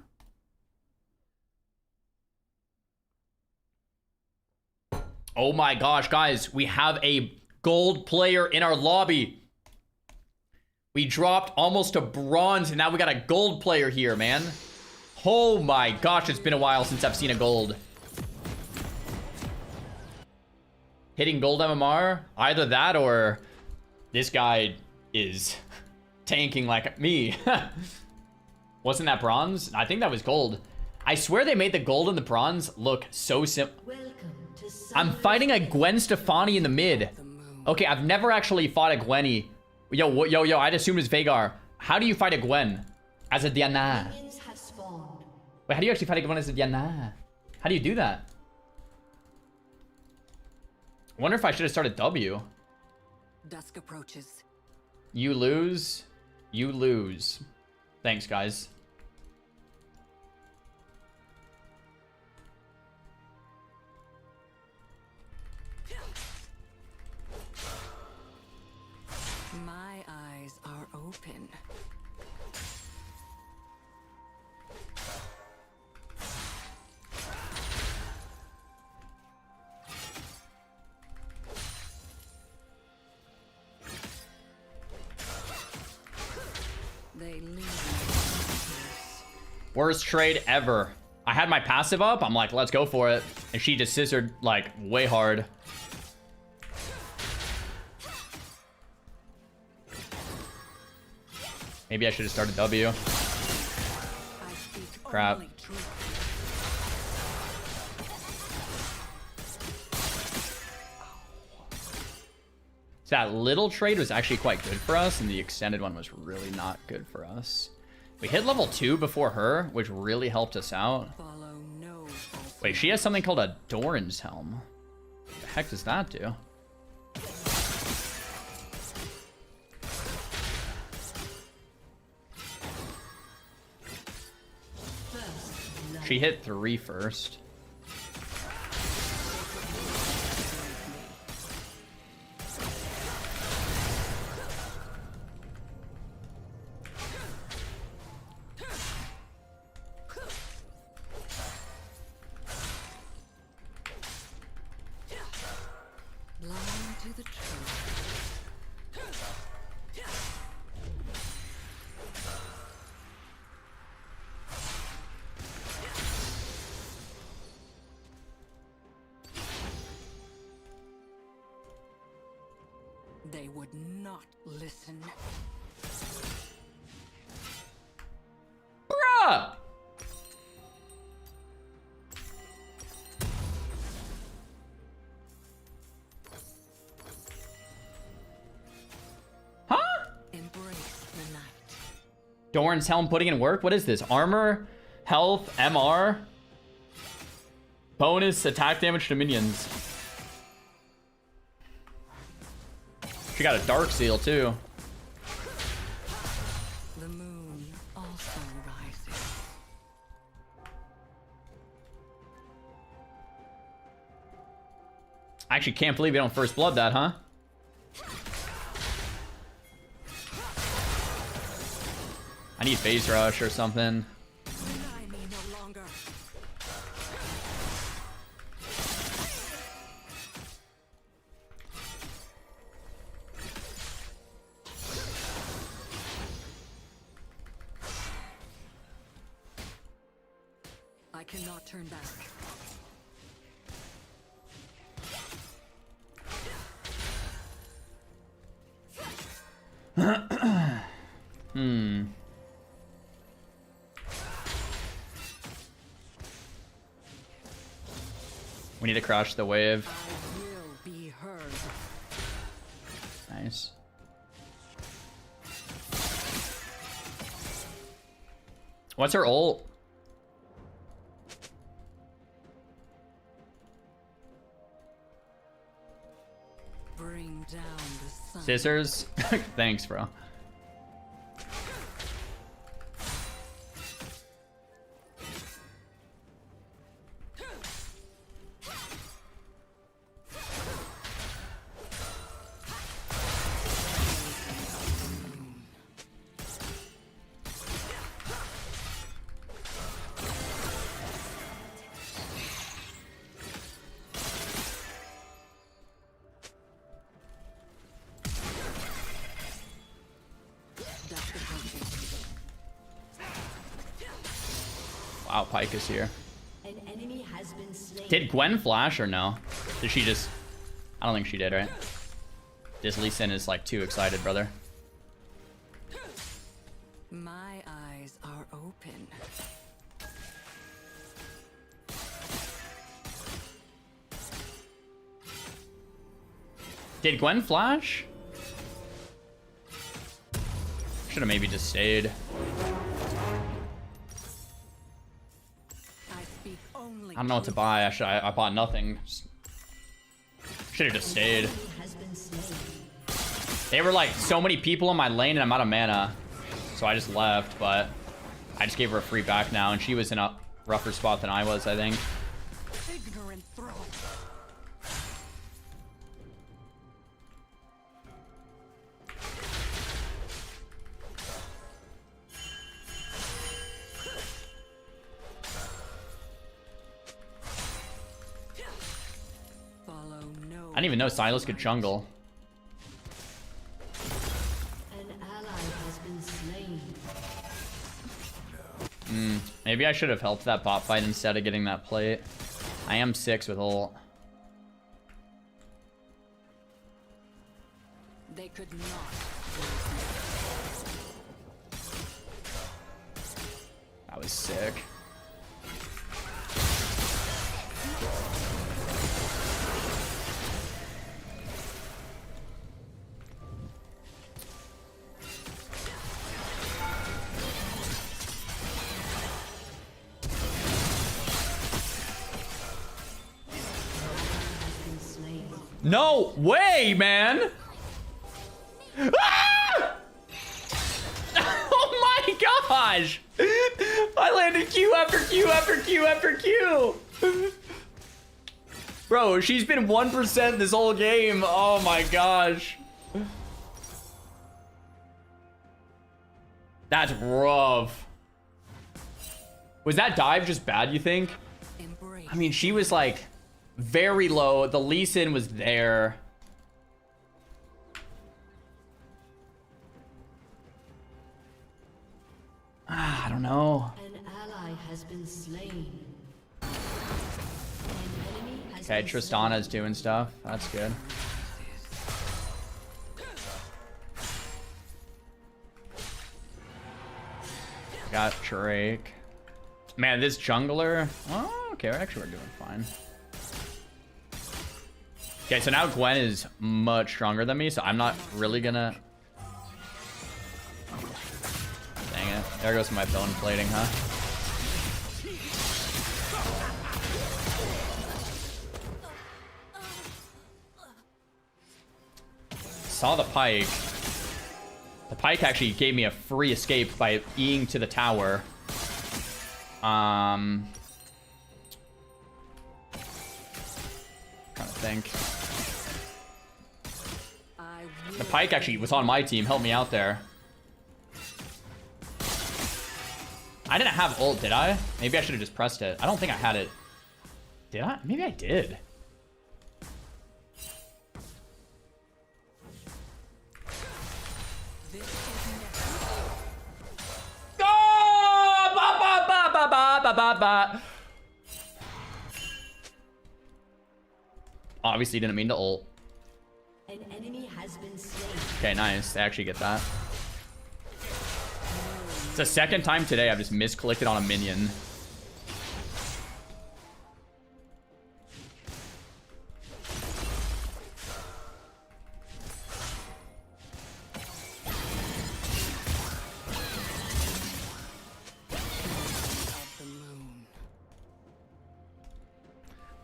Oh my gosh, guys, we have a gold player in our lobby. We dropped almost to bronze, and now we got a gold player here, man. Oh my gosh, it's been a while since I've seen a gold. Hitting gold MMR? Either that or this guy is tanking like me. Wasn't that bronze? I think that was gold. I swear they made the gold and the bronze look so simple. I'm fighting a Gwen Stefani in the mid. Okay, I've never actually fought a Gwenny. Yo, I'd assume it's Vhagar. How do you fight a Gwen as a Diana? Wait, how do you actually fight a Gwen as a Diana? How do you do that? I wonder if I should have started W. Dusk approaches. You lose. You lose. Thanks, guys. My eyes are open. Worst trade ever. I had my passive up. I'm like, let's go for it. And she just scissored like way hard. Maybe I should have started W. Crap. So that little trade was actually quite good for us, and the extended one was really not good for us. We hit level 2 before her, which really helped us out. Wait, she has something called a Doran's Helm. What the heck does that do? She hit 3 first. They would not listen. Bruh! Huh? Embrace the night. Doran's Helm putting in work? What is this? Armor, health, MR, bonus attack damage to minions. She got a Dark Seal too. The moon also rises. I actually can't believe we don't first blood that, huh? I need phase rush or something. Deny me no longer. I cannot turn back. We need to crush the wave. I will be heard. Nice. What's her ult? Bring down the sun. Scissors? Thanks, bro. Wow, Pyke is here. An enemy has been slain. Did Gwen flash or no? Did she just... I don't think she did, right? This Lee Sin is like too excited, brother. My eyes are open. Did Gwen flash? Should have maybe just stayed. I don't know what to buy. I bought nothing. Should have just stayed. They were like so many people in my lane and I'm out of mana. So I just left, but I just gave her a free back now and she was in a rougher spot than I was, I think. Ignorant throw. I didn't even know Silas could jungle. An ally has been slain. Maybe I should have helped that bot fight instead of getting that plate. I am 6 with ult. They could not. That was sick. No way, man! Ah! Oh my gosh! I landed Q after Q after Q after Q! Bro, she's been 1% this whole game. Oh my gosh. That's rough. Was that dive just bad, you think? I mean, she was like very low. The Lee Sin was there. I don't know. An ally has been slain. Okay, Tristana's doing stuff. That's good. Got Drake. Man, this jungler. Oh, okay, actually we're doing fine. Okay, so now Gwen is much stronger than me, so I'm not really gonna. Dang it! There goes my bone plating, huh? Saw the Pike. The Pike actually gave me a free escape by Eing to the tower. Trying to think. The Pike actually was on my team, helped me out there. I didn't have ult, did I? Maybe I should have just pressed it. I don't think I had it. Did I? Maybe I did. Obviously didn't mean to ult. An enemy has been slain. Okay, nice. I actually get that. It's the second time today I've just misclicked on a minion.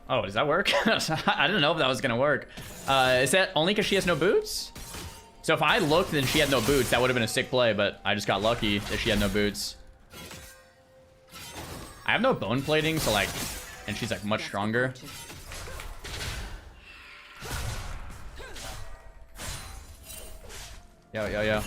Oh, does that work? I didn't know if that was gonna work. Is that only because she has no boots? So if I looked and she had no boots, that would have been a sick play, but I just got lucky that she had no boots. I have no bone plating, so like, and she's like much stronger. Yo, yo, yo.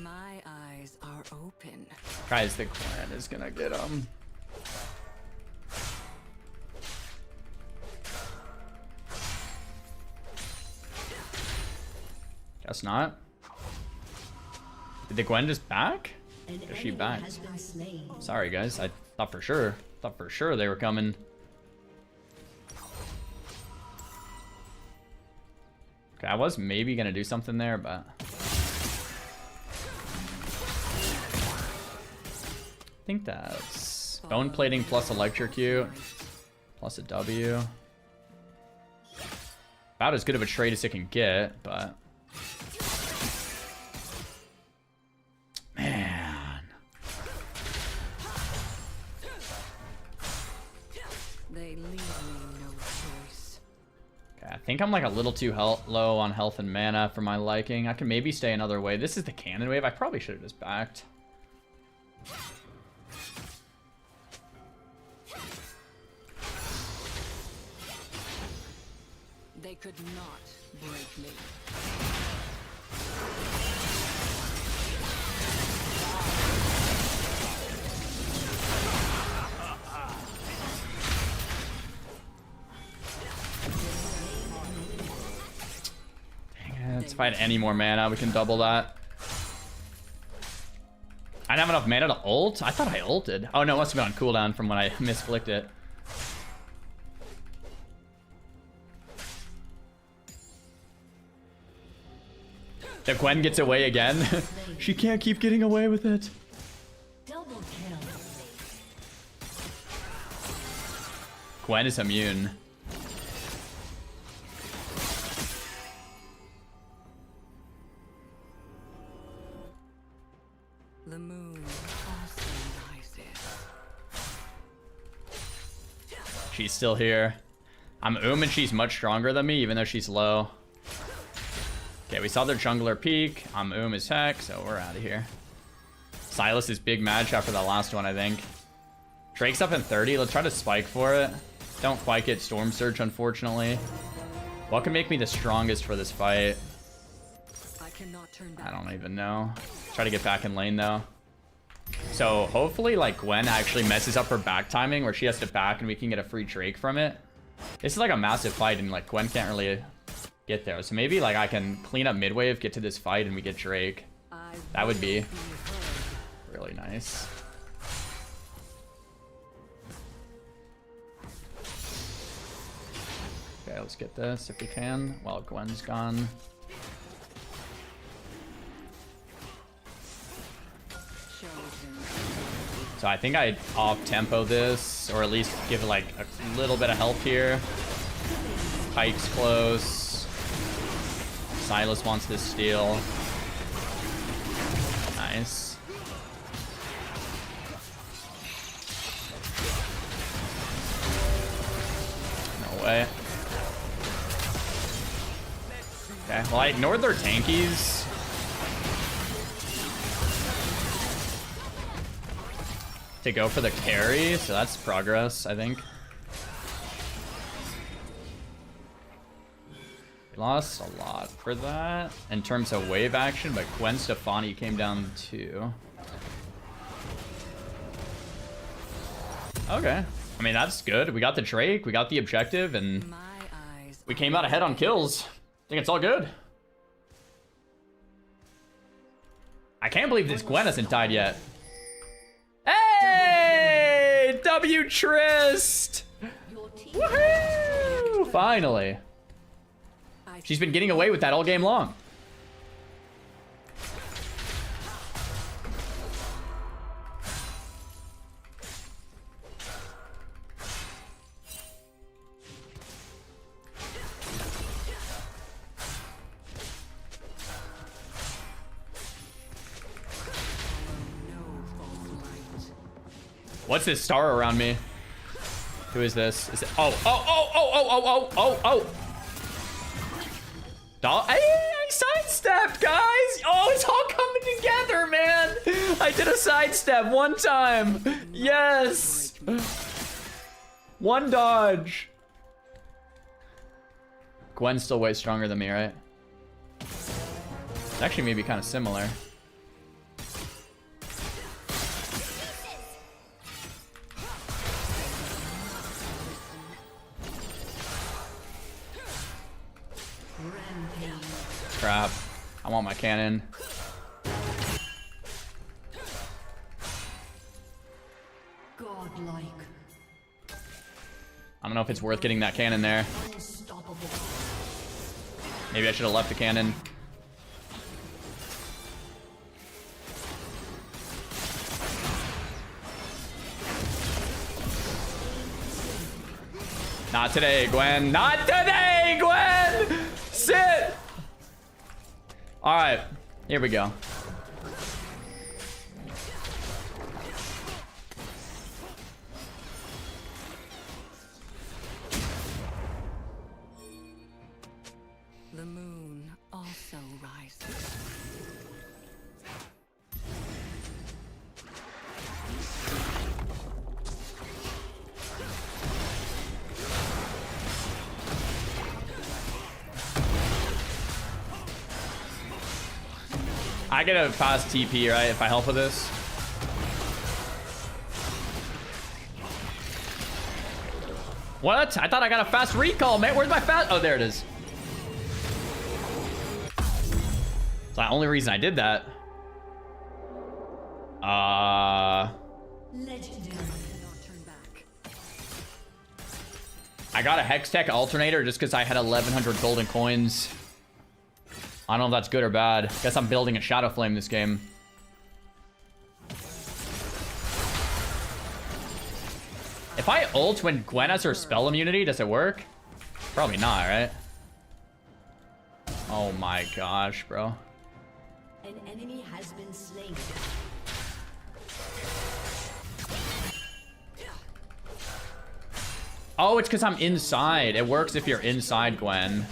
My eyes are open. Guys, the clan is gonna get him. Guess not. Did the Gwen just back? Is she back? Sorry guys, I thought for sure. Thought for sure they were coming. Okay, I was maybe gonna do something there, but I think that's bone plating plus electrocute plus a W. About as good of a trade as it can get, but man. They leave me no choice. Okay, I think I'm like a little too low on health and mana for my liking. I can maybe stay another wave. This is the cannon wave. I probably should have just backed. They could not break me. If I had any more mana, we can double that. I didn't have enough mana to ult? I thought I ulted. Oh no, it must have been on cooldown from when I misclicked it. The Gwen gets away again. She can't keep getting away with it. Double kill. Gwen is immune. The moon also rises. She's still here. I'm and she's much stronger than me, even though she's low. Okay, we saw their jungler peak. I'm as heck, so we're out of here. Silas is big match after that last one, I think. Drake's up in 30. Let's try to spike for it. Don't quite get Storm Surge, unfortunately. What can make me the strongest for this fight? I cannot turn back. I don't even know. Try to get back in lane, though. So hopefully, like, Gwen actually messes up her back timing where she has to back and we can get a free Drake from it. This is like a massive fight and, like, Gwen can't really get there. So maybe, like, I can clean up mid wave, get to this fight, and we get Drake. That would be really nice. Okay, let's get this if we can while Gwen's gone. So I think I off-tempo this, or at least give it like a little bit of help here. Pike's close. Silas wants this steal. Nice. No way. Okay, well I ignored their tankies. To go for the carry, so that's progress, I think. We lost a lot for that in terms of wave action, but Gwen Stefani came down too. Okay, I mean that's good. We got the Drake, we got the objective, and we came out ahead on kills. I think it's all good. I can't believe this Gwen hasn't died yet. Hey! W Trist! Woohoo! Finally. She's been getting away with that all game long. What's this star around me? Who is this? Is it? Oh. I sidestepped, guys. Oh, it's all coming together, man. I did a sidestep one time. Yes. One dodge. Gwen's still way stronger than me, right? It's actually maybe kind of similar. Crap. I want my cannon. Godlike. I don't know if it's worth getting that cannon there. Maybe I should have left the cannon. Not today, Gwen. Not today, Gwen! Sit! Alright, here we go. The moon also rises. I get a fast TP, right, if I help with this? What? I thought I got a fast recall, man. Where's my fast? Oh, there it is. the only reason I did that. Legendary. I got a Hex Tech alternator just because I had 1,100 golden coins. I don't know if that's good or bad. Guess I'm building a Shadow Flame this game. If I ult when Gwen has her spell immunity, does it work? Probably not, right? Oh my gosh, bro. An enemy has been slain. Oh, it's because I'm inside. It works if you're inside Gwen.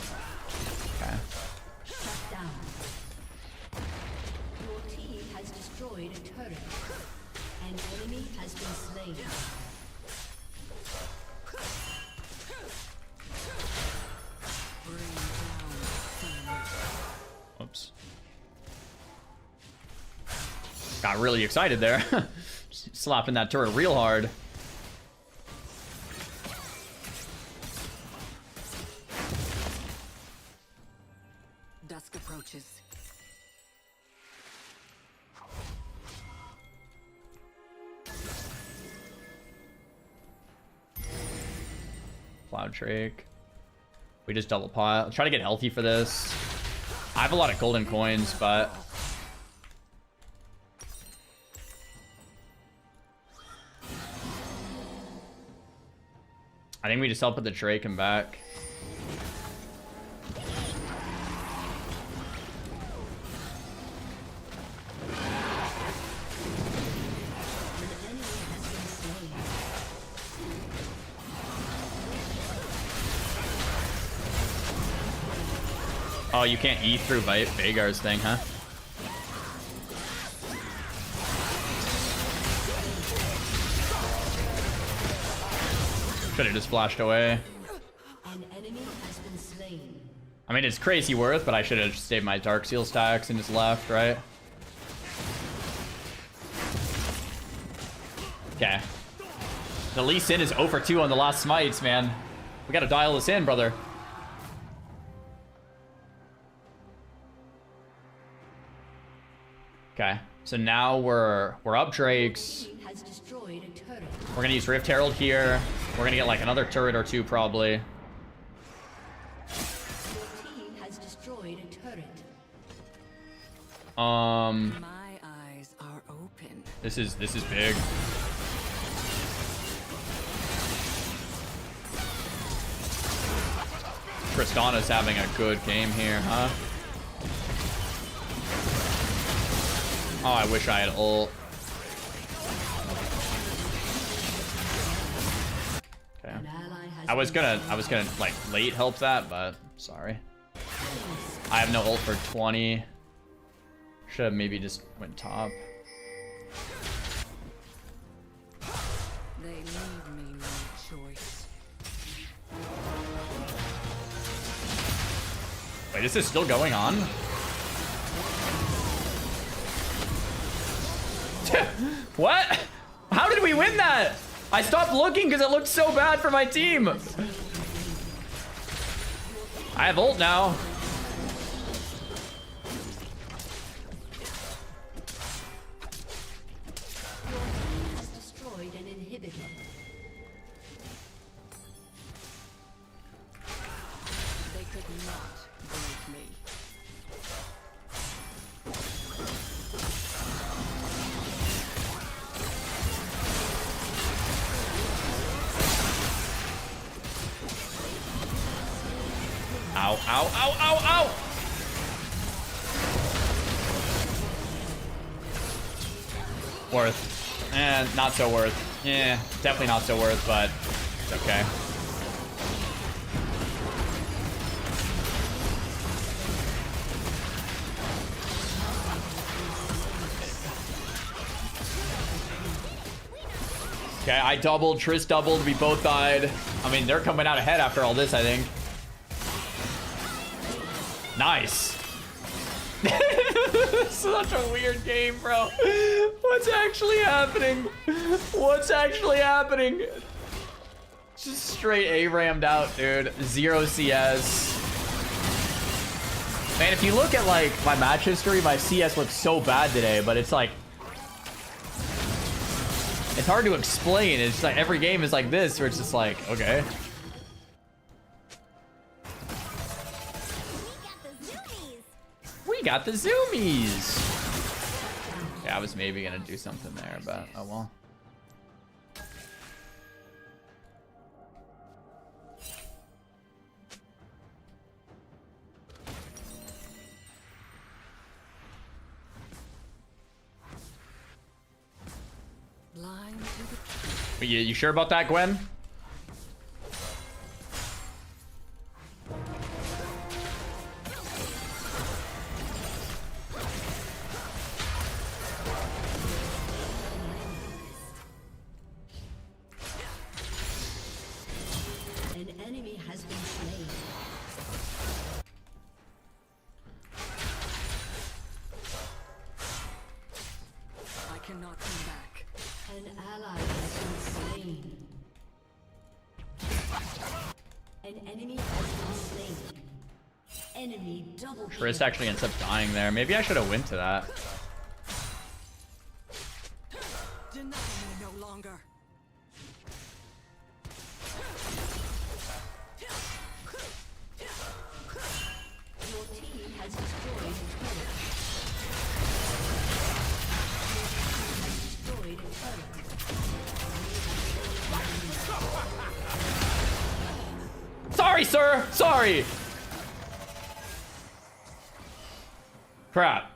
Okay. Shut down. Your team has destroyed a turret. An enemy has been slain. Whoops. Got really excited there. Slapping that turret real hard. Dusk approaches. Cloud Drake. We just double pot. Try to get healthy for this. I have a lot of golden coins, but I think we just help with the Drake and back. Oh, you can't E through Vagar's thing, huh? Should have just flashed away. An enemy has been slain. I mean, it's crazy worth, but I should have just saved my Dark Seal stacks and just left, right? Okay. The Lee Sin is 0 for 2 on the last smites, man. We gotta dial this in, brother. Okay, so now we're up Drakes. Has destroyed a turret. We're gonna use Rift Herald here. We're gonna get like another turret or two probably. Your team has destroyed a turret. My eyes are open. This is big. Tristana's having a good game here, huh? Oh, I wish I had ult. Okay. I was gonna like late help that, but sorry. I have no ult for 20. Should have maybe just went top. They leave me no choice. Wait, is this still going on? What? How did we win that? I stopped looking because it looked so bad for my team. I have ult now. Has destroyed an inhibitor. They could not break me. Ow, ow, ow, ow, ow! Worth. Not so worth. Yeah, definitely not so worth, but it's okay. Okay, I doubled, Triss doubled, we both died. I mean, they're coming out ahead after all this, I think. Nice. Such a weird game, bro. What's actually happening? What's actually happening? Just straight A-rammed out, dude. 0 CS. Man, if you look at like my match history, my CS looks so bad today, but it's like it's hard to explain. It's like every game is like this, where it's just like, okay. We got the zoomies. Yeah, I was maybe gonna do something there, but oh well. You sure about that, Gwen? An enemy has been slain. I cannot come back. An ally has been slain. An enemy has been slain. Enemy double kill. Trist actually ends up dying there. Maybe I should have went to that. Deny me no longer. Your team has destroyed a turret. Your team has destroyed a turret. Sorry, sir. Sorry. Crap.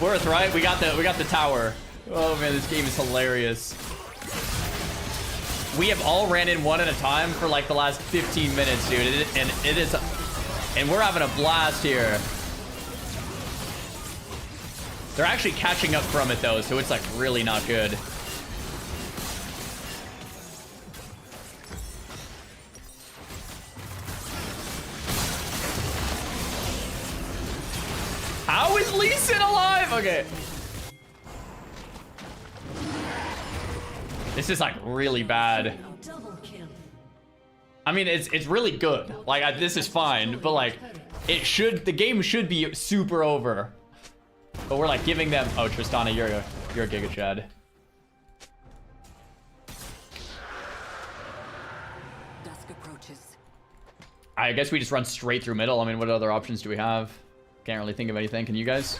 Worth, right? We got the tower. Oh man, this game is hilarious. We have all ran in one at a time for like the last 15 minutes, dude. And we're having a blast here. They're actually catching up from it though, so it's like really not good. How is Lee Sin alive? Okay. This is like really bad. Double kill. I mean, it's really good. Like this is fine, but like the game should be super over. But we're like giving them. Oh, Tristana, you're a Giga Chad. Dusk approaches. I guess we just run straight through middle. I mean, what other options do we have? Can't really think of anything. Can you guys?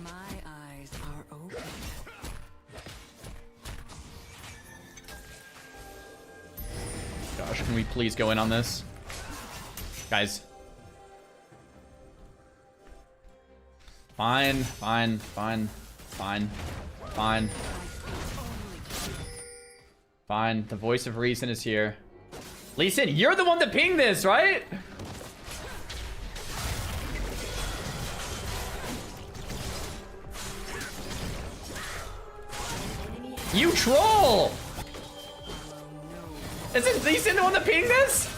My eyes are open. Gosh, can we please go in on this? Guys. Fine. Fine, the voice of reason is here. Lee Sin, you're the one that pinged this, right? You troll! Isn't Lee Sin the one that pinged this?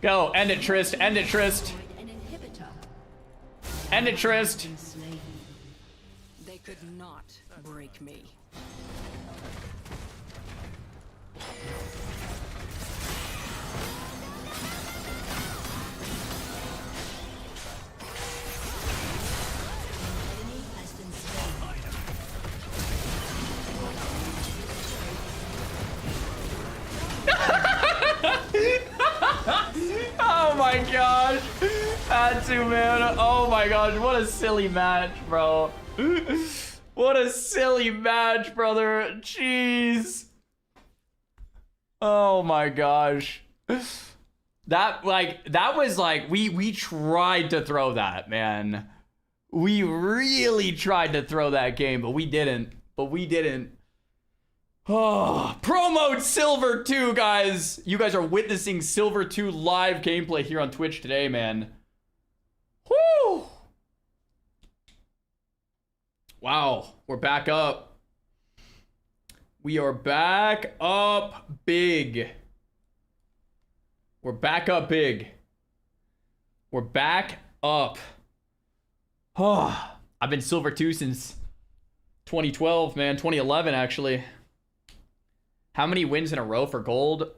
Go, end it, Trist. End it, Trist. End it, Trist. They could not break me. Oh my gosh. Atsu, man. Oh my gosh. What a silly match, bro. What a silly match, brother. Jeez. Oh my gosh. That was like, we tried to throw that, man. We really tried to throw that game, but we didn't. Oh, Pro Mode Silver 2, guys. You guys are witnessing Silver 2 live gameplay here on Twitch today, man. Woo! Wow, we're back up. We are back up big. We're back up big. We're back up. Oh, I've been silver 2 since 2012, man. 2011, actually. How many wins in a row for gold?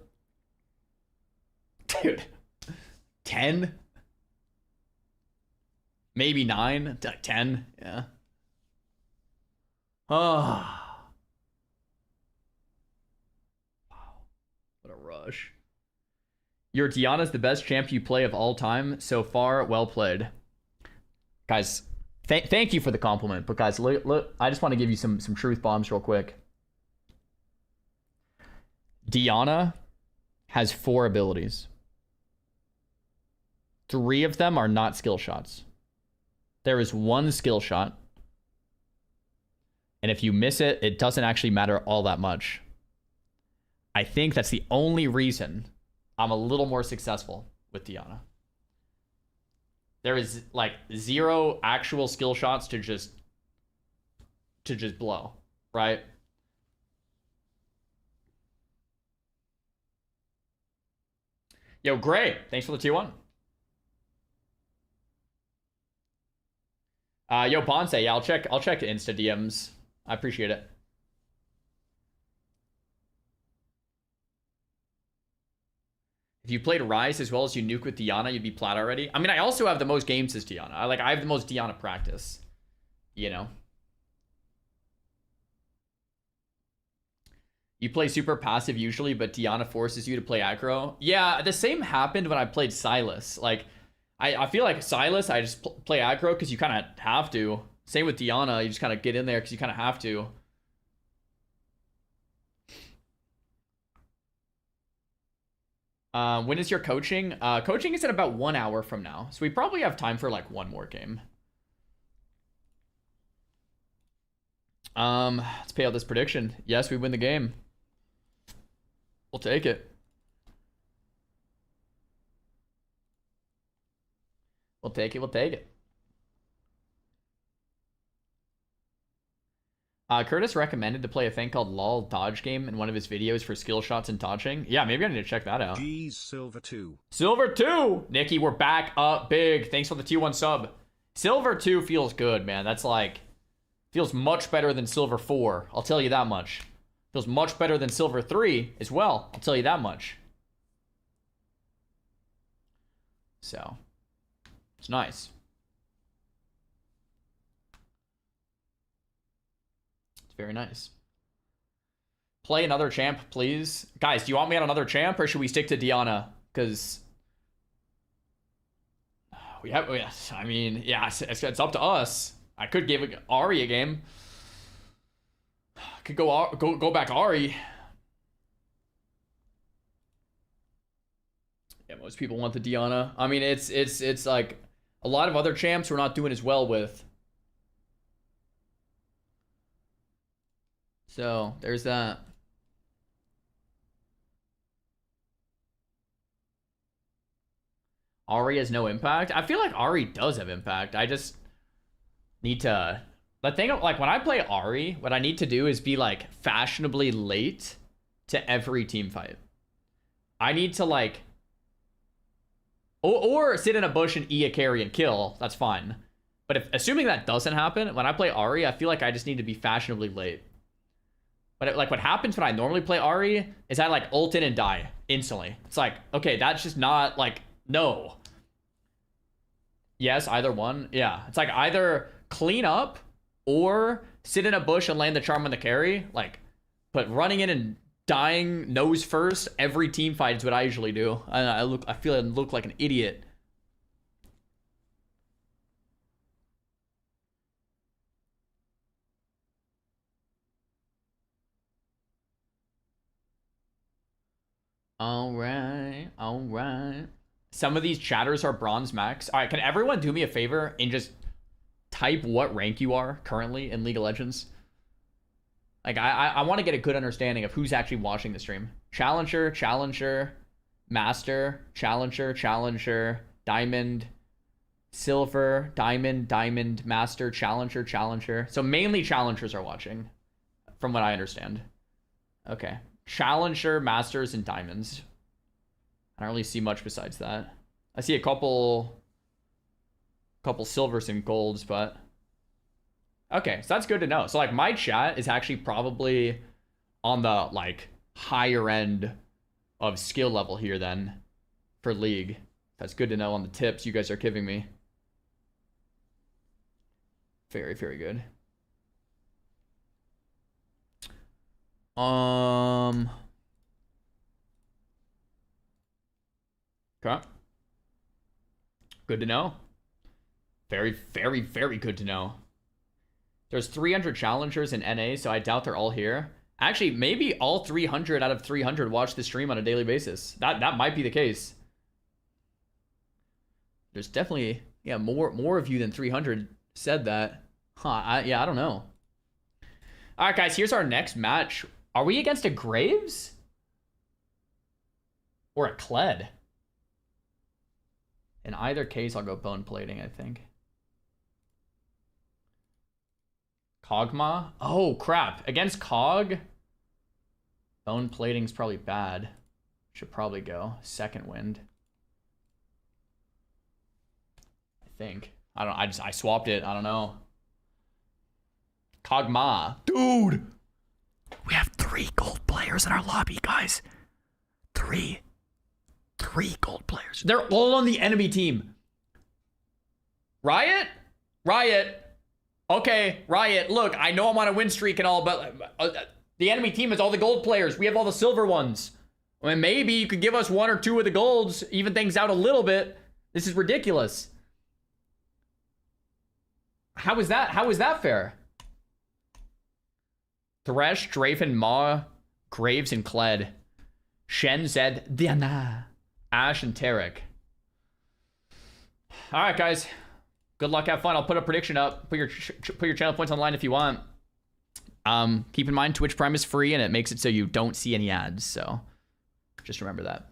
Dude. 10? Maybe 9? 10? Yeah. Oh. Wow. What a rush. Your Diana's the best champ you play of all time so far. Well played. Guys, thank you for the compliment. But guys, look, I just want to give you some truth bombs real quick. Diana has 4 abilities. 3 of them are not skill shots. There is 1 skill shot. And if you miss it, it doesn't actually matter all that much. I think that's the only reason I'm a little more successful with Diana. There is like 0 actual skill shots to just blow, right? Yo, Gray, thanks for the T1. Yo, Ponce, yeah, I'll check Insta DMs. I appreciate it. If you played Rise as well as you nuke with Diana, you'd be plat already. I mean, I also have the most games as Diana. I have the most Diana practice. You know? You play super passive usually, but Diana forces you to play aggro. Yeah, the same happened when I played Silas. Like, I feel like Silas, I just play aggro because you kind of have to. Same with Diana, you just kind of get in there because you kind of have to. When is your coaching? Coaching is in about 1 hour from now. So we probably have time for like 1 more game. Let's pay out this prediction. Yes, we win the game. We'll take it. We'll take it. We'll take it. Curtis recommended to play a thing called LOL Dodge Game in one of his videos for skill shots and dodging. Yeah, maybe I need to check that out. G's Silver 2. Silver 2! Nikki, we're back up big. Thanks for the T1 sub. Silver 2 feels good, man. That's like... feels much better than Silver 4. I'll tell you that much. Feels much better than Silver 3 as well. I'll tell you that much. So... it's nice. Very nice. Play another champ, please. Guys, do you want me on another champ or should we stick to Diana? Because we have, I mean, yeah, it's up to us. I could give Ari a game. I could go back Ari. Yeah, most people want the Diana. I mean, it's like a lot of other champs we're not doing as well with. So, there's that. Ari has no impact. I feel like Ari does have impact. I just need to... the thing, like, when I play Ari, what I need to do is be, like, fashionably late to every team fight. I need to, like... Or sit in a bush and E a carry and kill. That's fine. But if assuming that doesn't happen, when I play Ari, I feel like I just need to be fashionably late. But like what happens when I normally play Ari is I like ult in and die instantly. It's like, okay, that's just not like, no. Yes, either one. Yeah, it's like either clean up or sit in a bush and land the charm on the carry. Like, but running in and dying nose first every team fight is what I usually do. I feel I look like an idiot. All right. Some of these chatters are bronze max. All right, can everyone do me a favor and just type what rank you are currently in League of Legends? Like, I want to get a good understanding of who's actually watching the stream. Challenger, Master, Challenger, Diamond, Silver, Diamond, Diamond, Master, Challenger, Challenger. So mainly Challengers are watching, from what I understand. Okay. Challenger, Masters, and Diamonds. I don't really see much besides that. I see a couple silvers and golds, but... Okay, so that's good to know. So, like, my chat is actually probably on the, like, higher end of skill level here, then, for League. That's good to know on the tips you guys are giving me. Very, very good. Okay. Good to know. Very, very, very good to know. There's 300 challengers in NA, so I doubt they're all here. Actually, maybe all 300 out of 300 watch the stream on a daily basis. That might be the case. There's definitely, yeah, more of you than 300 said that. Huh, yeah, I don't know. All right, guys, here's our next match. Are we against a Graves? Or a Kled? In either case, I'll go bone plating, I think. Kog'Maw? Oh, crap. Against Cog? Bone plating's probably bad. Should probably go. Second wind. I think. I swapped it. I don't know. Kog'Maw. Dude! We have 3 gold players in our lobby, guys. 3 gold players. They're all on the enemy team. Riot? Riot. Okay, Riot, look, I know I'm on a win streak and all, but the enemy team is all the gold players. We have all the silver ones. I mean, maybe you could give us 1 or 2 of the golds, even things out a little bit. This is ridiculous. How is that fair? Thresh, Draven, Maw, Graves, and Kled. Shen, Zed, Diana, Ashe, and Tarek. All right, guys. Good luck, have fun. I'll put a prediction up. Put your channel points online if you want. Keep in mind, Twitch Prime is free, and it makes it so you don't see any ads. So, just remember that.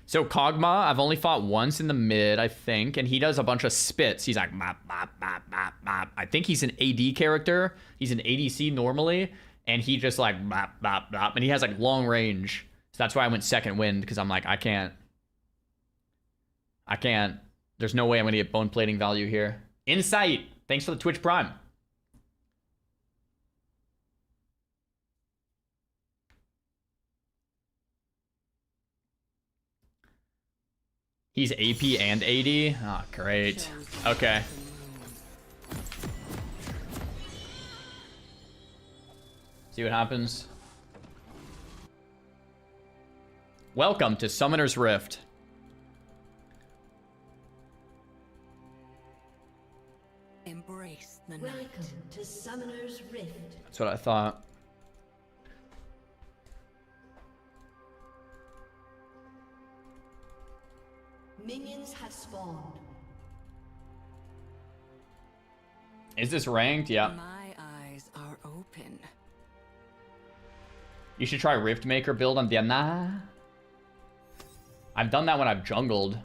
So Kog'Maw, I've only fought once in the mid, I think, and he does a bunch of spits. He's like, mop, mop, mop, mop, mop. I think he's an AD character. He's an ADC normally. And he just like bop, bop, bop, and he has like long range. So that's why I went second wind, because I'm like, I can't. There's no way I'm gonna get bone plating value here. Insight, thanks for the Twitch Prime. He's AP and AD. Oh, great. Okay. See what happens. Welcome to Summoner's Rift. Embrace the night. Welcome to Summoner's Rift. That's what I thought. Minions have spawned. Is this ranked? Yeah. My eyes are open. You should try Riftmaker build on Diana. I've done that when I've jungled.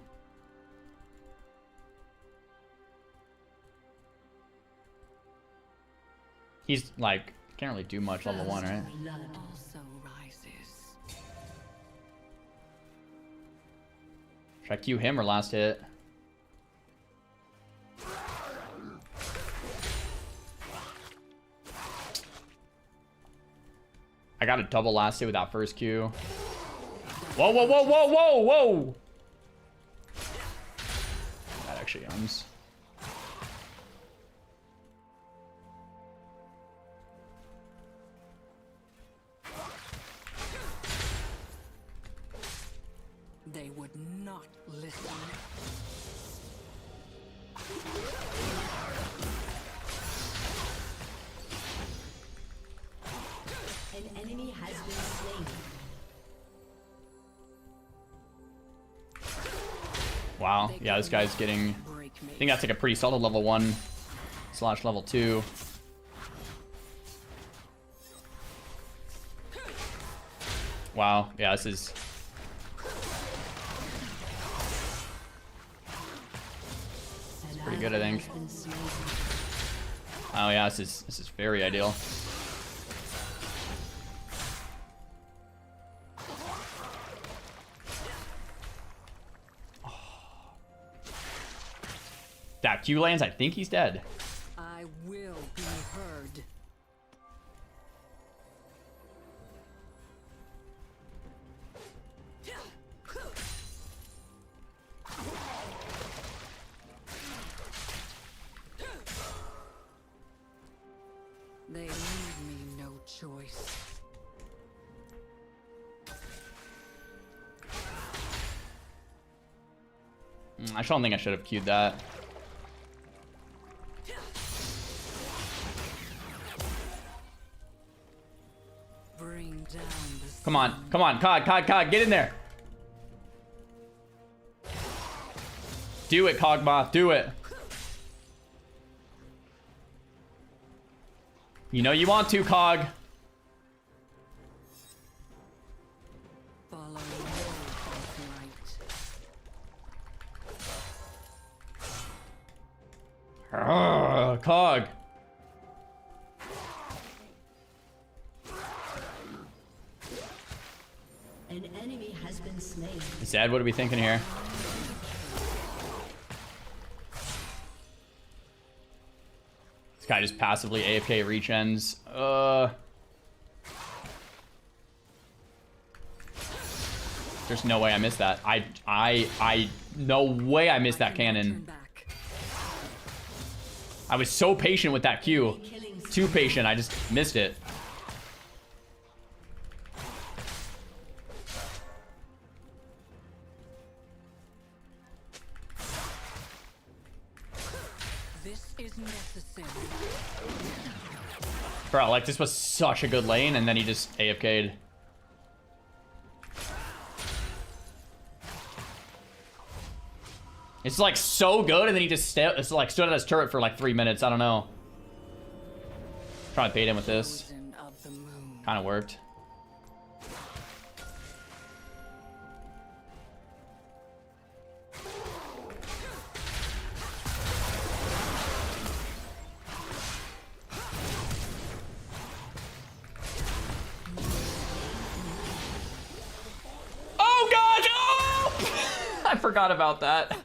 He's like, can't really do much level 1, right? Also rises. Should I Q him or last hit? I got a double last hit with that first Q. Whoa, whoa, whoa, whoa, whoa, whoa! That actually owns. They would not listen. An enemy has been slain. Wow, yeah, this guy's getting... I think that's like a pretty solid level 1 / level 2. Wow. Yeah, this is... pretty good, I think. Oh yeah, this is very ideal. That Q lands, I think he's dead. I will be heard. They leave me no choice. I don't think I should have queued that. Bring down the Come on, come on, Cog, get in there. Do it, Cogmoth, do it. You know you want to, Cog. follow no right. Cog. An enemy has been slain. Zed, what are we thinking here? This guy just passively AFK regens. There's no way I missed that. No way I missed that cannon. I was so patient with that Q. Too patient, I just missed it. This is necessary. Bro, like this was such a good lane and then he just AFK'd. It's like so good and then he just stood at his turret for like 3 minutes. I don't know. Trying to bait him with this. Kind of worked. Oh god! Oh! I forgot about that.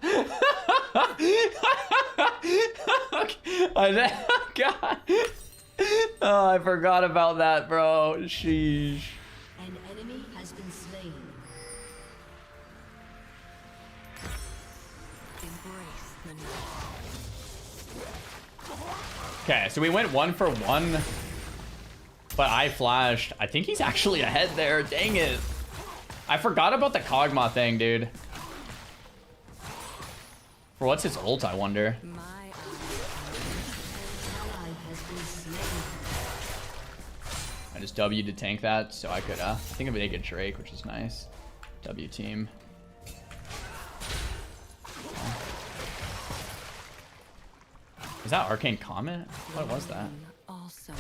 God. Oh, I forgot about that, bro. Sheesh. An enemy has been slain. Embrace the night. Okay, so we went 1 for 1, but I flashed. I think he's actually ahead there. Dang it. I forgot about the Kog'Maw thing, dude. For what's his ult, I wonder? I just W to tank that, so I could, I think of make it Drake, which is nice. W team. Is that Arcane Comet? What was that? Also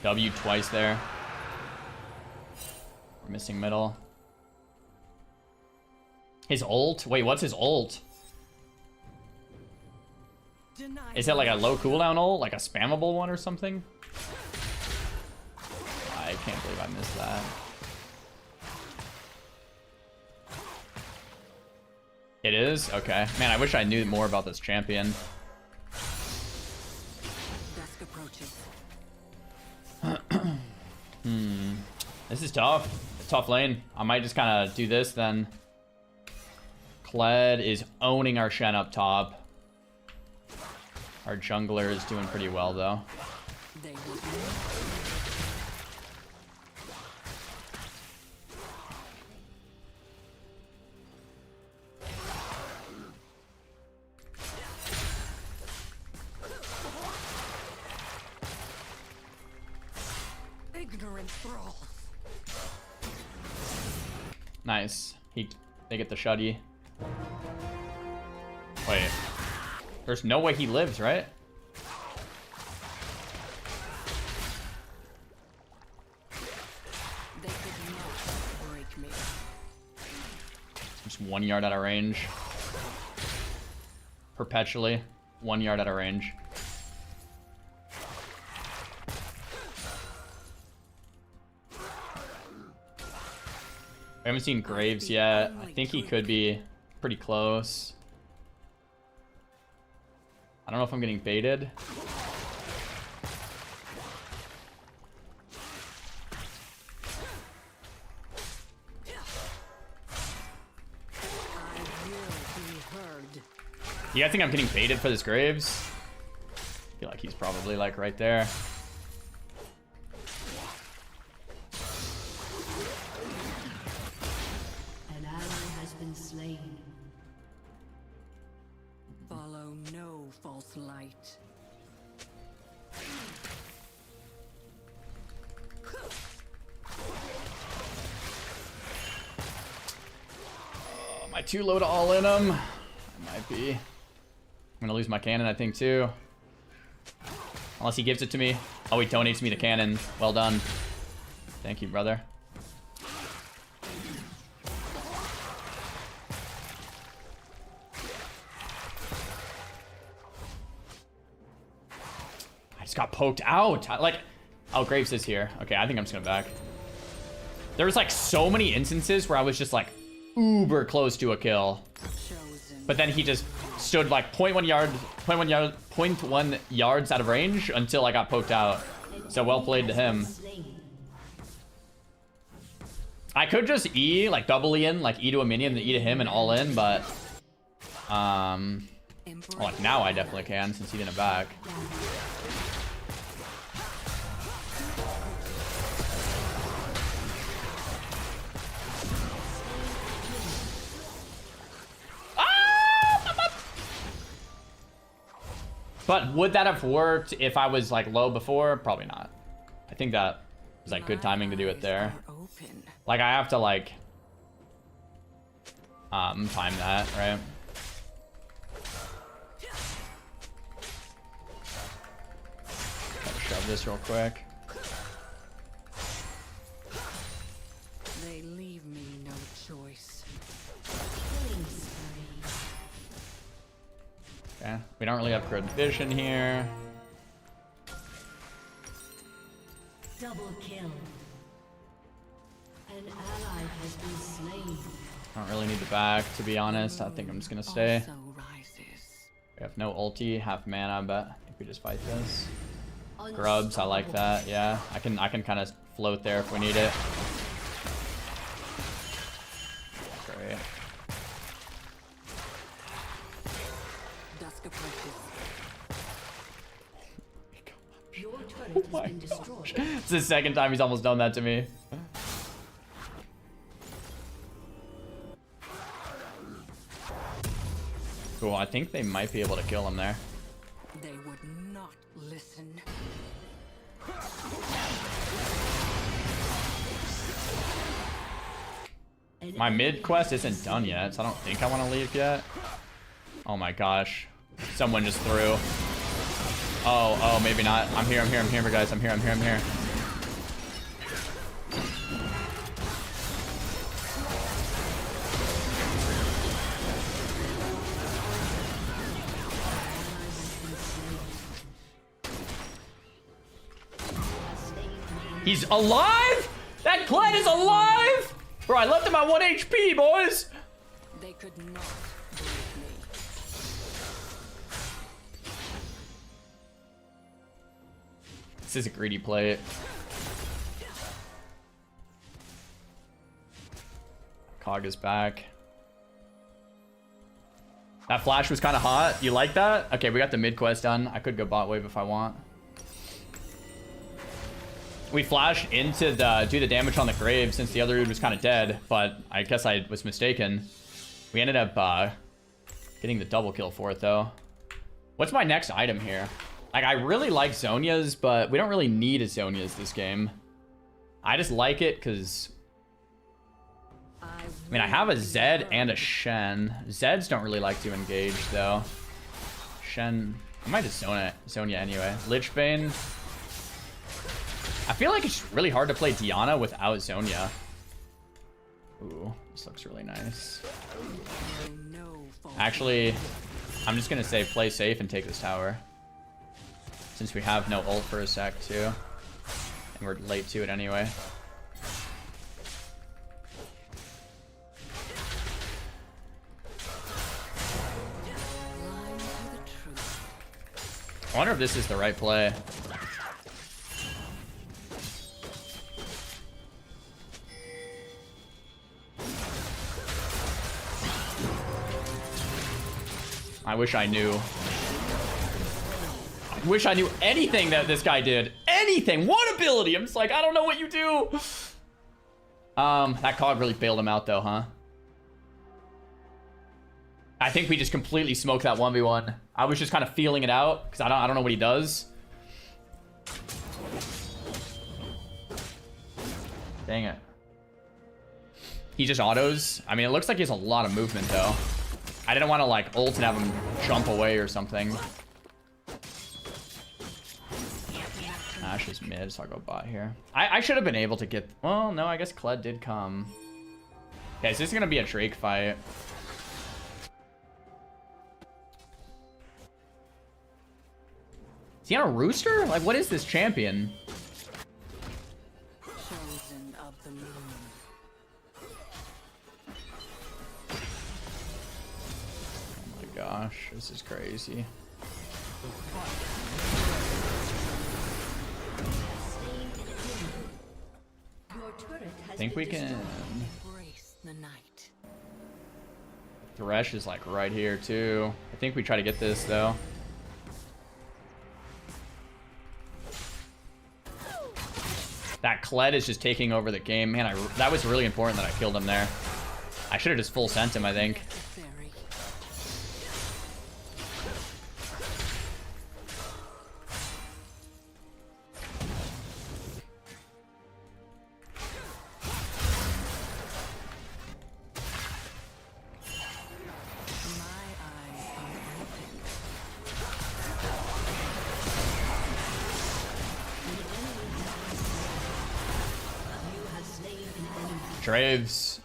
W twice there. We're missing middle. His ult? Wait, what's his ult? Is it like a low cooldown ult? Like a spammable one or something? I can't believe I missed that. It is? Okay. Man, I wish I knew more about this champion. dusk approaches. This is tough. Tough lane. I might just kind of do this then. Kled is owning our Shen up top. Our jungler is doing pretty well though. They ignorant thralls. Nice. They get the shutty. Wait. There's no way he lives, right? 1 yard out of range. Perpetually 1 yard out of range. We haven't seen Graves yet. I think he could be pretty close. I don't know if I'm getting baited. You guys think I'm getting baited for this Graves? I feel like he's probably like right there. An ally has been slain. Follow no false light. Am I too low to all in him? I might be. I'm gonna lose my cannon, I think, too. Unless he gives it to me. Oh, he donates me the cannon. Well done. Thank you, brother. I just got poked out. Oh, Graves is here. Okay, I think I'm just gonna back. There was like so many instances where I was just like uber close to a kill. But then he just stood like 0.1 yards out of range until I got poked out. So well played to him. I could just E, like double E in, like E to a minion, then E to him and all in, but well, like now I definitely can since he didn't back. But would that have worked if I was like low before? Probably not. I think that was like good timing to do it there. Like I have to like time that, right? Gotta shove this real quick. They leave me no choice. Okay, we don't really have good vision here. Double kill. An ally has been slain. I don't really need the back, to be honest. I think I'm just gonna stay. We have no ulti, half mana, but I think we just fight this. Grubs, I like that. Yeah, I can kind of float there if we need it. Great. Your turret Oh has my been destroyed. It's the second time he's almost done that to me. Cool, I think they might be able to kill him there. They would not listen. My mid quest isn't done yet, so I don't think I want to leave yet. Oh my gosh. Someone just threw. Oh, maybe not. I'm here, guys. I'm here. He's alive? That Glenn is alive? Bro, I left him at 1 HP, boys. They could not break me. This is a greedy play. Cog is back. That flash was kind of hot. You like that? Okay, we got the mid quest done. I could go bot wave if I want. We flashed into do the damage on the grave since the other dude was kind of dead, but I guess I was mistaken. We ended up getting the double kill for it though. What's my next item here? Like, I really like Zhonya's, but we don't really need a Zhonya's this game. I just like it because I mean, I have a Zed and a Shen. Zeds don't really like to engage though. Shen, I might just Zhonya anyway. Lichbane. I feel like it's really hard to play Diana without Zhonya. Ooh, this looks really nice. Actually, I'm just gonna say play safe and take this tower. Since we have no ult for a sec too. And we're late to it anyway. I wonder if this is the right play. I wish I knew. I wish I knew anything that this guy did. Anything. One ability. I'm just like, I don't know what you do. That cog really bailed him out though, huh? I think we just completely smoked that 1v1. I was just kind of feeling it out because I don't know what he does. Dang it. He just autos. I mean, it looks like he has a lot of movement though. I didn't want to like ult and have him jump away or something. Ashe is mid, so I'll go bot here. I should have been able to get... Well, no, I guess Kled did come. Okay, so this is going to be a Drake fight. Is he on a rooster? Like, what is this champion? Chosen of the moon. Oh my gosh, this is crazy. I think we can... Thresh is like right here too. I think we try to get this though. That Kled is just taking over the game. Man, that was really important that I killed him there. I should have just full sent him, I think.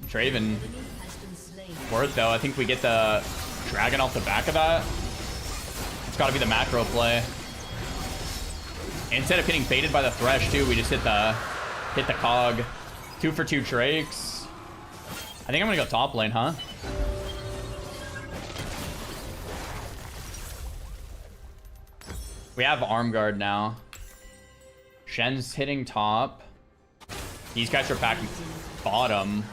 Draven. Worth though. I think we get the dragon off the back of that. It's got to be the macro play. Instead of getting baited by the Thresh too, we just hit the cog. 2 for 2 Drakes. I think I'm gonna go top lane, huh? We have arm guard now. Shen's hitting top. These guys are backing bottom.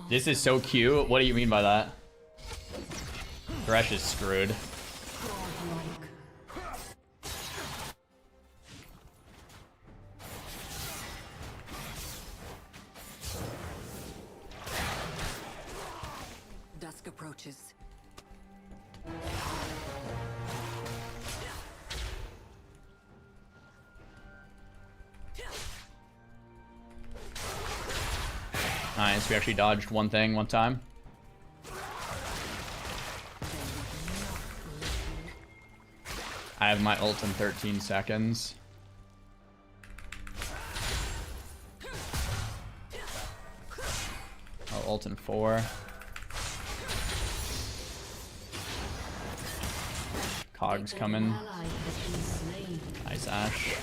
This is so cute. What do you mean by that? Thresh is screwed. Dusk approaches. Nice, we actually dodged one thing one time. I have my ult in 13 seconds. I'll ult in 4. Cog's coming. Nice, Ashe.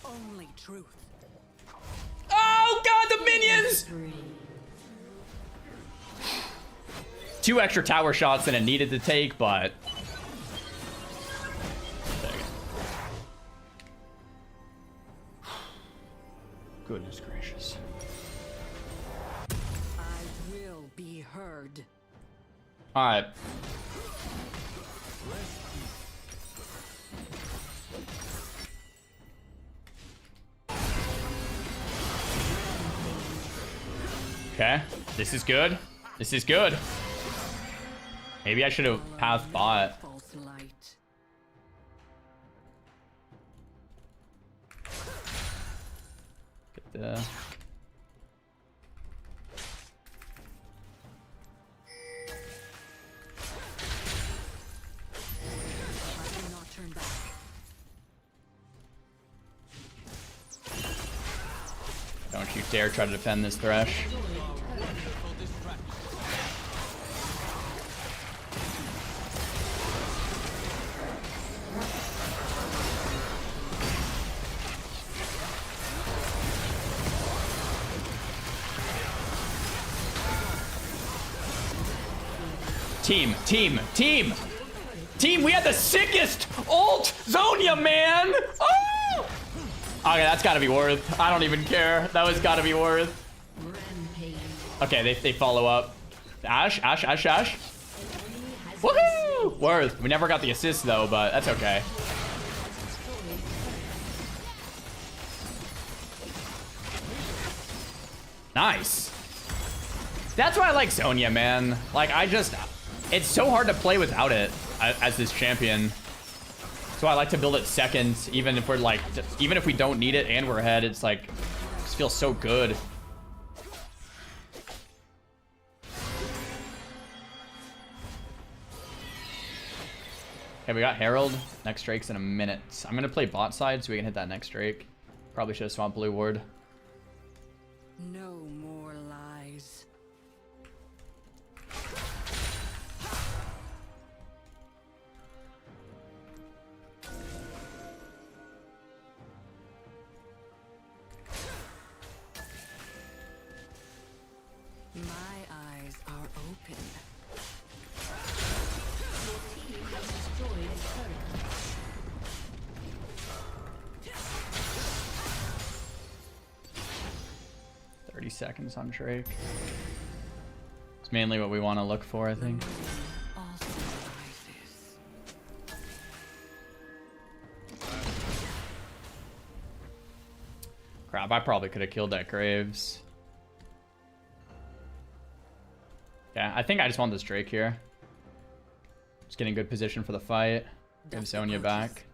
Only truth. Oh god, the minions! 2 extra tower shots than it needed to take, but goodness gracious. I will be heard. Alright. Okay, this is good. This is good. Maybe I should have path bot. False light. Get the... I will not turn back. Don't you dare try to defend this Thresh. Team, we had the sickest ult Zonia, man! Oh! Okay, that's gotta be worth. I don't even care. That was gotta be worth. Okay, they follow up. Ash. Woohoo! Worth. We never got the assist though, but that's okay. Nice. That's why I like Zonia, man. Like, it's so hard to play without it as this champion. So I like to build it second, even if we don't need it and we're ahead. It's like, it just feels so good. Okay, we got Herald. Next Drake's in a minute. I'm gonna play bot side so we can hit that next Drake. Probably should have swapped blue ward. No more lies. My eyes are open. Your team has destroyed a turret. 30 seconds on Drake. It's mainly what we want to look for, I think. Crap, I probably could have killed that Graves. Yeah, I think I just want this Drake here. Just getting good position for the fight. Give Zonia back.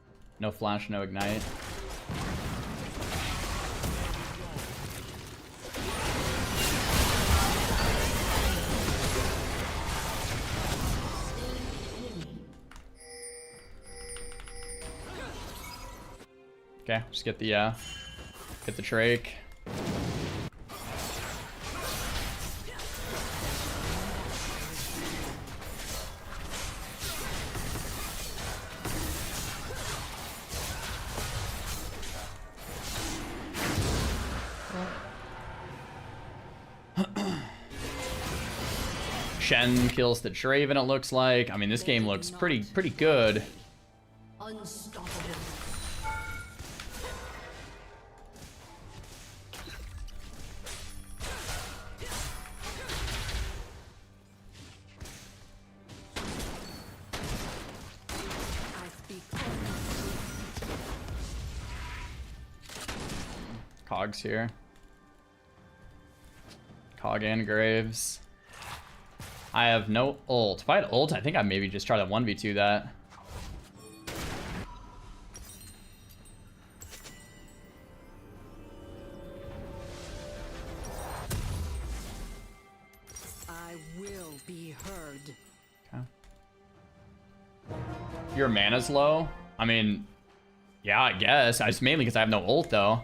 No flash, no ignite. Okay, just get the Drake. Shen kills the Draven, it looks like. I mean, this game looks pretty good. Unstoppable. Cog's here. Cog and Graves. I have no ult. If I had ult, I think I'd maybe just try to 1v2 that. I will be heard. Okay. Your mana's low? I mean, yeah, I guess. It's mainly because I have no ult, though.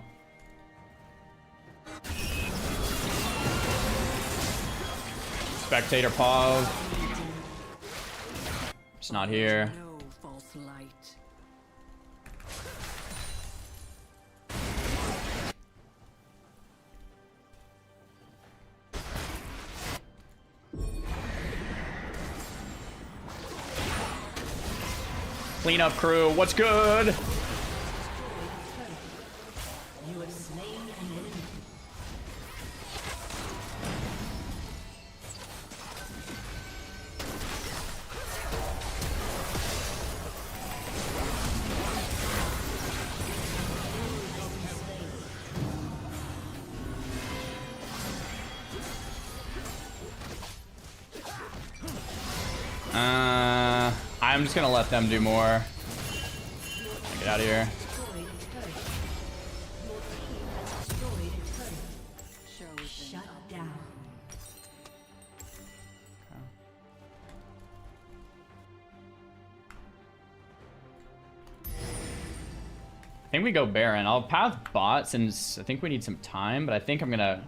Spectator pause. It's not here. No false light. Clean up crew, what's good? You have slain an enemy. I'm just gonna let them do more. Get out of here. Shut down. I think we go Baron. I'll path bot since I think we need some time, but I think I'm gonna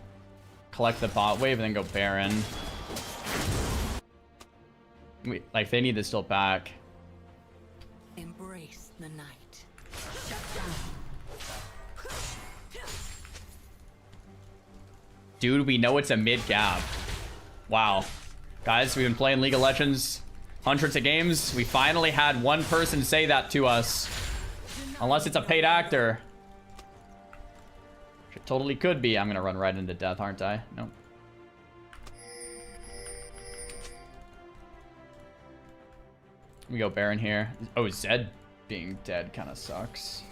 collect the bot wave and then go Baron. Like, they need this still back. Embrace the night. Shut down. Dude, we know it's a mid gap. Wow. Guys, we've been playing League of Legends hundreds of games. We finally had one person say that to us. Unless it's a paid actor. Which it totally could be. I'm gonna run right into death, aren't I? Nope. We go Baron here. Oh, Zed being dead kind of sucks.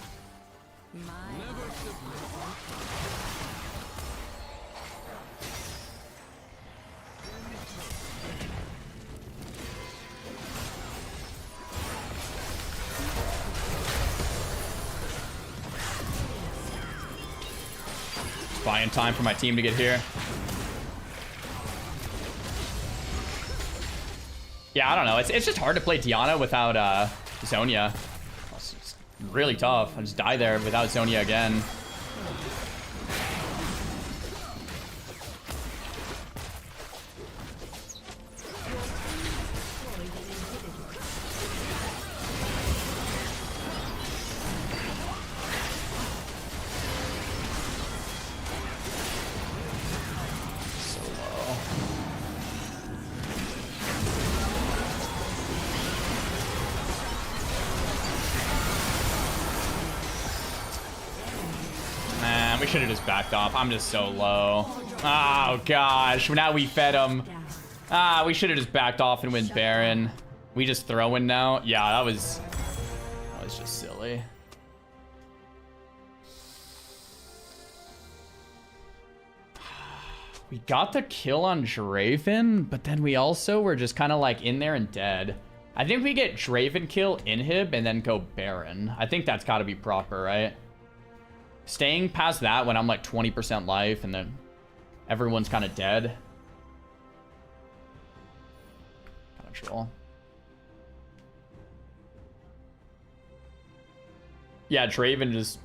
Just buying time for my team to get here. Yeah, I don't know. It's just hard to play Diana without Zonia. It's really tough. I just die there without Zonia again. We should have just backed off. I'm just so low. Oh, gosh. Now we fed him. We should have just backed off and went Baron. We just throwing now? Yeah, that was just silly. We got the kill on Draven, but then we also were just kind of like in there and dead. I think we get Draven kill, inhib, and then go Baron. I think that's got to be proper, right? Staying past that when I'm like 20% life and then everyone's kind of dead. Kind of troll. Yeah, Draven's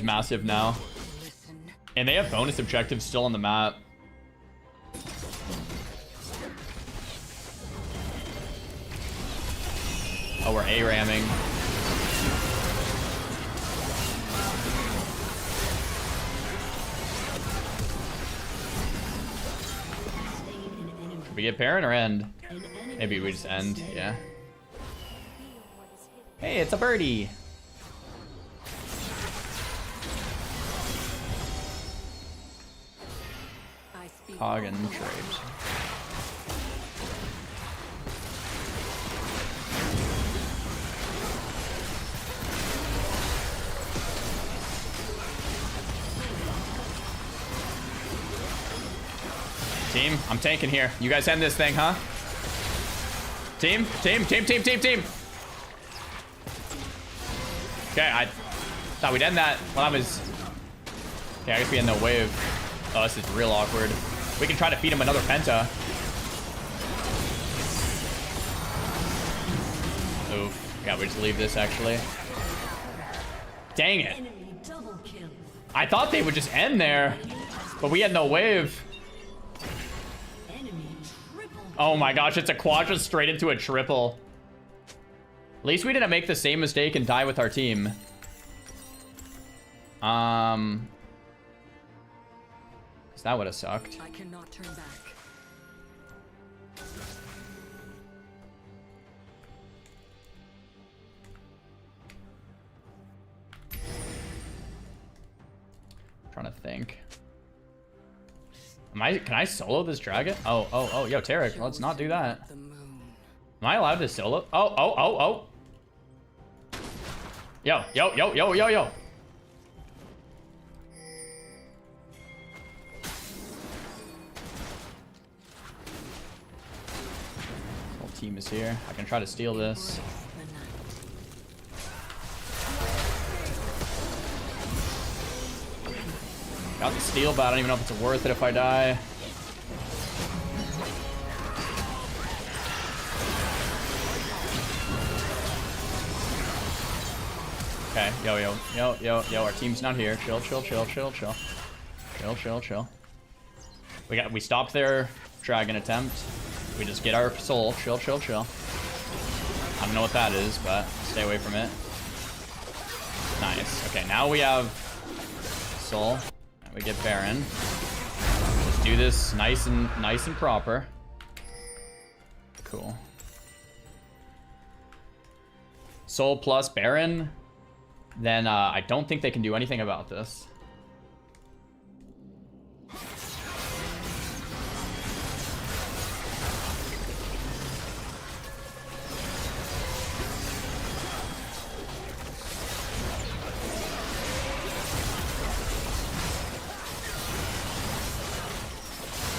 massive now. And they have bonus objectives still on the map. Oh, we're A-ramming. We get Baron or end? Maybe we just end, yeah. Hey, it's a birdie. Hog and trade. Team, I'm tanking here. You guys end this thing, huh? Team. Okay, I thought we'd end that when I was... Okay, I guess we had no wave. Oh, this is real awkward. We can try to feed him another penta. Oof. Yeah, we just leave this, actually. Dang it. I thought they would just end there, but we had no wave. Oh my gosh, it's a quadra straight into a triple. At least we didn't make the same mistake and die with our team. Cause that would have sucked. I cannot turn back. Trying to think. Can I solo this dragon? Oh, yo, Tarek, let's not do that. Am I allowed to solo? Oh. Yo. team is here. I can try to steal this. Got the steal, but I don't even know if it's worth it if I die. Okay, yo, our team's not here. Chill. We stopped their dragon attempt. We just get our soul. Chill. I don't know what that is, but stay away from it. Nice. Okay, now we have soul. We get Baron. Let's do this nice and proper. Cool. Soul plus Baron. Then I don't think they can do anything about this.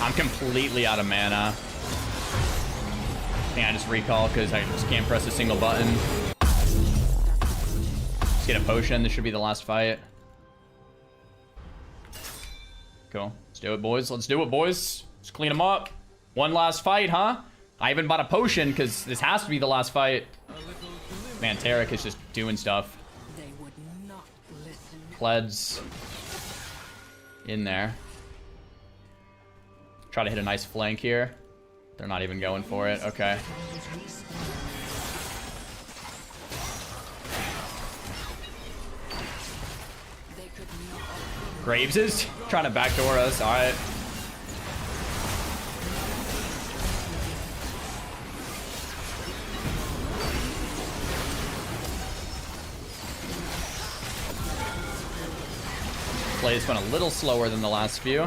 I'm completely out of mana. I think I just recall because I just can't press a single button. Let's get a potion. This should be the last fight. Cool. Let's do it, boys. Let's clean them up. One last fight, huh? I even bought a potion because this has to be the last fight. Man, Tarek is just doing stuff. Pleds in there. Try to hit a nice flank here. They're not even going for it. Okay. Graves is trying to backdoor us. All right. Plays went a little slower than the last few.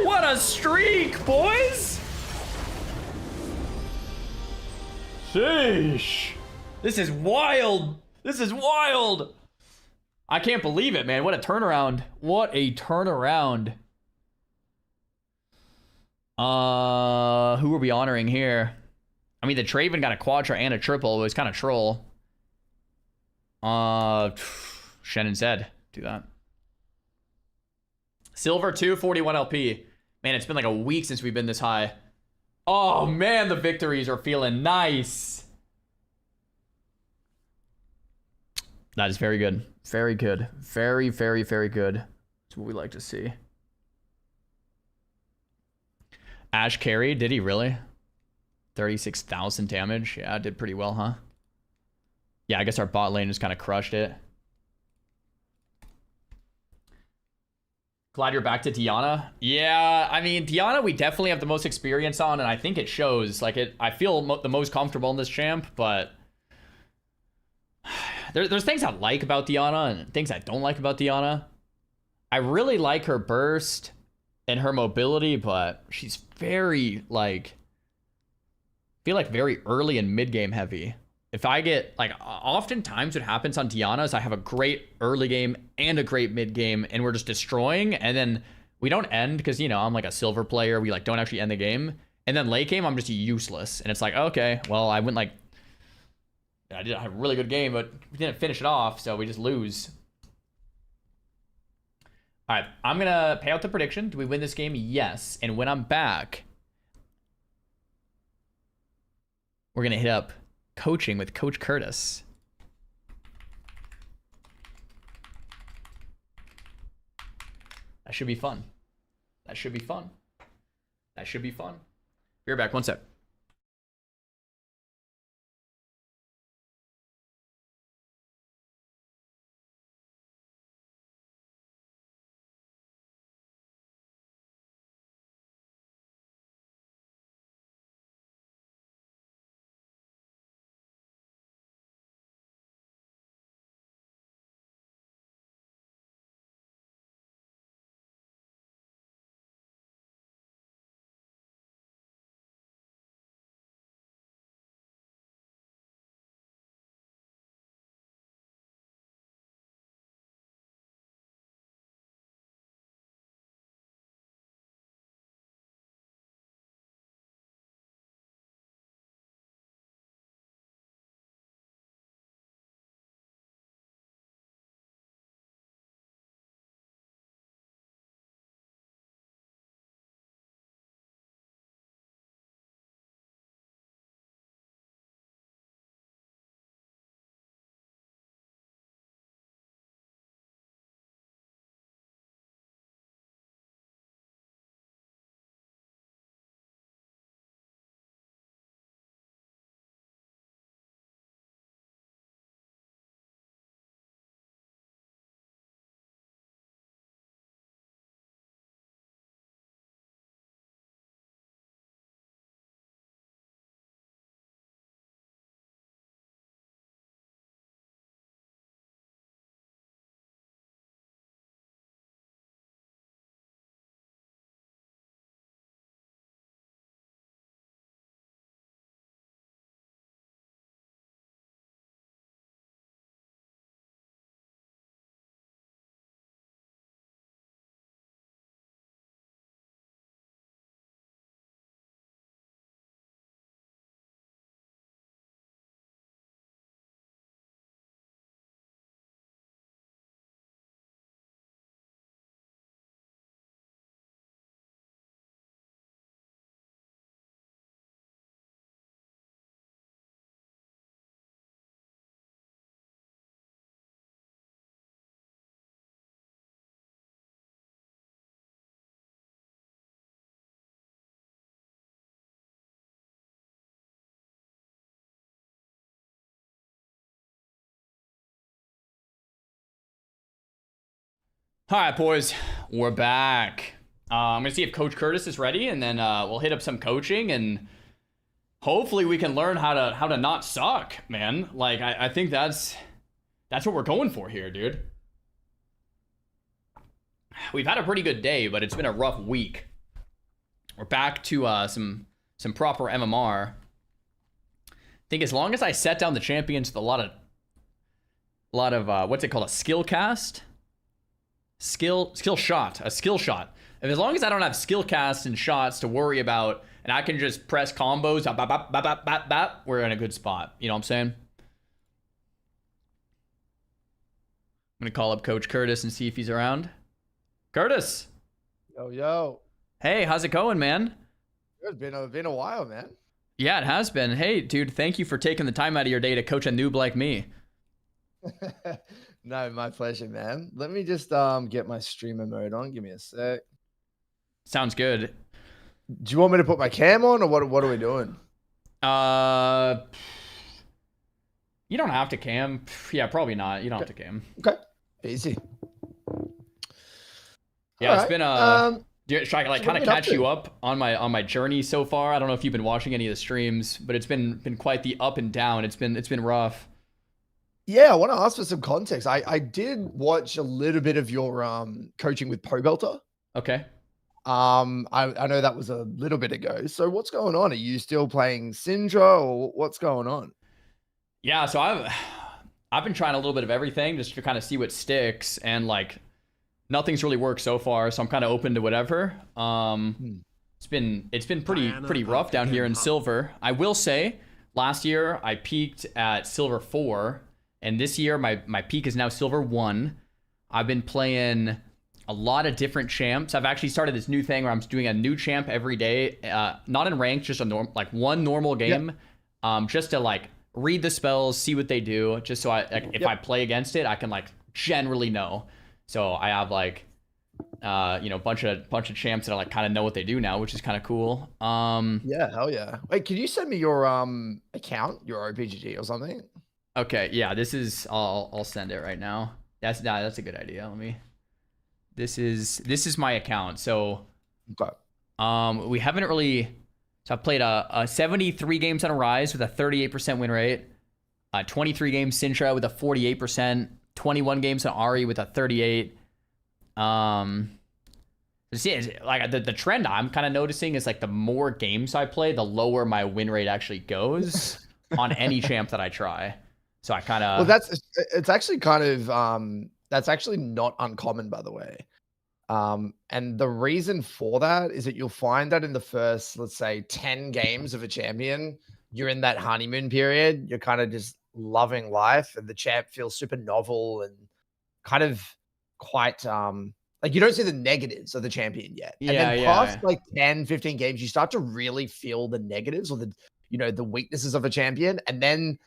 What a streak, boys! Sheesh. This is wild. This is wild. I can't believe it, man. What a turnaround. What a turnaround. Who are we honoring here? I mean, the Traven got a quadra and a triple. It was kind of troll. Shannon said, do that. Silver 241 LP. Man, it's been like a week since we've been this high. Oh, man, the victories are feeling nice. That is very good. Very good. Very, very, very good. That's what we like to see. Ash carried. Did he really? 36,000 damage. Yeah, did pretty well, huh? Yeah, I guess our bot lane just kind of crushed it. Glad you're back to Diana. Yeah, I mean, Diana we definitely have the most experience on, and I think it shows. Like, I feel the most comfortable in this champ, but there's things I like about Diana and things I don't like about Diana. I really like her burst and her mobility, but she's very, like, I feel like very early and mid-game heavy. If I get, like, oftentimes what happens on Diana is I have a great early game and a great mid game, and we're just destroying, and then we don't end because, you know, I'm like a silver player. We, like, don't actually end the game. And then late game, I'm just useless. And it's like, okay, well, I went, like, I did have a really good game, but we didn't finish it off, so we just lose. All right, I'm going to pay out the prediction. Do we win this game? Yes. And when I'm back, we're going to hit up coaching with Coach Curtis. That should be fun. That should be fun. That should be fun. Be right back. One sec. All right, boys, we're back. I'm gonna see if Coach Curtis is ready, and then we'll hit up some coaching, and hopefully we can learn how to not suck, man. Like I think that's what we're going for here, dude. We've had a pretty good day, but it's been a rough week. We're back to some proper MMR. I think as long as I set down the champions with a lot of what's it called, a skill cast, a skill shot. And as long as I don't have skill casts and shots to worry about, and I can just press combos, bap, bap, bap, bap, bap, bap, we're in a good spot. You know what I'm saying? I'm gonna call up Coach Curtis and see if he's around. Curtis. Yo. Hey, how's it going, man? It's been a while, man. Yeah, it has been. Hey, dude, thank you for taking the time out of your day to coach a noob like me. No, my pleasure, man. Let me just get my streamer mode on. Give me a sec. Sounds good. Do you want me to put my cam on, or what are we doing? You don't have to cam. Yeah, probably not. You don't have to cam. Okay. Easy. Yeah, it's been should I like so kind of what are we up catch to? you up on my journey so far? I don't know if you've been watching any of the streams, but it's been quite the up and down. It's been rough. Yeah, I want to ask for some context. I did watch a little bit of your coaching with Pobelter. Okay. I know that was a little bit ago. So what's going on? Are you still playing Syndra, or what's going on? Yeah, so I've been trying a little bit of everything just to kind of see what sticks, and like nothing's really worked so far, so I'm kind of open to whatever. It's been pretty rough down here in Silver. I will say, last year I peaked at Silver 4, and this year my peak is now Silver 1. I've been playing a lot of different champs. I've actually started this new thing where I'm doing a new champ every day, not in ranked, just one normal game, just to like read the spells, see what they do, just so if I play against it, I can like generally know. So I have like bunch of champs that I like kind of know what they do now, which is kind of cool. Yeah, hell yeah. Wait, can you send me your account, your OPGG or something? Okay, yeah, this is I'll send it right now. That's a good idea. This is my account. So okay. We haven't really, so I've played a 73 games on a Rise with a 38% win rate, 23 games Syndra with a 48%, 21 games on Ahri with a 38. See, like the trend I'm kind of noticing is like the more games I play, the lower my win rate actually goes on any champ that I try. So I kind of, well, it's actually kind of that's actually not uncommon, by the way. And the reason for that is that you'll find that in the first, let's say, 10 games of a champion, you're in that honeymoon period. You're kind of just loving life, and the champ feels super novel and kind of quite like you don't see the negatives of the champion yet. And then past like 10, 15 games, you start to really feel the negatives or the weaknesses of a champion. And then,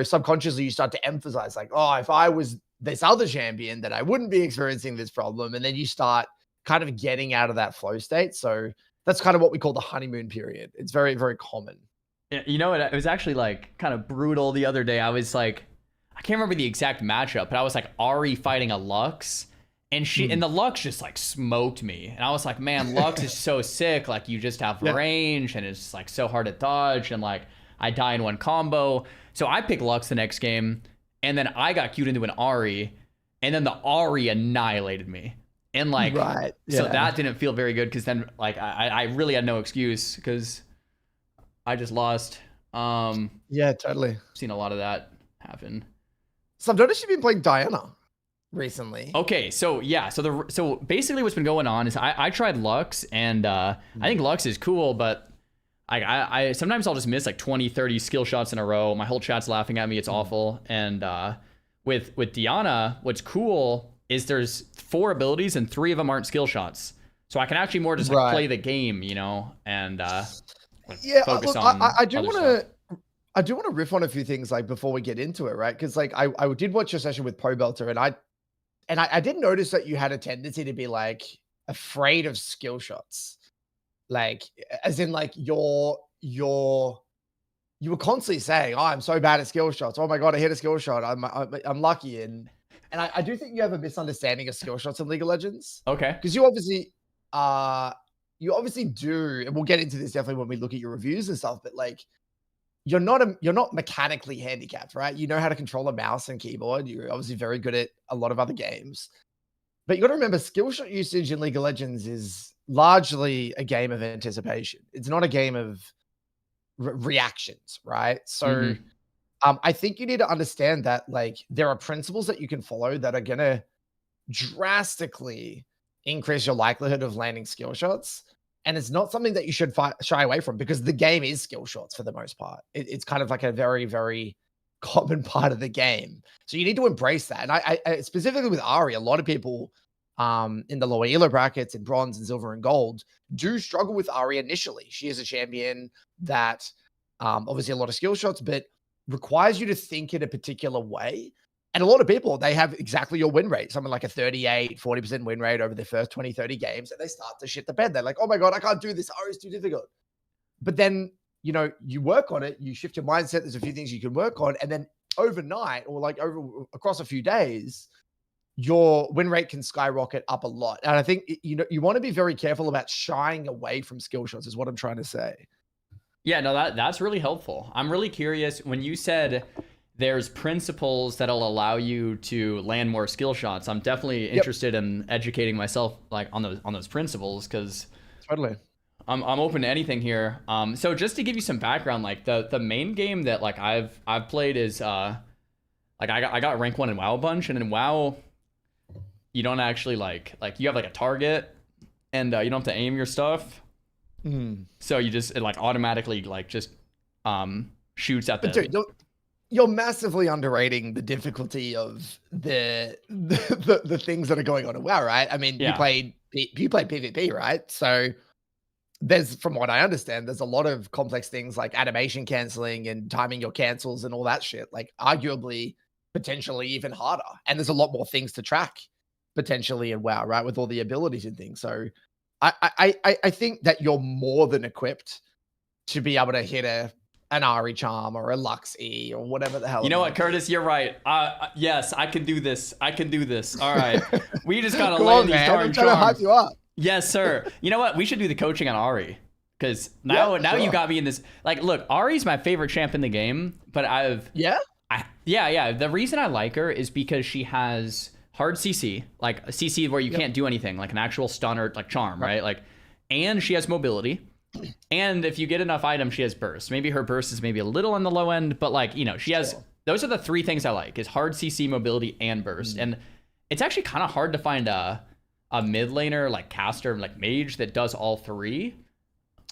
subconsciously you start to emphasize like, oh, if I was this other champion, that I wouldn't be experiencing this problem. And then you start kind of getting out of that flow state. So that's kind of what we call the honeymoon period. It's very, very common. Yeah, it was actually like kind of brutal the other day. I was like, I can't remember the exact matchup, but I was like Ahri fighting a Lux, and and the Lux just like smoked me. And I was like, man, Lux is so sick. Like you just have range, and it's like so hard to dodge, and like I die in one combo. So I picked Lux the next game, and then I got queued into an Ahri, and then the Ahri annihilated me. And like, so that didn't feel very good, because then like I really had no excuse, because I just lost. Yeah, totally. Seen a lot of that happen. So I've noticed you've been playing Diana recently. Okay, so yeah, so basically what's been going on is I tried Lux, and I think Lux is cool, but I sometimes I'll just miss like 20, 30 skill shots in a row. My whole chat's laughing at me. It's awful. And with Diana, what's cool is there's 4 abilities and 3 of them aren't skill shots. So I can actually more just like play the game, and focus on I do want to riff on a few things like before we get into it, right? Because like I did watch your session with Pobelter, and I did notice that you had a tendency to be like afraid of skill shots. Like, as in like you were constantly saying, oh, I'm so bad at skill shots. Oh my God, I hit a skill shot. I'm lucky. And And I do think you have a misunderstanding of skill shots in League of Legends. Okay. Because you obviously do, and we'll get into this definitely when we look at your reviews and stuff, but like you're not mechanically handicapped, right? You know how to control a mouse and keyboard. You're obviously very good at a lot of other games. But you got to remember, skill shot usage in League of Legends is largely a game of anticipation. It's not a game of reactions, right? So I think you need to understand that like there are principles that you can follow that are going to drastically increase your likelihood of landing skill shots. And it's not something that you should shy away from because the game is skill shots for the most part. It's kind of like a very, very common part of the game. So you need to embrace that. And I specifically with Ahri, a lot of people in the lower elo brackets in bronze and silver and gold do struggle with Ahri initially. She is a champion that obviously a lot of skill shots, but requires you to think in a particular way. And a lot of people, they have exactly your win rate, something like a 38, 40% win rate over their first 20, 30 games. And they start to shit the bed. They're like, oh my God, I can't do this. Ahri's too difficult. But then, you know, you work on it, you shift your mindset. There's a few things you can work on. And then overnight or like across a few days, your win rate can skyrocket up a lot. And I think, you know, you want to be very careful about shying away from skill shots is what I'm trying to say. Yeah, no, that's really helpful. I'm really curious when you said there's principles that'll allow you to land more skill shots. I'm definitely interested in educating myself like on those principles because totally. I'm open to anything here. So just to give you some background, like the main game that like I've played is like I got rank 1 in WoW a bunch, and in WoW you don't actually like you have like a target and you don't have to aim your stuff. So you just it like automatically like just shoots at the. But dude, you're massively underrating the difficulty of the things that are going on in WoW, right? I mean, you played PvP, right? So there's, from what I understand, there's a lot of complex things like animation canceling and timing your cancels and all that shit. Like arguably, potentially even harder. And there's a lot more things to track potentially in WoW, right? With all the abilities and things. So I think that you're more than equipped to be able to hit an Ahri charm or a Lux E or whatever the hell. You know what, Curtis? You're right. Yes, I can do this. I can do this. All right. We just got to land these darn charms. I'm trying to hype you up. Yes, sir. You know what? We should do the coaching on Ahri. Because now you got me in this. Like, look, Ari's my favorite champ in the game, but Yeah? Yeah. The reason I like her is because she has hard CC, like a CC where you can't do anything, like an actual stun or like charm, right? Like, and she has mobility. And if you get enough items, she has burst. Maybe her burst is maybe a little on the low end, but like, you know, she has, those are the three things I like, is hard CC, mobility, and burst. And it's actually kind of hard to find a mid laner, like caster, like mage that does all three.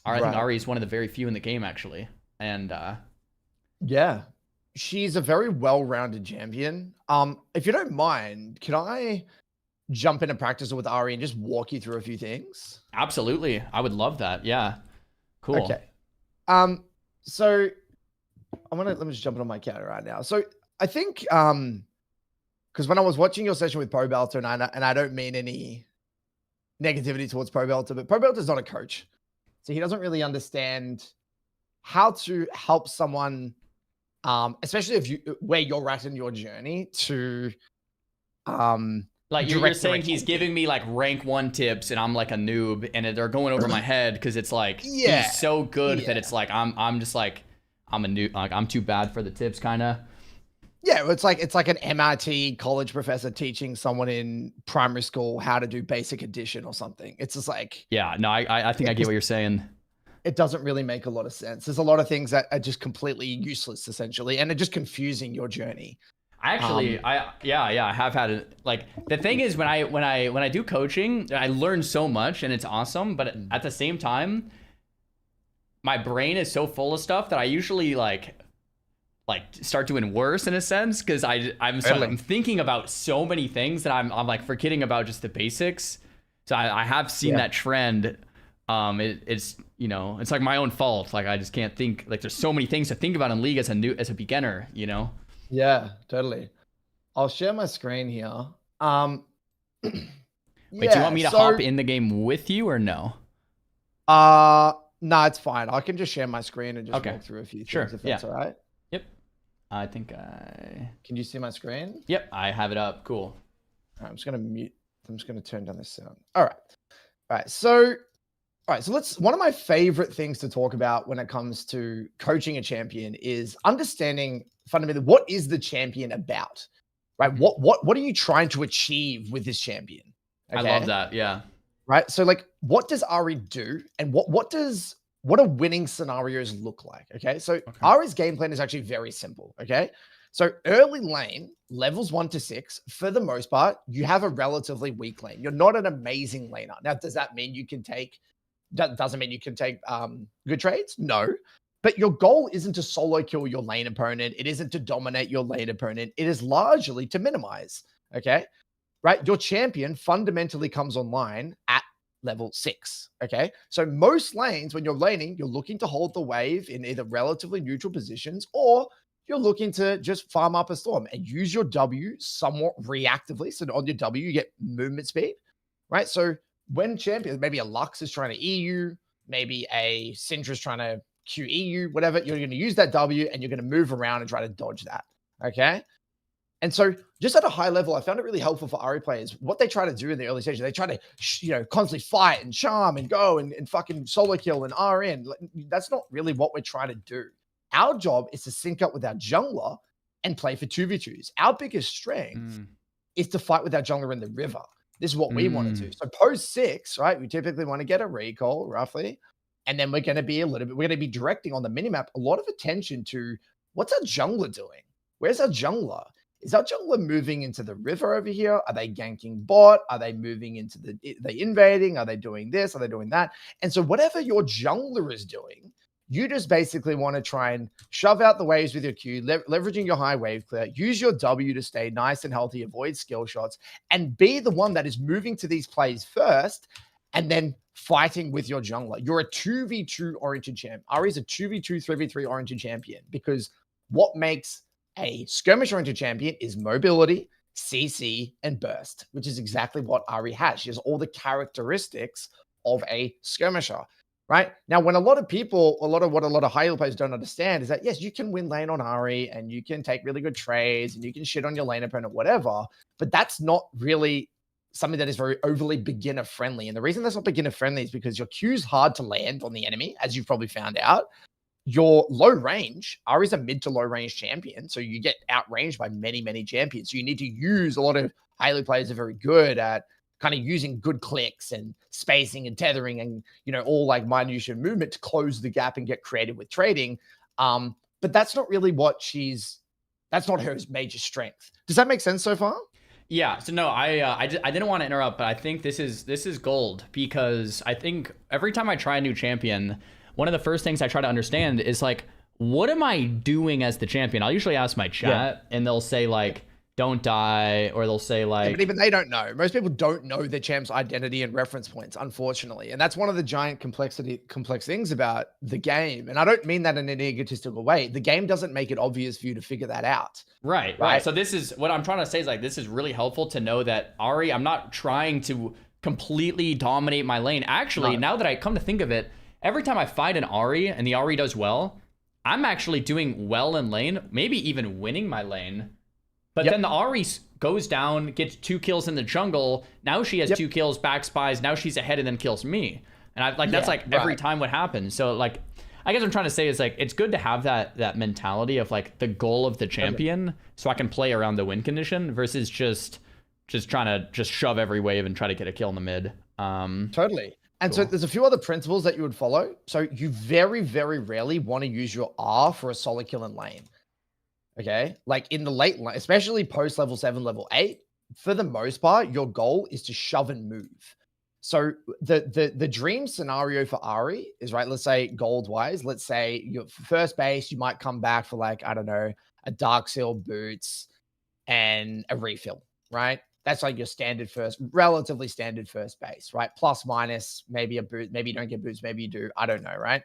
I think Ahri is one of the very few in the game, actually. And yeah, she's a very well-rounded champion. If you don't mind, can I jump into practice with Ahri and just walk you through a few things? Absolutely. I would love that. Yeah. Cool. Okay. So let me just jump into my account right now. So I think because when I was watching your session with Pro Belter, and I don't mean any negativity towards Pro Belter, but Pro Belter is not a coach. So he doesn't really understand how to help someone, especially where you're at in your journey to like you're saying he's giving me like rank 1 tips and I'm like a noob and they're going over my head because it's like he's so good that it's like I'm just like I'm a noob, like I'm too bad for the tips kind of. Yeah, it's like an MIT college professor teaching someone in primary school how to do basic addition or something. It's just like, yeah, no, I think I get what you're saying. It doesn't really make a lot of sense. There's a lot of things that are just completely useless essentially, and they're just confusing your journey. I have had it. Like the thing is when I do coaching, I learn so much and it's awesome, but at the same time, my brain is so full of stuff that I usually like start doing worse in a sense because I'm thinking about so many things that I'm like forgetting about just the basics. So I have seen that trend. It's you know, it's like my own fault. Like I just can't think, like there's so many things to think about in League as a beginner, you know? Yeah, totally. I'll share my screen here. Wait, do you want me to hop in the game with you or no? No, it's fine. I can just share my screen and just walk through a few things if that's all right. Yep. I think I... Can you see my screen? Yep, I have it up. Cool. All right, I'm just gonna mute. I'm just gonna turn down this sound. All right. So let's. One of my favorite things to talk about when it comes to coaching a champion is understanding fundamentally what is the champion about, right? What are you trying to achieve with this champion? I love that. Yeah. Right. So like, what does Ari do, and what do winning scenarios look like? Okay. So Ari's game plan is actually very simple. Okay. So early lane, levels 1 to 6, for the most part, you have a relatively weak lane. You're not an amazing laner. Now, does that mean you can take? Doesn't mean you can take good trades? No. But your goal isn't to solo kill your lane opponent. It isn't to dominate your lane opponent. It is largely to minimize. Okay. Right. Your champion fundamentally comes online at level 6. Okay. So most lanes, when you're laning, you're looking to hold the wave in either relatively neutral positions, or you're looking to just farm up a storm and use your W somewhat reactively. So on your W, you get movement speed, right? So when champions, maybe a Lux is trying to EU, maybe a Syndra is trying to QE you, whatever, you're going to use that W and you're going to move around and try to dodge that. Okay. And so just at a high level, I found it really helpful for Ari players. What they try to do in the early stages, they try to, constantly fight and charm and go and fucking solo kill and RN. That's not really what we're trying to do. Our job is to sync up with our jungler and play for 2v2s. Our biggest strength is to fight with our jungler in the river. This is what we want to do. So post 6, right? We typically want to get a recall roughly. And then we're going to be we're going to be directing on the minimap a lot of attention to what's our jungler doing? Where's our jungler? Is our jungler moving into the river over here? Are they ganking bot? Are they moving into are they invading? Are they doing this? Are they doing that? And so whatever your jungler is doing, you just basically want to try and shove out the waves with your Q, leveraging your high wave clear, use your W to stay nice and healthy, avoid skill shots, and be the one that is moving to these plays first and then fighting with your jungler. You're a 2v2 oriented champ. Ari's a 2v2, 3v3 oriented champion, because what makes a skirmish oriented champion is mobility, CC, and burst, which is exactly what Ari has. She has all the characteristics of a skirmisher. Right now, when a lot of high elo players don't understand is that, yes, you can win lane on Ari and you can take really good trades and you can shit on your lane opponent, whatever, but that's not really something that is very overly beginner friendly. And the reason that's not beginner friendly is because your Q's hard to land on the enemy, as you've probably found out. Your low range, Ari's a mid to low range champion, so you get outranged by many, many champions. So you need to use a lot of high elo players are very good at kind of using good clicks and spacing and tethering and, all like minutiae movement to close the gap and get creative with trading. But that's not really that's not her major strength. Does that make sense so far? Yeah. So no, I didn't want to interrupt, but I think this is gold, because I think every time I try a new champion, one of the first things I try to understand is like, what am I doing as the champion? I'll usually ask my chat and they'll say like, don't die, or they'll say like... Yeah, but even they don't know. Most people don't know their champ's identity and reference points, unfortunately. And that's one of the giant complex things about the game. And I don't mean that in an egotistical way. The game doesn't make it obvious for you to figure that out. Right. So this is what I'm trying to say is like, this is really helpful to know that Ari, I'm not trying to completely dominate my lane. Actually, now that I come to think of it, every time I fight an Ari and the Ari does well, I'm actually doing well in lane, maybe even winning my lane. But then the Ari goes down, gets 2 kills in the jungle. Now she has 2 kills, back spies. Now she's ahead and then kills me. And that's every time what happens. So like, I guess what I'm trying to say is like, it's good to have that mentality of like the goal of the champion, so I can play around the win condition versus just trying to shove every wave and try to get a kill in the mid. Totally. And so there's a few other principles that you would follow. So you very, very rarely want to use your R for a solo kill in lane. Okay, like in the late line, especially post level 7, level 8, for the most part, your goal is to shove and move. So the dream scenario for Ari is, right, let's say gold wise, let's say your first base, you might come back for like, I don't know, a Dark Seal boots and a refill, right? That's like your standard relatively standard first base, right? Plus minus, maybe a boot, maybe you don't get boots, maybe you do, I don't know, right?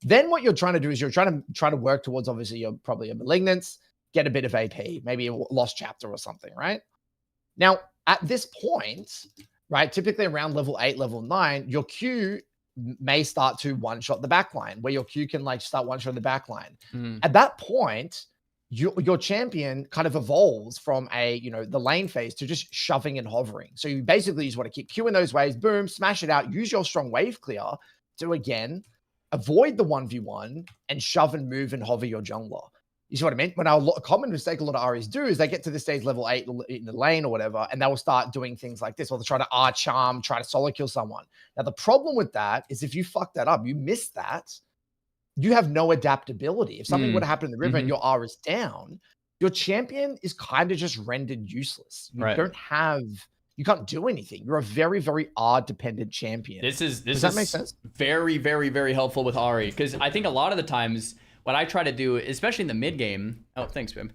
Then what you're trying to do is you're trying to work towards, obviously, you're probably a Malignance, get a bit of AP, maybe a Lost Chapter or something, right? Now, at this point, right, typically around level 8, level 9, your Q may start to one-shot the backline, where your Q can like start one-shot the backline. At that point, your champion kind of evolves from the lane phase to just shoving and hovering. So you basically just want to keep queuing those waves, boom, smash it out, use your strong wave clear to again avoid the 1v1 and shove and move and hover your jungler. You see what I mean? When a common mistake a lot of Aries do is they get to this stage level 8 in the lane or whatever, and they will start doing things like this, or they try to R-charm, try to solo kill someone. Now, the problem with that is if you fuck that up, you miss that, you have no adaptability. If something would have happened in the river and your R is down, your champion is kind of just rendered useless. You you can't do anything. You're a very, very R-dependent champion. Does that make sense? Very, very, very helpful with Ahri, because I think a lot of the times what I try to do, especially in the mid game, thanks, Bim,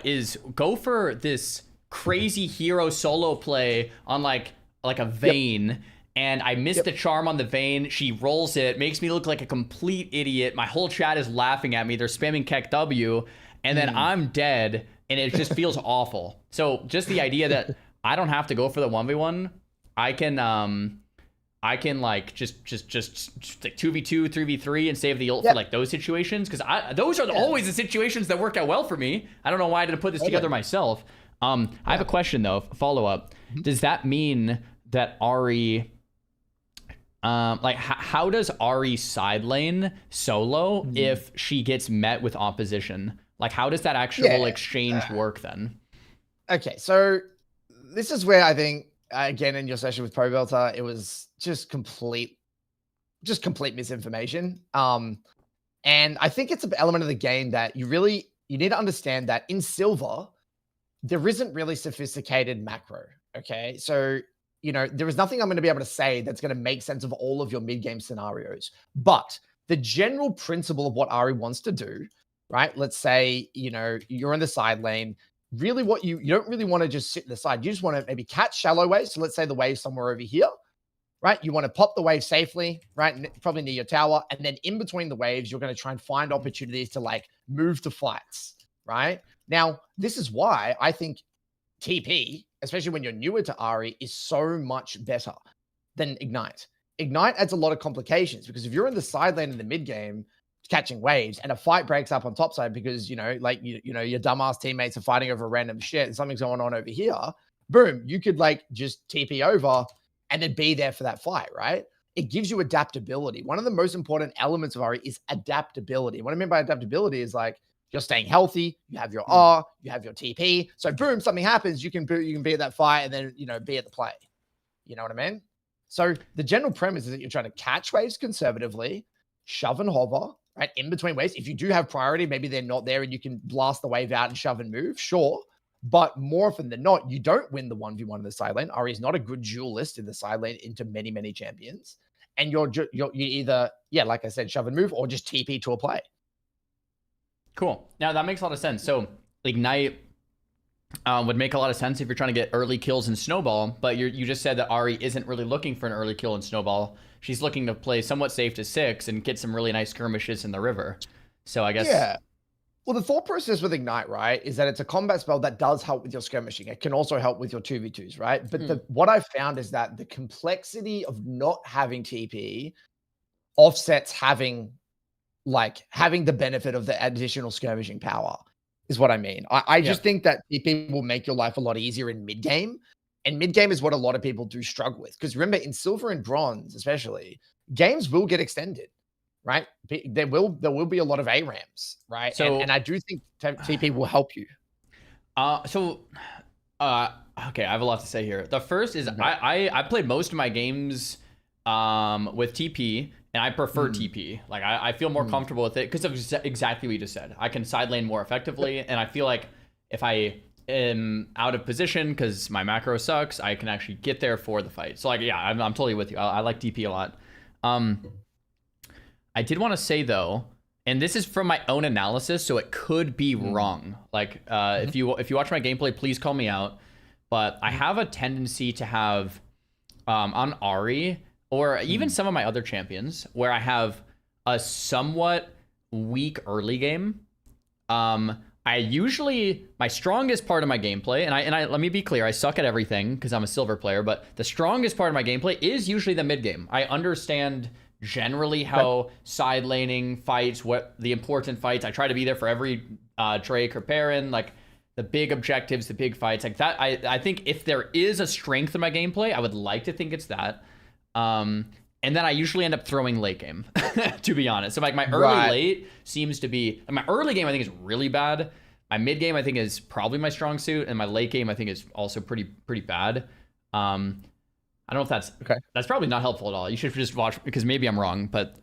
is go for this crazy hero solo play on like a Vayne, and I miss the charm on the Vayne. She rolls it, makes me look like a complete idiot. My whole chat is laughing at me. They're spamming Keck W, and then I'm dead, and it just feels awful. So just the idea that I don't have to go for the 1v1. I can like just like 2v2, 3v3 and save the ult for like those situations, because those are always the situations that work out well for me. I don't know why I didn't put this together myself. I have a question though, follow up. Does that mean that Ahri, like how does Ahri side lane solo if she gets met with opposition? Like how does that actual exchange work then? Okay, so this is where I think, again, in your session with ProBelter, it was just complete misinformation. And I think it's an element of the game that you need to understand that in Silver, there isn't really sophisticated macro. Okay. So, there is nothing I'm going to be able to say that's going to make sense of all of your mid-game scenarios. But the general principle of what Ahri wants to do, right? Let's say, you're in the side lane. Really what you don't really want to just sit in the side. You just want to maybe catch shallow waves. So let's say the wave's somewhere over here, right? You want to pop the wave safely, right? Probably near your tower. And then in between the waves, you're going to try and find opportunities to like move to fights, right? Now, this is why I think TP, especially when you're newer to Ahri, is so much better than Ignite. Ignite adds a lot of complications because if you're in the side lane in the mid game, catching waves and a fight breaks up on top side because, your dumbass teammates are fighting over random shit and something's going on over here, boom, you could like just TP over and then be there for that fight, right? It gives you adaptability. One of the most important elements of Ahri is adaptability. What I mean by adaptability is like you're staying healthy, you have your R, you have your TP. So boom, something happens, you can be at that fight and then, be at the play. You know what I mean? So the general premise is that you're trying to catch waves conservatively, shove and hover, right? In between waves. If you do have priority, maybe they're not there and you can blast the wave out and shove and move, sure. But more often than not, you don't win the 1v1 in the side lane. Ahri is not a good duelist in the side lane into many, many champions. And you're either, like I said, shove and move or just TP to a play. Cool. Now that makes a lot of sense. So Ignite would make a lot of sense if you're trying to get early kills in Snowball, but you just said that Ahri isn't really looking for an early kill in Snowball. She's looking to play somewhat safe to 6 and get some really nice skirmishes in the river. So I guess... Yeah. Well, the thought process with Ignite, right, is that it's a combat spell that does help with your skirmishing. It can also help with your 2v2s, right? But what I've found is that the complexity of not having TP offsets having the benefit of the additional skirmishing power, is what I mean. I just think that TP will make your life a lot easier in mid-game. And mid-game is what a lot of people do struggle with. Because remember, in Silver and Bronze, especially, games will get extended, right? There will be a lot of ARAMs, right? So, and I do think TP will help you. Okay, I have a lot to say here. The first is I played most of my games with TP, and I prefer TP. Like, I feel more comfortable with it because of exactly what you just said. I can side lane more effectively, and I feel like if I am out of position because my macro sucks, I can actually get there for the fight. So like, yeah, I'm totally with you. I like TP a lot. I did want to say though, and this is from my own analysis, so it could be wrong. Like, if you watch my gameplay, please call me out. But I have a tendency to have on Ahri or even some of my other champions where I have a somewhat weak early game. My strongest part of my gameplay, and I let me be clear, I suck at everything because I'm a silver player, but the strongest part of my gameplay is usually the mid game. I understand generally how side laning fights, what the important fights. I try to be there for every Drake or Baron, like the big objectives, the big fights, like that. I think if there is a strength in my gameplay, I would like to think it's that. And then I usually end up throwing late game, to be honest. So like my early late seems to be, my early game I think is really bad. My mid game I think is probably my strong suit, and my late game I think is also pretty bad. I don't know if that's That's probably not helpful at all. You should just watch, because maybe I'm wrong, but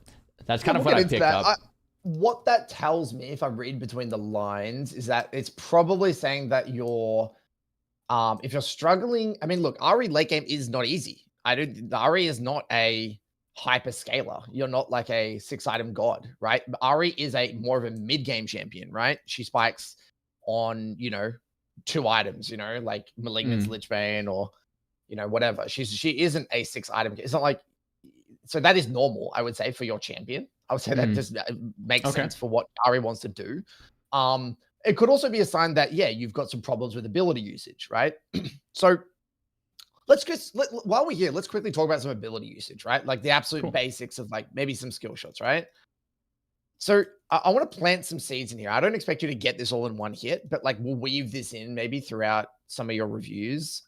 that's kind of what I picked up. What that tells me, if I read between the lines, is that it's probably saying that you're, if you're struggling. I mean, look, Ahri late game is not easy. Ahri is not a hyper scaler. You're not like a 6-item god, right? Ahri is more of a mid game champion, right? She spikes on 2 items, like Malignant's Lichbane or whatever. She isn't a 6-item. It's not like, so that is normal, I would say, for your champion. I would say that just makes sense for what Ahri wants to do. It could also be a sign that you've got some problems with ability usage, right? So while we're here, let's quickly talk about some ability usage, right? Like the absolute basics of like maybe some skill shots, right? So I want to plant some seeds in here. I don't expect you to get this all in one hit, but like we'll weave this in maybe throughout some of your reviews.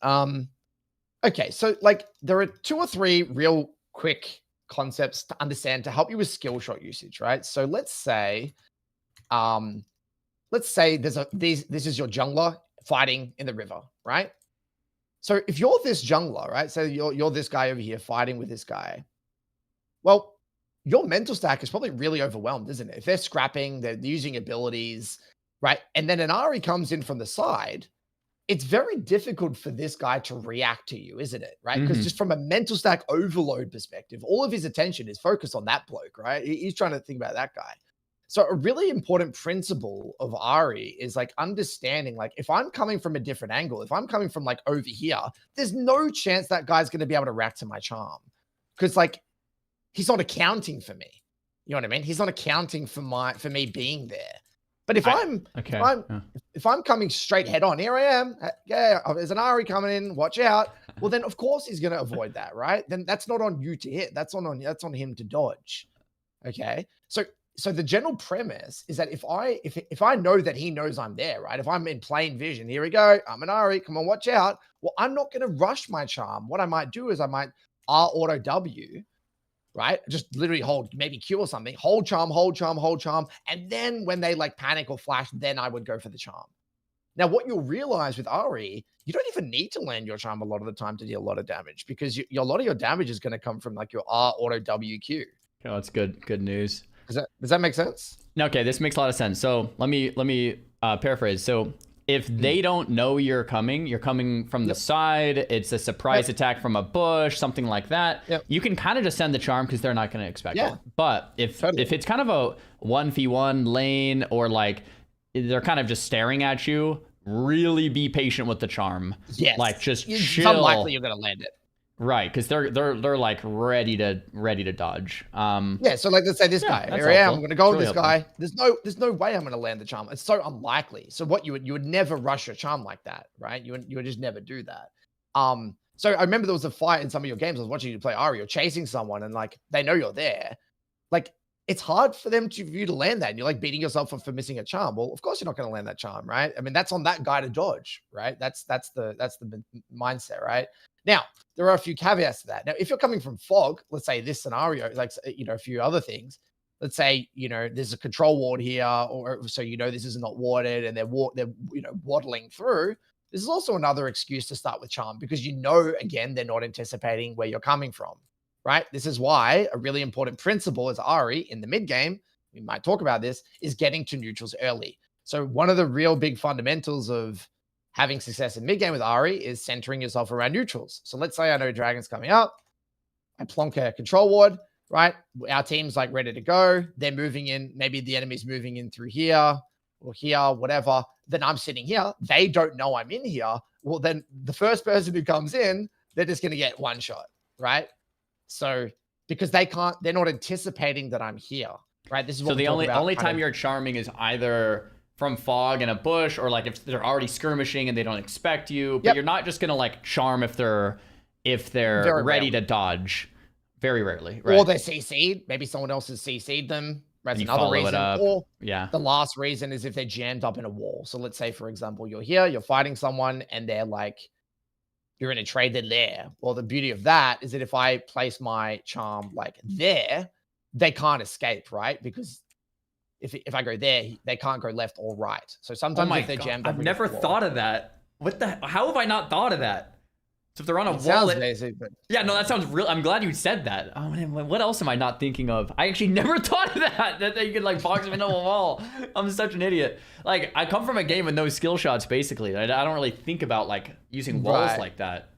Okay, so like there are 2 or 3 real quick concepts to understand to help you with skill shot usage, right? So let's say this is your jungler fighting in the river, right? So if you're this jungler, right? So you're this guy over here fighting with this guy. Well, your mental stack is probably really overwhelmed, isn't it? If they're scrapping, they're using abilities, right? And then an Ahri comes in from the side, it's very difficult for this guy to react to you, isn't it? Right? Because just from a mental stack overload perspective, all of his attention is focused on that bloke, right? He's trying to think about that guy. So a really important principle of Ahri is like understanding, like if I'm coming from a different angle, if I'm coming from like over here, there's no chance that guy's going to be able to react to my charm, because like he's not accounting for me. You know what I mean? He's not accounting for me being there. But if I'm coming straight head on, here I am. Yeah, there's an Ahri coming in. Watch out. Well, then of course he's going to avoid that, right? Then that's not on you to hit. That's on him to dodge. Okay, so the general premise is that if I know that he knows I'm there, right? If I'm in plain vision, here we go. I'm an Ahri. Come on, watch out. Well, I'm not going to rush my charm. What I might do is I might R auto W, right? Just literally hold, maybe Q or something. Hold charm, hold charm, hold charm. And then when they like panic or flash, then I would go for the charm. Now, what you'll realize with Ahri, you don't even need to land your charm a lot of the time to deal a lot of damage, because a lot of your damage is going to come from like your R auto W Q. Oh, that's good news. Does that make sense? Okay, this makes a lot of sense. So let me paraphrase. So if they don't know you're coming from the side, it's a surprise attack from a bush, something like that. You can kind of just send the charm because they're not going to expect it. But if it's kind of a 1v1 lane, or like they're kind of just staring at you, really be patient with the charm. Yes. Like just chill. It's unlikely you're going to land it. Right, because they're like ready to dodge. Yeah, so like let's say this guy. Here I am. I'm going to go with this guy. There's no way I'm going to land the charm. It's so unlikely. So what you would never rush your charm like that, right? You would just never do that. So I remember there was a fight in some of your games. I was watching you play Ahri. You're chasing someone, and like they know you're there. Like it's hard for you to land that, and you're like beating yourself up for missing a charm. Well, of course you're not going to land that charm, right? I mean, that's on that guy to dodge, right? That's the mindset, right? Now, there are a few caveats to that. Now, if you're coming from fog, let's say this scenario, like, a few other things, let's say, there's a control ward here, or so, this is not warded and they're waddling through. This is also another excuse to start with charm, because again, they're not anticipating where you're coming from, right? This is why a really important principle as Ahri in the mid game, we might talk about this, is getting to neutrals early. So one of the real big fundamentals of having success in mid game with Ahri is centering yourself around neutrals. So let's say I know Dragon's coming up. I plonk a control ward, right? Our team's like ready to go. They're moving in. Maybe the enemy's moving in through here or here, whatever. Then I'm sitting here. They don't know I'm in here. Well, then the first person who comes in, they're just going to get one shot, right? So because they're not anticipating that I'm here, right? This is what so the only time you're charming is either from fog and a bush, or like if they're already skirmishing and they don't expect you, but you're not just gonna like charm if they're ready to dodge. Very rarely. Right. Or they're CC'd. Maybe someone else has CC'd them. That's And you another follow it reason. up. Or Yeah. the last reason is if they're jammed up in a wall. So let's say, for example, you're here, you're fighting someone, and they're like, you're in a trade, they're there. Well, the beauty of that is that if I place my charm like there, they can't escape, right? Because if I go there, they can't go left or right. So sometimes if they're jammed up, I've never thought of that. What the? How have I not thought of that? So if they're on a wall, sounds basic, but yeah, no, that sounds real. I'm glad you said that. Oh man, what else am I not thinking of? I actually never thought of that. That you could like box them into a wall. I'm such an idiot. Like I come from a game with no skill shots, basically. I don't really think about like using walls like that.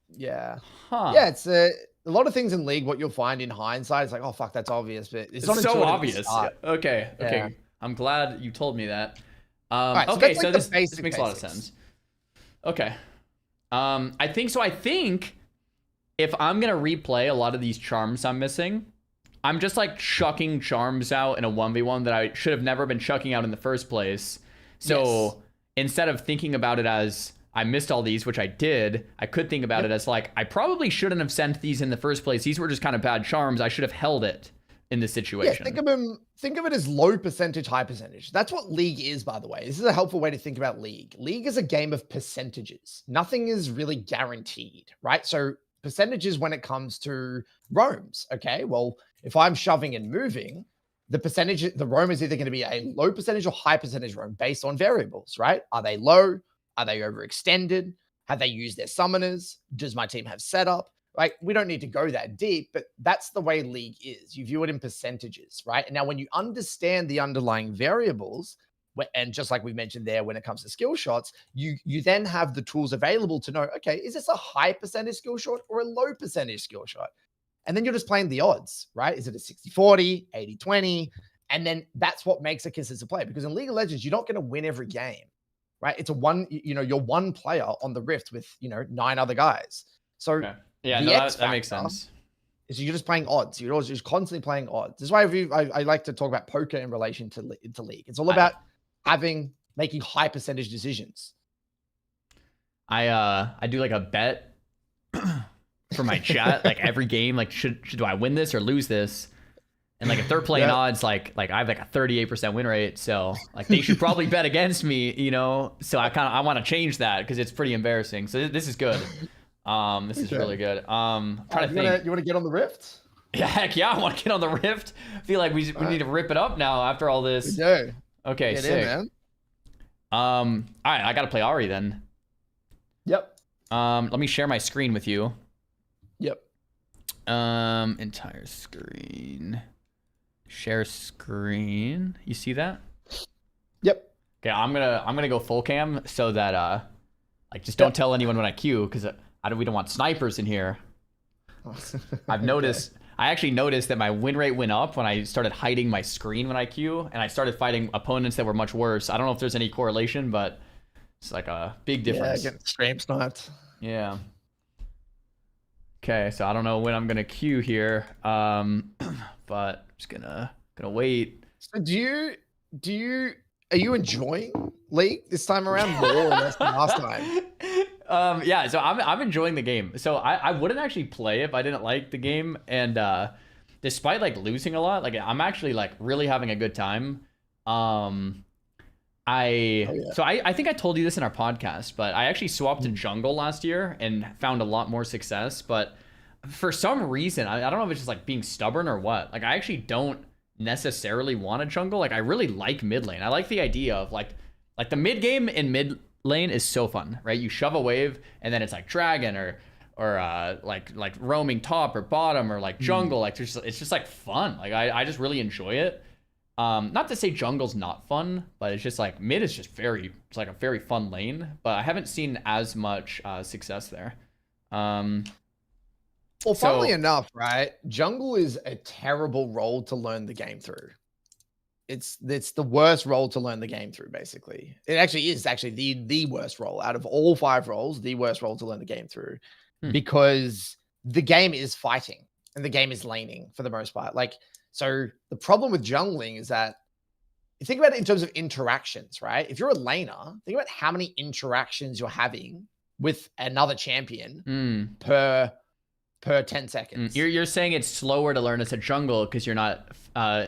Yeah. Huh. Yeah, it's a lot of things in League. What you'll find in hindsight, it's like, oh fuck, that's obvious, but it's not so intuitive at the obvious. start. Okay. Okay. Yeah. I'm glad you told me that. Right, so okay, that's, so like, the this basic makes a lot of basics. sense. Okay. I think so. I think if I'm gonna replay a lot of these charms I'm missing, I'm just like chucking charms out in a 1v1 that I should have never been chucking out in the first place. So instead of thinking about it as I missed all these, which I did, I could think about it as like, I probably shouldn't have sent these in the first place. These were just kind of bad charms. I should have held it in this situation. Yeah, think of it as low percentage, high percentage. That's what League is, by the way. This is a helpful way to think about League. League is a game of percentages. Nothing is really guaranteed, right? So percentages when it comes to roams, okay? Well, if I'm shoving and moving, the roam is either going to be a low percentage or high percentage roam based on variables, right? Are they low? Are they overextended? Have they used their summoners? Does my team have setup? Like, we don't need to go that deep, but that's the way League is. You view it in percentages, right? And now when you understand the underlying variables, and just like we mentioned there, when it comes to skill shots, you then have the tools available to know, okay, is this a high percentage skill shot or a low percentage skill shot? And then you're just playing the odds, right? Is it a 60-40, 80-20? And then that's what makes a consistent play. Because in League of Legends, you're not going to win every game, right? It's you're one player on the Rift with, 9 other guys. So yeah, the no, X that makes factor sense. is you're just playing odds. You're always just constantly playing odds. This is why I like to talk about poker in relation to League. It's all about making high percentage decisions. I do like a bet for my chat, like every game, like do I win this or lose this? And like if they're playing odds, like I have like a 38% win rate, so like they should probably bet against me, So I want to change that because it's pretty embarrassing. So this is good. This is really good. Trying to think. You want to get on the Rift? Yeah, heck yeah, I want to get on the Rift. I feel like we need to rip it up now after all this. We do. Okay, Get sick. in, man. All right, I gotta play Ari then. Yep. Let me share my screen with you. Yep. Entire screen. Share screen. You see that? Yep. Okay, I'm gonna go full cam so that like just don't tell anyone when I queue because we don't want snipers in here. I've noticed. I actually noticed that my win rate went up when I started hiding my screen when I queue, and I started fighting opponents that were much worse. I don't know if there's any correlation, but it's like a big difference. Yeah, getting stream sniped. Yeah. Okay, so I don't know when I'm gonna queue here, but I'm just gonna wait. So are you enjoying League this time around more or less than last time? Yeah, so I'm enjoying the game. So I wouldn't actually play if I didn't like the game, and despite like losing a lot, like I'm actually like really having a good time. So I think I told you this in our podcast, but I actually swapped to jungle last year and found a lot more success. But for some reason, I don't know if it's just like being stubborn or what. Like I actually don't necessarily want a jungle. Like I really like mid lane. I like the idea of like the mid game in mid lane is so fun, right? You shove a wave and then it's like dragon or like roaming top or bottom or like jungle. Like it's just like fun. Like I just really enjoy it. Not to say jungle's not fun, but it's just like mid is just it's like a very fun lane, but I haven't seen as much success there. Well, funnily enough, right? Jungle is a terrible role to learn the game through. It's the worst role to learn the game through, basically. It actually is the worst role out of all 5 roles, the worst role to learn the game through. Because the game is fighting and the game is laning for the most part. Like, so the problem with jungling is that you think about it in terms of interactions, right? If you're a laner, think about how many interactions you're having with another champion per per 10 seconds. You're saying it's slower to learn as a jungle because you're not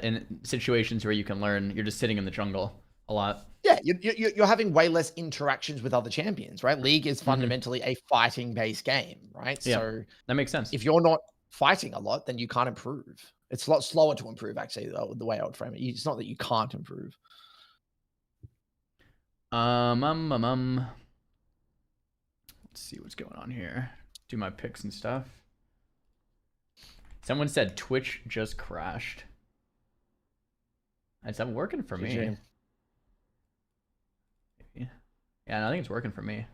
in situations where you can learn. You're just sitting in the jungle a lot. Yeah, you're having way less interactions with other champions, right? League is fundamentally a fighting-based game, right? Yeah, So that makes sense. if you're not fighting a lot, then you can't improve. It's a lot slower to improve, actually, the way I would frame it. It's not that you can't improve. Let's see what's going on here. Do my picks and stuff. Someone said Twitch just crashed. Is that working for me? GG. Yeah, no, I think it's working for me.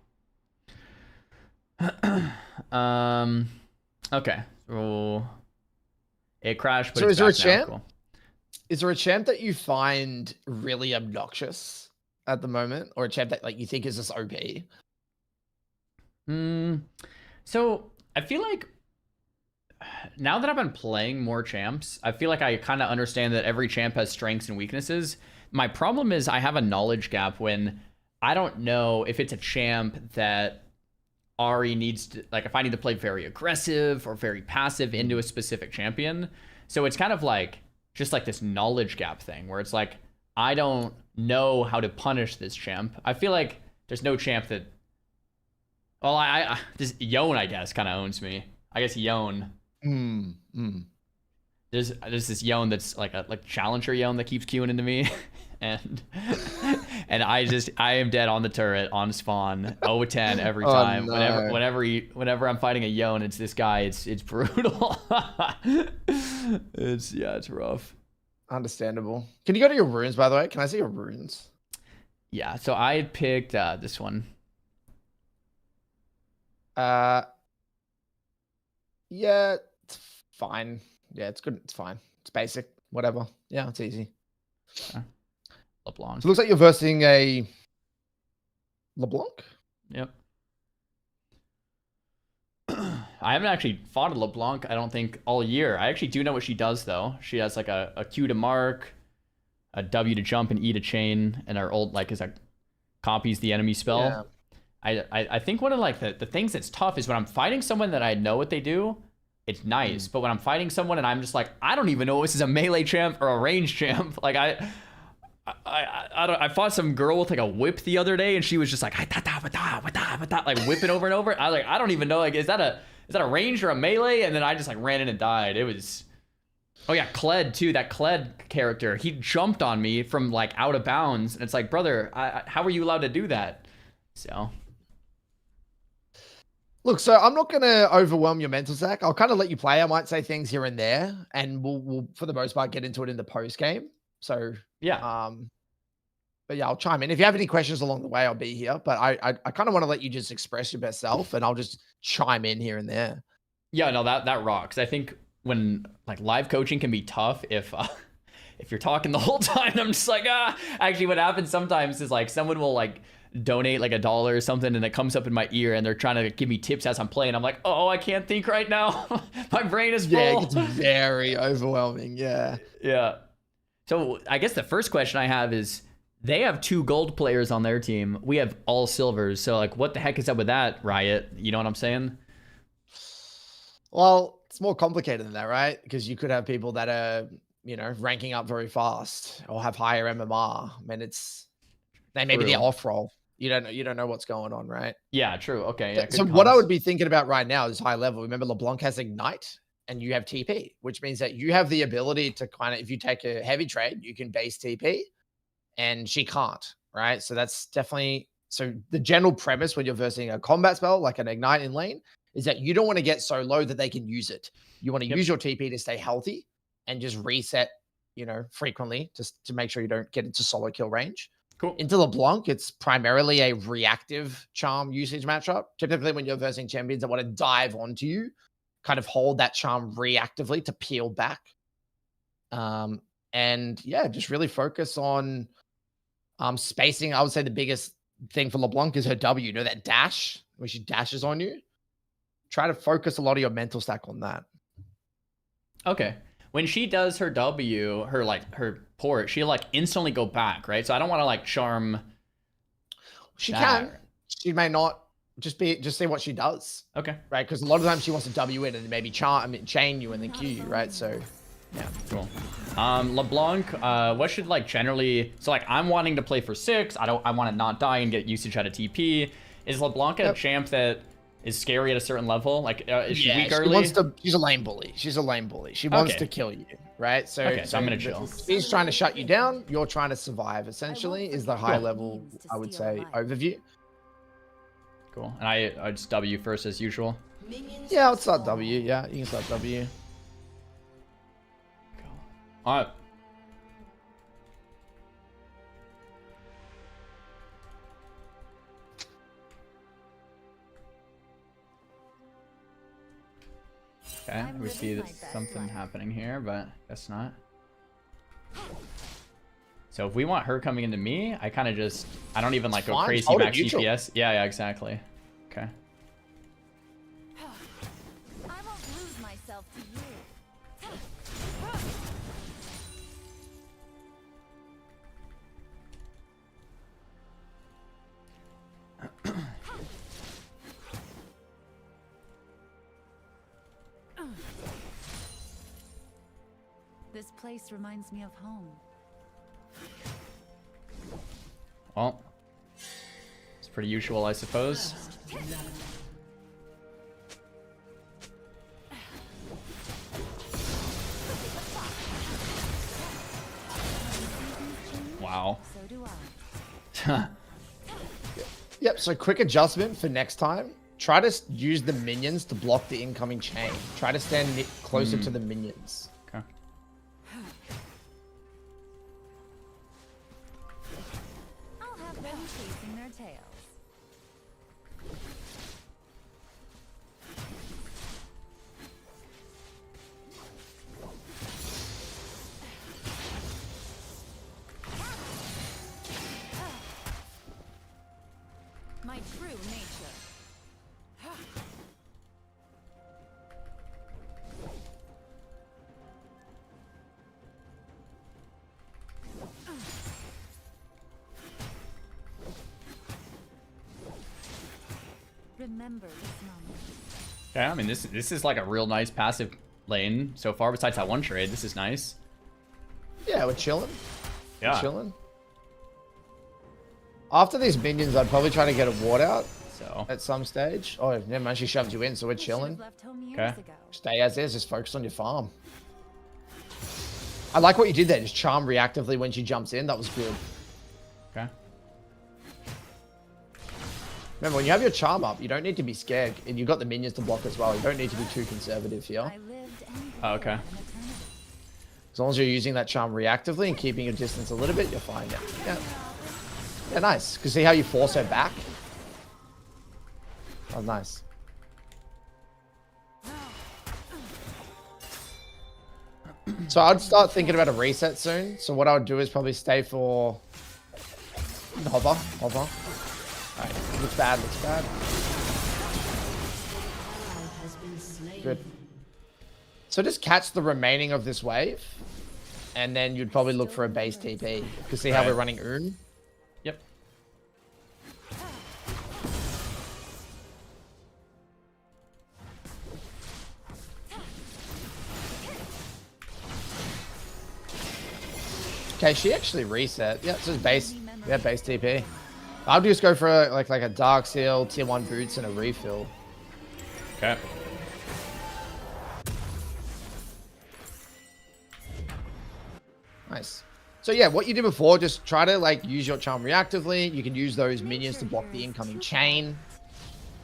Okay, so it crashed, but So it's is there a back now. champ? Cool. Is there a champ that you find really obnoxious at the moment, or a champ that like you think is just OP? So I feel like now that I've been playing more champs, I feel like I kind of understand that every champ has strengths and weaknesses. My problem is I have a knowledge gap when I don't know if it's a champ that Ari needs to, like, if I need to play very aggressive or very passive into a specific champion. So it's kind of like just like this knowledge gap thing where it's like I don't know how to punish this champ. I feel like there's no champ that, well, I this Yone, I guess, kind of owns me. I guess Yone. There's this Yone that's like a challenger Yone that keeps queuing into me, and I am dead on the turret on spawn 0-10 every time. No. Whenever I'm fighting a Yone, it's this guy. It's brutal. It's rough. Understandable. Can you go to your runes, by the way? Can I see your runes? Yeah. So I picked this one. Yeah, it's fine. Yeah, it's good. It's fine. It's basic. Whatever. Yeah, it's easy. LeBlanc. So it looks like you're versing a LeBlanc. Yep. I haven't actually fought a LeBlanc, I don't think, all year. I actually do know what she does, though. She has like a Q to mark, a W to jump, and E to chain, and her ult like is like copies the enemy spell. Yeah. I think one of like the things that's tough is when I'm fighting someone that I know what they do, it's nice. But when I'm fighting someone and I'm just like, I don't even know if this is a melee champ or a range champ. Like I fought some girl with like a whip the other day, and she was just like like whipping over and over. I was like, I don't even know, like, is that a range or a melee? And then I just like ran in and died. It was, oh yeah, Kled too. That Kled character, he jumped on me from like out of bounds, and it's like, brother, how are you allowed to do that? So. Look, so I'm not going to overwhelm your mental stack. I'll kind of let you play. I might say things here and there, and we'll for the most part get into it in the post game. So yeah, but yeah, I'll chime in if you have any questions along the way. I'll be here, but I kind of want to let you just express your best self, and I'll just chime in here and there. Yeah, no, that rocks. I think when like live coaching can be tough if you're talking the whole time. I'm just like Actually, what happens sometimes is like someone will like donate like $1 or something, and it comes up in my ear, and they're trying to give me tips as I'm playing. I'm like, oh, I can't think right now. My brain is full. Yeah, it gets very overwhelming. Yeah. Yeah. So I guess the first question I have is, they have 2 gold players on their team. We have all silvers. So like, what the heck is up with that, Riot? You know what I'm saying? Well, it's more complicated than that, right? Because you could have people that are, ranking up very fast or have higher MMR. I mean, they may be the off roll. You don't know what's going on, right? Yeah, true. Okay. Yeah. So what I would be thinking about right now is high level. Remember, LeBlanc has Ignite and you have TP, which means that you have the ability to kind of, if you take a heavy trade, you can base TP, and she can't, right? So that's definitely, so the general premise when you're versing a combat spell like an Ignite in lane is that you don't want to get so low that they can use it. You want to use your TP to stay healthy and just reset, frequently just to make sure you don't get into solo kill range. Cool. Into LeBlanc, it's primarily a reactive charm usage matchup. Typically, when you're versing champions that want to dive onto you, kind of hold that charm reactively to peel back. And yeah, just really focus on spacing. I would say the biggest thing for LeBlanc is her W. That dash where she dashes on you. Try to focus a lot of your mental stack on that. Okay. When she does her W, her port, she'll like instantly go back, right? So I don't want to like charm. She can. She may not. just see what she does. Okay. Right, because a lot of times she wants to W in and maybe chain you and then Q you, right? So, yeah. Cool. LeBlanc, what should like generally? So like I'm wanting to play for 6. I want to not die and get usage out of TP. Is LeBlanc a champ that is scary at a certain level? Like, is she weak early? She's a lane bully. She's a lane bully. She wants to kill you, right? So, so I'm gonna chill. She's trying to shut you down. You're trying to survive. Essentially, is the high level, I would say, overview. Cool. And I just W first as usual. Yeah, I'll start W. Yeah, you can start W. All right. Okay, we see something happening here, but guess not. So if we want her coming into me, I kind of just, I don't even like go crazy max DPS. Yeah, exactly. Okay. I won't lose myself to you. This place reminds me of home. Well, it's pretty usual, I suppose. Wow. So do I. Yep, so quick adjustment for next time. Try to use the minions to block the incoming chain. Try to stand closer to the minions. Okay. I'll have them chasing their tails. My true nature. Remember this moment. Yeah, I mean this is like a real nice passive lane so far. Besides that one trade, this is nice. Yeah, we're chilling. Yeah. We're chilling. After these minions, I'd probably try to get a ward out. So at some stage. Oh, never mind. She shoved you in, so we're chilling. Okay. Stay as is. Just focus on your farm. I like what you did there. Just charm reactively when she jumps in. That was good. Okay. Remember, when you have your charm up, you don't need to be scared. And you've got the minions to block as well. You don't need to be too conservative here. Oh, okay. As long as you're using that charm reactively and keeping your distance a little bit, you're fine. Yeah. Yeah, nice. Because see how you force her back? Oh, nice. So I'd start thinking about a reset soon. So what I would do is probably stay for... Hover. Alright, looks bad. Good. So just catch the remaining of this wave. And then you'd probably look for a base TP. Because see how we're running Oon? Yep. Okay, she actually reset. Yeah, it's just base. Yeah, base TP. I'll just go for like a Dark Seal, tier 1 boots, and a refill. Okay. Nice. So yeah, what you did before, just try to like use your charm reactively. You can use those minions to block the incoming chain.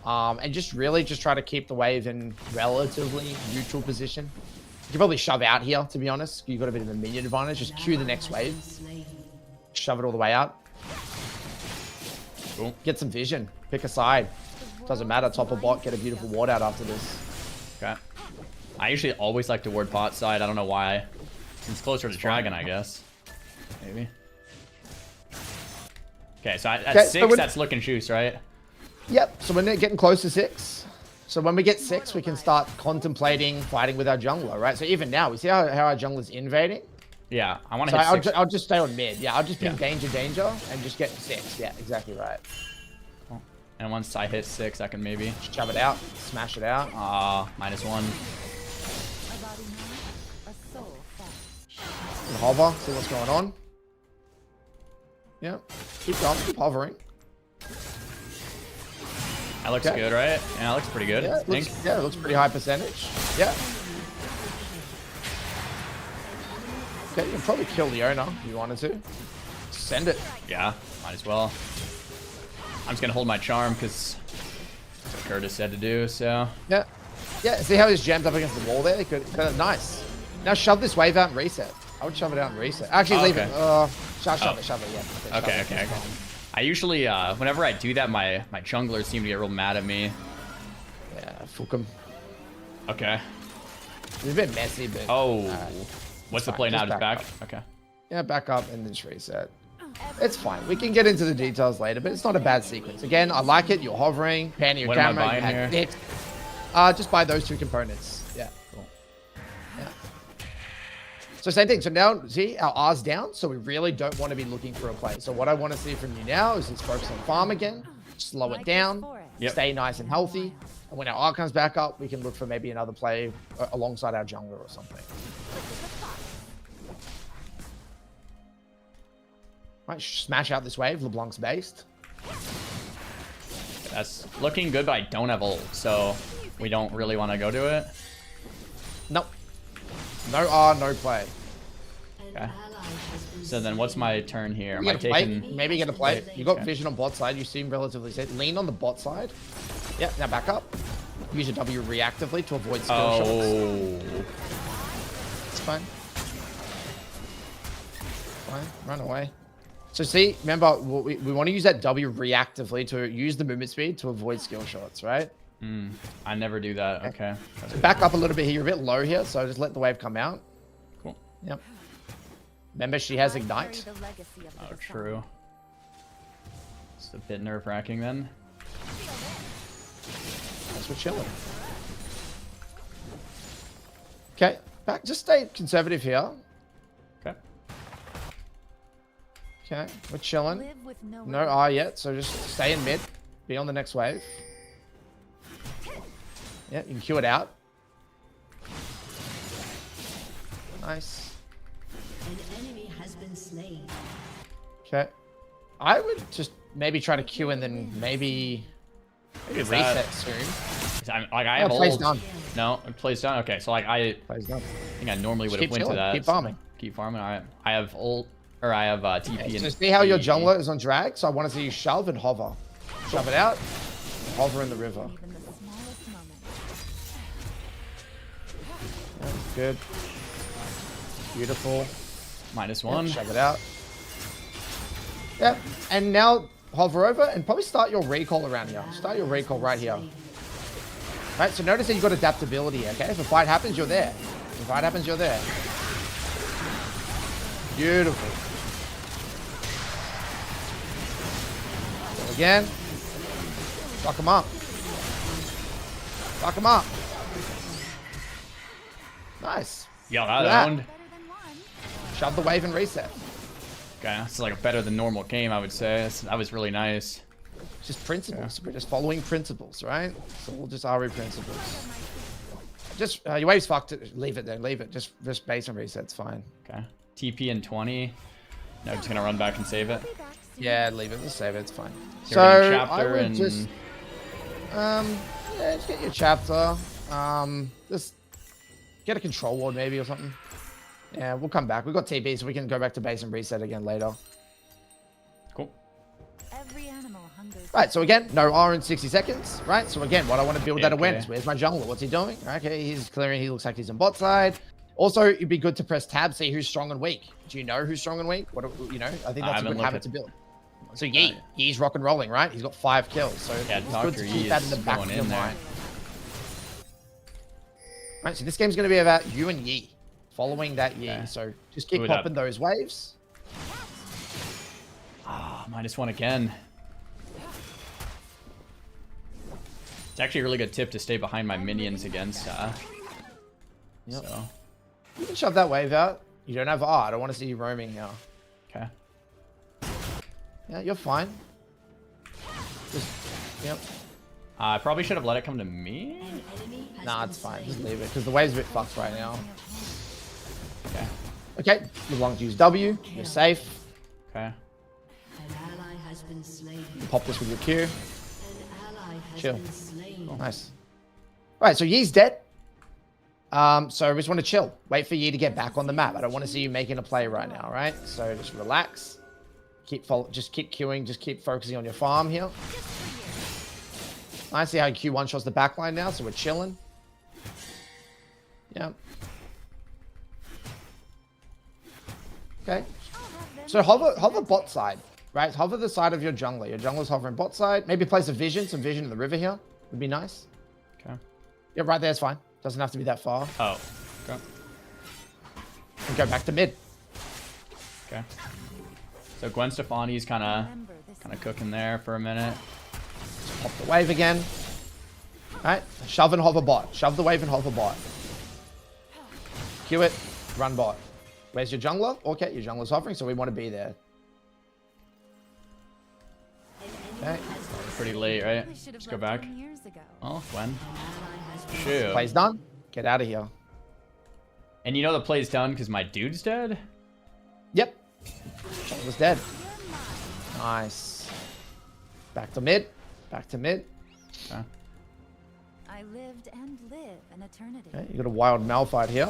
And just really just try to keep the wave in relatively neutral position. You can probably shove out here, to be honest. You've got a bit of a minion advantage. Just queue the next wave. Shove it all the way out. Cool. Get some vision. Pick a side. Doesn't matter. Top or bot. Get a beautiful ward out after this. Okay. I usually always like to ward bot side. I don't know why. It's closer to dragon, I guess. Maybe. Okay, so at 6, so that's looking juice, right? Yep. So we're getting close to 6. So when we get 6, we can start contemplating fighting with our jungler, right? So even now, we see how our jungler's invading? Yeah, I want to hit 6. I'll just stay on mid. Yeah, I'll just ping danger, and just get 6. Yeah, exactly right. Cool. And once I hit 6, I can maybe shove it out, smash it out. Ah, -1. And hover, see what's going on. Yeah, keep going, keep hovering. That looks good, right? Yeah, that looks pretty good. Yeah, it looks pretty high percentage. Yeah. Okay, you can probably kill Leona if you wanted to. Send it. Yeah, might as well. I'm just gonna hold my charm because that's what Curtis said to do, so. Yeah. Yeah, see how he's jammed up against the wall there? Good. Nice. Now shove this wave out and reset. I would shove it out and reset. Actually, leave it. Shove it, yeah. Okay. I usually, whenever I do that, my junglers seem to get real mad at me. Yeah, fuck him. Okay. It's a bit messy, but... Oh. What's the play now? Just back? Okay. Yeah, back up and then just reset. It's fine. We can get into the details later, but it's not a bad sequence. Again, I like it. You're hovering, panning your camera. What am I buying here? Just buy those 2 components. Yeah. Cool. Yeah. So same thing. So now, see, our R's down, so we really don't want to be looking for a play. So what I want to see from you now is just focus on farm again, slow it down, stay nice and healthy. And when our R comes back up, we can look for maybe another play alongside our jungler or something. Right, smash out this wave. LeBlanc's based. That's looking good, but I don't have ult, so we don't really want to go to it. Nope. No R, no play. Okay. So then what's my turn here? Am I taking... Maybe get a play. You got vision on bot side. You seem relatively safe. Lean on the bot side. Yeah, now back up. Use your W reactively to avoid skill shots. It's fine. Fine. Run away. So see, remember, we want to use that W reactively to use the movement speed to avoid skill shots, right? I never do that. Okay. So back up a little bit here. You're a bit low here, so just let the wave come out. Cool. Yep. Remember, she has Ignite. Oh, true. It's a bit nerve-wracking then. Thanks for chilling. Okay, back. Just stay conservative here. Okay. Okay, we're chilling. No R yet, so just stay in mid. Be on the next wave. Yeah, you can Q it out. Nice. An enemy has been slain. Okay. I would just maybe try to Q and then maybe reset soon. Like I have plays ult. done. No, it plays done. Okay, so like I think I normally would have went to that. Keep farming. Keep farming. I have ult, or I have TP. Okay, so see how your jungler is on drag? So I want to see you shove and hover. Shove it out. Hover in the river. Yeah, good. Beautiful. -1. Yeah, shove it out. Yeah, and now hover over and probably start your recall around here. Start your recall right here. Right, so notice that you've got adaptability, okay? If a fight happens, you're there. If a fight happens, you're there. Beautiful. Go again. Fuck him up. Fuck him up. Nice. Yeah, that owned. Shove the wave and reset. Okay, it's like a better than normal game, I would say. That was really nice. Just principles. Yeah. We're just following principles, right? So we'll just RE principles. Just your wave's fucked. Leave it then. Leave it. Just base and reset's fine. Okay. TP in 20. No, just gonna run back and save it. Yeah, leave it. Just save it. It's fine. So I would just yeah, just get your chapter. Just get a control ward maybe or something. Yeah, we'll come back. We've got TP, so we can go back to base and reset again later. Cool. Right, so again, no R in 60 seconds, right? So again, what I want to build that awareness. Where's my jungler? What's he doing? Okay, he's clearing. He looks like he's on bot side. Also, it'd be good to press tab, see who's strong and weak. Do you know who's strong and weak? What, you know, I think that's a good habit to build. So Ye's rock and rolling, right? He's got 5 kills, so yeah, it's good to keep that in the back of your mind. Right, so this game's going to be about you and Yi. Following that Yi. Okay. So just keep popping those waves. Ah, -1 again. It's actually a really good tip to stay behind my minions against. Yep. So. You can shove that wave out. You don't have R. I don't want to see you roaming here. Okay. Yeah, you're fine. Just Yep. I probably should have let it come to me. Nah, it's fine. Just leave it because the wave's a bit fucked right now. Okay. Okay, LeBlanc use W. You're safe. Okay. An ally has been slain. Pop this with your Q. An ally has Chill. been slain. Nice. All right, so Yee's dead. So we just want to chill. Wait for Yee to get back on the map. I don't want to see you making a play right now, right? So just relax. Just keep queuing. Just keep focusing on your farm here. I see how Q1 shots the backline now, so we're chilling. Yeah. Okay. So hover bot side, right? Hover the side of your jungler. Your jungler's hovering bot side. Maybe place some vision in the river here. Would be nice. Okay. Yeah, right there's fine. Doesn't have to be that far. Oh. Okay. And go back to mid. Okay. So Gwen Stefani's kind of cooking there for a minute. Just pop the wave again. All right. Shove and hover bot. Shove the wave and hover bot. Q it. Run bot. Where's your jungler? Okay, your jungler's hovering, so we want to be there. Okay. Pretty late, right? Let's go back. Oh, Gwen. Shoot. Play's done. Get out of here. And you know the play's done because my dude's dead? Yep. Jungler's dead. Nice. Back to mid. Back to mid. Okay. I lived and live an eternity. Okay, you got a wild Malphite here.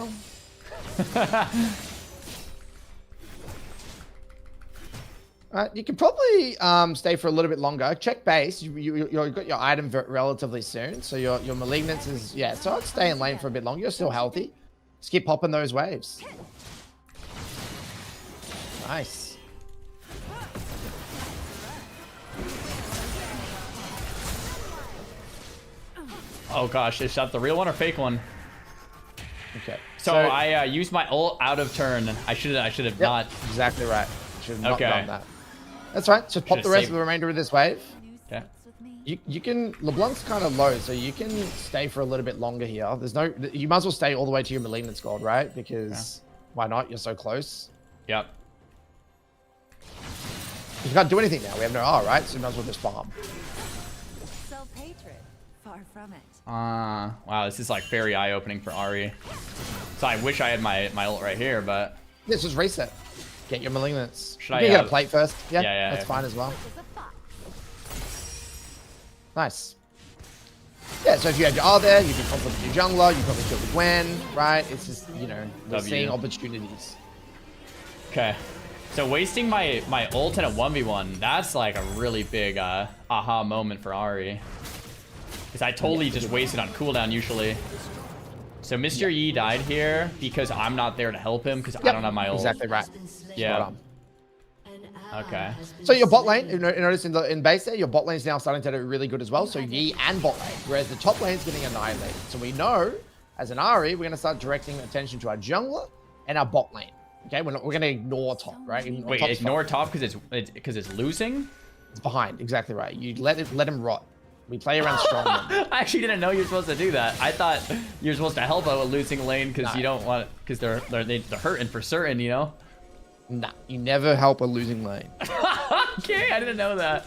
Alright, you can probably stay for a little bit longer. Check base. You've got your item relatively soon. So your Malignance is... Yeah, so I'd stay in lane for a bit longer. You're still healthy. Just keep popping those waves. Nice. Oh gosh, is that the real one or fake one? Okay. So I used my ult out of turn. I should have not. Exactly right. Should have not Okay. done that. That's right. So pop the rest of the remainder of this wave. Okay. You can... LeBlanc's kind of low, so you can stay for a little bit longer here. There's no... You might as well stay all the way to your Malignance gold, right? Because why not? You're so close. Yep. You can't do anything now. We have no R, right? So you might as well just farm. Self-hatred, far from it. Wow, this is like very eye-opening for Ahri. So I wish I had my ult right here, but... Let's just reset. Get your Malignance. Should You I can get a plate first. Yeah, yeah, that's fine as well. Nice. Yeah, so if you had your R there, you can compliment your jungler, you probably kill the Gwen, right? It's just, you know, we're seeing opportunities. Okay. So wasting my ult in a 1v1, that's like a really big aha moment for Ahri. Because I totally just wasted on cooldown usually. So Mr. Yi died here because I'm not there to help him because I don't have my ult. Exactly right. Yeah. Okay. So your bot lane, you notice in base there, your bot lane is now starting to do really good as well. So Yi and bot lane, whereas the top lane is getting annihilated. So we know, as an Ahri, we're going to start directing attention to our jungler and our bot lane. Okay, we're going to ignore top, right? Wait, ignore top because it's losing? It's behind, exactly right. You let him rot. We play around strong. I actually didn't know you're supposed to do that. I thought you're supposed to help out a losing lane because you don't want, because they're hurting for certain, you know? Nah, you never help a losing lane. Okay, I didn't know that.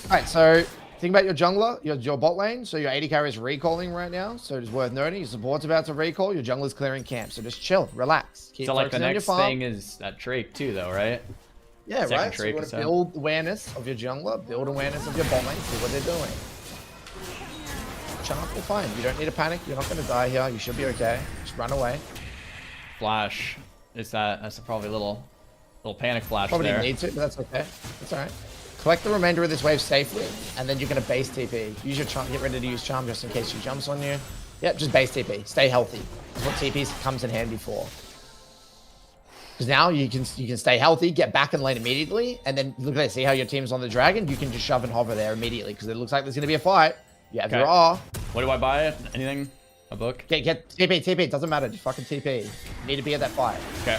Alright, so think about your jungler, your bot lane. So your 80 carry is recalling right now. So it's worth noting. Your support's about to recall. Your jungler's clearing camp. So just chill, relax. Keep So like the focusing on your next farm. thing is that Drake too, though, right? Yeah, Second right. So you Drake want or to so. build awareness of your jungler, build awareness of your bot lane, see what they're doing. Champ, you're fine. You don't need to panic. You're not going to die here. You should be okay. Just run away. Flash. That's probably a little panic flash Probably there. need to, but that's okay. That's all right. Collect the remainder of this wave safely, and then you're going to base TP. Use your charm. Get ready to use charm just in case she jumps on you. Yep, just base TP. Stay healthy. That's what TP comes in handy for. Because now you can stay healthy, get back in lane immediately, and then look at that. See how your team's on the dragon? You can just shove and hover there immediately because it looks like there's going to be a fight. You have your R. What do I buy? Anything? A book? Get TP. It doesn't matter. Just fucking TP. You need to be at that fight. Okay.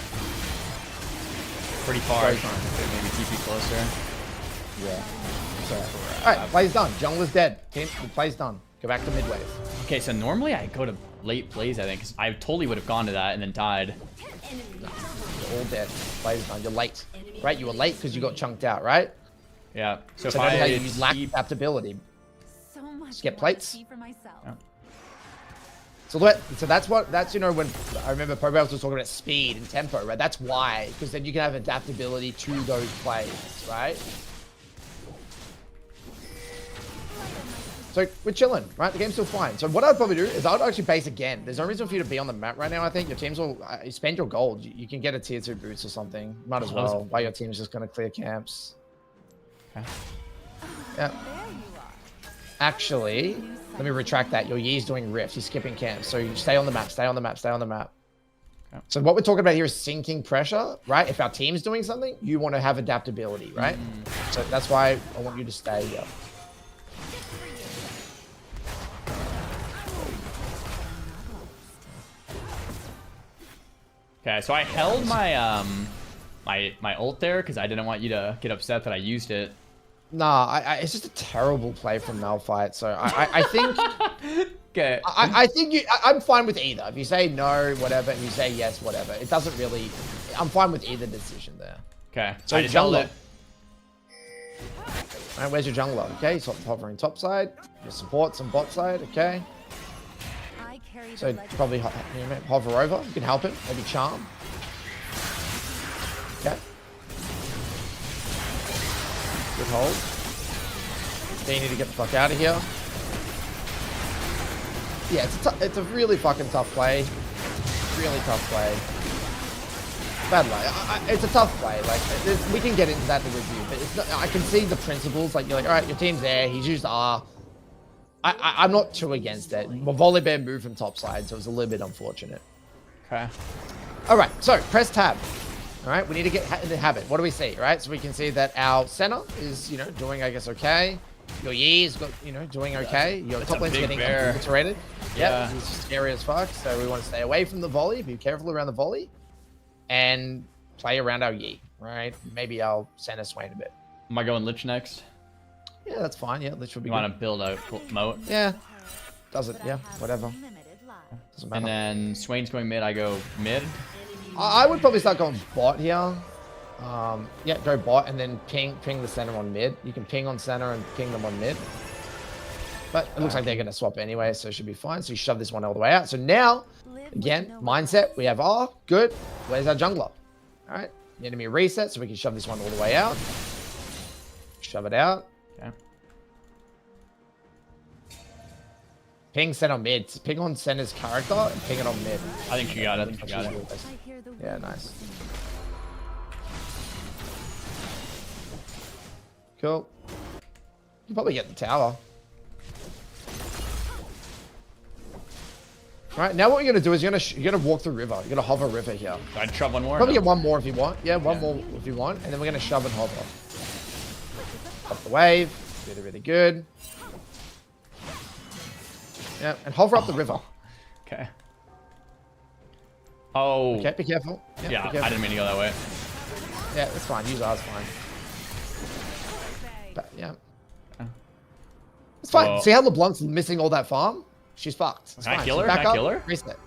Pretty far. Maybe TP closer. Yeah. So, all right, play's done. Jungler's dead. The play's done. Go back to mid wave. Okay, so normally I go to late plays, I think, because I totally would have gone to that and then died. No, you're all dead. Play's done. You're late. Right? You were late because you got chunked out, right? Yeah. So So if notice how I you lack keep... adaptability. So much Skip I wanna plates. see for myself. Yeah. So that's you know, when I remember Pro was talking about speed and tempo, right? That's why, because then you can have adaptability to those plays, right? So we're chilling, right? The game's still fine. So what I'd probably do is I would actually base again. There's no reason for you to be on the map right now. I think your teams will spend your gold. You can get a tier 2 boots or something. Might as well. While your team's just gonna clear camps. Okay. Yeah. Actually, let me retract that. Your Yi's doing rifts. He's skipping camps. So you stay on the map. Stay on the map. Stay on the map. Okay. So what we're talking about here is sinking pressure, right? If our team's doing something, you want to have adaptability, right? So that's why I want you to stay here. Okay, so I held my my ult there because I didn't want you to get upset that I used it. Nah, it's just a terrible play from Malphite. So I think okay. I think I'm fine with either. If you say no, whatever, and you say yes, whatever, it doesn't really. I'm fine with either decision there. Okay. So I just held jungler. it. All right, where's your jungler? Okay, so hovering top side. Your supports on bot side. Okay. So probably hover over. You can help him. Maybe charm. Okay. Good hold. Then you need to get the fuck out of here. Yeah, it's a really fucking tough play. Really tough play. Bad play. It's a tough play. Like we can get into that in the review, but it's not, I can see the principles. Like you're like, all right, your team's there. He's used R. I'm not too against it. Well, Volibear moved from top side, so it was a little bit unfortunate. Okay. All right, so press tab. All right, we need to get in the habit. What do we see? Right, so we can see that our center is, you know, doing, I guess, okay. Your Yi's got, you know, doing okay. Your top lane's getting obliterated. Yeah. He's scary as fuck. So we want to stay away from the volley. Be careful around the volley, and play around our Yi. Right? Maybe I'll center Swain a bit. Am I going Lich next? Yeah, that's fine. Yeah, Lich will be. You want to build out moat? Yeah. Does it? Yeah. Whatever. Doesn't matter. And then Swain's going mid. I go mid. I would probably start going bot here. Yeah, go bot and then ping the center on mid. You can ping on center and ping them on mid. But it looks like they're going to swap anyway, so it should be fine. So you shove this one all the way out. So now, again, mindset. We have R. Good. Where's our jungler? All right. The enemy reset, so we can shove this one all the way out. Shove it out. Okay. Ping center mid. Ping on center's character and ping it on mid. I think you got it. You got it. Yeah, nice. Cool. You can probably get the tower. All right, now what you're gonna do is you're gonna walk the river. You're gonna hover river here. I'd shove one more. Probably get one more if you want. Yeah, one more if you want, and then we're gonna shove and hover. Up the wave. Really, really good. Yeah, and hover up the river. Okay. Oh. Okay, be careful. Yeah, be careful. I didn't mean to go that way. Yeah, that's fine. Use ours, fine. But, yeah. It's fine. Whoa. See how LeBlanc's missing all that farm? She's fucked. It's Can I fine. kill So her? back Can I up, kill her? Reset.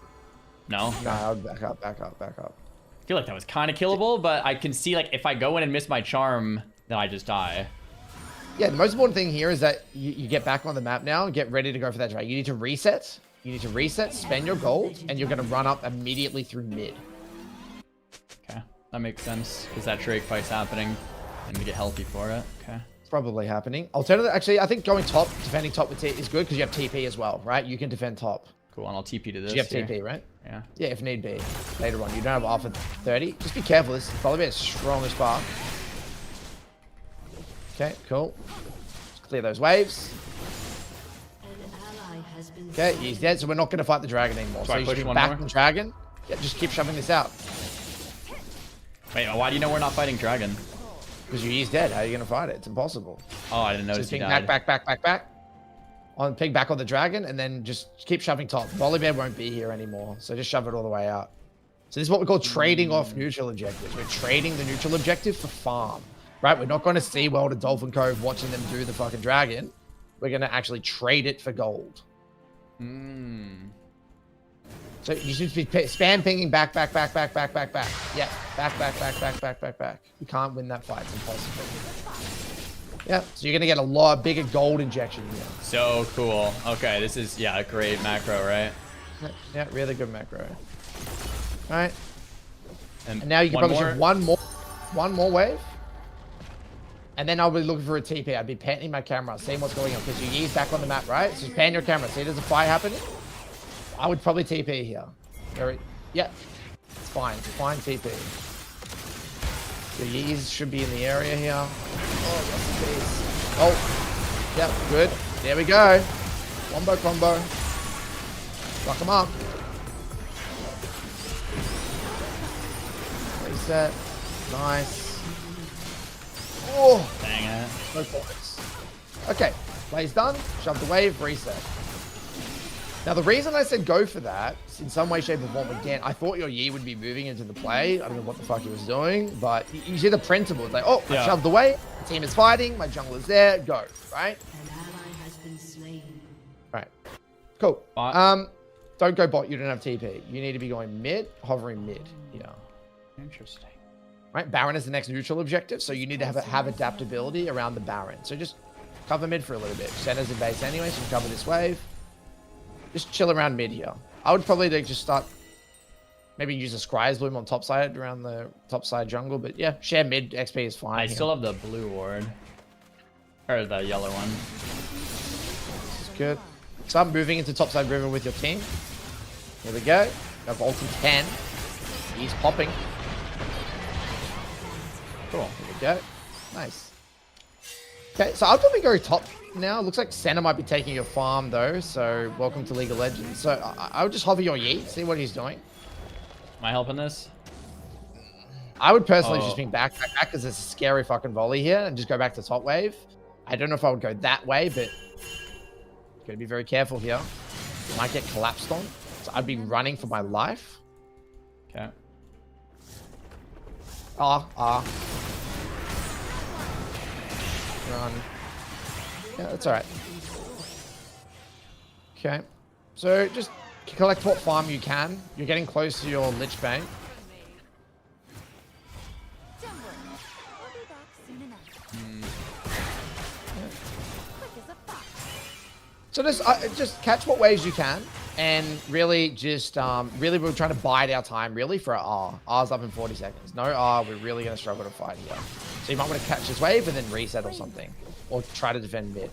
No. No, I would back up, back up, back up. I feel like that was kind of killable, but I can see like if I go in and miss my charm, then I just die. Yeah, the most important thing here is that you get back on the map now and get ready to go for that drag. You need to reset. You need to reset, spend your gold, and you're going to run up immediately through mid. Okay, that makes sense because that Drake fight's happening. I need to get healthy for it. Okay. It's probably happening. Alternative, actually, I think going top, defending top with T is good because you have TP as well, right? You can defend top. Cool, and I'll TP to this. You have here. TP, right? Yeah. Yeah, if need be. Later on. You don't have R for 30. Just be careful. This is probably as strong as far. Okay, cool. Just clear those waves. Okay, he's dead, so we're not going to fight the dragon anymore. So you should be back on dragon. Yeah, just keep shoving this out. Wait, why do you know we're not fighting dragon? Because he's dead. How are you going to fight it? It's impossible. Oh, I didn't notice So he ping died. back. On ping back on the dragon, and then just keep shoving top. Volibear won't be here anymore, so just shove it all the way out. So this is what we call trading off neutral objectives. We're trading the neutral objective for farm, right? We're not going to see World of Dolphin Cove watching them do the fucking dragon. We're going to actually trade it for gold. So you should be spam pinging back. Yeah, back. You can't win that fight. It's impossible. Yeah, so you're gonna get a lot bigger gold injection here. So cool. Okay, this is, yeah, a great macro, right? Yeah, really good macro. All right. And now you can probably more. shift one more wave. And then I'll be looking for a TP. I'd be panning my camera, seeing what's going on. Because your Yi's back on the map, right? So just pan your camera. See, there's a fight happening. I would probably TP here. Yeah, it's fine. It's fine TP. Your Yi's should be in the area here. Oh, that's a piece. Oh, yeah, good. There we go. Wombo combo. Fuck him up. Reset. Nice. Oh, dang it. No points. Okay, play's done. Shove the wave, reset. Now, the reason I said go for that, in some way, shape, or form, again, I thought your Yi would be moving into the play. I don't know what the fuck he was doing, but you see the principle. It's like, oh, I shoved the wave, the team is fighting, my jungler's there, go, right? An ally has been slain. Right. Cool. Bot. Don't go bot, you don't have TP. You need to be going mid, hovering mid. Yeah. Interesting. Right, Baron is the next neutral objective, so you need to have adaptability around the Baron. So just cover mid for a little bit. Center's in base anyway, so you can cover this wave. Just chill around mid here. I would probably just start, maybe use a Scry's Bloom on top side, around the top side jungle, but yeah, share mid XP is fine. I still have the blue ward. Or the yellow one. This is good. Start moving into top side river with your team. Here we go. Got ult in 10. He's popping. Cool. Here we go. Nice. Okay, so I'll probably go top now. Looks like Senna might be taking your farm though, so welcome to League of Legends. So I would just hover your Yi, see what he's doing. Am I helping this? I would personally just ping back because there's a scary fucking volley here and just go back to top wave. I don't know if I would go that way, but gotta be very careful here. Might get collapsed on. So I'd be running for my life. Okay. Run. Yeah, that's alright. Okay. So just collect what farm you can. You're getting close to your Lich Bane. So just catch what waves you can, and really just really we're trying to bide our time really for R. R's up in 40 seconds. No R, we're really gonna struggle to fight here. So you might want to catch this wave and then reset or something, or try to defend mid.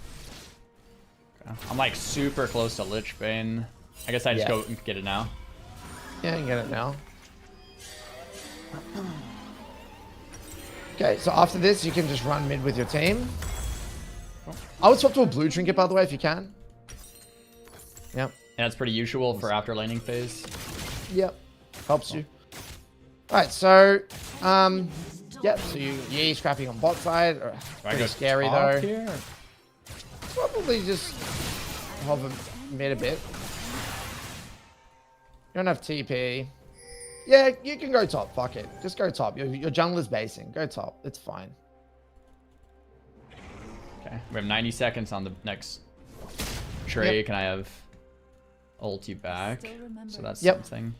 Okay. I'm like super close to Lich Bane. I guess I just go and get it now. Yeah, you can get it now. Okay, so after this, you can just run mid with your team. I would swap to a blue trinket, by the way, if you can. Yep. Yeah, it's pretty usual for after laning phase. Yep. Helps you. Alright, so yep, so you scrapping on bot side. Pretty scary though. Here? Probably just hover mid a bit. You don't have TP. Yeah, you can go top. Fuck it. Just go top. Your jungler's basing. Go top. It's fine. Okay. We have 90 seconds on the next trade. Yep. Can I have ulti back? So that's Yep. something.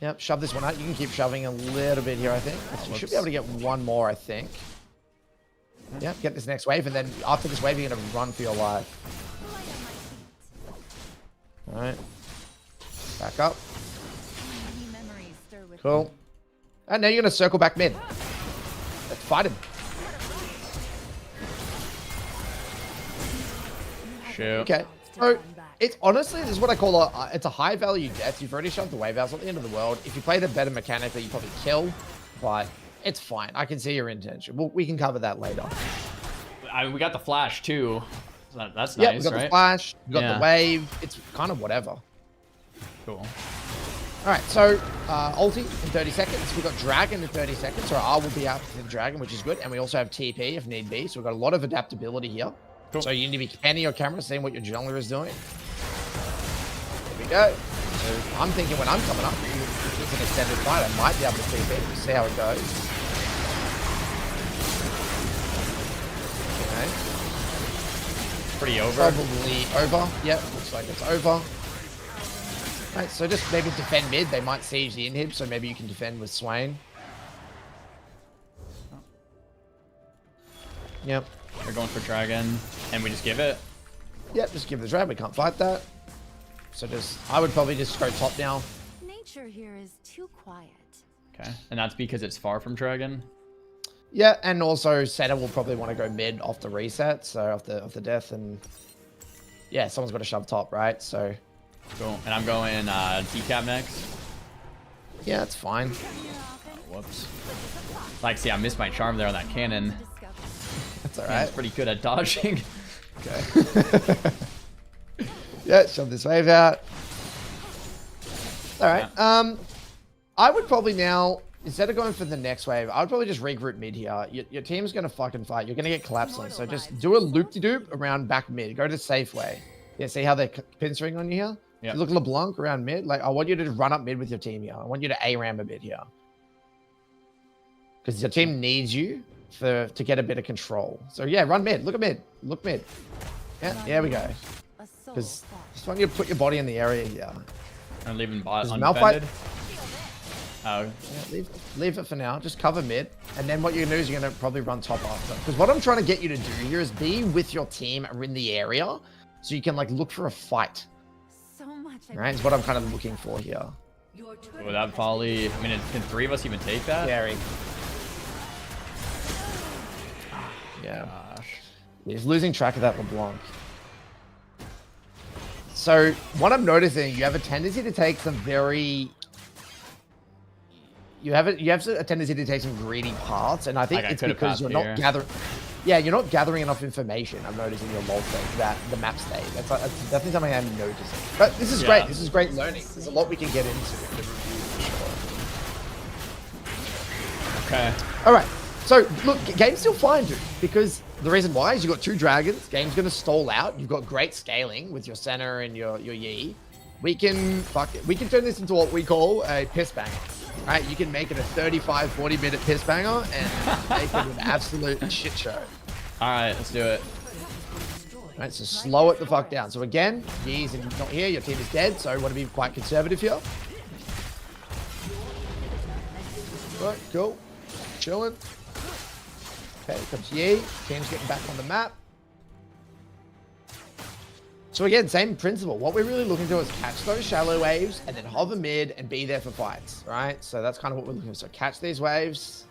Yep, shove this one out. You can keep shoving a little bit here, I think. You should be able to get one more, I think. Yep, get this next wave, and then after this wave, you're going to run for your life. Alright. Back up. Cool. And now you're going to circle back mid. Let's fight him. Shoot. Okay. So, it's honestly, this is what I call it's a high value death. You've already shoved the wave out. It's not the end of the world. If you played a better mechanic that you probably kill, but it's fine. I can see your intention. We can cover that later. We got the flash too. So that's Yeah, nice, we got right? the flash, we got the wave. It's kind of whatever. Cool. All right, so ulti in 30 seconds. We've got dragon in 30 seconds, so R will be out for the dragon, which is good. And we also have TP if need be. So we've got a lot of adaptability here. Cool. So you need to be panning your camera, seeing what your jungler is doing. There we go. So I'm thinking when I'm coming up, it's an extended fight. I might be able to TP. We'll see how it goes. Okay. Pretty over. Probably over. Yep, looks like it's over. Right, so just maybe defend mid. They might siege the inhib, so maybe you can defend with Swain. Yep. They're going for dragon, and we just give it. Yep, just give it a drag. We can't fight that. So I would probably just go top now. Nature here is too quiet. Okay, and that's because it's far from dragon. Yeah, and also Seta will probably want to go mid off the reset, so off the death, and yeah, someone's got to shove top, right? So cool. And I'm going decap next. Yeah, that's fine. Whoops. Like, see, I missed my charm there on that cannon. That's all right. It's pretty good at dodging. Okay. Yeah, shove this wave out. All right. Yeah. I would probably now, instead of going for the next wave, I would probably just regroup mid here. Your team's going to fucking fight. You're going to get collapsed on. So just do a loop-de-doop around back mid. Go to safe way. Yeah, see how they're pinstring on you here? Yeah. Look LeBlanc around mid. Like, I want you to just run up mid with your team here. I want you to A-ram a bit here. Because your team needs you to get a bit of control. So yeah, run mid. Look at mid. Look mid. Yeah, there we go. Because just want you to put your body in the area here. I'm leaving bot Does undefended. Oh. Yeah, leave it for now. Just cover mid. And then what you're going to do is you're going to probably run top after. Because what I'm trying to get you to do here is be with your team in the area. So you can like look for a fight. So much. Right? Is what I'm kind of looking for here. Without volley, I mean, can 3 of us even take that? Gary. Yeah. Gosh. He's losing track of that LeBlanc. So what I'm noticing, you have a tendency to take some very... You have a tendency to take some greedy paths, and I think Like, it's because you're not gathering... Yeah, you're not gathering enough information, I'm noticing your lol thing, that the map state. That's definitely something I'm noticing. But this is great. This is great learning. There's a lot we can get into in the review for sure. Okay. All right. So, look, game's still fine, dude, because the reason why is you've got 2 dragons. Game's going to stall out. You've got great scaling with your center and your Yi. We can turn this into what we call a piss banger. Right? You can make it a 35, 40-minute piss banger and make it an absolute shit show. All right, let's do it. All right, so slow it the fuck down. So again, Yi's not here. Your team is dead, so I want to be quite conservative here. All right, cool. Chilling. Okay, comes Yi. Team's getting back on the map. So again, same principle. What we're really looking to do is catch those shallow waves and then hover mid and be there for fights, right? So that's kind of what we're looking for. So catch these waves.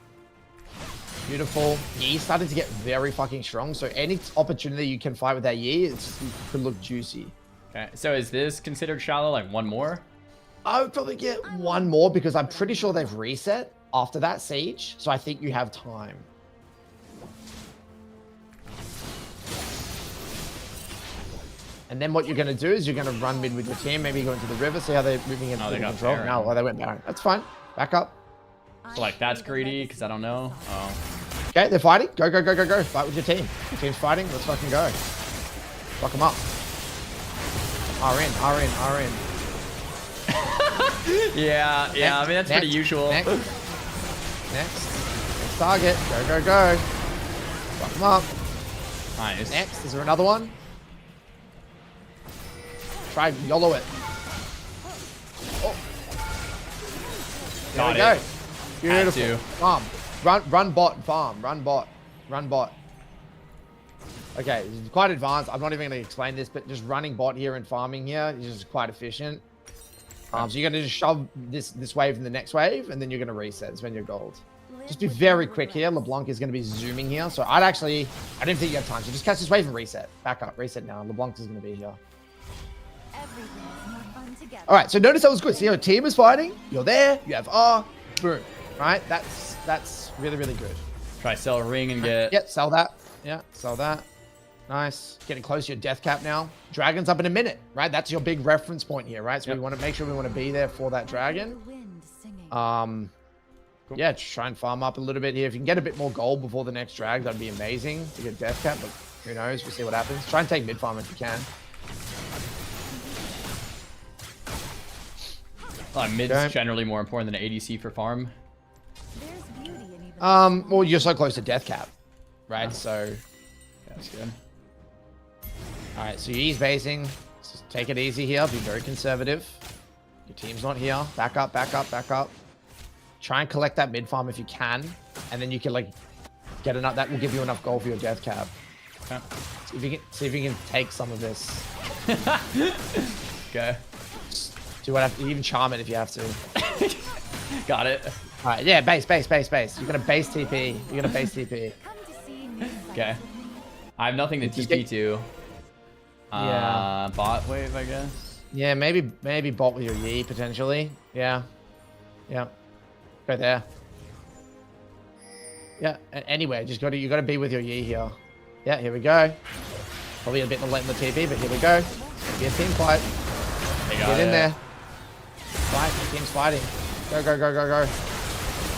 Beautiful. Yi starting to get very fucking strong. So any opportunity you can fight with that Yi, it could look juicy. Okay, so is this considered shallow, like 1 more? I would probably get 1 more because I'm pretty sure they've reset after that siege. So I think you have time. And then what you're going to do is you're going to run mid with your team, maybe go into the river, see how they're moving into the control. Baron. No, well, they went Baron. That's fine. Back up. So like that's greedy because I don't know. Oh. Okay, they're fighting. Go, go, go, go, go. Fight with your team. Your team's fighting. Let's fucking go. Fuck them up. RN. Yeah. I mean, that's pretty usual. Next target. Go, go, go. Fuck them up. Nice. Next. Is there another one? Try YOLO it. Oh. There we go. Beautiful. Farm. Run bot, farm. Run bot. Okay, this is quite advanced. I'm not even going to explain this, but just running bot here and farming here is just quite efficient. So you're going to just shove this wave in the next wave, and then you're going to reset. Spend your gold. Just be very quick here. LeBlanc is going to be zooming here. So I don't think you have time. So just catch this wave and reset. Back up. Reset now. LeBlanc is going to be here. All right, so notice that was good. See, your team is fighting. You're there. You have R. Boom. Right? That's really, really good. Try sell a ring and get... Yep, sell that. Yeah, sell that. Nice. Getting close to your death cap now. Dragon's up in a minute, right? That's your big reference point here, right? So we want to make sure we want to be there for that dragon. Yeah, try and farm up a little bit here. If you can get a bit more gold before the next drag, that'd be amazing to get death cap, but who knows? We'll see what happens. Try and take mid farm if you can. Mid's generally more important than ADC for farm. Well, you're so close to death cap, right? So that's good. All right, so Yi's basing. Just take it easy here. Be very conservative. Your team's not here. Back up, back up, back up. Try and collect that mid farm if you can, and then you can like get enough. That will give you enough gold for your death cap. Okay. See if you can take some of this. Okay. Do what you even charm it if you have to. Got it. All right, yeah, base. You're gonna base TP. You're gonna base TP. Okay. I have nothing to TP to. Yeah. Bot wave, I guess. Yeah, maybe bot with your Yi potentially. Yeah. Go there. Yeah. Anyway, you gotta be with your Yi here. Yeah, here we go. Probably a bit late in the TP, but here we go. Be a team fight. Get in there. Fight. The team's fighting. Go.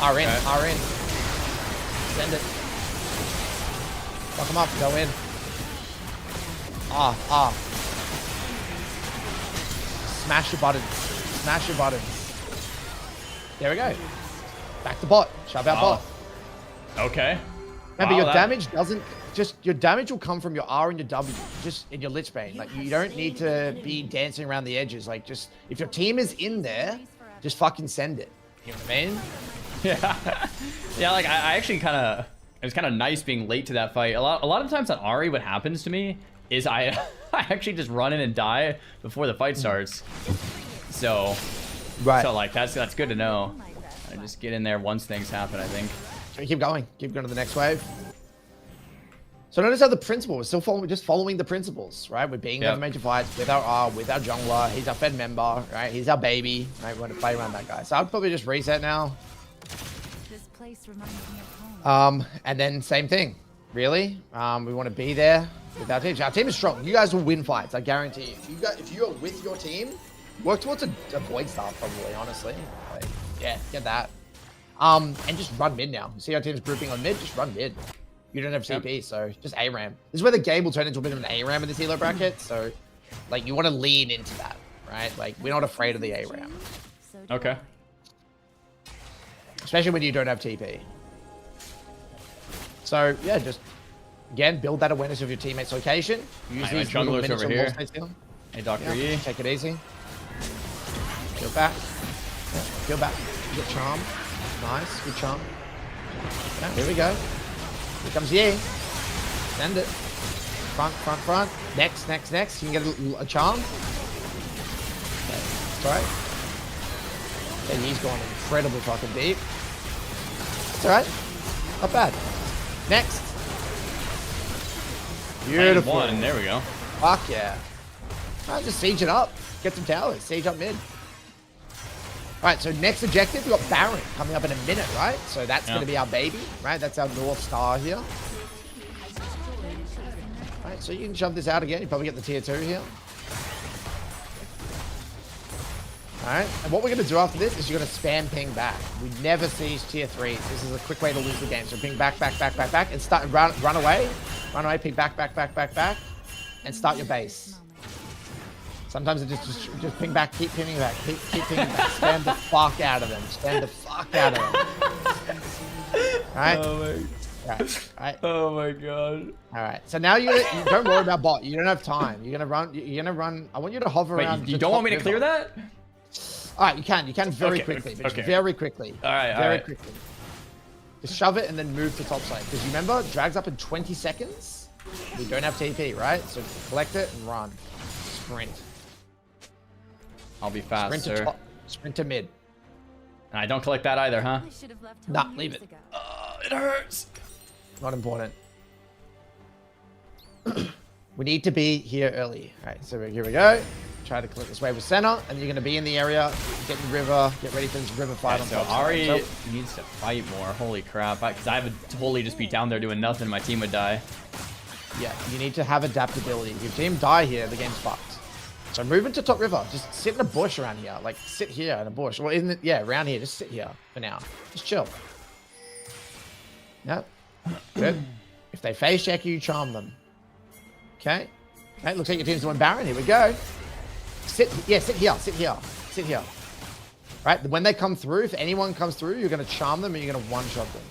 R in. Send it. Fuck them up. Go in. Smash your buttons. There we go. Back to bot. Shove out bot. Okay. Remember, your damage doesn't your damage will come from your R and your W, just in your Lich Bane. Like, you don't need to be dancing around the edges. Like, just if your team is in there, just fucking send it. You know what I mean? Yeah. Like I actually it was kind of nice being late to that fight. A lot of times on Ahri, what happens to me is I actually just run in and die before the fight starts. So like that's good to know. I just get in there once things happen, I think. So keep going to the next wave. So notice how the principle, we're still following the principles, right? We're being there for major fights with our R, with our jungler. He's our fed member, right? He's our baby, right? We want to play around that guy. So I'd probably just reset now. This place reminds me of home. And then same thing, really. We want to be there with our team. Our team is strong. You guys will win fights, I guarantee you. If you are with your team, work towards a void staff probably, honestly. Like, yeah, get that. And just run mid now. See our team's grouping on mid, just run mid. You don't have TP, so just ARAM. This is where the game will turn into a bit of an ARAM in this elo bracket. So, like, you want to lean into that, right? Like, we're not afraid of the ARAM. Okay. Especially when you don't have TP. So, yeah, just, again, build that awareness of your teammate's location. Use these little jungler's minutes over of here. wall space here. Hey, Dr. Yi. Take it easy. Peel back. Yeah, peel back. Good charm. Nice. Good charm. Yeah, here we go. Here comes Yi. Send it. Front. Next. You can get a charm. Okay. That's alright. Okay, Yi's going incredibly fucking deep. It's alright. Not bad. Next. Beautiful. One. There we go. Fuck yeah. Just siege it up. Get some towers. Siege up mid. Alright, so next objective, we've got Baron coming up in a minute, right? So that's going to be our baby, right? That's our North Star here. Alright, so you can shove this out again. You probably get the tier 2 here. Alright, and what we're going to do after this is you're going to spam ping back. We never siege tier 3s. This is a quick way to lose the game. So ping back, and start run away. Run away, ping back, and start your base. Sometimes it just ping back, keep pinging back, keep pinging back. Spam the fuck out of them. Alright? Oh my god. Alright. So now you don't worry about bot. You don't have time. You're gonna run. I want you to hover around. You don't want me to clear that? Alright, you can very quickly. But just very quickly. Alright. Quickly. Just shove it and then move to top side. Because you remember, drags up in 20 seconds. We don't have TP, right? So collect it and run. Sprint. I'll be fast, sir. Sprint to mid. And I don't collect that either, huh? Nah, leave it. It hurts. Not important. We need to be here early. All right, so here we go. Try to collect this wave with center, and you're going to be in the area, get in river, get ready for this river fight. So Ahri needs to fight more. Holy crap. Because I would totally just be down there doing nothing. My team would die. Yeah, you need to have adaptability. If your team die here, the game's fucked. So move into top river. Just sit in a bush around here. Like, sit here in a bush. Well, isn't it? Yeah, around here. Just sit here for now. Just chill. Yep. Good. If they face check you, charm them. Okay. Okay, looks like your team's doing Baron. Here we go. Sit here. Sit here. Right? When they come through, if anyone comes through, you're going to charm them and you're going to one-shot them.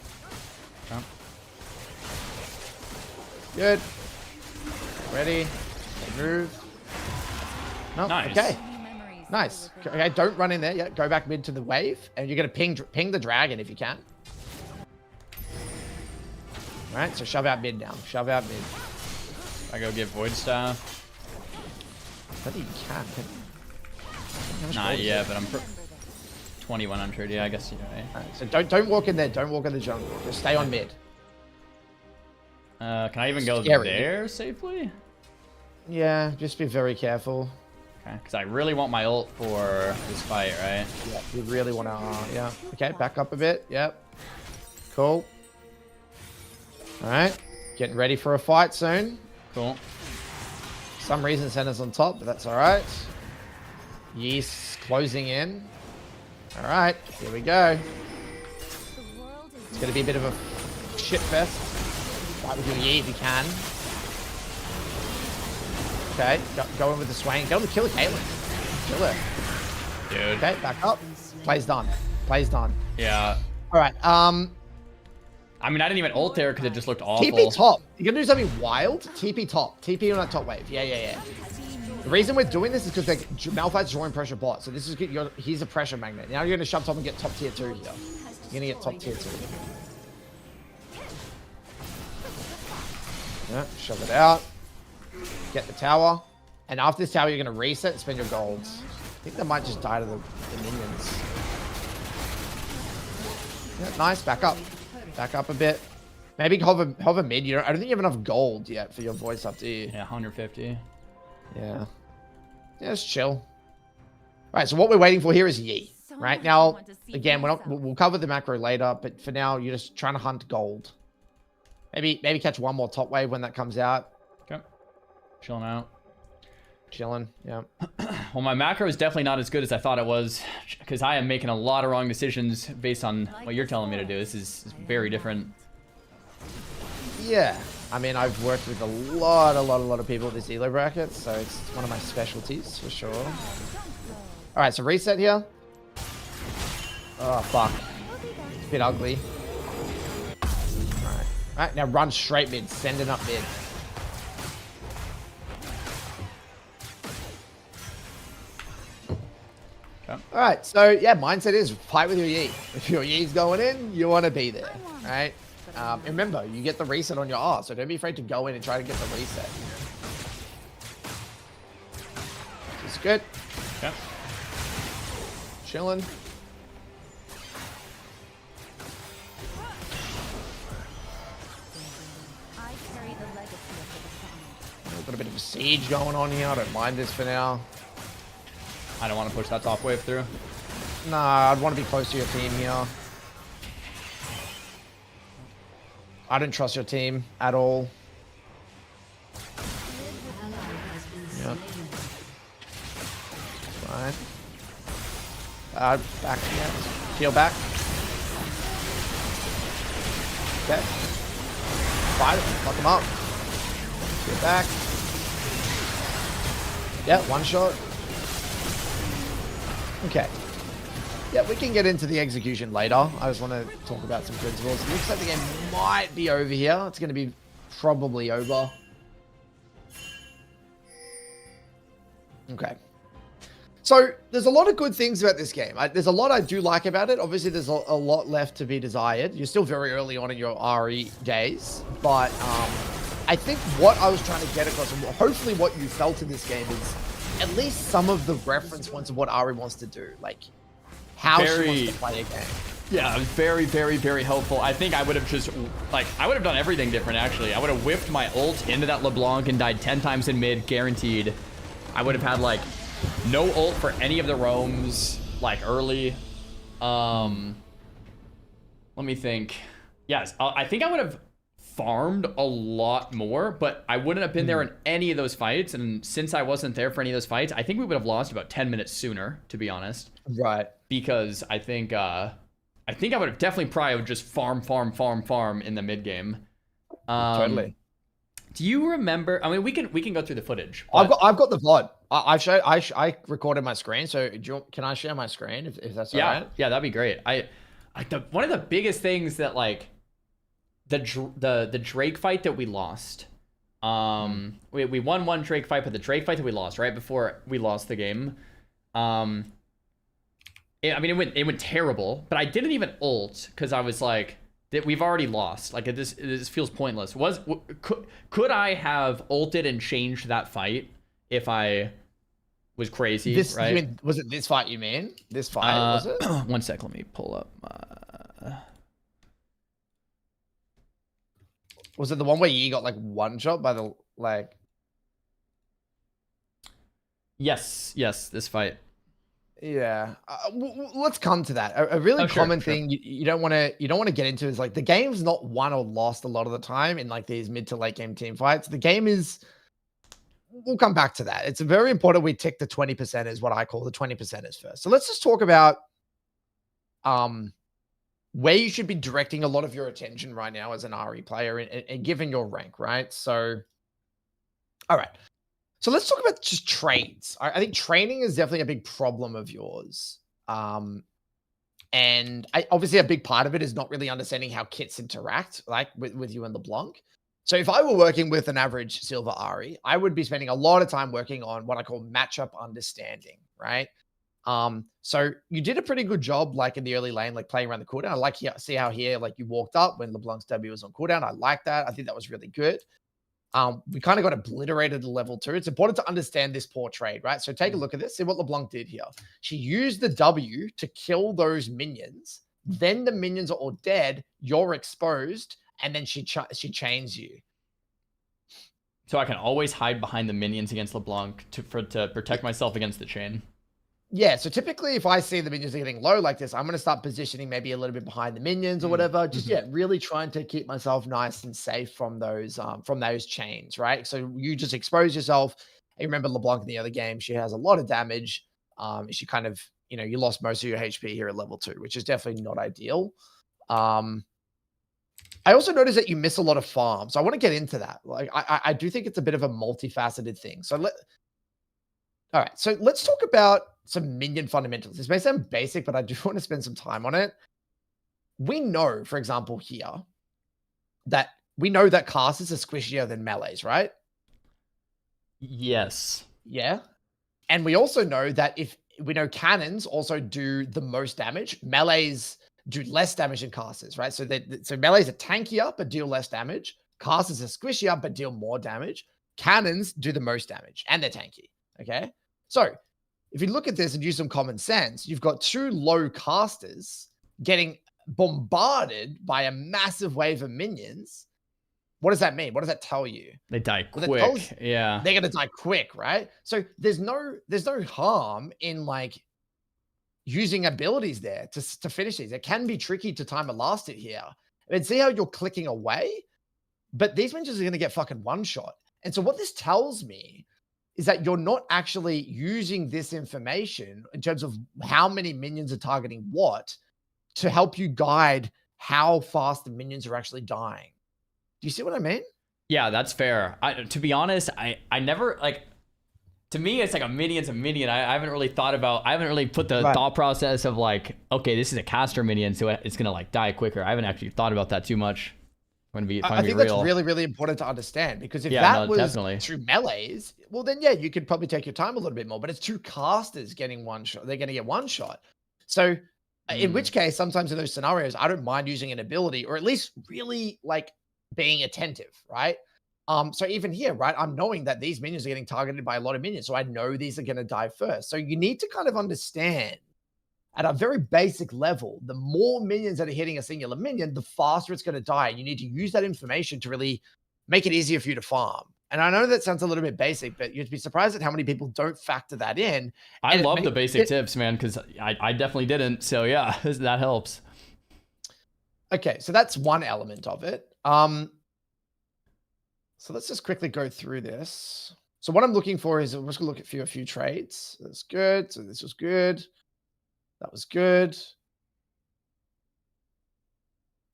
Okay. Good. Ready. They move. No. Nice. Okay. Nice. Okay, don't run in there. Yeah, go back mid to the wave, and you're gonna ping the dragon if you can. All right, so shove out mid now. Shove out mid. I go get Void Staff. I think you can you? Not yet, but I'm 2100. Yeah, I guess you're right. Alright, so don't walk in there. Don't walk in the jungle. Just stay on mid. Can I even go Scary. there safely? Yeah, just be very careful. Okay, because I really want my ult for this fight, right? Yeah, you really want to. Yeah. Okay, back up a bit. Yep. Cool. All right, getting ready for a fight soon. Cool. For some reason, Senna's on top, but that's all right. Yeast closing in. All right, here we go. It's gonna be a bit of a shit fest. Fight with your Yi if you can. Okay, go in with the swing. Go to kill her, Caitlyn. Kill her. Dude. Okay, back up. Play's done. Play's done. Yeah. All right. I mean, I didn't even ult there because it just looked awful. TP top. You're gonna do something wild. TP top. TP on that top wave. Yeah. The reason we're doing this is because Malphite's drawing pressure bot. So this is he's a pressure magnet. Now you're gonna shove top and get top tier 2 here. You're gonna get top tier 2. Yeah, shove it out. Get the tower. And after this tower, you're gonna reset and spend your golds. I think they might just die to the minions. Yeah, nice. Back up. Back up a bit. Maybe hover mid. I don't think you have enough gold yet for your voice up, do you? Yeah, 150. Yeah. Yeah, just chill. All right, so what we're waiting for here is Yi. Right now, again, we'll cover the macro later, but for now, you're just trying to hunt gold. Maybe catch one more top wave when that comes out. Okay. Chilling out. Chilling, yeah. Well, my macro is definitely not as good as I thought it was, because I am making a lot of wrong decisions based on what you're telling me to do. This is very different. Yeah. I mean, I've worked with a lot of people at this elo bracket, so it's one of my specialties for sure. All right, so reset here. Oh, fuck. It's a bit ugly. All right, now run straight mid. Send it up mid. Okay. All right, so yeah, mindset is fight with your Yi. If your Yi's going in, you want to be there, right? Remember, you get the reset on your R, so don't be afraid to go in and try to get the reset. It's good. Okay. Chilling. Got a bit of a siege going on here. I don't mind this for now. I don't want to push that top wave through. Nah, I'd want to be close to your team here. I don't trust your team at all. Yep. Fine. Back again. Heal back. Okay. Fight him. Fuck him up. Get back. Yeah, one shot. Okay. Yeah, we can get into the execution later. I just want to talk about some principles. It looks like the game might be over here. It's going to be probably over. Okay. So, there's a lot of good things about this game. There's a lot I do like about it. Obviously, there's a lot left to be desired. You're still very early on in your RE days. But I think what I was trying to get across, and hopefully what you felt in this game, is at least some of the reference points of what RE wants to do. Like, how she wants to play a game. Yeah, it was very, very, very helpful. I think I would have just, like, I would have done everything different, actually. I would have whipped my ult into that LeBlanc and died 10 times in mid, guaranteed. I would have had, like, no ult for any of the roams, like, early. Let me think. Yes, I think I would have farmed a lot more, but I wouldn't have been there in any of those fights. And since I wasn't there for any of those fights, I think we would have lost about 10 minutes sooner, to be honest. Right. Because I think I would have definitely probably just farm in the mid game. Totally. Do you remember? I mean, we can go through the footage. I've got the VOD. I recorded my screen. So can I share my screen if that's all right? Yeah, that'd be great. One of the biggest things that, like, the Drake fight that we lost. We won one Drake fight, but the Drake fight that we lost right before we lost the game. It went terrible, but I didn't even ult because I was like, that we've already lost. Like this feels pointless. Could I have ulted and changed that fight if I was crazy? This, right? you mean, was it this fight? You mean this fight? Was it? 1 sec. Let me pull up. Was it the one where you got like one shot by the like? Yes, this fight. Yeah, let's come to that. A really common thing you don't want to get into is like the game's not won or lost a lot of the time in like these mid to late game team fights. The game is. We'll come back to that. It's very important we tick the 20% is what I call the 20%ers first. So let's just talk about where you should be directing a lot of your attention right now as an RE player and given your rank, right? So, all right. So let's talk about just trades. I think training is definitely a big problem of yours. And obviously a big part of it is not really understanding how kits interact like with you and LeBlanc. So if I were working with an average silver Ari, I would be spending a lot of time working on what I call matchup understanding, right? So you did a pretty good job, like in the early lane, like playing around the cooldown. I like see how here, like you walked up when LeBlanc's W was on cooldown. I like that. I think that was really good. We kind of got obliterated at level 2. It's important to understand this poor trade, right? So take a look at this. See what LeBlanc did here. She used the W to kill those minions. Then the minions are all dead. You're exposed. And then she chains you. So I can always hide behind the minions against LeBlanc to protect myself against the chain. Yeah, so typically if I see the minions are getting low like this, I'm going to start positioning maybe a little bit behind the minions or whatever. Just, really trying to keep myself nice and safe from those chains, right? So you just expose yourself. And remember LeBlanc in the other game, she has a lot of damage. She kind of, you lost most of your HP here at level 2, which is definitely not ideal. I also noticed that you miss a lot of farms. So I want to get into that. Like, I do think it's a bit of a multifaceted thing. So all right. So let's talk about some minion fundamentals. This may sound basic, but I do want to spend some time on it. We know, for example, here that casters are squishier than melees, right? Yes. Yeah. And we also know that cannons also do the most damage. Melees do less damage than casters, right? So melees are tankier but deal less damage. Casters are squishier but deal more damage. Cannons do the most damage and they're tanky. Okay. So if you look at this and use some common sense, you've got 2 low casters getting bombarded by a massive wave of minions. What does that mean? What does that tell you? They die quick. Yeah. They're gonna die quick, right? So there's no harm in like using abilities there to finish these. It can be tricky to time elastic here. I mean, see how you're clicking away, but these minions are going to get fucking one shot. And so what this tells me is that you're not actually using this information in terms of how many minions are targeting what to help you guide how fast the minions are actually dying. Do you see what I mean? Yeah, that's fair. To be honest, I never like. To me, it's like a minion's a minion. I haven't really put the thought process of like, okay, this is a caster minion, so it's gonna like die quicker. I haven't actually thought about that too much. I think that's really, really important to understand because if was through melees, well then yeah, you could probably take your time a little bit more. But it's 2 casters getting one shot. They're gonna get one shot. So in which case, sometimes in those scenarios, I don't mind using an ability or at least really like being attentive, right? So even here, right, I'm knowing that these minions are getting targeted by a lot of minions. So I know these are going to die first. So you need to kind of understand at a very basic level, the more minions that are hitting a singular minion, the faster it's going to die. And you need to use that information to really make it easier for you to farm. And I know that sounds a little bit basic, but you'd be surprised at how many people don't factor that in. I love the basic tips, man, because I definitely didn't. So yeah, that helps. Okay, so that's one element of it. So let's just quickly go through this. So what I'm looking for is, I'm just gonna look at a few trades. That's good. So this was good. That was good.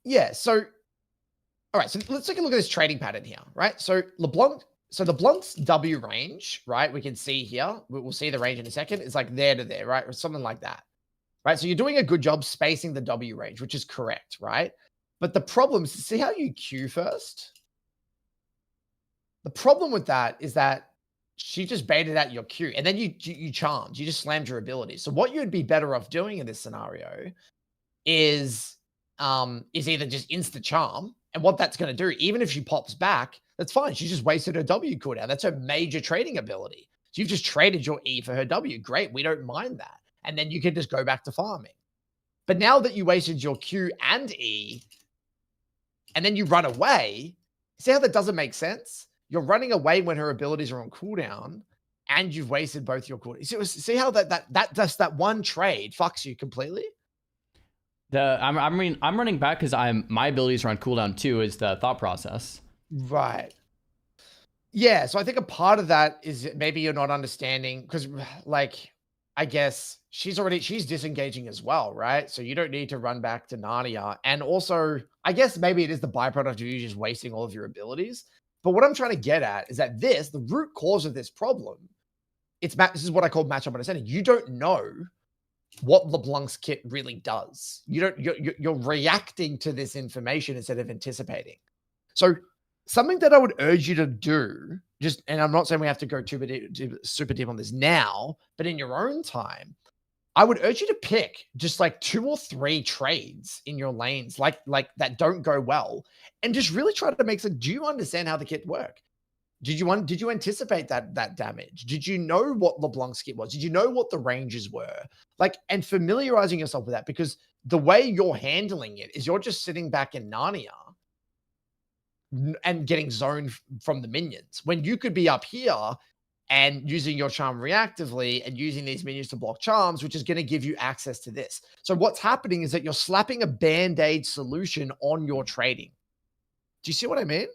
Yeah, so, all right, so let's take a look at this trading pattern here, right? So LeBlanc's W range, right? We can see here, we'll see the range in a second. It's like there to there, right? Or something like that, right? So you're doing a good job spacing the W range, which is correct, right? But the problem is, see how you Q first? The problem with that is that she just baited out your Q and then you charmed. You just slammed your ability. So what you'd be better off doing in this scenario is is either just insta charm, and what that's going to do, even if she pops back, that's fine. She just wasted her W cooldown. That's her major trading ability. So you've just traded your E for her W. Great, we don't mind that. And then you can just go back to farming. But now that you wasted your Q and E, and then you run away, see how that doesn't make sense? You're running away when her abilities are on cooldown, and you've wasted both your cooldowns. See how that one trade fucks you completely? I'm running back because my abilities are on cooldown too, is the thought process. Right. Yeah, so I think a part of that is maybe you're not understanding, because like, I guess she's disengaging as well, right? So you don't need to run back to Narnia. And also, I guess maybe it is the byproduct of you just wasting all of your abilities. But what I'm trying to get at is that the root cause of this problem, this is what I call matchup understanding. You don't know what LeBlanc's kit really does. You're reacting to this information instead of anticipating. So something that I would urge you to do, and I'm not saying we have to go super deep on this now, but in your own time, I would urge you to pick just like 2 or 3 trades in your lanes, like that don't go well, and just really try to make sense. Do you understand how the kit work? Did you anticipate that damage? Did you know what LeBlanc's kit was? Did you know what the ranges were? Like, and familiarizing yourself with that, because the way you're handling it is you're just sitting back in Narnia and getting zoned from the minions, when you could be up here and using your charm reactively and using these minions to block charms, which is going to give you access to this. So what's happening is that you're slapping a band-aid solution on your trading. Do you see what I mean?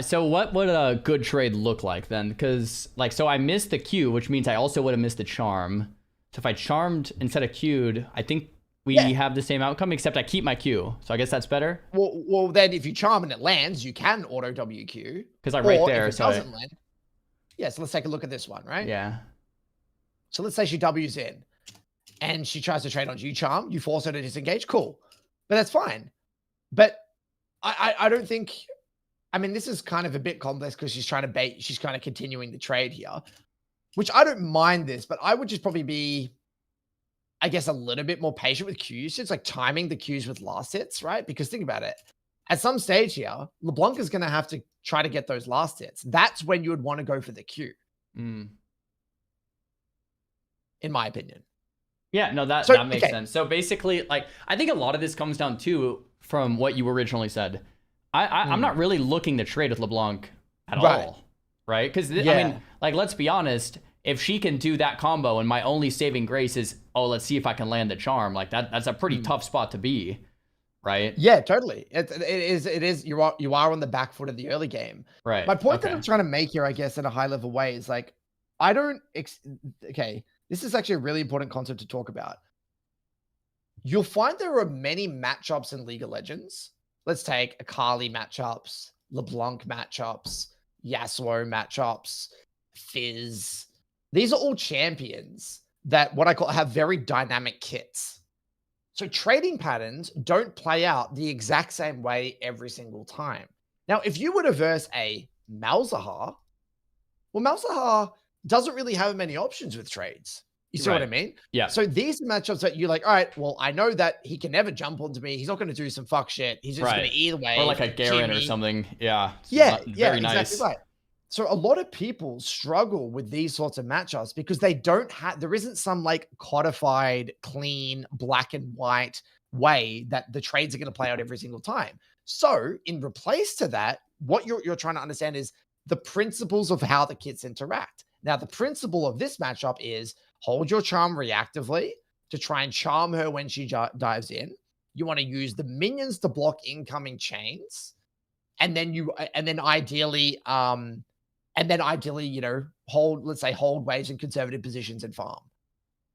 So what would a good trade look like then? Because so I missed the Q, which means I also would have missed the charm. So if I charmed instead of Q'd, I think we have the same outcome, except I keep my Q. So I guess that's better. Well, then if you charm and it lands, you can auto WQ. Because I'm right there. If it doesn't land. Yeah, so let's take a look at this one, right? Yeah. So let's say she W's in and she tries to trade on you charm. You force her to disengage. Cool. But that's fine. But I don't think... I mean, this is kind of a bit complex because she's trying to bait. She's kind of continuing the trade here, which I don't mind this, but I would just probably be, I guess, a little bit more patient with Q usage, like timing the Qs with last hits, right? Because think about it. At some stage here, LeBlanc is going to have to try to get those last hits. That's when you would want to go for the Q. In my opinion. Yeah, no, that makes sense. So basically, like, I think a lot of this comes down to, from what you originally said, I'm not really looking to trade with LeBlanc at all, right? Because, I mean, like, let's be honest, if she can do that combo and my only saving grace is, oh, let's see if I can land the charm, like, that's a pretty tough spot to be, right? Yeah, totally. It is. You are on the back foot of the early game. Right. My point that I'm trying to make here, I guess, in a high level way is like, okay, this is actually a really important concept to talk about. You'll find there are many matchups in League of Legends. Let's take Akali matchups, LeBlanc matchups, Yasuo matchups, Fizz. These are all champions that what I call have very dynamic kits. So trading patterns don't play out the exact same way every single time. Now, if you were to verse a Malzahar, well, Malzahar doesn't really have many options with trades. You see what I mean? Yeah. So these are matchups that you're like, all right, well, I know that he can never jump onto me. He's not going to do some fuck shit. He's just going to either way. Or like a Garen or something. Yeah. Very nice. Exactly right. So a lot of people struggle with these sorts of matchups because they don't have, there isn't some like codified, clean, black and white way that the trades are going to play out every single time. So in replace to that, what you're trying to understand is the principles of how the kits interact. Now, the principle of this matchup is hold your charm reactively to try and charm her when she dives in. You want to use the minions to block incoming chains. And then ideally, you know, hold waves in conservative positions and farm.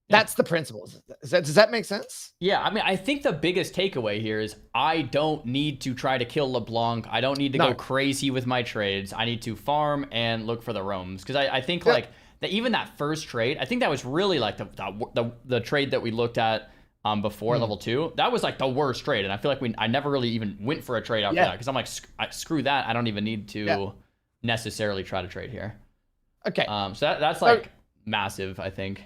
That's the principle. Does that make sense? Yeah, I mean, I think the biggest takeaway here is I don't need to try to kill LeBlanc. I don't need to go crazy with my trades. I need to farm and look for the roams. Because I think like that even that first trade, I think that was really like the trade that we looked at before level 2. That was like the worst trade. And I feel like I never really even went for a trade after that. Because I'm like, screw that. I don't even need to necessarily try to trade here. Okay. So that's like massive, I think.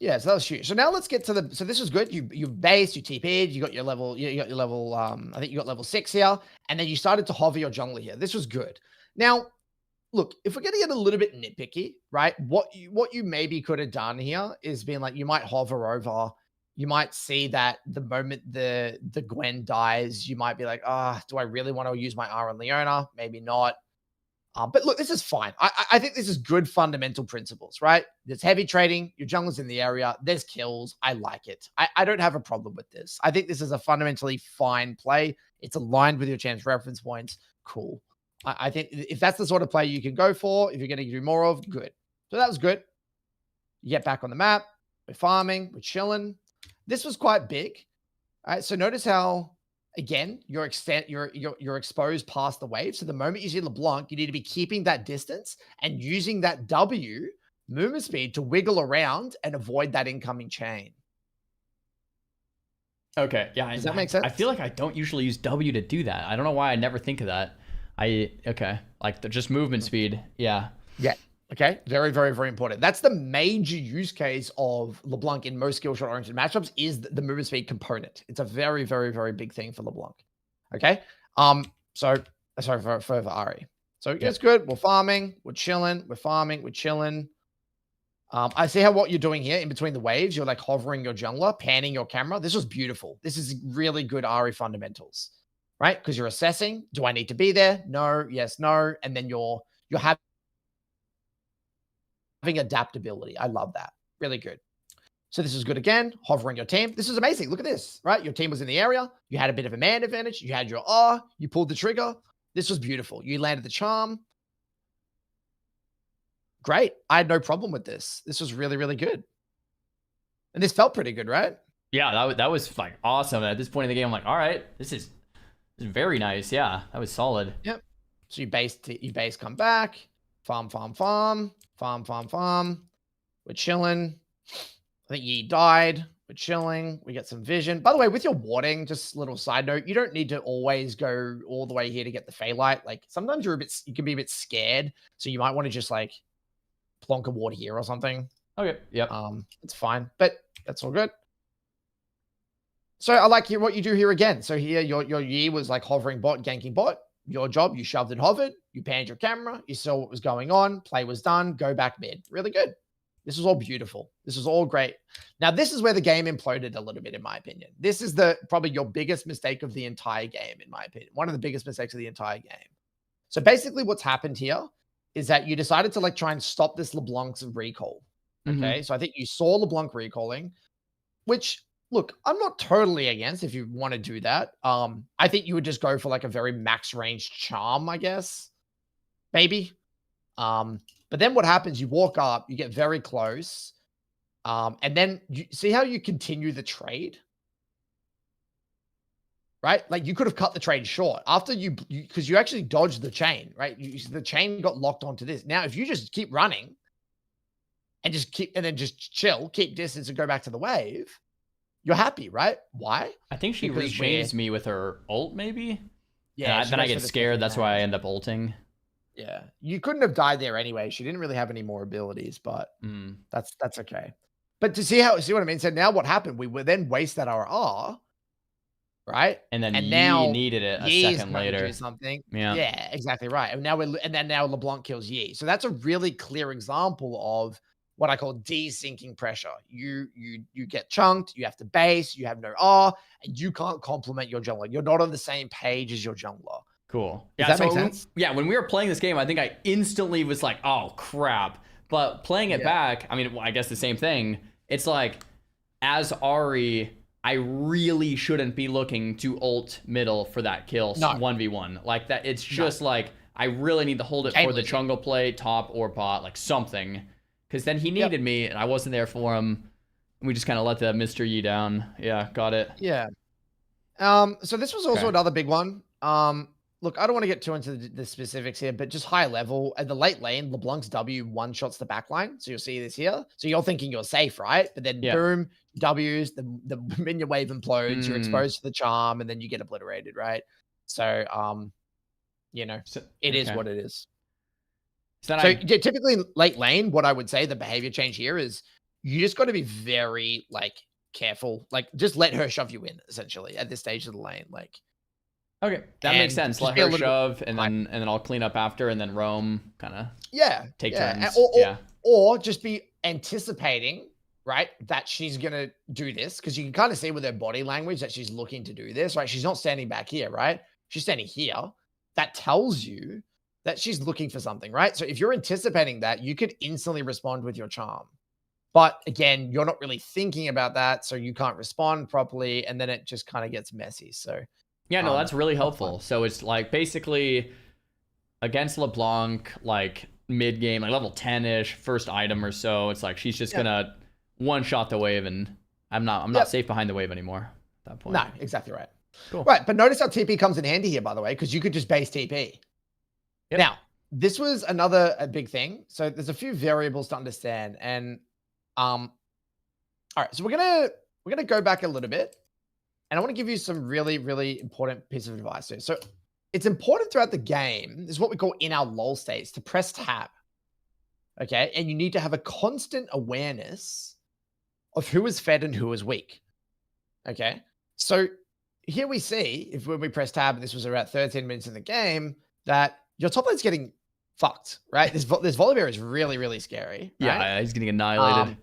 Yeah, so that was huge. So now let's get to the. So this was good. You based, you TP'd, you got your level. You got your level. I think you got level 6 here, and then you started to hover your jungler here. This was good. Now, look, if we're going to get a little bit nitpicky, right? What you maybe could have done here is being like, you might hover over. You might see that the moment the Gwen dies, you might be like, do I really want to use my R on Leona? Maybe not. But look, this is fine. I think this is good fundamental principles, right? There's heavy trading. Your jungler's in the area. There's kills. I like it. I don't have a problem with this. I think this is a fundamentally fine play. It's aligned with your champs reference points. Cool. I think if that's the sort of play you can go for, if you're going to do more of, good. So that was good. You get back on the map. We're farming. We're chilling. This was quite big. All right. So notice how, again, you're exposed past the wave. So the moment you see LeBlanc, you need to be keeping that distance and using that W movement speed to wiggle around and avoid that incoming chain. Okay. Yeah. Does that make sense? I feel like I don't usually use W to do that. I don't know why I never think of that. Okay. Like just movement speed. Yeah. Yeah. Okay. Very, very, very important. That's the major use case of LeBlanc in most skill shot oriented matchups is the movement speed component. It's a very, very, very big thing for LeBlanc. Okay. So sorry for Ari. So it's good. We're farming. We're chilling. We're farming. We're chilling. I see what you're doing here in between the waves. You're like hovering your jungler, panning your camera. This was beautiful. This is really good Ari fundamentals, right? Because you're assessing. Do I need to be there? No. Yes. No. And then you're having adaptability. I love that. Really good. So this is good again. Hovering your team. This is amazing. Look at this, right? Your team was in the area. You had a bit of a man advantage. You had your R. You pulled the trigger. This was beautiful. You landed the charm. Great. I had no problem with this. This was really, really good. And this felt pretty good, right? Yeah, that was like awesome. At this point in the game, I'm like, all right, this is very nice. Yeah, that was solid. Yep. So you base come back. Farm. We're chilling. I think Yi died. We're chilling. We get some vision. By the way, with your warding, just a little side note, you don't need to always go all the way here to get the Phaelite. Like sometimes you can be a bit scared. So you might want to just like plonk a ward here or something. Okay. Yep. It's fine, but that's all good. So I like what you do here again. So here your Yi was like hovering bot, ganking bot. Your job, you shoved and hovered, you panned your camera, you saw what was going on, play was done, go back mid. Really good. This was all beautiful. This was all great. Now, this is where the game imploded a little bit, in my opinion. This is probably your biggest mistake of the entire game, in my opinion. One of the biggest mistakes of the entire game. So basically what's happened here is that you decided to like try and stop this LeBlanc's recall. Okay. So I think you saw LeBlanc recalling, which, look, I'm not totally against if you want to do that. I think you would just go for like a very max range charm, I guess. Maybe. But then what happens, you walk up, you get very close. And then you see how you continue the trade? Right? Like you could have cut the trade short after because you actually dodged the chain, right? The chain got locked onto this. Now, if you just keep running and then just chill, keep distance and go back to the wave, you're happy, right? Why? I think she rechains me with her ult, maybe. Yeah. Then I get scared. That's why I end up ulting. Yeah. You couldn't have died there anyway. She didn't really have any more abilities, but that's okay. But see what I mean? So now what happened? We would then wasted our R, right? And then now Yi needed it a second later. Do something. Yeah, exactly right. And now LeBlanc kills Yi. So that's a really clear example of what I call desyncing pressure. You get chunked, you have to base, you have no R, and you can't complement your jungler. You're not on the same page as your jungler. Cool. Does that make sense? Yeah, when we were playing this game, I think I instantly was like, oh, crap. But playing it back, I mean, I guess the same thing. It's like, as Ari, I really shouldn't be looking to ult middle for that kill 1v1. Like that, it's just like, I really need to hold it for the jungle play, top or bot, like something. Because then he needed me, and I wasn't there for him. We just kind of let the Mr. Yi down. Yeah, got it. Yeah. So this was also another big one. Look, I don't want to get too into the specifics here, but just high level. At the late lane, LeBlanc's W one-shots the backline. So you'll see this here. So you're thinking you're safe, right? But then boom, W's, the minion wave implodes, you're exposed to the charm, and then you get obliterated, right? So, it is what it is. So typically in late lane, what I would say the behavior change here is you just got to be very like careful. Like just let her shove you in essentially at this stage of the lane. Like Okay, that makes and sense. just Let be a her little bit shove, and then I'll clean up after, and then roam, kind of yeah, take yeah. turns. Or, Yeah. or just be anticipating, right, that she's gonna do this because you can kind of see with her body language that she's looking to do this, right? She's not standing back here, right? She's standing here. That tells you that she's looking for something, right? So if you're anticipating that, you could instantly respond with your charm. But again, you're not really thinking about that, so you can't respond properly, and then it just kind of gets messy. So Yeah, no, that's really not helpful. fun. So it's like basically against LeBlanc, like mid game, like level 10-ish, first item or so. It's like she's just gonna one shot the wave, and I'm not safe behind the wave anymore at that point. No, exactly right. Cool. Right, but notice how TP comes in handy here, by the way, because you could just base TP. Yep. Now, this was a big thing. So there's a few variables to understand, and all right, so we're gonna go back a little bit, and I want to give you some really, really important piece of advice here. So it's important throughout the game, this is what we call in our lull states, to press tab. Okay, and you need to have a constant awareness of who is fed and who is weak. Okay, so here we see, if when we press tab, and this was about 13 minutes in the game, that your top lane's getting fucked, right? This Volibear is really, really scary. Right? Yeah, he's getting annihilated.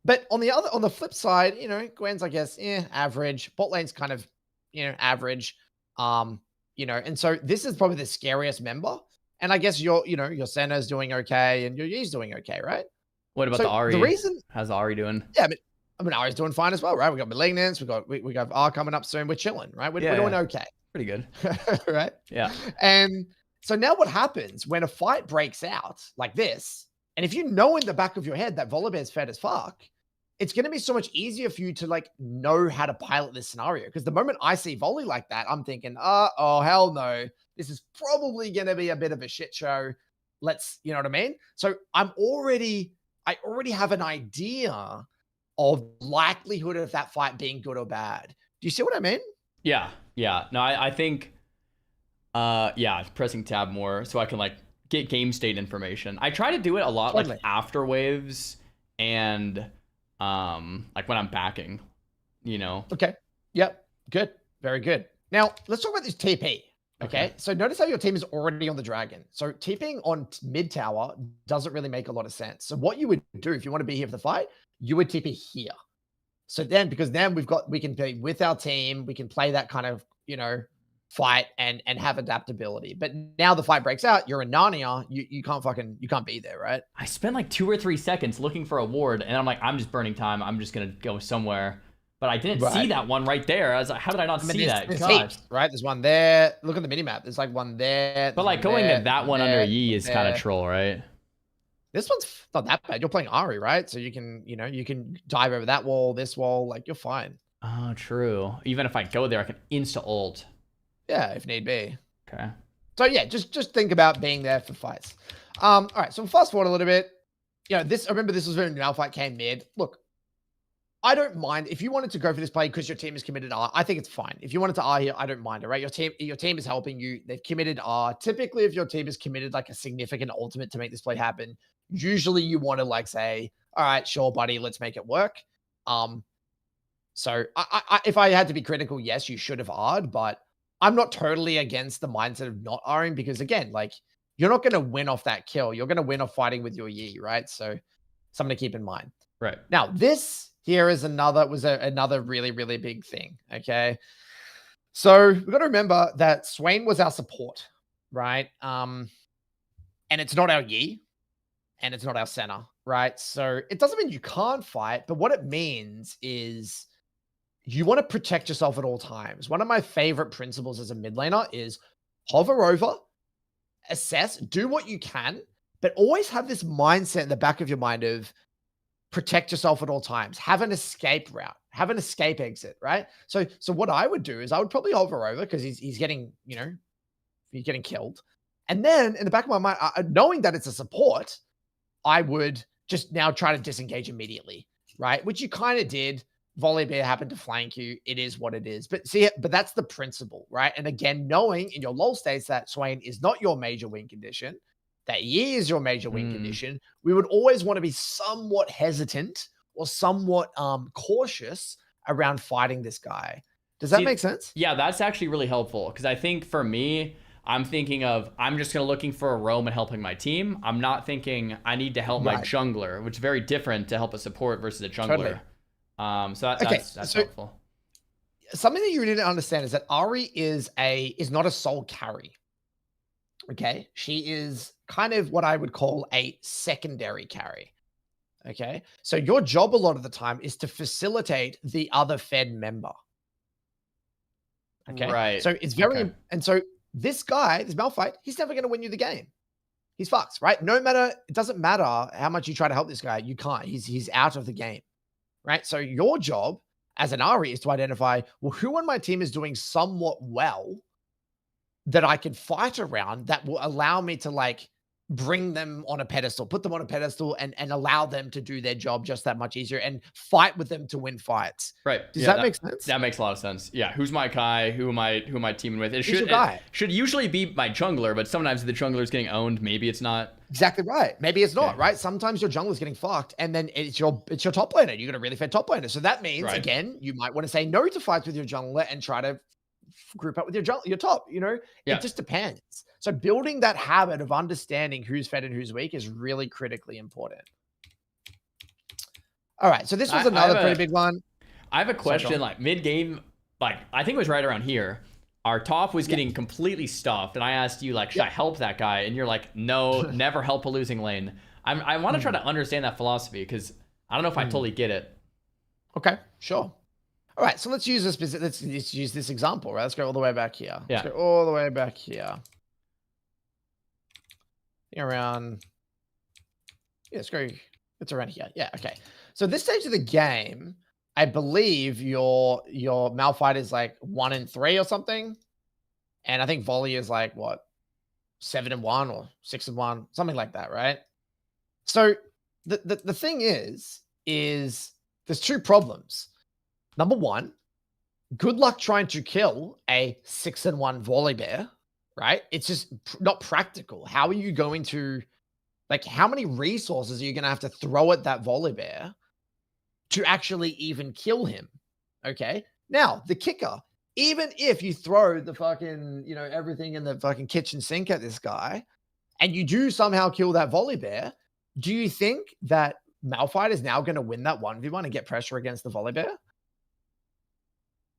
But on the flip side, you know, Gwen's, I guess, average. Bot lane's kind of, you know, average. You know, and so this is probably the scariest member. And I guess your Senna's doing okay, and your Yi's doing okay, right? What about So the Ari? the reason, How's the Ari doing? yeah, but I mean, Ari's doing fine as well, right? We got Malignance, we got R coming up soon. We're chilling, right? We're doing okay, Pretty good. right? Yeah. And so now what happens when a fight breaks out like this, and if you know in the back of your head that Volibear's fed as fuck, it's going to be so much easier for you to like know how to pilot this scenario. Because the moment I see Volley like that, I'm thinking, oh, hell no, this is probably going to be a bit of a shit show. You know what I mean? So I already have an idea of likelihood of that fight being good or bad. Do you see what I mean? Yeah. No, I think, pressing tab more so I can like get game state information. I try to do it a lot like after waves and like when I'm backing, you know. Okay. Yep. Good. Very good. Now let's talk about this TP. Okay. So notice how your team is already on the dragon. So TPing on mid tower doesn't really make a lot of sense. So what you would do if you want to be here for the fight, you would TP here. So then, because then we can be with our team, we can play that kind of, you know, fight and have adaptability. But now the fight breaks out, you're in Narnia, you can't be there, right? I spent like 2 or 3 seconds looking for a ward, and I'm like, I'm just burning time. I'm just gonna go somewhere. But I didn't see that one right there. I was like, how did I not see that? There's God. heaps, right? There's one there. Look at the minimap. There's like one there. But like going to that one under Yi is kind of troll, right? This one's not that bad. You're playing Ari, right? So you can dive over that wall, this wall, like you're fine. Oh, true. Even if I go there, I can insta ult. Yeah, if need be. Okay. So yeah, just think about being there for fights. All right, so fast forward a little bit. You know, I remember this was when Malphite came mid. Look, I don't mind if you wanted to go for this play because your team is committed R. I think it's fine. If you wanted to R here, I don't mind it, right? Your team is helping you. They've committed R. Typically, if your team is committed like a significant ultimate to make this play happen, usually you want to like say, all right, sure, buddy, let's make it work. So if I had to be critical, yes, you should have R'd, but I'm not totally against the mindset of not R'ing because again, like you're not going to win off that kill. You're going to win off fighting with your Yi, right? So something to keep in mind. Right. Now, this here is another really, really big thing. Okay. So we've got to remember that Swain was our support, right? And it's not our Yi and it's not our center, right? So it doesn't mean you can't fight, but what it means is you want to protect yourself at all times. One of my favorite principles as a mid laner is hover over, assess, do what you can, but always have this mindset in the back of your mind of protect yourself at all times. Have an escape route. Have an escape exit, right? So what I would do is I would probably hover over because he's getting, he's getting killed. And then in the back of my mind, knowing that it's a support, I would just now try to disengage immediately, right? Which you kind of did. Volibear happened to flank you. It is what it is. But that's the principle, right? And again, knowing in your lull states that Swain is not your major win condition, that he is your major win condition, we would always want to be somewhat hesitant or somewhat cautious around fighting this guy. Does that make sense? Yeah, that's actually really helpful because I think for me, I'm thinking of I'm just looking for a roam and helping my team. I'm not thinking I need to help my jungler, which is very different to help a support versus a jungler. So that's helpful. Something that you need to understand is that Ari is not a sole carry. Okay, she is kind of what I would call a secondary carry. Okay, so your job a lot of the time is to facilitate the other Fed member. Okay, right. So it's very and so this guy, this Malphite, he's never going to win you the game. He's fucked, right? No matter, it doesn't matter how much you try to help this guy, you can't. He's out of the game, right? So your job as an Ari is to identify, well, who on my team is doing somewhat well that I can fight around that will allow me to like bring them on a pedestal, put them on a pedestal and allow them to do their job just that much easier and fight with them to win fights. Right. Does that make sense? That makes a lot of sense. Yeah. Who's my Kai? Who am I teaming with? It should usually be my jungler, but sometimes the jungler is getting owned. Maybe it's not. Exactly right. Maybe it's not, right? Sometimes your jungler is getting fucked and then it's your top laner. You got a really fed top laner. So that means, again, you might want to say no to fights with your jungler and try to group up with your top, it just depends. So building that habit of understanding who's fed and who's weak is really critically important. All right, so this was another pretty big one. I have a question. Like mid game, like I think it was right around here. Our top was getting completely stuffed, and I asked you like, should I help that guy? And you're like, no, never help a losing lane. I want to try to understand that philosophy because I don't know if I totally get it. Okay, sure. All right, so let's use let's use this example, right? Let's go all the way back here. Yeah. Let's go all the way back here. Around. Yeah, it's around here. Yeah, okay. So this stage of the game, I believe your Malphite is like 1-3 or something. And I think Volley is like what? 7-1 or 6-1, something like that, right? So the thing is there's two problems. Number one, good luck trying to kill a 6-1 Volibear, right? It's just not practical. How are you going to, like, how many resources are you going to have to throw at that Volibear to actually even kill him? Okay. Now, the kicker, even if you throw the fucking, everything in the fucking kitchen sink at this guy and you do somehow kill that Volibear, do you think that Malphite is now going to win that 1v1 and get pressure against the Volibear?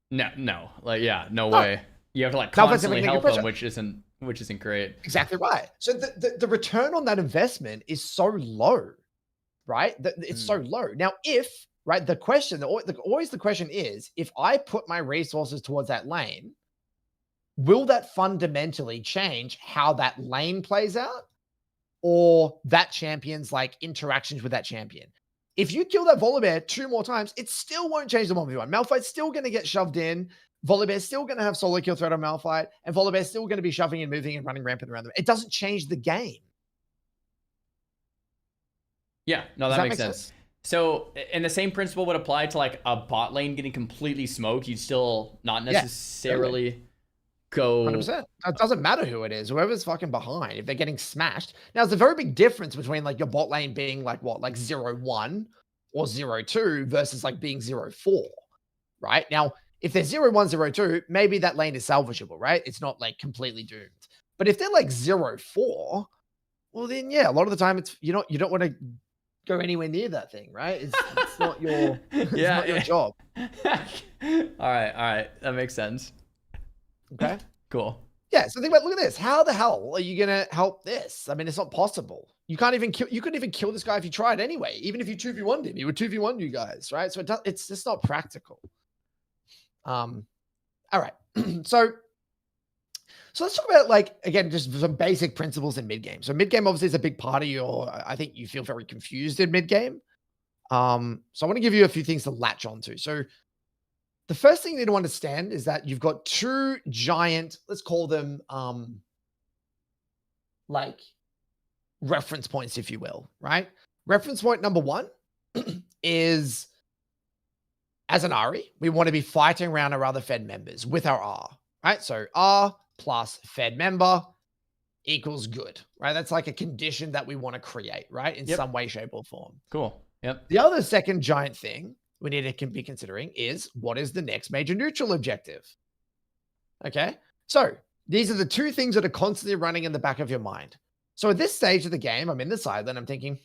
No. Like, no way. You have to like constantly help them, which isn't great. Exactly right. So the return on that investment is so low, right? It's so low. Now, the question is, if I put my resources towards that lane, will that fundamentally change how that lane plays out or that champion's like interactions with that champion? If you kill that Volibear 2 more times, it still won't change the 1v1. Malphite's still going to get shoved in. Volibear's still going to have solo kill threat on Malphite, and Volibear's still going to be shoving and moving and running rampant around them. It doesn't change the game. Yeah, no, that makes sense. So, and the same principle would apply to like a bot lane getting completely smoked. You'd still not necessarily go 100%. It doesn't matter who it is, whoever's fucking behind, if they're getting smashed. Now, there's a very big difference between like your bot lane being like what, like 0-1 or 0-2 versus like being 0-4, right? Now, if they're 0-1, 0-2, maybe that lane is salvageable, right? It's not like completely doomed. But if they're like 0-4, well then yeah, a lot of the time it's you don't want to go anywhere near that thing, right? It's not your not your job. All right, that makes sense. Okay, cool. Yeah, so think about, look at this. How the hell are you gonna help this? I mean, it's not possible. You couldn't even kill this guy if you tried anyway. Even if you 2v1'd him, he would 2v1 you guys, right? So it's just not practical. All right. So let's talk about, like, again, just some basic principles in mid game. So mid game obviously is a big part of I think you feel very confused in mid game. So I want to give you a few things to latch onto. So the first thing you need to understand is that you've got two giant, let's call them, like reference points, if you will, right? Reference point number one is, as an Ari, we want to be fighting around our other Fed members with our R, right? So R plus Fed member equals good, right? That's like a condition that we want to create, right? In some way, shape, or form. Cool. Yep. The other second giant thing we need to be considering is what is the next major neutral objective? Okay. So these are the two things that are constantly running in the back of your mind. So at this stage of the game, I'm in the silent, I'm thinking,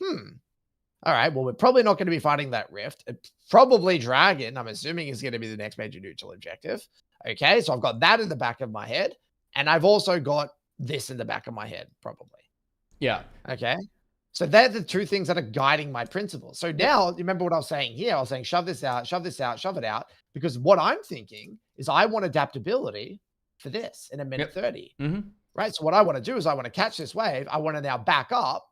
all right, well, we're probably not going to be fighting that rift. Probably Dragon, I'm assuming, is going to be the next major neutral objective. Okay, so I've got that in the back of my head. And I've also got this in the back of my head, probably. Yeah. Okay. So they're the two things that are guiding my principles. So now, you remember what I was saying here? I was saying, shove this out, shove this out, shove it out. Because what I'm thinking is I want adaptability for this in a minute 30. Right? So what I want to do is I want to catch this wave. I want to now back up.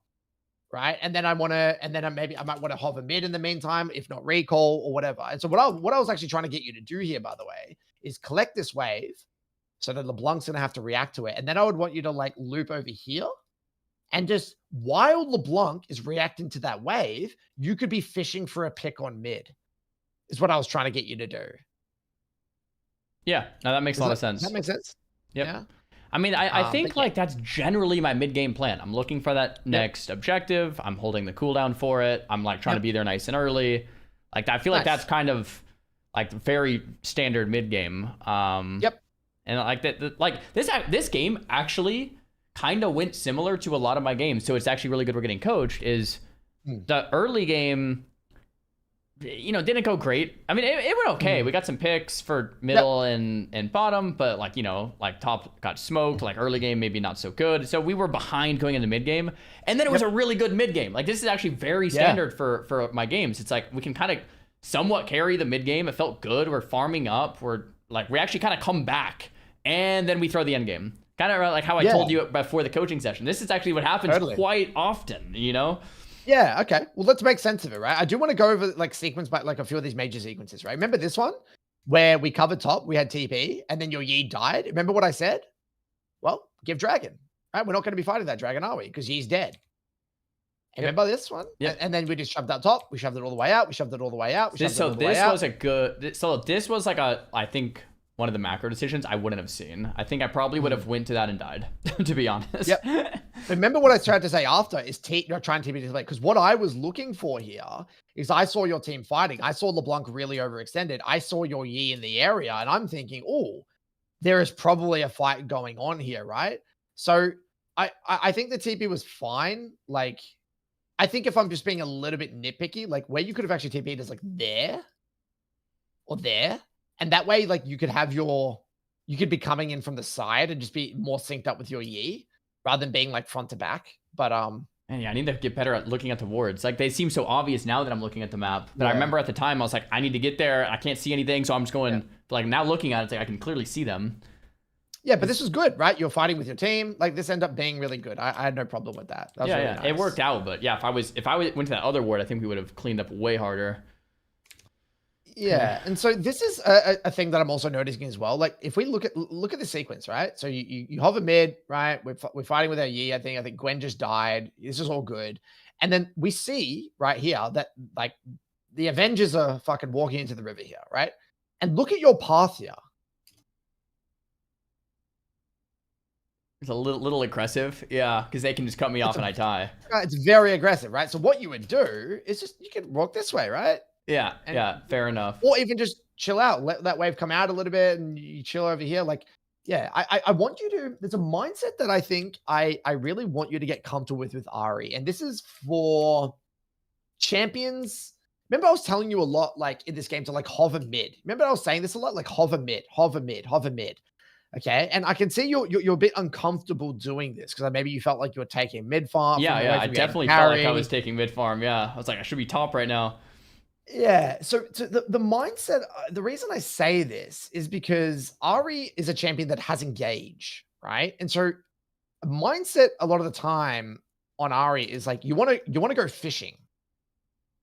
Right. And then I might want to hover mid in the meantime, if not recall or whatever. And so what I was actually trying to get you to do here, by the way, is collect this wave so that LeBlanc's going to have to react to it. And then I would want you to like loop over here and just while LeBlanc is reacting to that wave, you could be fishing for a pick on mid is what I was trying to get you to do. Yeah. No, that makes a lot of sense. That makes sense. Yep. Yeah. I mean, I think like that's generally my mid-game plan. I'm looking for that next objective. I'm holding the cooldown for it. I'm like trying to be there nice and early. Like I feel like that's kind of like very standard mid-game. And like this game actually kind of went similar to a lot of my games. So it's actually really good we're getting coached is the early game, you know, didn't go great. I mean, it went okay. We got some picks for middle and bottom, but like, you know, like top got smoked, like early game, maybe not so good. So we were behind going into mid game. And then it was a really good mid game. Like this is actually very standard for my games. It's like, we can kind of somewhat carry the mid game. It felt good. We're farming up. We actually kind of come back and then we throw the end game. Kind of like how I told you before the coaching session. This is actually what happens quite often, you know? Yeah, okay. Well, let's make sense of it, right? I do want to go over like sequence by like a few of these major sequences, right? Remember this one where we covered top, we had TP, and then your Yi died? Remember what I said? Well, give Dragon, right? We're not going to be fighting that Dragon, are we? Because Yi's dead. And remember this one? Yeah. And then we just shoved up top. We shoved it all the way out. We shoved it all the way out. This was like I think one of the macro decisions I wouldn't have seen. I think I probably would have went to that and died, to be honest. Yep. Remember what I tried to say after is trying to be delay. Because what I was looking for here is I saw your team fighting. I saw LeBlanc really overextended. I saw your Yi in the area and I'm thinking, oh, there is probably a fight going on here, right? So I think the TP was fine. Like, I think if I'm just being a little bit nitpicky, like where you could have actually TP'd is like there or there. And that way, like you could be coming in from the side and just be more synced up with your Yi rather than being like front to back. But man, yeah, I need to get better at looking at the wards. Like they seem so obvious now that I'm looking at the map. But I remember at the time I was like, I need to get there. I can't see anything, so I'm just going. But like now looking at it, it's like I can clearly see them. Yeah, but this was good, right? You're fighting with your team. Like this ended up being really good. I had no problem with that. That was really nice. It worked out. But yeah, if I went to that other ward, I think we would have cleaned up way harder. Yeah, and so this is a thing that I'm also noticing as well. Like if we look at the sequence, right? So you hover mid, right? We're fighting with our Yi. I think Gwen just died. This is all good, and then we see right here that like the Avengers are fucking walking into the river here, right? And look at your path here. It's a little aggressive, yeah, because they can just cut me off and I die. It's very aggressive, right? So what you would do is just you can walk this way, right? Yeah, fair enough. Or even just chill out, let that wave come out a little bit and you chill over here. Like, yeah, I want you to, there's a mindset that I think I really want you to get comfortable with Ahri. And this is for champions. Remember I was telling you a lot, like in this game to like hover mid. Remember I was saying this a lot, like hover mid, hover mid, hover mid. Okay, and I can see you're a bit uncomfortable doing this because maybe you felt like you were taking mid farm. Yeah, I definitely felt like I was taking mid farm. Yeah, I was like, I should be top right now. Yeah, so the mindset, the reason I say this is because Ahri is a champion that has engage, right? And so mindset a lot of the time on Ahri is like you want to go fishing,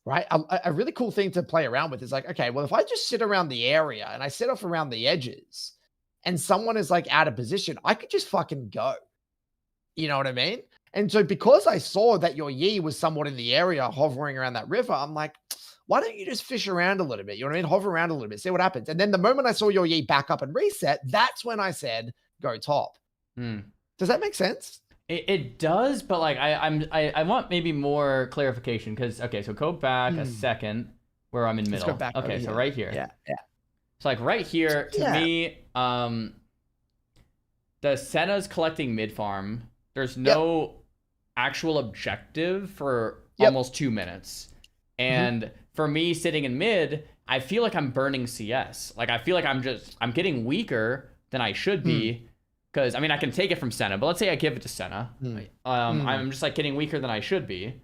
right? A really cool thing to play around with is like, okay, well, if I just sit around the area and I sit off around the edges and someone is like out of position, I could just fucking go. You know what I mean? And so because I saw that your Yi was somewhat in the area hovering around that river, I'm like, why don't you just fish around a little bit? You know what I mean? Hover around a little bit, see what happens. And then the moment I saw your Yi back up and reset, that's when I said, go top. Does that make sense? It does, but like I want maybe more clarification because okay, so go back a second where I'm in middle. Let's go back okay, over so here. right here. Yeah. So like right here to me, the Senna's collecting mid farm. There's no actual objective for almost 2 minutes, and for me sitting in mid, I feel like I'm burning CS. Like I feel like I'm getting weaker than I should be. Because, I mean, I can take it from Senna, but let's say I give it to Senna. I'm just, like, getting weaker than I should be.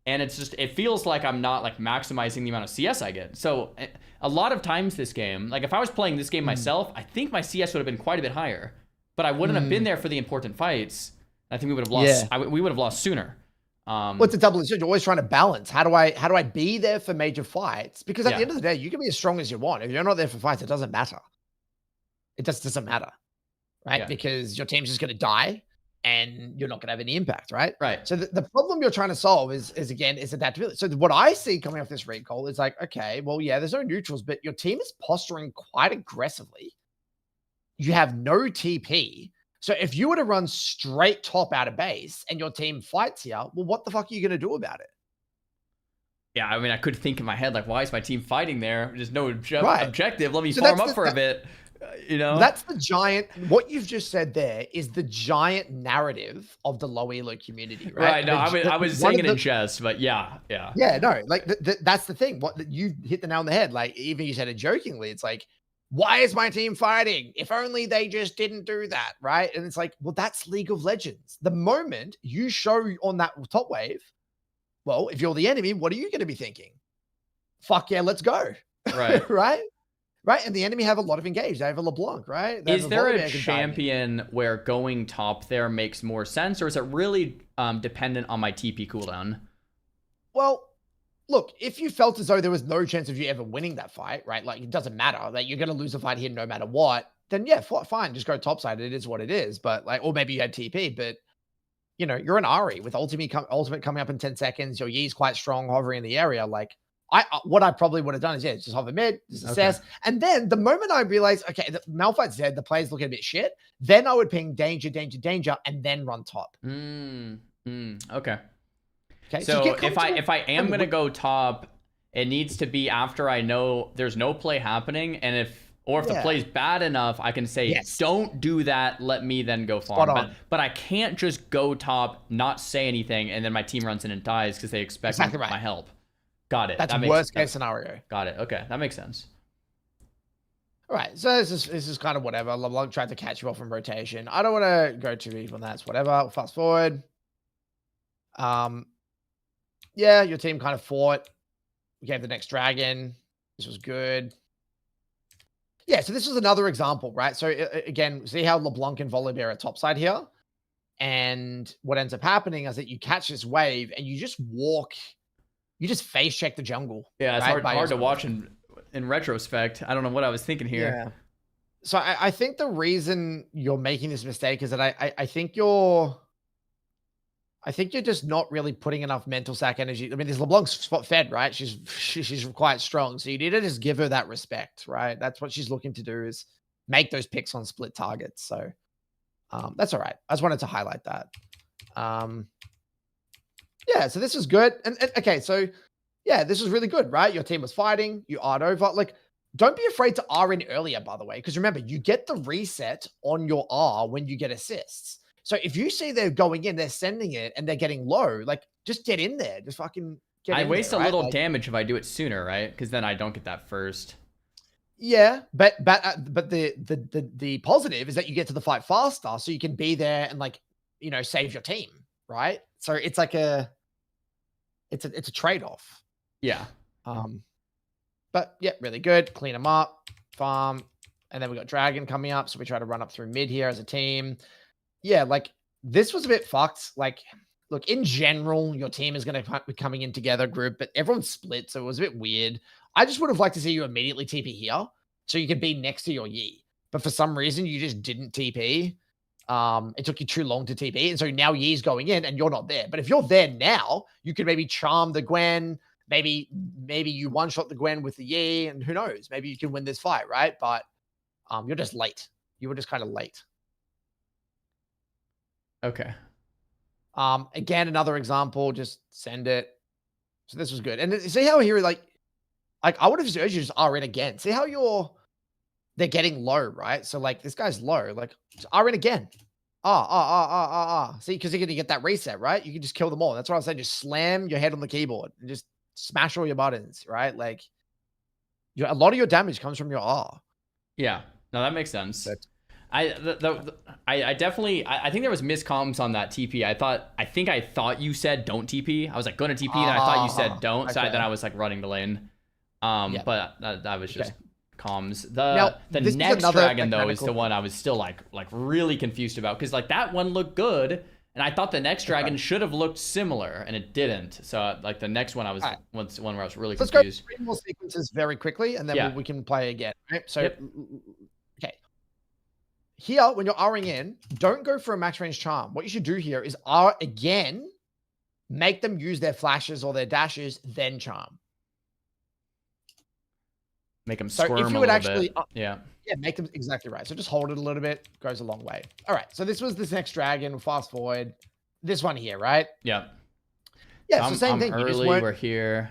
And it's just, it feels like I'm not, like, maximizing the amount of CS I get. So, a lot of times this game, like, if I was playing this game myself, I think my CS would have been quite a bit higher. But I wouldn't have been there for the important fights. I think we would have lost, we would have lost sooner. What's a double-edged sword? You're always trying to balance. How do I be there for major fights? Because at the end of the day, you can be as strong as you want. If you're not there for fights, it doesn't matter. It just doesn't matter. Right? Because your team's just going to die and you're not going to have any impact, right? Right. So the problem you're trying to solve is adaptability. So what I see coming off this recall is like, okay, well, yeah, there's no neutrals, but your team is posturing quite aggressively. You have no TP. So if you were to run straight top out of base and your team fights here, well, what the fuck are you going to do about it? Yeah, I mean, I could think in my head, like, why is my team fighting there? There's no objective. Let me farm up for a bit. You know, that's the giant. What you've just said there is the giant narrative of the low elo community, right? Right. No, I was saying it in jest, but yeah. No, like that's the thing. What you hit the nail on the head. Like even you said it jokingly. It's like, why is my team fighting? If only they just didn't do that, right? And it's like, well, that's League of Legends. The moment you show on that top wave, well, if you're the enemy, what are you going to be thinking? Fuck yeah, let's go. Right. Right, and the enemy have a lot of engage. They have a LeBlanc, right? Is there a champion where going top there makes more sense, or is it really dependent on my TP cooldown? Well, look, if you felt as though there was no chance of you ever winning that fight, right? Like, it doesn't matter. Like, you're going to lose a fight here no matter what. Then, yeah, fine. Just go topside. It is what it is. But, like, or maybe you had TP, but, you know, you're an Ari with ultimate coming up in 10 seconds. Your Yi's quite strong, hovering in the area. Like, what I probably would have done is, just hover mid, just assess. Okay. And then the moment I realized, okay, the Malphite's dead, the play's looking a bit shit, then I would ping danger, and then run top. Okay. So if I am going to go top, it needs to be after I know there's no play happening. And if the play's bad enough, I can say, don't do that. Let me then go farm. But I can't just go top, not say anything, and then my team runs in and dies because they expect my help. Got it. That's worst case scenario. Got it. Okay, that makes sense. All right, so this is kind of whatever. LeBlanc tried to catch you off in rotation. I don't want to go too deep on that. It's whatever. We'll fast forward. Yeah, your team kind of fought. We gave the next dragon. This was good. Yeah, so this was another example, right? So again, see how LeBlanc and Volibear are topside here? And what ends up happening is that you catch this wave and you just walk. You just face check the jungle. Yeah, it's hard to watch in retrospect. I don't know what I was thinking here. Yeah. So I think the reason you're making this mistake is that I think you're just not really putting enough mental sack energy. I mean, this LeBlanc's spot fed, right? She's quite strong. So you need to just give her that respect, right? That's what she's looking to do is make those picks on split targets. So that's all right. I just wanted to highlight that. Yeah, so this is good. And okay, so yeah, this was really good, right? Your team was fighting, you R'd over. Like, don't be afraid to R in earlier, by the way, because remember, you get the reset on your R when you get assists. So if you see they're going in, they're sending it, and they're getting low, like, just get in there. Just fucking get in there. I waste a little damage if I do it sooner, right? Because then I don't get that first. Yeah, but the positive is that you get to the fight faster, so you can be there and, like, you know, save your team, right? So it's like it's a trade-off. Yeah. But yeah, really good. Clean them up, farm, and then we got Dragon coming up, so we try to run up through mid here as a team. Yeah, like this was a bit fucked. Like, look, in general, your team is going to be coming in together group, but everyone's split, so it was a bit weird. I just would have liked to see you immediately TP here, so you could be next to your Yi. But for some reason, you just didn't TP. It took you too long to TP, and so now Yi's going in, and you're not there. But if you're there now, you could maybe charm the Gwen. Maybe you one-shot the Gwen with the Yi, and who knows? Maybe you can win this fight, right? But you're just late. You were just kind of late. Okay. Again, another example, just send it. So this was good. And see how here, like I would have just urged you to just RN again. See how they're getting low, right? So like this guy's low, like just RN again. See, because you're gonna get that reset, right? You can just kill them all. That's what I was saying. Just slam your head on the keyboard and just smash all your buttons, right? Like a lot of your damage comes from your R. Yeah, no, that makes sense. I definitely think there was miscomms on that TP. I think I thought you said don't TP. I was like going to TP, and I thought you said don't. So then I was like running the lane. But that was just comms. The next dragon though is the one I was still like really confused about, because like that one looked good, and I thought the next dragon should have looked similar, and it didn't. So like the next one I was one where I was really confused. Let's go through 3 more sequences very quickly, and then we can play again. Right? So okay. Here, when you're R'ing in, don't go for a max range charm. What you should do here is R again, make them use their flashes or their dashes, then charm. Make them squirm if you a would little actually, bit. Yeah, make them exactly right. So just hold it a little bit, goes a long way. All right, so this was this next dragon. We'll fast forward. This one here, right? Yeah. Yeah, so same thing. Early, we're here.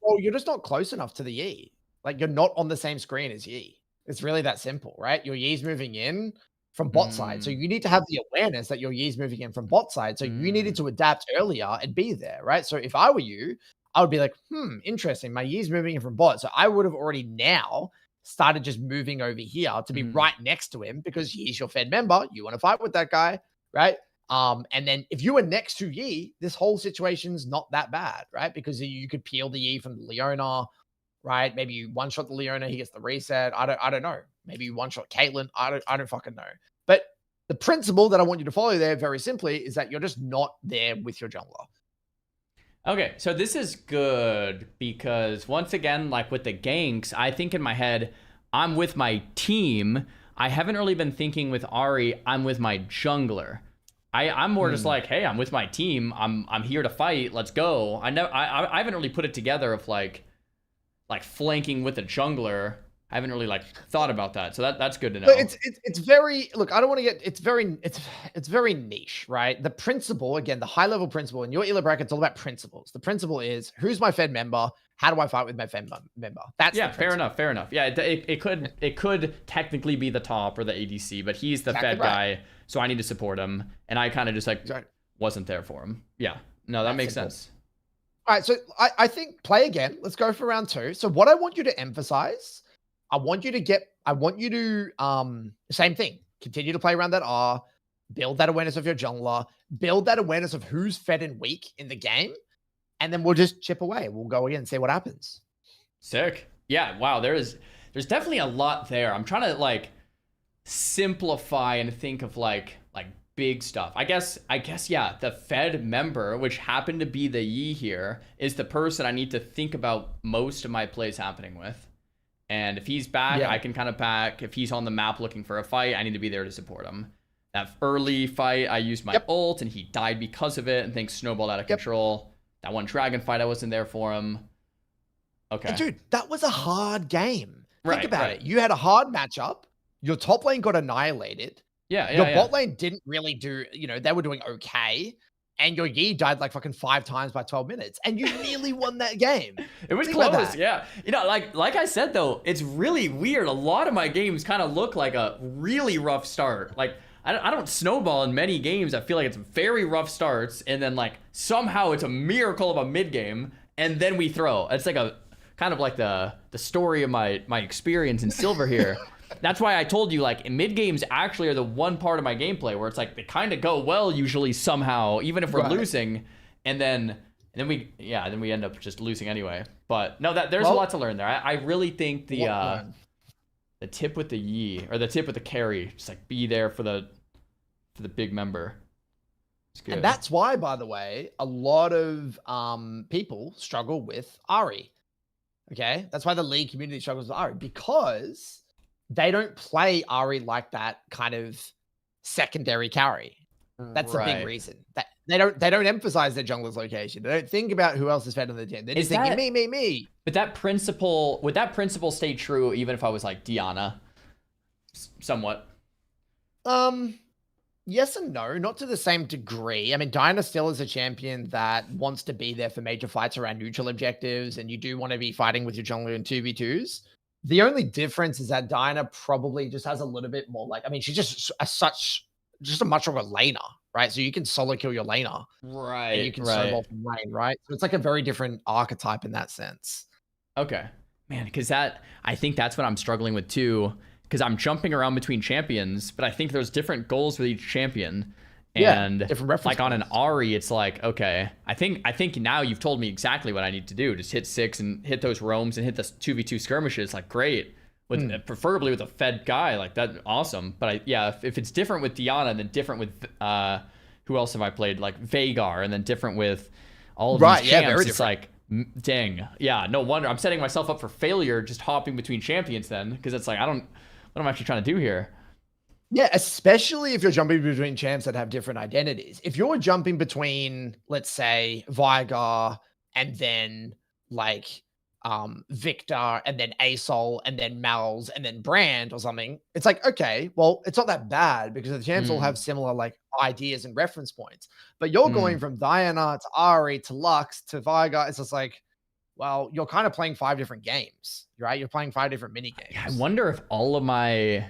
Well, you're just not close enough to the Yi. Like you're not on the same screen as Yi. It's really that simple, right? Your Yi's moving in from bot side. So you need to have the awareness that your Yi's moving in from bot side. So you needed to adapt earlier and be there, right? So if I were you, I would be like, interesting. My Yi's moving in from bot. So I would have already now started just moving over here to be right next to him, because Yi's your Fed member. You want to fight with that guy, right? And then if you were next to Yi, this whole situation's not that bad, right? Because you could peel the Yi from the Leona, right? Maybe you one-shot the Leona, he gets the reset. I don't know. Maybe you one-shot Caitlyn. I don't fucking know. But the principle that I want you to follow there, very simply, is that you're just not there with your jungler. Okay, so this is good because once again, like with the ganks, I think in my head, I'm with my team. I haven't really been thinking with Ahri, I'm with my jungler. I'm more just like, hey, I'm with my team. I'm here to fight. Let's go. I haven't really put it together of like flanking with a jungler. I haven't really like thought about that. So that's good to know. But it's very, look, I don't want to get, it's very niche, right? The principle, again, the high level principle in your ELA bracket, it's all about principles. The principle is, who's my Fed member? How do I fight with my Fed member? That's fair enough. Yeah, it could technically be the top or the ADC, but he's the Fed guy, so I need to support him. And I kind of just like wasn't there for him. Yeah, no, that makes sense. All right, so I think play again. Let's go for round 2. So what I want you to emphasize, I want you to same thing. Continue to play around that R, build that awareness of your jungler, build that awareness of who's fed and weak in the game, and then we'll just chip away. We'll go again and see what happens. Sick. Yeah, wow, there's definitely a lot there. I'm trying to like simplify and think of like big stuff. I guess yeah, the Fed member, which happened to be the Yi here, is the person I need to think about most of my plays happening with. And if he's back, I can kind of back. If he's on the map looking for a fight, I need to be there to support him. That early fight, I used my ult, and he died because of it, and things snowballed out of control. That one dragon fight, I wasn't there for him. Okay. And dude, that was a hard game. Think about it. You had a hard matchup. Your top lane got annihilated. Your bot lane didn't really do, they were doing okay. And your Yi died like fucking 5 times by 12 minutes. And you nearly won that game. It was close, yeah. Like I said, though, it's really weird. A lot of my games kind of look like a really rough start. Like, I don't snowball in many games. I feel like it's very rough starts. And then, like, somehow it's a miracle of a mid game. And then we throw. It's like a kind of like the story of my experience in Silver here. That's why I told you, like, mid games actually are the one part of my gameplay where it's like they kind of go well usually somehow, even if we're losing, and then we end up just losing anyway. But no, there's a lot to learn there. I really think the tip with the Yi, or the tip with the carry, just like be there for the big member. It's good. And that's why, by the way, a lot of people struggle with Ahri. Okay, that's why the league community struggles with Ahri, because they don't play Ahri like that kind of secondary carry. That's a big reason. That they don't emphasize their jungler's location. They don't think about who else is fed on the team. They're just thinking me. But would that principle stay true even if I was like Diana? Somewhat. Yes and no, not to the same degree. I mean, Diana still is a champion that wants to be there for major fights around neutral objectives, and you do want to be fighting with your jungler in 2v2s. The only difference is that Diana probably just has a little bit more like, I mean, she's just just a much stronger laner, right? So you can solo kill your laner. Right. And you can snowball from lane, right? So it's like a very different archetype in that sense. Okay. Man, because I think that's what I'm struggling with too. Because I'm jumping around between champions, but I think there's different goals with each champion. And different reference like on an Ahri, it's like, okay, I think now you've told me exactly what I need to do. Just hit 6 and hit those roams and hit the 2v2 skirmishes. Like, great. With preferably with a fed guy, like that, awesome. But if it's different with Diana and then different with who else have I played? Like Vhagar, and then different with all of these champs. It's like, dang, yeah, no wonder I'm setting myself up for failure just hopping between champions then, because it's like what am I actually trying to do here? Yeah, especially if you're jumping between champs that have different identities. If you're jumping between, let's say, Vhagar and then like Victor and then Asol and then Malz and then Brand or something, it's like, okay, well, it's not that bad because the champs all have similar like ideas and reference points. But you're going from Diana to Ahri to Lux to Vhagar. It's just like, well, you're kind of playing 5 different games, right? You're playing 5 different mini games. I wonder if all of my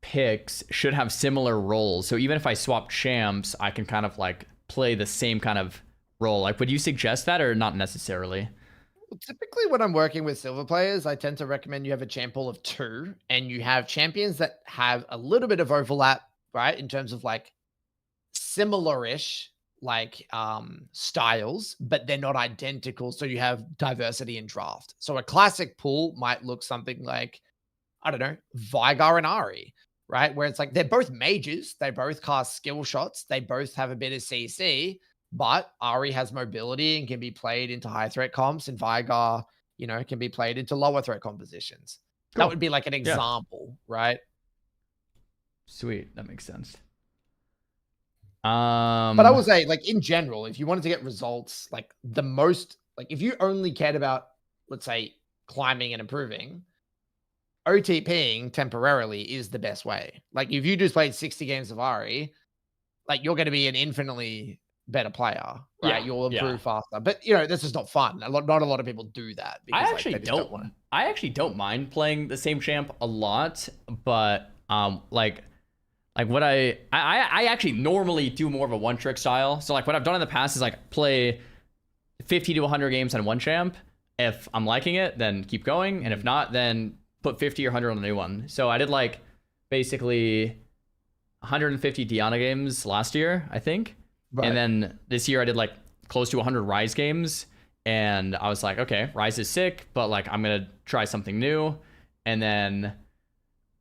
picks should have similar roles. So even if I swap champs, I can kind of like play the same kind of role. Like, would you suggest that or not necessarily? Typically, when I'm working with silver players, I tend to recommend you have a champ pool of 2 and you have champions that have a little bit of overlap, right? In terms of like similar-ish like styles, but they're not identical. So you have diversity in draft. So a classic pool might look something like, I don't know, Vhagar and Ahri, right? Where it's like they're both mages, they both cast skill shots, they both have a bit of CC, but Ahri has mobility and can be played into high threat comps, and Vhagar, you know, can be played into lower threat compositions. Cool. That would be like an example, right? Sweet, that makes sense. But I would say, like, in general, if you wanted to get results, like the most, like if you only cared about, let's say, climbing and improving, OTPing temporarily is the best way. Like if you just played 60 games of Ahri, like you're going to be an infinitely better player, right? Yeah, You'll improve faster. But you know, this is not fun. Not a lot of people do that. Because, I actually I actually don't mind playing the same champ a lot, but like what I actually normally do more of a one trick style. So like what I've done in the past is like play 50 to 100 games on one champ. If I'm liking it, then keep going, and if not, then put 50 or 100 on a new one. So I did like basically 150 Diana games last year, I think. Right. And then this year I did like close to 100 Ryze games, and I was like, okay, Ryze is sick, but like I'm going to try something new. And then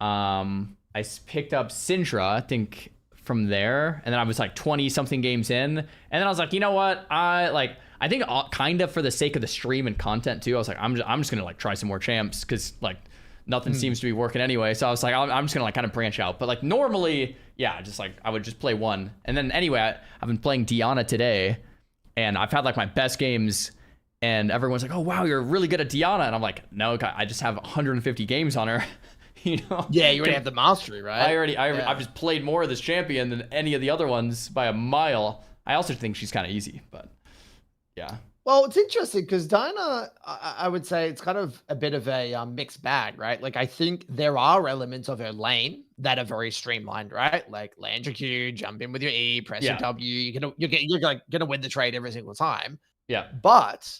I picked up Syndra, I think, from there, and then I was like 20 something games in, and then I was like, you know what, I think kind of for the sake of the stream and content too, I was like, I'm just gonna like try some more champs, because like nothing seems to be working anyway. So I was like, I'm just gonna like kind of branch out. But like normally, yeah, just like I would just play one, and then anyway, I've been playing Diana today, and I've had like my best games, and everyone's like, oh wow, you're really good at Diana, and I'm like, no, I just have 150 games on her. You know? Yeah, you already have the mastery, right? I've just played more of this champion than any of the other ones by a mile. I also think she's kind of easy, but yeah. Well, it's interesting because Diana, I would say it's kind of a bit of a mixed bag, right? Like I think there are elements of her lane that are very streamlined, right? Like land your Q, jump in with your E, press your W. You're gonna win the trade every single time. Yeah. But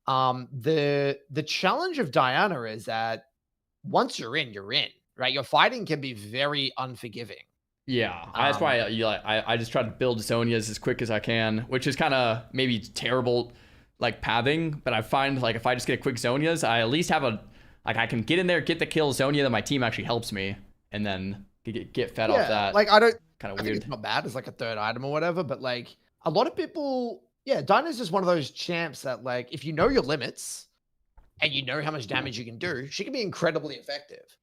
the challenge of Diana is that once you're in, right? Your fighting can be very unforgiving. Yeah, that's why I just try to build Zonias as quick as I can, which is kind of maybe terrible, like pathing. But I find like if I just get a quick Zonias, I at least have I can get in there, get the kill Zonia, then my team actually helps me, and then get fed off that. Like I kind of think weird. it's not bad. It's like a third item or whatever. But like a lot of people, Diana's just one of those champs that like if you know your limits and you know how much damage you can do, she can be incredibly effective.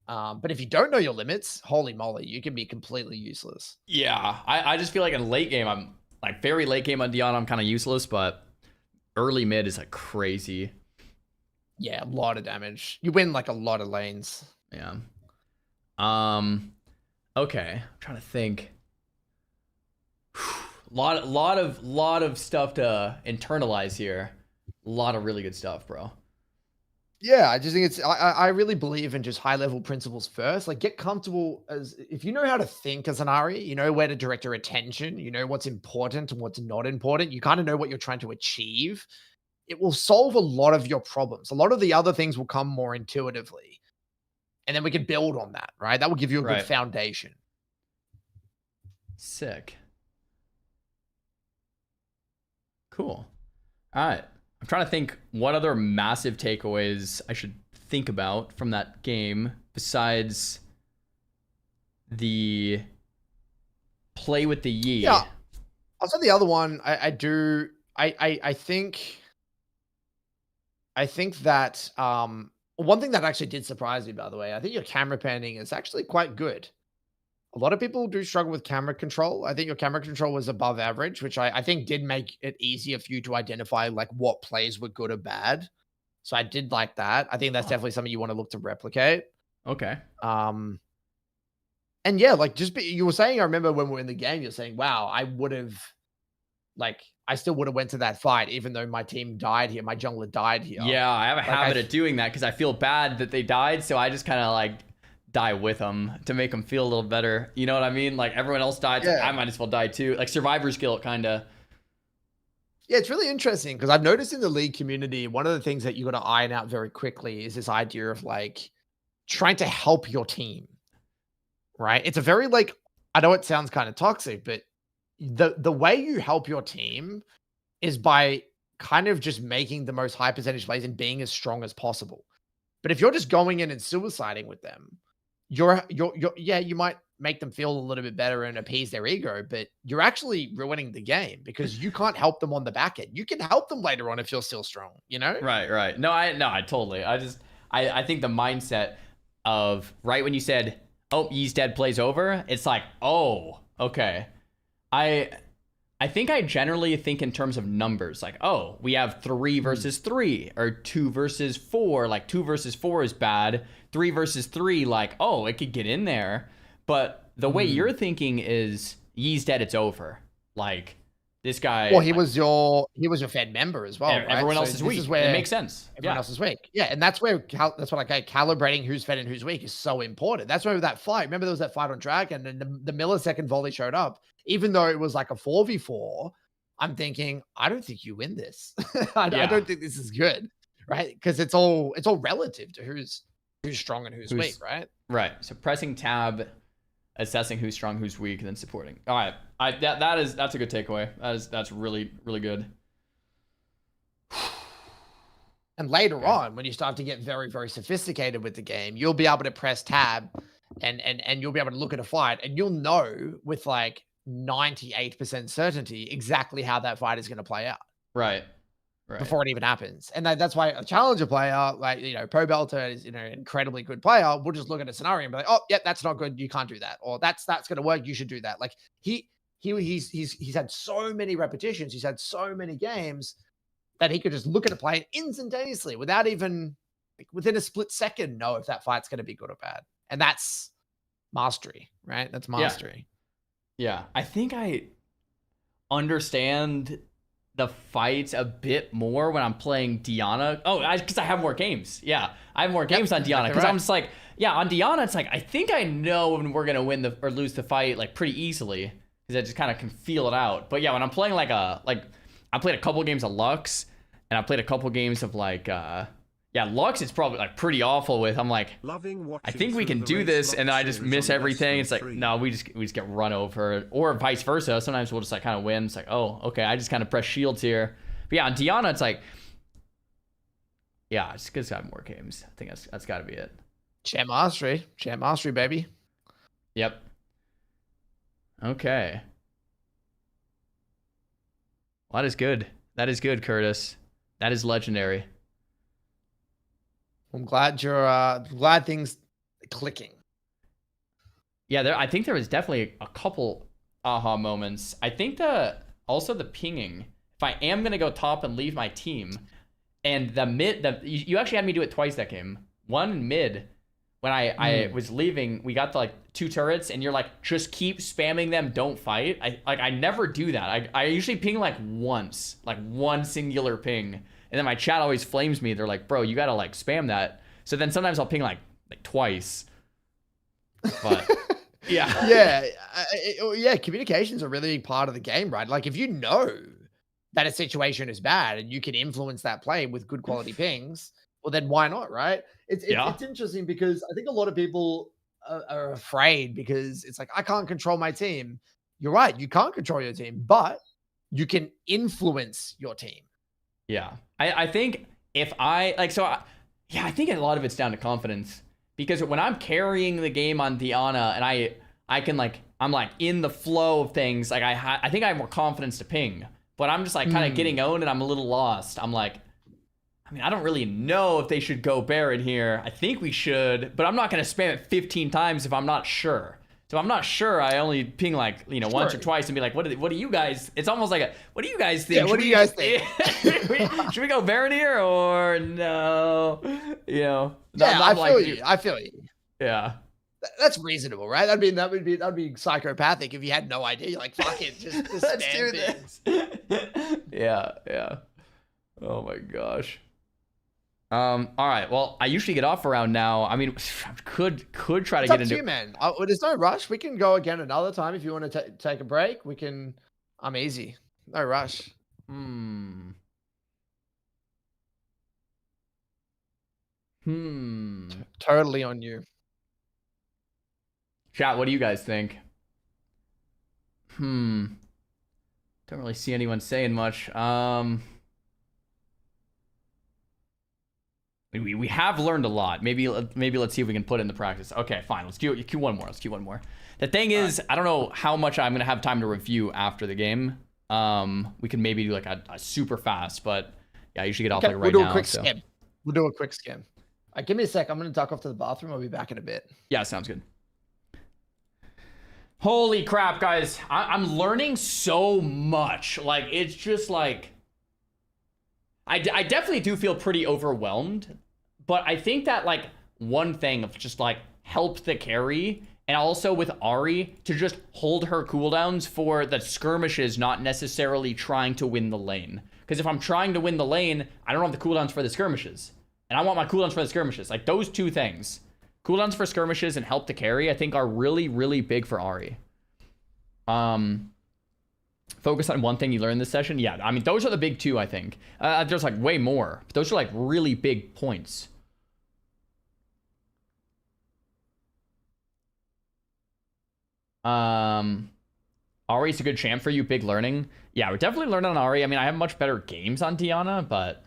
But if you don't know your limits, holy moly, you can be completely useless. Yeah, I just feel like in late game, I'm like very late game on Diana, I'm kind of useless, but early mid is like crazy. Yeah, a lot of damage. You win like a lot of lanes. Yeah. Okay, I'm trying to think. lot of stuff to internalize here. A lot of really good stuff, bro. Yeah, I just think I really believe in just high level principles first. Like, get comfortable as if you know how to think as an Ari, you know where to direct your attention, you know what's important and what's not important. You kind of know what you're trying to achieve. It will solve a lot of your problems. A lot of the other things will come more intuitively. And then we can build on that, right? That will give you a good foundation. Sick. Cool. All right. I'm trying to think what other massive takeaways I should think about from that game besides the play with the Yi. Yeah. I'll say the other one. I think that one thing that actually did surprise me, by the way, I think your camera panning is actually quite good. A lot of people do struggle with camera control. I think your camera control was above average, which I think did make it easier for you to identify like what plays were good or bad. So I did like that. I think that's definitely something you want to look to replicate. Okay. And yeah, like you were saying, I remember when we were in the game, you're saying, wow, I still would have went to that fight, even though my team died here. My jungler died here. Yeah, I have a habit of doing that because I feel bad that they died. So I just kind of like die with them to make them feel a little better. You know what I mean? Like everyone else died, so I might as well die too. Like survivor's guilt, kind of. Yeah, it's really interesting because I've noticed in the League community, one of the things that you got to iron out very quickly is this idea of like trying to help your team, right? It's a very like, I know it sounds kind of toxic, but the way you help your team is by kind of just making the most high percentage plays and being as strong as possible. But if you're just going in and suiciding with them, you might make them feel a little bit better and appease their ego, but you're actually ruining the game because you can't help them on the back end. You can help them later on if you're still strong, you know? Right. No, I totally. I think the mindset of right when you said, "Oh, Yi's dead, plays over," it's like, "Oh, okay." I think I generally think in terms of numbers, like, oh, we have 3 versus 3 or 2 versus 4. Like 2 versus 4 is bad. 3 versus 3, like, oh, it could get in there. But the way you're thinking is Yi's dead, it's over. Like this guy. Well, he was your Fed member as well. Everyone else is weak. It makes sense. Everyone else is weak. Yeah, and that's where calibrating who's Fed and who's weak is so important. That's why that fight. Remember there was that fight on Dragon, and the millisecond volley showed up. Even though it was like a 4v4, I'm thinking, I don't think you win this. I don't think this is good, right? Because it's all relative to who's strong and who's weak, right? Right. So pressing tab, assessing who's strong, who's weak, and then supporting. All right. That's a good takeaway. That's really, really good. And later on, when you start to get very, very sophisticated with the game, you'll be able to press tab and you'll be able to look at a fight and you'll know with like 98% certainty exactly how that fight is going to play out. Right. Before it even happens. And that's why a challenger player, like, Pro Belter is, an incredibly good player, will just look at a scenario and be like, oh, yeah, that's not good. You can't do that. Or that's going to work. You should do that. Like he's had so many repetitions. He's had so many games that he could just look at a play instantaneously without even within a split second know if that fight's going to be good or bad. And that's mastery, right? That's mastery. Yeah. I think I understand the fights a bit more when I'm playing Diana. Oh, because I have more games. Yeah, I have more games on Diana because I'm just like, on Diana, it's like I think I know when we're gonna win or lose the fight like pretty easily because I just kind of can feel it out. But yeah, when I'm playing I played a couple games of Lux and I played a couple games of Lux is probably like pretty awful with. I'm like, I think we can do this, and then I just miss everything. It's like, no, we just get run over, or vice versa. Sometimes we'll just like kind of win. It's like, oh, okay, I just kind of press shields here. But yeah, on Diana, it's like, it's because I have more games. I think that's got to be it. Champ mastery, baby. Yep. Okay. Well, that is good. That is good, Curtis. That is legendary. I'm glad you're glad things clicking. Yeah, I think there was definitely a couple aha moments. I think also the pinging. If I am gonna go top and leave my team, and the mid, you actually had me do it twice that game. One in mid, when I was leaving, we got like 2 turrets, and you're like, just keep spamming them, don't fight. I never do that. I usually ping like once, like one singular ping, and then my chat always flames me. They're like, bro, you gotta like spam that. So then sometimes I'll ping like twice. But yeah. Yeah, communication's a really big part of the game, right? Like if you know that a situation is bad and you can influence that play with good quality pings, well then why not, right? It's interesting because I think a lot of people are afraid because it's like, I can't control my team. You're right, you can't control your team, but you can influence your team. Yeah. I think if I I think a lot of it's down to confidence, because when I'm carrying the game on Diana and I can like, I'm like in the flow of things, like I think I have more confidence to ping, but I'm just like kind of getting owned and I'm a little lost. I'm like, I mean, I don't really know if they should go Baron here. I think we should, but I'm not going to spam it 15 times if I'm not sure. So I'm not sure. I only ping like, once or twice and be like, what do you guys, it's almost like what do you guys think? Yeah, what do you guys think? Should we go Baron here or no? Yeah, I feel you. Yeah. That's reasonable, right? That'd be psychopathic if you had no idea. You're like, fuck it, just Let's do things. Yeah. Oh my gosh. All right. Well, I usually get off around now. I mean, could try to get into. You, man. There's no rush. We can go again another time if you want to take a break. We can. I'm easy. No rush. Totally on you. Chat, what do you guys think? Don't really see anyone saying much. We have learned a lot. Maybe let's see if we can put it into practice. Okay, fine. Let's queue one more. Let's queue one more. The thing is, I don't know how much I'm gonna have time to review after the game. We can maybe do like a super fast, but yeah, you should get off like right now. We'll do a quick skim. We'll do a quick skim. Give me a sec. I'm gonna duck off to the bathroom. I'll be back in a bit. Yeah, sounds good. Holy crap, guys. I'm learning so much. Like, it's just like... I definitely do feel pretty overwhelmed. But I think that, like, one thing of just, like, help the carry. And also with Ahri, to just hold her cooldowns for the skirmishes, not necessarily trying to win the lane. Because if I'm trying to win the lane, I don't have the cooldowns for the skirmishes. And I want my cooldowns for the skirmishes. Like, those two things. Cooldowns for skirmishes and help to carry, I think, are really, really big for Ahri. Focus on one thing you learned this session. Yeah, I mean, those are the big two, I think. There's, like, way more. But those are, like, really big points. Ahri's a good champ for you, big learning. Yeah, we're definitely learning on Ahri. I mean, I have much better games on Diana, but...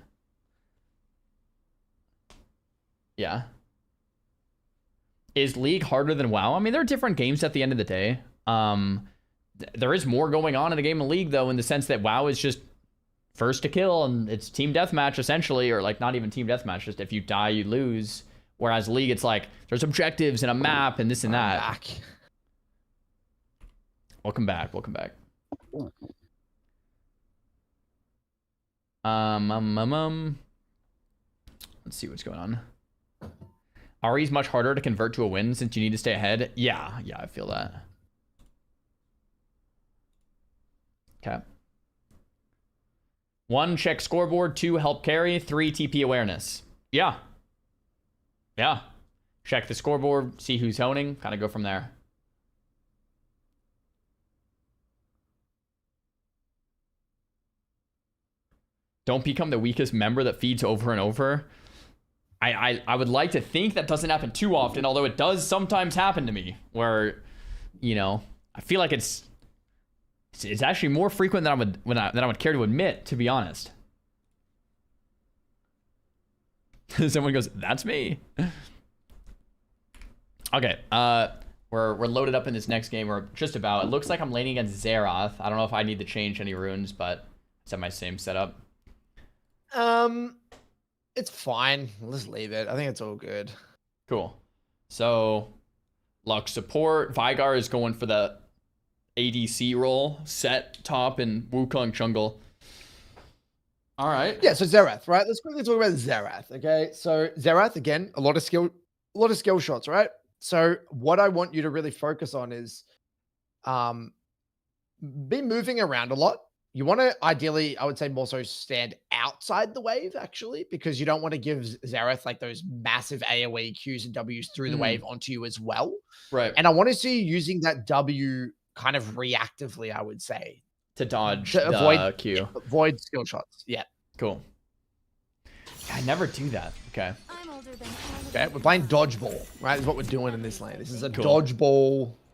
yeah. Is League harder than WoW? I mean, they're different games at the end of the day. There is more going on in a game of League, though, in the sense that WoW is just first to kill, and it's team deathmatch, essentially, or, like, not even team deathmatch, just if you die, you lose. Whereas League, it's like, there's objectives and a map and this and that. Welcome back. Welcome back. Let's see what's going on. Ahri's much harder to convert to a win since you need to stay ahead. Yeah, I feel that. Okay. 1, check scoreboard. 2, help carry. 3, TP awareness. Yeah. Check the scoreboard, see who's honing, kind of go from there. Don't become the weakest member that feeds over and over. I would like to think that doesn't happen too often, although it does sometimes happen to me, where, you know, I feel like it's actually more frequent than I would care to admit, to be honest. Someone goes, "That's me." Okay, we're loaded up in this next game. We're just about. It looks like I'm laning against Xerath. I don't know if I need to change any runes, but it's at my same setup. It's fine. We'll just leave it. I think it's all good. Cool. So, Lux support. Vigar is going for the ADC role. Set top and Wukong jungle. All right. Yeah, so Xerath, right? Let's quickly talk about Xerath, okay? So Xerath, again, a lot of skill a lot of skill shots, right? So what I want you to really focus on is be moving around a lot. You want to ideally, I would say, more so stand outside the wave, actually, because you don't want to give Xareth like those massive AoE Qs and Ws through the wave onto you as well. Right. And I want to see you using that W kind of reactively, I would say. To dodge To the avoid Q. Avoid skill shots. Yeah. Cool. I never do that. Okay. Okay, we're playing dodgeball, right? Is what we're doing in this lane. This is a Cool.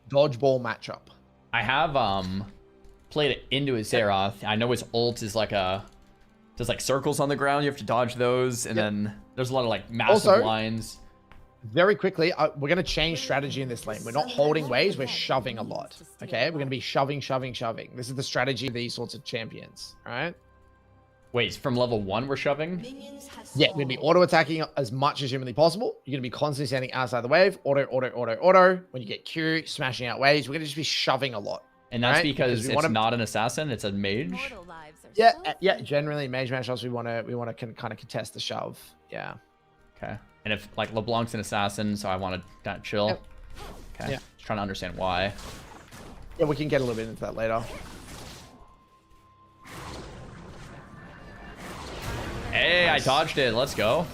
dodgeball matchup. I have played it into his Xerath. I know his ult is like does like circles on the ground. You have to dodge those, and then there's a lot of like massive Also, lines. Very quickly, we're going to change strategy in this lane. We're not holding waves, we're shoving a lot. Okay, we're going to be shoving. This is the strategy of these sorts of champions. All right. Wait, from level 1 we're shoving? Yeah, we're going to be auto attacking as much as humanly possible. You're going to be constantly standing outside the wave. Auto. When you get Q, smashing out waves, we're going to just be shoving a lot. And that's right? because we it's wanna... not an assassin, it's a mage. Yeah. Generally, mage matchups, we want to kind of contest the shove. Yeah. Okay. And if like LeBlanc's an assassin, so I want to kind of chill. Yep. Okay. Yeah. Just trying to understand why. Yeah, we can get a little bit into that later. Hey, nice. I dodged it. Let's go.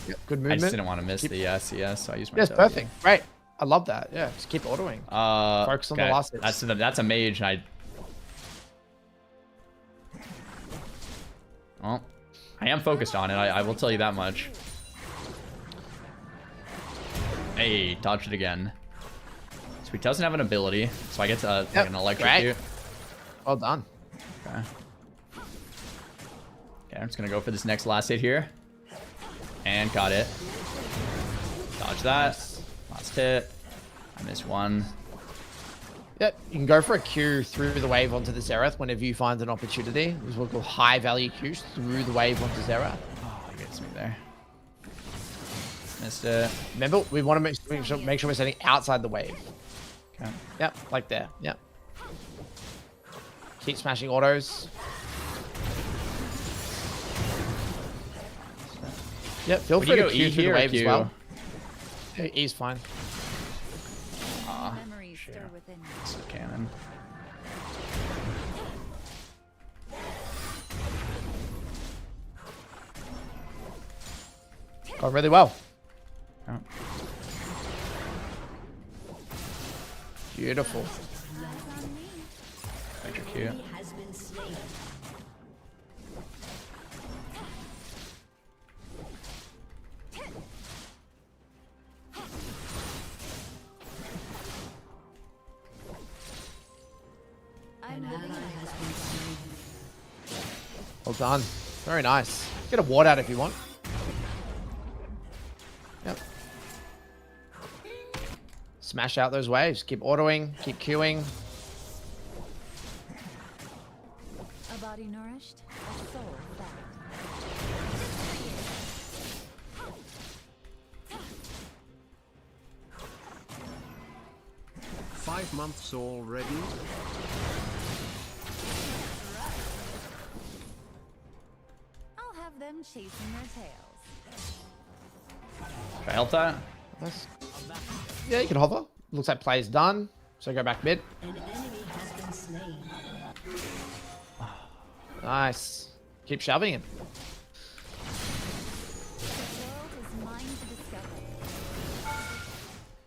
Yep, good movement. I just didn't want to miss the CS, so I used my Yes, W. perfect. Great. I love that. Yeah, just keep autoing. Focus on the last hits. That's a mage, and well, I am focused on it. I will tell you that much. Hey, dodged it again. So he doesn't have an ability, so I get to like an electrocute. Well done. Okay. Okay, I'm just gonna go for this next last hit here. And got it. Dodge that. Last hit. I missed one. Yep, you can go for a Q through the wave onto the Xerath whenever you find an opportunity. These will call high value Qs through the wave onto Xerath. Oh, he gets me there. Missed it. Remember, we want to make sure we're standing outside the wave. Okay. Yep, like there. Yep. Keep smashing autos. Yep, feel free to Q through the wave as well. Yeah, E's fine. It's a cannon. Going really well. Oh. Beautiful. Electrocute. Well done. Very nice. Get a ward out if you want. Yep. Smash out those waves. Keep autoing. Keep queuing. A body nourished, a soul fed. 5 months already? I'll have them chasing their tails. Should I help that? Nice. Yeah, you can hover. Looks like play's done. So go back mid. An enemy has been slain. Nice. Keep shoving him.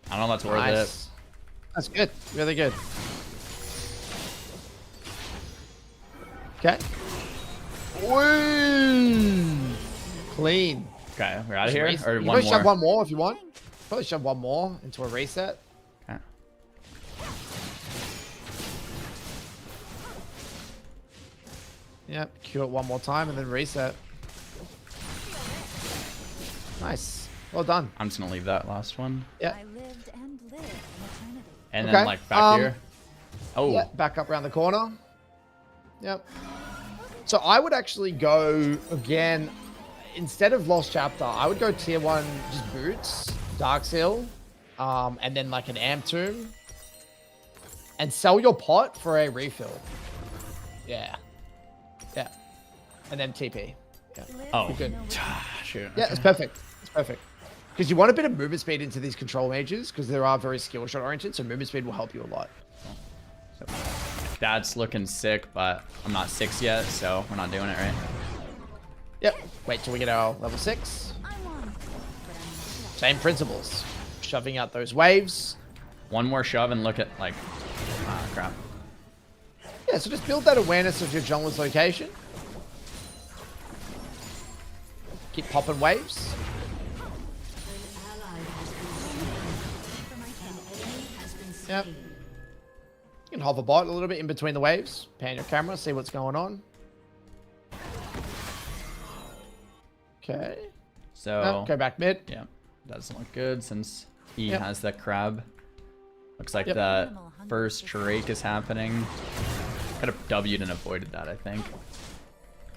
I don't know if that's worth Nice. it. That's good. Really good. Okay. Woo! Clean. Okay, we're out of here. Or You one can shove more. one more if you want. Probably shove one more into a reset. Okay. Yep. Cue it one more time and then reset. Nice. Well done. I'm just gonna leave that last one. Yeah. I lived and lived in eternity. And Okay, then like back here. Oh. Yeah, back up around the corner. Yep. So I would actually go again, instead of Lost Chapter, I would go tier 1 just boots, Dark Seal, and then like an Amp Tomb. And sell your pot for a refill. Yeah. Yeah. And then TP. Yeah. Oh. You're good. Shoot. Yeah, it's perfect. It's perfect. Because you want a bit of movement speed into these control mages, because they are very skill shot oriented, so movement speed will help you a lot. So, that's looking sick, but I'm not 6 yet, so we're not doing it, right? Yep. Wait till we get our level 6. Same principles. Shoving out those waves. One more shove and look at, like... Ah, crap. Yeah, so just build that awareness of your jungler's location. Keep popping waves. Yep. You can hover bot a little bit in between the waves. Pan your camera, see what's going on. Okay. So... No, go back mid. Yeah. Doesn't look good since he Yep. has the crab. Looks like the first Drake is happening. Could have W'd and avoided that, I think.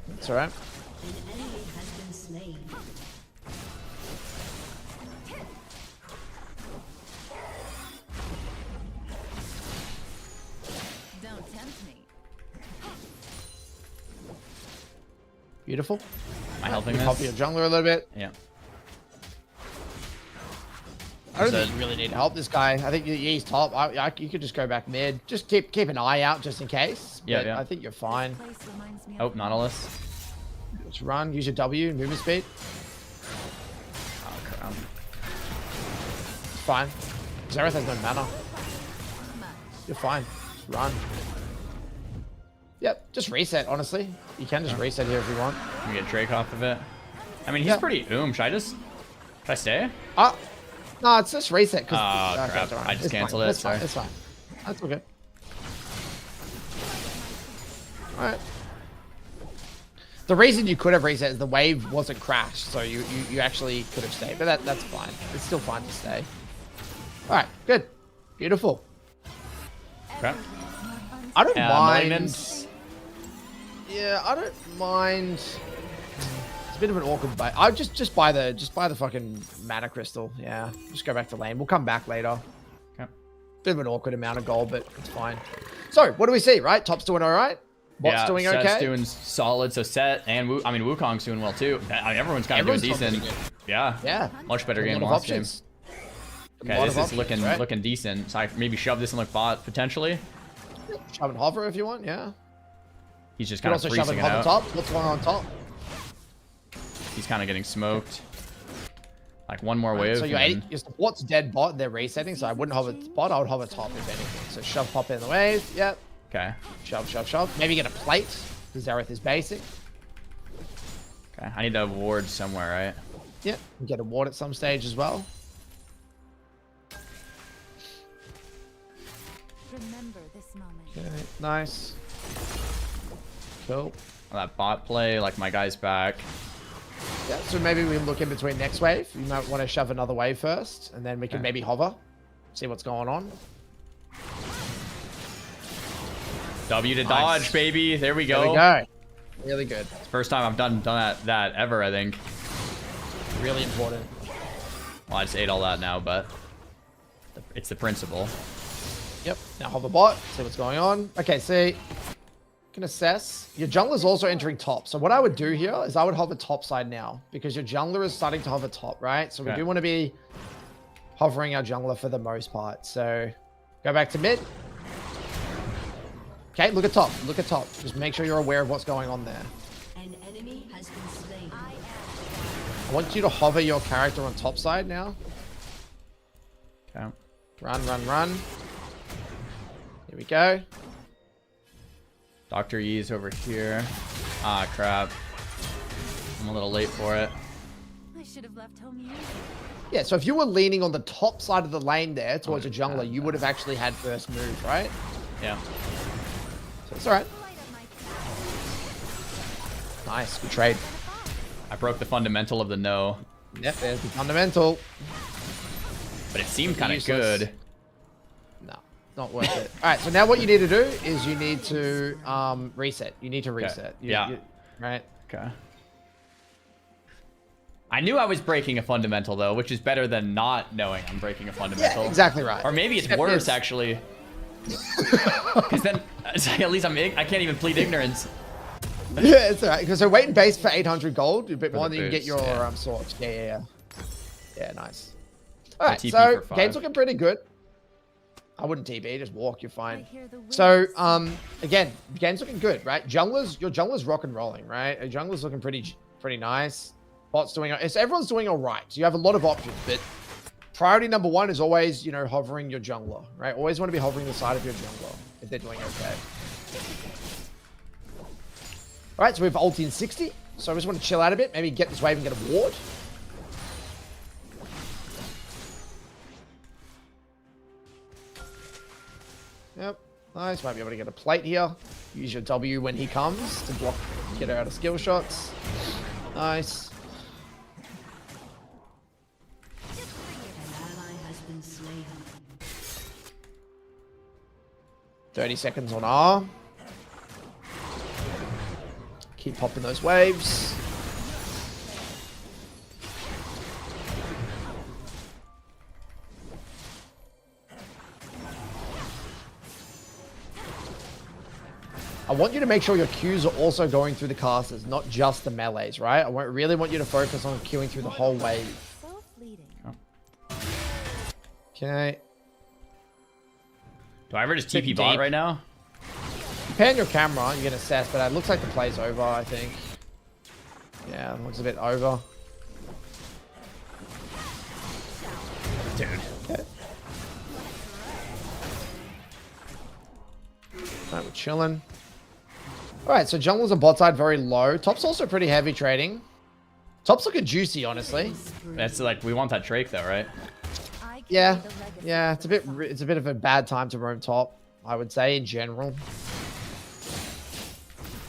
That's alright. An enemy has been slain. Don't tempt me. Beautiful. Am I helping Pop your this? jungler a little bit. Yeah. I don't think you really need to help this guy. I think he's top. You could just go back mid. Just keep an eye out just in case. Yeah, But yeah. I think you're fine. Oh, Nautilus. Just run. Use your W. Movement speed. Oh, crap. It's fine. Xaryu has no mana. You're fine. Just run. Yep. Just reset, honestly. You can just reset here if you want. Can we get Drake off of it? I mean, he's pretty Should I stay? No, it's just reset. Oh, crap. I just canceled it. It's fine. Sorry. It's fine. That's okay. Alright. The reason you could have reset is the wave wasn't crashed, so you actually could have stayed. But that's fine. It's still fine to stay. Alright, good. Beautiful. Crap. I don't mind. Malignance. Yeah, I don't mind. It's a bit of an awkward bait. I just buy the fucking mana crystal. Yeah, just go back to lane. We'll come back later. Okay. Bit of an awkward amount of gold, but it's fine. So, what do we see? Right, top's doing all right. Bot's doing Set's okay. doing solid. So Set and Wukong's doing well too. Everyone's kind of doing decent. Yeah. Yeah. Much better A game lot than of last game. options. Okay, this is looking decent. So I maybe shove this and look bot potentially. Shove and hover if you want. Yeah. He's just You kind can of also shove freezing and it hover out. top. What's going on top? He's kind of getting smoked. Like one more wave. So and your support's dead bot. They're resetting, so I wouldn't hover bot. I would hover top if anything. So shove pop in the wave. Yep. Okay. Shove, shove, shove. Maybe get a plate, because Xaryu is basic. Okay. I need to ward somewhere, right? Yep. Get a ward at some stage as well. Remember this moment. Okay, nice. Cool. That bot play, like my guy's back. Yeah, so maybe we can look in between next wave. You might want to shove another wave first, and then we can maybe hover. See what's going on. W to Nice. dodge, baby. There we go. There we go. Really good. It's the first time I've done that ever, I think. Really important. Well, I just ate all that now, but it's the principle. Yep. Now hover bot. See what's going on. Okay, see. You can assess. Your jungler's also entering top. So what I would do here is I would hover top side now, because your jungler is starting to hover top, right? So we do want to be hovering our jungler for the most part. So go back to mid. Okay, look at top. Look at top. Just make sure you're aware of what's going on there. An enemy has been slain. I want you to hover your character on top side now. Okay. Run, run, run. Here we go. Dr. E's over here. Ah, crap. I'm a little late for it. I should have left home years. Yeah, so if you were leaning on the top side of the lane there towards a jungler, you would have actually had first move, right? Yeah. So it's alright. Nice, good trade. I broke the fundamental of the no. Yep, there's the fundamental. But it seemed kind of Useless. good. No, not worth it. Alright, so now what you need to do is you need to reset. You need to reset. Yeah. Right? Okay. I knew I was breaking a fundamental though, which is better than not knowing I'm breaking a fundamental. Yeah, exactly right. Or maybe it's Except worse it's- actually. Because then at least I can't even plead ignorance. Yeah, it's alright. Because they're waiting base for 800 gold, a bit For more the than you can get boots, your yeah. swords. Yeah. Yeah, nice. All right, TP so for 5. game's looking pretty good. I wouldn't TP, just walk, you're fine. So, again, game's looking good, right? Your jungler's rock and rolling, right? Your jungler's looking pretty nice. Bot's doing, everyone's doing all right. So you have a lot of options, but priority number 1 is always, you know, hovering your jungler, right? Always want to be hovering the side of your jungler if they're doing okay. All right, so we have ulti in 60. So I just want to chill out a bit, maybe get this wave and get a ward. Yep, nice. Might be able to get a plate here. Use your W when he comes to block, get out of skill shots. Nice. An ally has been slain. 30 seconds on R. Keep popping those waves. I want you to make sure your Qs are also going through the casters, not just the melees, right? I really want you to focus on queuing through the whole wave. Okay. Do I ever just TP bot right now? Pan your camera, you can assess, but it looks like the play's over, I think. Yeah, it looks a bit over. Dude. Okay. Alright, we're chilling. Alright, so jungles and bot side very low. Top's also pretty heavy trading. Top's looking juicy, honestly. That's like, we want that Drake though, right? Yeah. Yeah, it's a bit of a bad time to roam top, I would say, in general.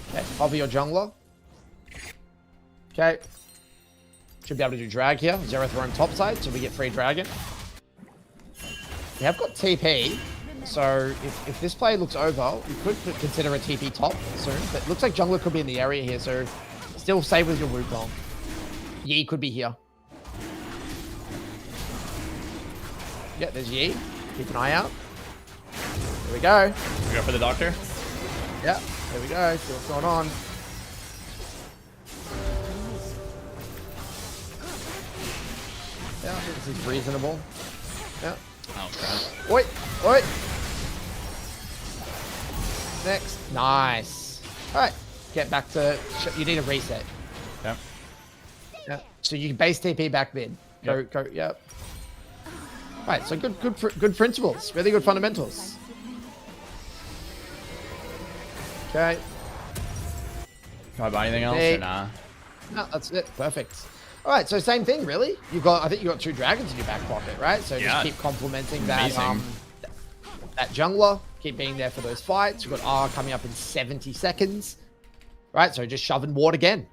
Okay, cover your jungler. Okay. Should be able to do drag here. Xerath roam top side, so we get free dragon. We have got TP. So if this play looks over, we could consider a TP top soon. But it looks like jungler could be in the area here, so still save with your Wukong. Yi could be here. Yeah, there's Yi. Keep an eye out. Here we go. We go for the doctor? Yeah, there we go. See what's going on. Yeah, I think this is reasonable. Yeah. Oh, crap. Wait, wait. Next. Nice. All right. Get back to... You need a reset. Yep. Yeah. So you can base TP back mid. Go, yep. All right. So good principles. Really good fundamentals. Okay. Can I buy anything else or nah? No, that's it. Perfect. All right, so same thing, really. I think you got 2 dragons in your back pocket, right? So just keep complementing that that jungler. Keep being there for those fights. You've got R coming up in 70 seconds. Right, so just shove and ward again.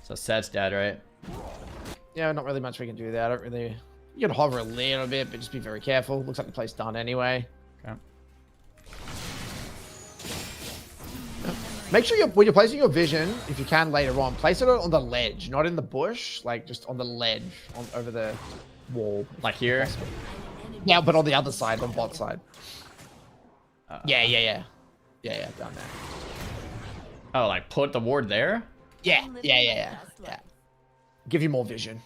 So Set's dead, right? Yeah, not really much we can do there. I don't really... You can hover a little bit, but just be very careful. Looks like the play's done anyway. Okay. Make sure when you're placing your vision, if you can later on, place it on the ledge, not in the bush, like just on the ledge, over the wall. Like here? Yeah, but on the other side, on bot side. Yeah, down there. Oh, like put the ward there? Yeah. Give you more vision.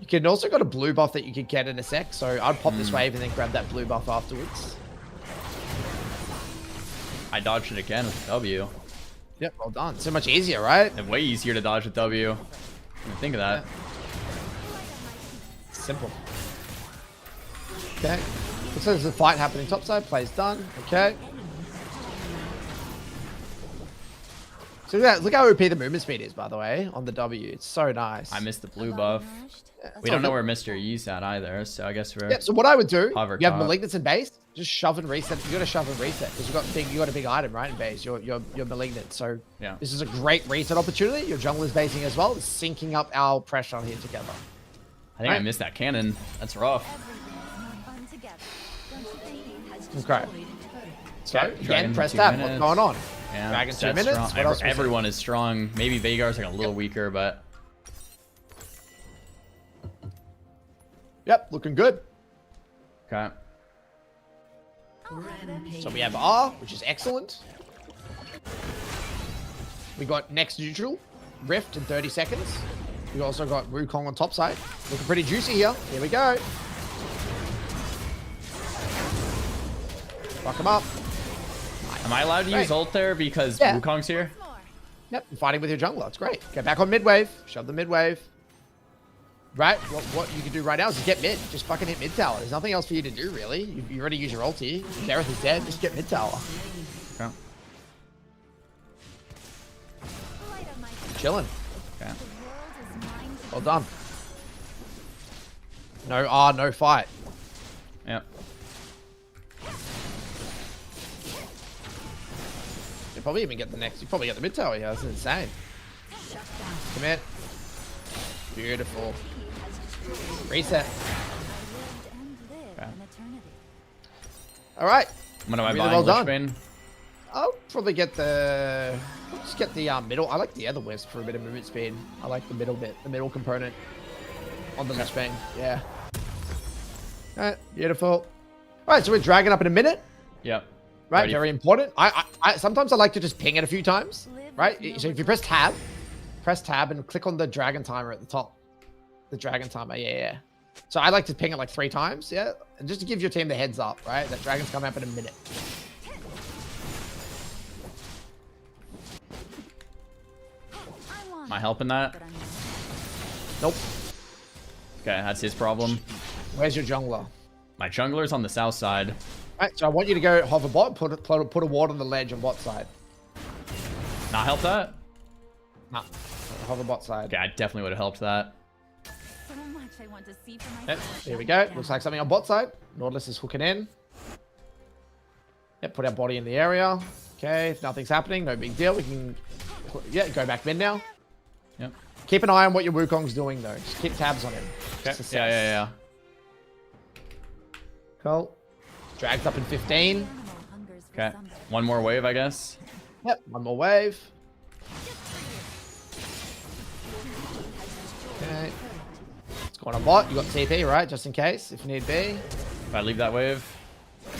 You can also got a blue buff that you could get in a sec, so I'd pop this wave and then grab that blue buff afterwards. I dodged it again with W. Yep, well done. So much easier, right? And way easier to dodge with W. Think of that. Simple. Okay. So there's a fight happening topside. Play's done. Okay. So look how OP the movement speed is, by the way, on the W. It's so nice. I missed the blue buff. We don't know where Mr. Yi's at either, so I guess we're... Yeah, so what I would do, hover you have top. Malignance in base, just shove and reset. You gotta shove and reset, because you got a big item, right, in base. You're Malignant, so yeah. This is a great reset opportunity. Your jungler's basing as well, syncing up our pressure here together. I think I missed that cannon. That's rough. Okay. So, Okay, again, Dragon press 2 tab. minutes. What's going on? Yeah, Dragon 2 Set's minutes. strong. What else was Everyone is strong. Maybe Veigar's like a little weaker, but... Yep, looking good. Okay. So we have R, which is excellent. We got next neutral, Rift in 30 seconds. We also got Wukong on top side. Looking pretty juicy here. Here we go. Fuck him up. Am I allowed to use ult there because Yeah. Wukong's here? Yep, I'm fighting with your jungler. It's great. Get back on mid wave. Shove the mid wave. Right? What you can do right now is get mid. Just fucking hit mid tower. There's nothing else for you to do, really. You already used your ulti. Gareth is dead. Just get mid tower. Okay. Chilling. Okay. Well done. No fight. Yep. You probably even get the next. You probably get the mid tower here. That's insane. Come here. Beautiful. Reset. Okay. All right. What am I Really buying? well Lich done. Bane? I'll probably get the. Just get the middle. I like the other wisp for a bit of movement speed. I like the middle bit, the middle component on the Lich Bane. Yeah. All right. Beautiful. All right. So we're dragging up in a minute. Yep. Right, Ready. very important. I sometimes I like to just ping it a few times. Right, so if you press tab and click on the dragon timer at the top. The dragon timer, yeah. So I like to ping it like 3 times, yeah, and just to give your team the heads up, right? That dragon's coming up in a minute. Am I helping that? Nope. Okay, that's his problem. Where's your jungler? My jungler's on the south side. Right, so I want you to go hover bot, put a ward on the ledge on bot side. Not help that? Nah, hover bot side. Okay, I definitely would have helped that. So much I want to see for Yep, myself. here we go. Looks like something on bot side. Nautilus is hooking in. Yep, put our body in the area. Okay, if nothing's happening, no big deal. We can, yeah, go back mid now. Yep. Keep an eye on what your Wukong's doing though. Just keep tabs on him. Okay. Yeah. Cool. Dragged up in 15. Okay. One more wave, I guess. Yep, one more wave. Okay. Let's go on a bot. You got TP, right? Just in case, if need be. If I leave that wave.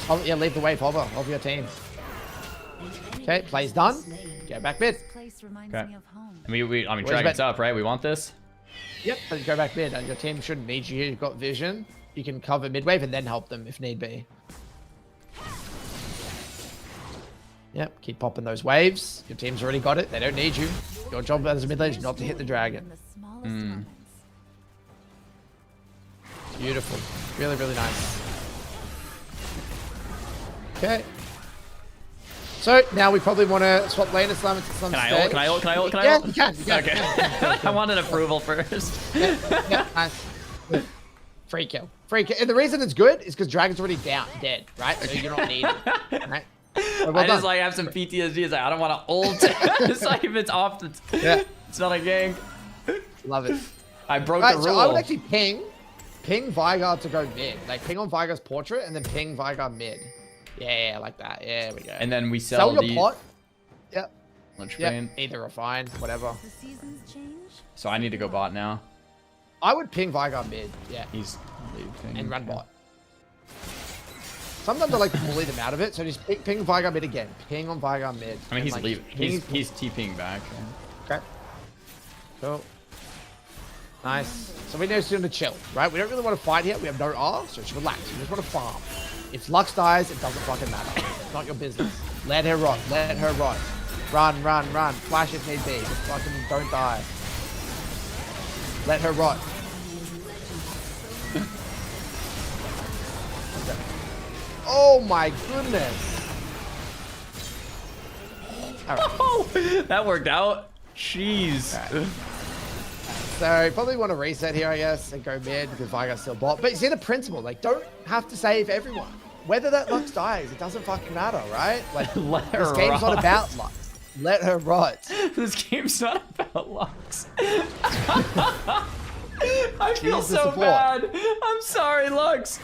Oh, yeah, leave the wave, hover of your team. Okay, play's done. Go back mid. Okay. I mean, dragon's up, right? We want this? Yep, so go back mid. And your team shouldn't need you. You've got vision. You can cover mid wave and then help them if need be. Yep, keep popping those waves. Your team's already got it. They don't need you. Your job as a mid lane is not to hit the dragon. Beautiful. Really, really nice. Okay. So now we probably want to swap lane assignments at some stage. Can I ult? Yeah, you can. Okay. I wanted approval first. Yeah, nice. Free kill. And the reason it's good is because dragon's already dead, right? So you don't need it. Right? Well I just done. like have some PTSD. It's like I don't want to ult. It's like if it's off the. Yeah. It's not a gank. Love it. I broke Right, the so rule. I would actually ping Veigar to go mid. Like ping on Veigar's portrait and then ping Veigar mid. Yeah, like that. Yeah, there we go. And then we sell your the pot. Yep. Lich Yep. Bane. Either are fine. Whatever. The seasons change. So I need to go bot now. I would ping Veigar mid. Yeah. He's leaving. And run bot. Sometimes I like to bully them out of it, so just ping Veigar mid again. Ping on Veigar mid. I mean, he's like, leaving. ping- He's TPing back. Okay. Cool. Nice. So we're just going to chill, right? We don't really want to fight here. We have no R, so just relax. We just want to farm. If Lux dies, it doesn't fucking matter. It's not your business. Let her rot. Let her rot. Run, run, run. Flash if need be. Just fucking don't die. Let her rot. Oh my goodness. All right. Oh, that worked out. Jeez. Okay. So probably want to reset here, I guess, and go mid because Veigar's still bot. But you see the principle, like don't have to save everyone. Whether that Lux dies, it doesn't fucking matter, right? Like this game's not about Lux. Let her rot. This game's not about Lux. I feel She's the so support. bad. I'm sorry, Lux.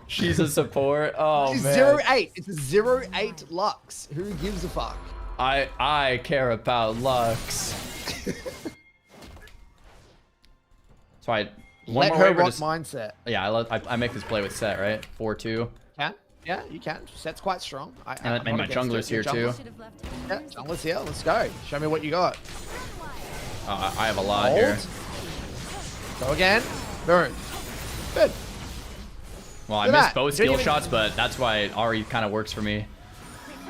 She's a support. Oh She's man. 0-8. It's a 0-8 Lux. Who gives a fuck? I care about Lux. So Let her rot mindset. Yeah, I make this play with set, right? 4-2. Can? Yeah, you can. Set's quite strong. And my jungler's here too. Yeah, jungler's here. Let's go. Show me what you got. I have a lot here. Go again. Burn. Good. Well, I Look at missed that. both You don't skill even- shots, but that's why Ari kind of works for me.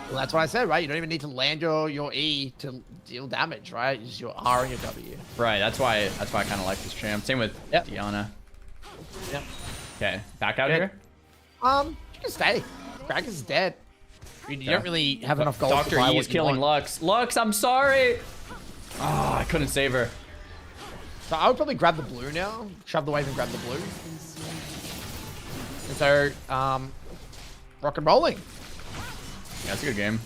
Well, that's what I said, right? You don't even need to land your E to deal damage, right? Use your R and your W. Right, that's why I kind of like this champ. Same with Diana. Yep. Okay, back out Good. here. You can stay. Krakus is dead. You don't really have enough gold Dr. to buy E what is you killing want. Lux. Lux, I'm sorry. Oh, I couldn't save her. So I would probably grab the blue now. Shove the wave and grab the blue. And so, rock and rolling. Yeah, that's a good game.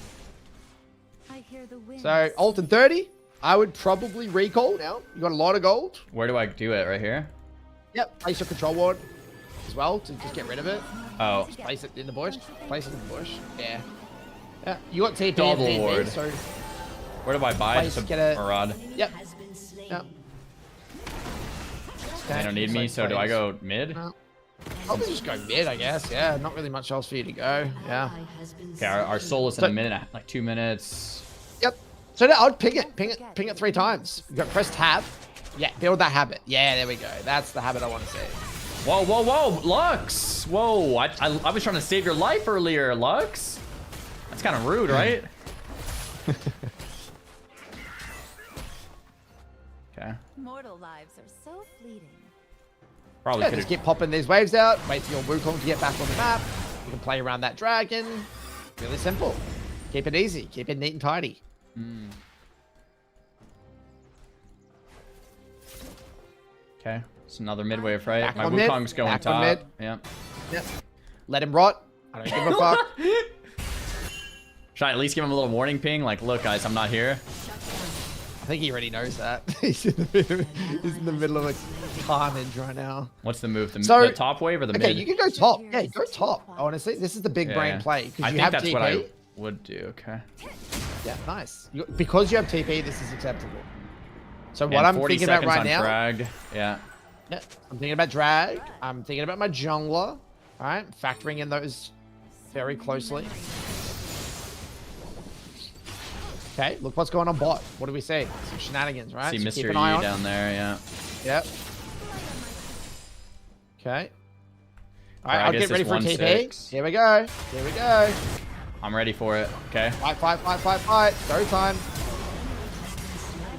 I hear the wind. So ult and 30. I would probably recall now. You got a lot of gold. Where do I do it? Right here? Yep. Place your control ward as well to just get rid of it. Oh. Just place it in the bush. Place it in the bush. Yeah. Yeah. You got TP. Double and TP, ward. So Where do I buy place, just get a a Maraude? Yep. Yep. They don't need me, so do I go mid? Probably just go mid, I guess. Yeah, not really much else for you to go. Yeah. Okay, our soul is in a minute, like 2 minutes. Yep. So now I'd ping it 3 times. You got press tab. Yeah, build that habit. Yeah, there we go. That's the habit I want to see. Whoa, whoa, whoa, Lux! Whoa, I was trying to save your life earlier, Lux. That's kind of rude, right? Okay. Mortal lives are so fleeting. Probably Yeah, could just have. keep popping these waves out. Wait for your Wukong to get back on the map. You can play around that dragon. Really simple. Keep it easy. Keep it neat and tidy. Okay, it's another mid wave, right? Back My on mid, Wukong's going back on top. mid. Yep. Yep. Let him rot. I don't give a fuck. Should I at least give him a little warning ping? Like, look, guys, I'm not here. I think he already knows that. He's in the middle of a carnage right now. What's the move? The, So- the top wave or the Okay, mid? you can go top. Yeah, go top. Honestly, this is the big brain Yeah. play I because you think have that's TP. what I would do. Okay. Yeah, nice. Because you have TP, this is acceptable. So what And I'm 40 thinking about seconds right on now, Frag. Yeah. yeah, I'm thinking about drag. I'm thinking about my jungler. All right, factoring in those very closely. Okay, look what's going on bot. What do we see? Some shenanigans, right? See So Mr. keep an eye Yi on. down there. Yeah. Yep. Okay. All right, Gragas I'll get ready is for a 1-6. TP. Here we go. Here we go. I'm ready for it. Okay. Fight, fight, fight, fight, fight. Go time.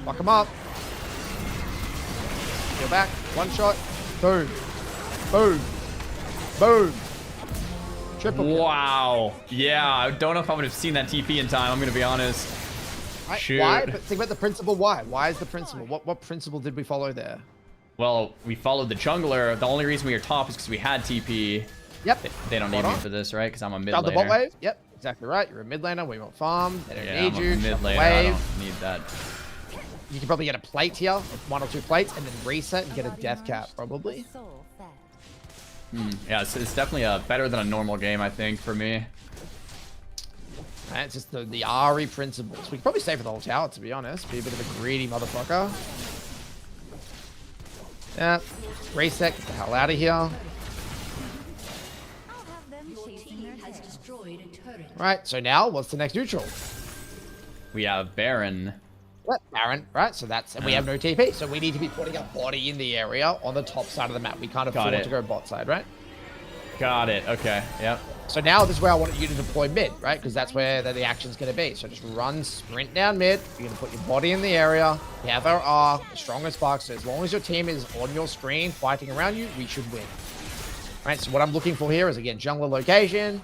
Lock him up. Go back. One shot. Boom. Boom. Boom. Triple kill. Wow. Yeah, I don't know if I would have seen that TP in time. I'm gonna be honest. Right, Shoot. why? But think about the principle. Why? Why is the principle? What principle did we follow there? Well, we followed the jungler. The only reason we are top is because we had TP. Yep. They don't need Spot me on. for this, right? Because I'm a mid Grab the bot laner. wave. Yep. Exactly right. You're a mid laner. We want farm. They don't Yeah, need I'm you. a mid Shove the laner. I wave. don't need that. You can probably get a plate here, 1 or 2 plates, and then reset and get a death cap, probably. Yeah, it's definitely better than a normal game, I think, for me. Right, it's just the Ari principles. We could probably stay for the whole tower, to be honest. Be a bit of a greedy motherfucker. Yeah. Reset, get the hell out of here. Your team has destroyed a turret. Right, so now, what's the next neutral? We have Baron. What? Baron, right? So that's, and we have no TP, so we need to be putting our body in the area on the top side of the map. We can't afford it. to go bot side, right? Got it. Okay. Yep. So now this is where I want you to deploy mid, right? Because that's where the action's going to be. So just run, sprint down mid. You're going to put your body in the area. We have our R, the strongest spark. So as long as your team is on your screen fighting around you, we should win. Right, so what I'm looking for here is, again, jungler location.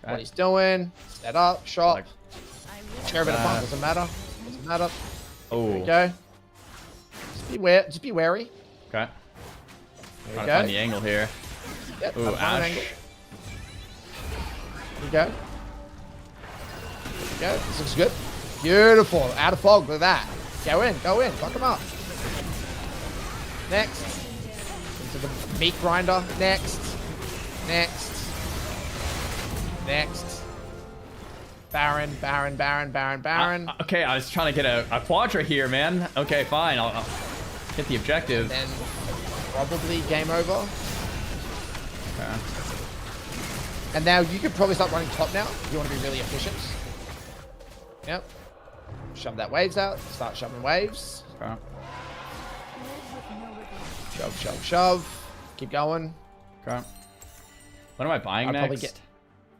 Okay. What he's doing. Set up, shop. Like Share a bit of fun. Doesn't matter. Doesn't matter. Oh. There we go. Just be wary. Okay. There we Trying go. to find the angle here. Yep, Ooh, trying to find an Ash. angle. There we go. There we go. This looks good. Beautiful. Out of fog. Look at that. Go in. Go in. Fuck him up. Next. Into the meat grinder. Next. Next. Next. Baron, Baron, Baron, Baron, Baron. Okay, I was trying to get a quadra here, man. Okay, fine. I'll hit the objective. Then probably game over. Okay. And now you could probably start running top now if you want to be really efficient. Yep. Shove that waves out. Start shoving waves. Okay. Shove, shove, shove. Keep going. Okay. What am I buying next?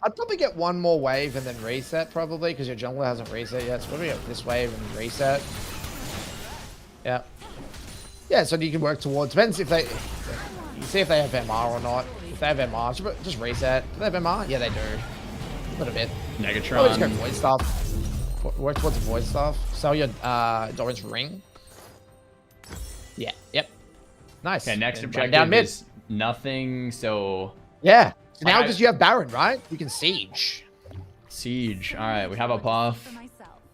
I'd probably get one more wave and then reset probably because your jungler hasn't reset yet. So probably get this wave and reset. Yeah. Yeah, so you can work towards. Depends if they. You see if they have MR or not. If they have MR, just reset. Do they have MR? Yeah, they do. A little bit. Negatron. Oh, just go void stuff. Work towards the void stuff. Sell your Doran's ring. Yeah. Yep. Nice. Okay, next And objective down mid. is nothing, so... Yeah. So now because you have Baron, right? You can siege. Siege. All right, we have a buff.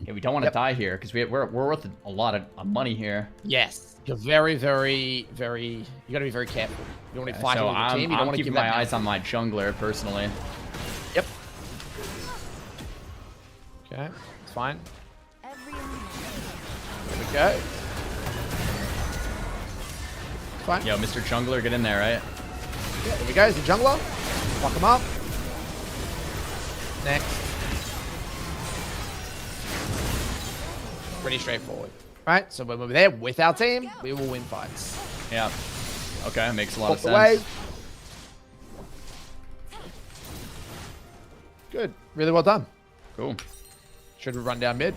Okay, we don't want to die here because we're worth a lot of money here. Yes. You're very, very, very... You got to be very careful. You want to be fighting So with your team. You don't I'm want to keeping give my that eyes on my jungler, personally. Yep. Okay, it's fine. There we go. Fine. Yo, Mr. Jungler, get in there, right? Yeah, there we go. He's the jungler. Fuck him up. Next. Pretty straightforward. Right? So when we're there with our team, we will win fights. Yeah. Okay, makes a lot of Walk away. sense. Good. Really well done. Cool. Should we run down mid?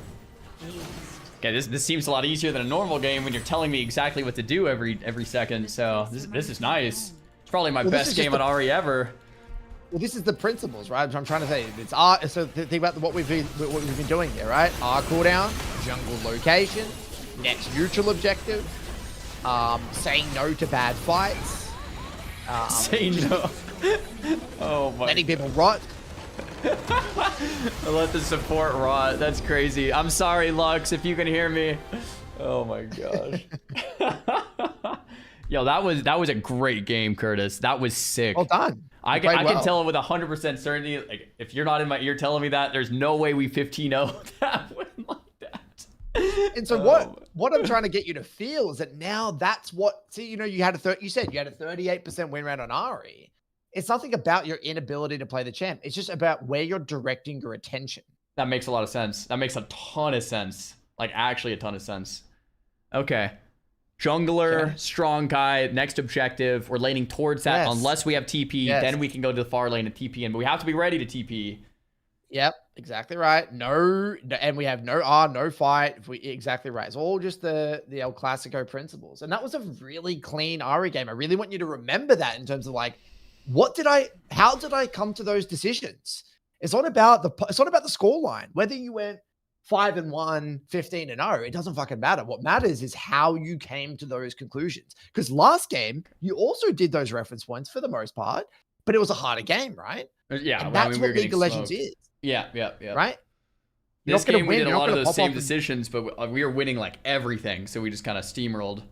Okay, this seems a lot easier than a normal game when you're telling me exactly what to do every second. So this is nice. It's probably my best game on Ari ever. Well, this is the principles, right? I'm trying to say it's our. So think about what we've been doing here, right? Our cooldown, jungle location, next neutral objective, saying no to bad fights, say no. Oh my. Letting people rot. I let the support rot. That's crazy. I'm sorry, Lux, if you can hear me. Oh my gosh. Yo, that was a great game, Curtis. That was sick. Well done. I can tell with 100% certainty. Like, if you're not in my ear telling me that, there's no way we 15-0 that win like that. And so what I'm trying to get you to feel is that now that's what. See, you know, you said you had a 38% win rate on Ari. It's nothing about your inability to play the champ. It's just about where you're directing your attention. That makes a lot of sense. That makes a ton of sense. Like, actually a ton of sense. Okay. Jungler, strong guy, next objective. We're laning towards that unless we have TP. Then we can go to the far lane and TP in. But we have to be ready to TP. Yep, exactly right. No, and we have no R, no fight. Exactly right. It's all just the El Clasico principles. And that was a really clean Ari game. I really want you to remember that in terms of like, how did I come to those decisions? It's not about the score line. Whether you went 5-1, 15-0, it doesn't fucking matter. What matters is how you came to those conclusions. Because last game, you also did those reference points for the most part, but it was a harder game, right? Yeah, and that's what League of Legends is. Yeah. Right? This game, we did a lot of those same decisions, but we were winning like everything, so we just kind of steamrolled.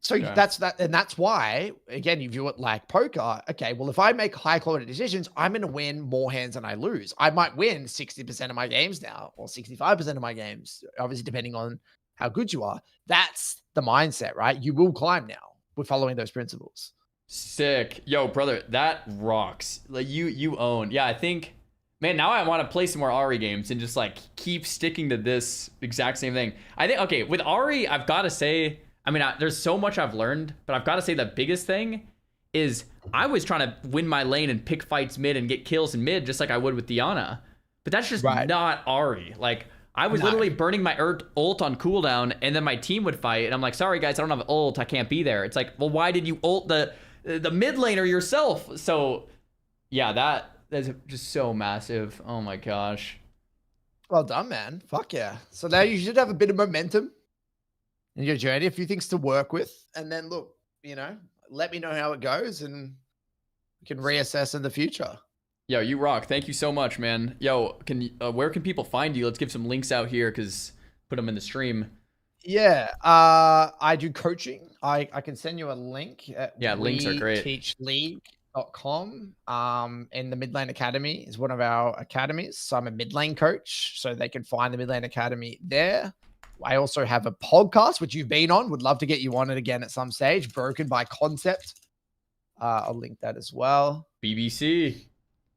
So that's why, again, you view it like poker. Okay, well, if I make high quality decisions, I'm going to win more hands than I lose. I might win 60% of my games now, or 65% of my games, obviously depending on how good you are. That's the mindset, right? You will climb now. We're following those principles. Sick. Yo, brother, that rocks. Like you own. Yeah, I think, man, now I want to play some more Ari games and just like keep sticking to this exact same thing. I think, okay, with Ari, I've got to say, I mean, there's so much I've learned, but I've got to say the biggest thing is I was trying to win my lane and pick fights mid and get kills in mid just like I would with Diana. But that's just not Ari. Like, I was literally burning my ult on cooldown, and then my team would fight, and I'm like, sorry guys, I don't have ult, I can't be there. It's like, well, why did you ult the mid laner yourself? So, yeah, that's just so massive. Oh my gosh. Well done, man. Fuck yeah. So now you should have a bit of momentum in your journey, a few things to work with, and then look, you know, let me know how it goes, and we can reassess in the future. Yo, you rock. Thank you so much, man. Yo, where can people find you? Let's give some links out here, because put them in the stream. Yeah, I do coaching. I can send you a link. Links are great. teachleague.com. And the Midlane Academy is one of our academies. So I'm a mid lane coach, so they can find the Midlane Academy there. I also have a podcast, which you've been on. Would love to get you on it again at some stage. Broken by Concept. I'll link that as well. BBC.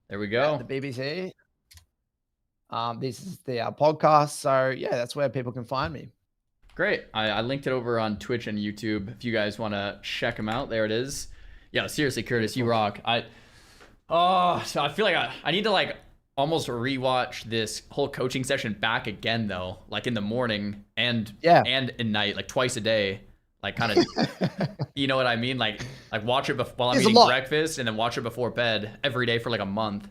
There we go. The BBC. This is the podcast. So, yeah, that's where people can find me. Great. I linked it over on Twitch and YouTube if you guys want to check them out. There it is. Yeah, seriously, Curtis, you rock. So I feel like I need to like almost rewatch this whole coaching session back again though, like in the morning and at night, like twice a day. Like kind of, you know what I mean? Like watch it while I'm eating breakfast and then watch it before bed every day for like a month.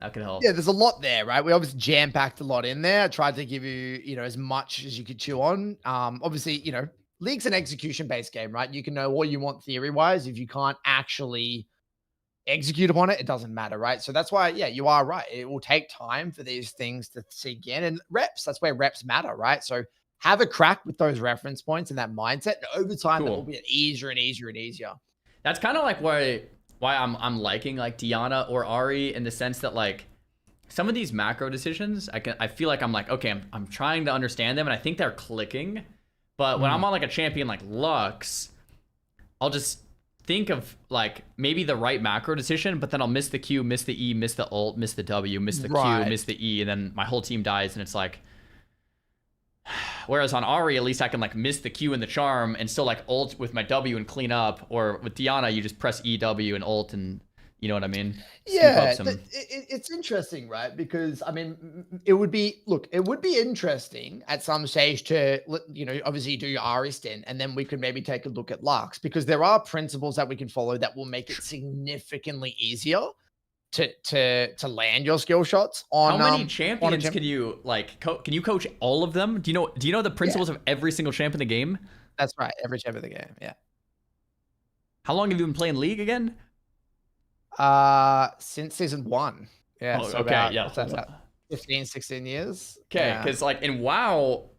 That could help. Yeah, there's a lot there, right? We obviously jam-packed a lot in there. I tried to give you, as much as you could chew on. Obviously, League's an execution-based game, right? You can know all you want theory-wise. If you can't actually execute upon it, it doesn't matter, right? So that's why, yeah, you are right. It will take time for these things to sink in. And reps, that's where reps matter, right? So have a crack with those reference points and that mindset. And over time, that will be easier and easier and easier. That's kind of like why I'm liking like Diana or Ari in the sense that like some of these macro decisions, I feel like I'm like, okay, I'm trying to understand them and I think they're clicking. But when I'm on like a champion like Lux, I'll just think of like maybe the right macro decision, but then I'll miss the Q, miss the E, miss the ult, miss the W, miss the Q, miss the E, and then my whole team dies and it's like, whereas on Ari, at least I can like miss the Q and the charm and still like ult with my W and clean up. Or with Diana, you just press EW and ult and you know what I mean? Yeah, it's interesting, right? Because I mean, it would be interesting at some stage to, obviously do your Ari stint and then we could maybe take a look at Lux because there are principles that we can follow that will make it significantly easier to land your skill shots on. How many champions can you like? Can you coach all of them? Do you know the principles of every single champ in the game? That's right, every champ in the game. Yeah. How long have you been playing League again? Since season 1. Yeah. Oh, so okay. about, Yeah. What's that, 15, 16 years. Okay, because like in WoW.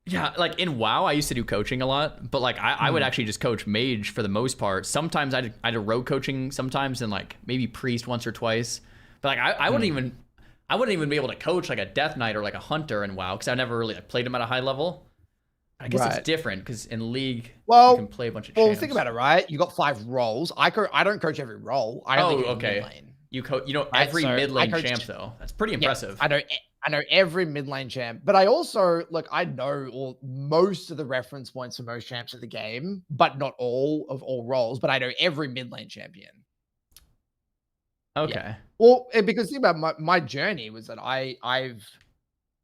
Yeah, like in WoW, I used to do coaching a lot, but like I would actually just coach mage for the most part. Sometimes I did rogue coaching sometimes and like maybe priest once or twice. But like I wouldn't even be able to coach like a death knight or like a hunter in WoW because I never really like, played them at a high level. I guess it's different because in League you can play a bunch of champs. Well, think about it, right? You got 5 roles. I don't coach every role. I only coach mid lane. You know every mid lane champ though. That's pretty impressive. I know every mid lane champ, but I also I know most of the reference points for most champs of the game, but not all of all roles. But I know every mid lane champion. Okay. Yeah. Well, because think about my journey was that I've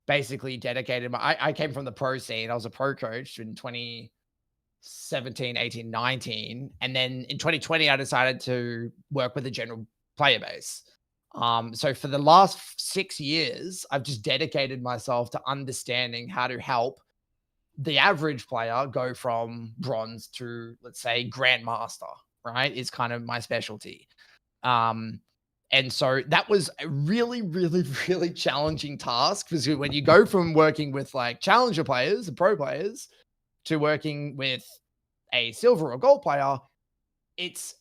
basically dedicated I came from the pro scene. I was a pro coach in 2017, 18, 19, and then in 2020 I decided to work with the general player base. So for the last 6 years, I've just dedicated myself to understanding how to help the average player go from bronze to, let's say, grandmaster, right? Is kind of my specialty. And so that was a really, really, really challenging task because when you go from working with like challenger players and pro players to working with a silver or gold player, it's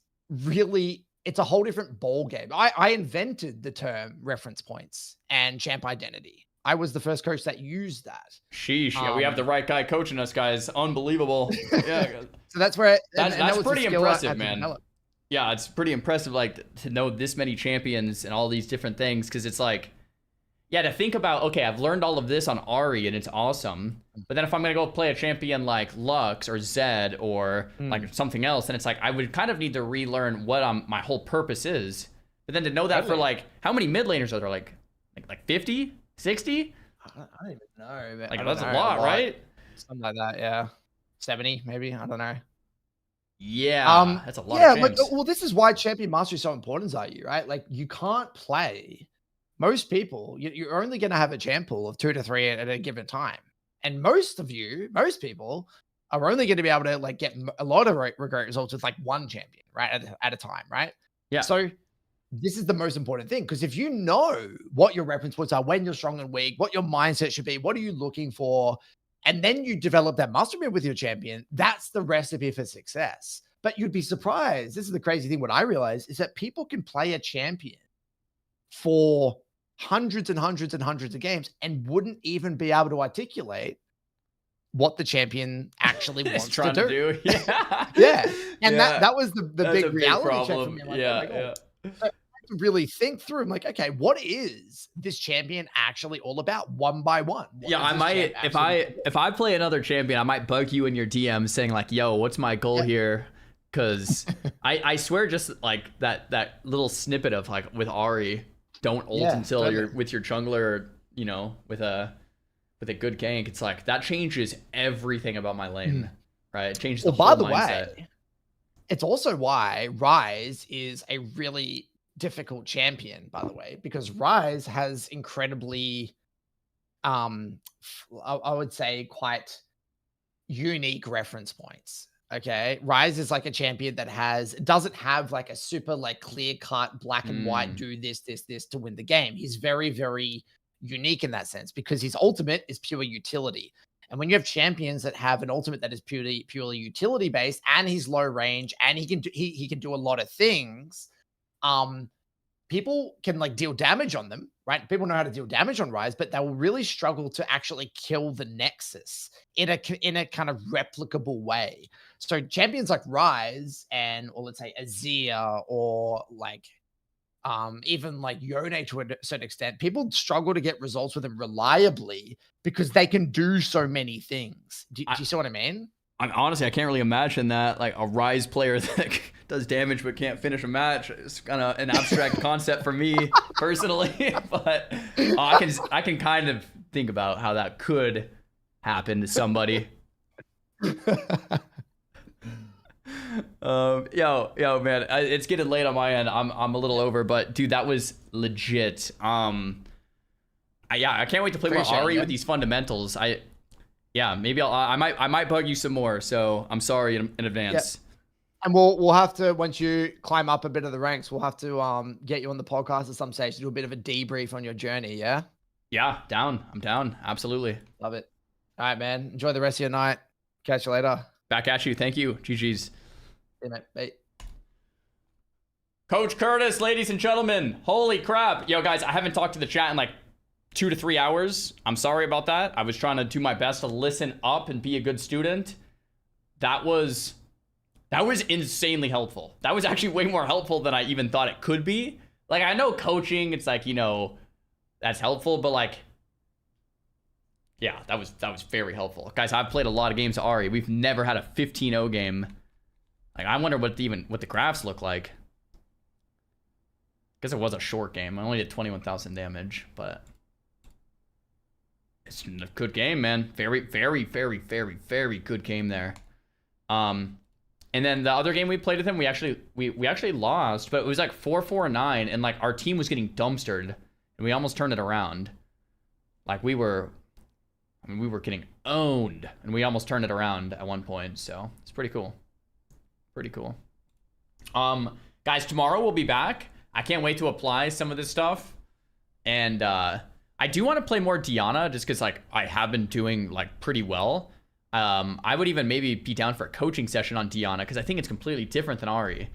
a whole different ball game. I invented the term reference points and champ identity. I was the first coach that used that. Sheesh. Yeah, we have the right guy coaching us, guys. Unbelievable. Yeah. So that's where that's pretty impressive, man. Yeah, it's pretty impressive, like to know this many champions and all these different things, because it's like, yeah, to think about, okay, I've learned all of this on Ari and it's awesome, but then if I'm gonna go play a champion like Lux or Zed or like something else, then it's like I would kind of need to relearn what my whole purpose is. But then to know that for like, how many mid laners are there? Like 50, 60? I don't even know. Man. Like that's a lot, right? Something like that, yeah. 70 maybe. I don't know. Yeah, that's a lot of champs. Well, this is why champion mastery is so important, Xaryu, right? Like you can't play. Most people, you're only going to have a champ pool of 2 to 3 at a given time. And most people are only going to be able to like get a lot of great results with like one champion, right? At a time, right? Yeah. So this is the most important thing because if you know what your reference points are, when you're strong and weak, what your mindset should be, what are you looking for? And then you develop that mastery with your champion, that's the recipe for success. But you'd be surprised. This is the crazy thing. What I realized is that people can play a champion for hundreds and hundreds and hundreds of games and wouldn't even be able to articulate what the champion actually wants to do. Yeah. Yeah. And that was the big reality check for me. Like, yeah. So I to really think through. I'm like, okay, what is this champion actually all about, one by one? What Yeah, is I this might champ actually if I play another champion, I might bug you in your DM saying like, "Yo, what's my goal here?" Because I swear, just like that little snippet of like with Ari, don't ult until totally. you're with your jungler, or, you know, with a good gank. It's like that changes everything about my lane, right? It changes the Well, by whole the mindset. way, it's also why Rise is a really difficult champion, by the way, because Rise has incredibly, I would say, quite unique reference points. Okay, Rise is like a champion that doesn't have like a super like clear cut black and white do this to win the game. He's very, very unique in that sense because his ultimate is pure utility. And when you have champions that have an ultimate that is purely utility based, and he's low range, and he can do a lot of things, people can like deal damage on them, right? People know how to deal damage on Rise, but they will really struggle to actually kill the Nexus in a kind of replicable way. So champions like Rise or let's say Azir or like even like Yone to a certain extent, people struggle to get results with them reliably because they can do so many things. Do you see what I mean? Honestly, I can't really imagine that, like a Rise player that does damage but can't finish a match. It's kind of an abstract concept for me personally, but I can kind of think about how that could happen to somebody. Yo, man, it's getting late on my end. I'm a little over, but dude, that was legit. I can't wait to play more Ari with these fundamentals. Maybe I might bug you some more. So I'm sorry in advance. Yeah. And we'll have to, once you climb up a bit of the ranks, we'll have to get you on the podcast at some stage to do a bit of a debrief on your journey. Yeah. Yeah, down. I'm down. Absolutely. Love it. All right, man. Enjoy the rest of your night. Catch you later. Back at you. Thank you. GG's. See you, mate. Bye. Coach Curtis, ladies and gentlemen. Holy crap. Yo, guys, I haven't talked to the chat in like 2 to 3 hours. I'm sorry about that. I was trying to do my best to listen up and be a good student. That was insanely helpful. That was actually way more helpful than I even thought it could be. Like, I know coaching, it's like, you know, that's helpful, but like, yeah, that was very helpful. Guys, I've played a lot of games of Ari. We've never had a 15-0 game. Like, I wonder what the graphs look like. Guess it was a short game. I only did 21,000 damage, but it's a good game, man. Very, very, very, very, very good game there. And then the other game we played with him, we actually lost, but it was like 4-4-9, and like our team was getting dumpstered, and we almost turned it around. Like we were getting owned, and we almost turned it around at one point. So it's pretty cool. Pretty cool. Guys, tomorrow we'll be back. I can't wait to apply some of this stuff, and I do want to play more Diana, just because like I have been doing like pretty well. I would even maybe be down for a coaching session on Diana because I think it's completely different than Ari.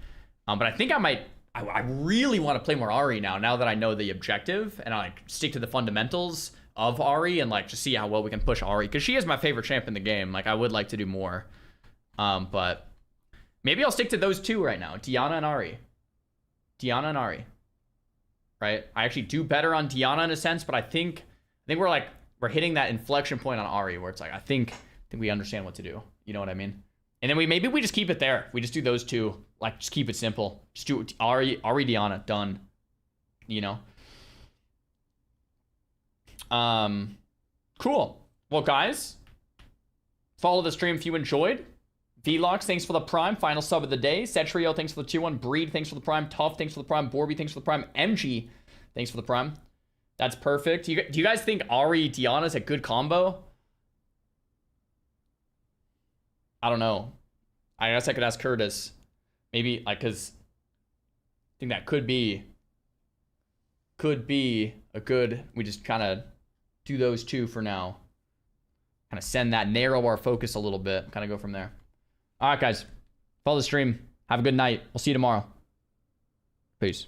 But I think I really want to play more Ari now that I know the objective, and I like stick to the fundamentals of Ari and like just see how well we can push Ari, because she is my favorite champ in the game. Like I would like to do more. But maybe I'll stick to those two right now, Diana and Ari. Diana and Ari. Right? I actually do better on Diana in a sense, but I think we're hitting that inflection point on Ari where it's like I think we understand what to do. You know what I mean? And then maybe we just keep it there. We just do those two. Like, just keep it simple. Just do Ari, Diana, done. You know? Cool. Well, guys, follow the stream if you enjoyed. Vlogs, thanks for the Prime. Final sub of the day. Setrio, thanks for the 2-1. Breed, thanks for the Prime. Tough, thanks for the Prime. Borby, thanks for the Prime. MG, thanks for the Prime. That's perfect. Do you guys think Ari, Diana is a good combo? I don't know. I guess I could ask Curtis. Maybe, like, because I think that could be a good, we just kind of do those two for now. Kind of narrow our focus a little bit. Kind of go from there. All right, guys. Follow the stream. Have a good night. We'll see you tomorrow. Peace.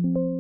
you.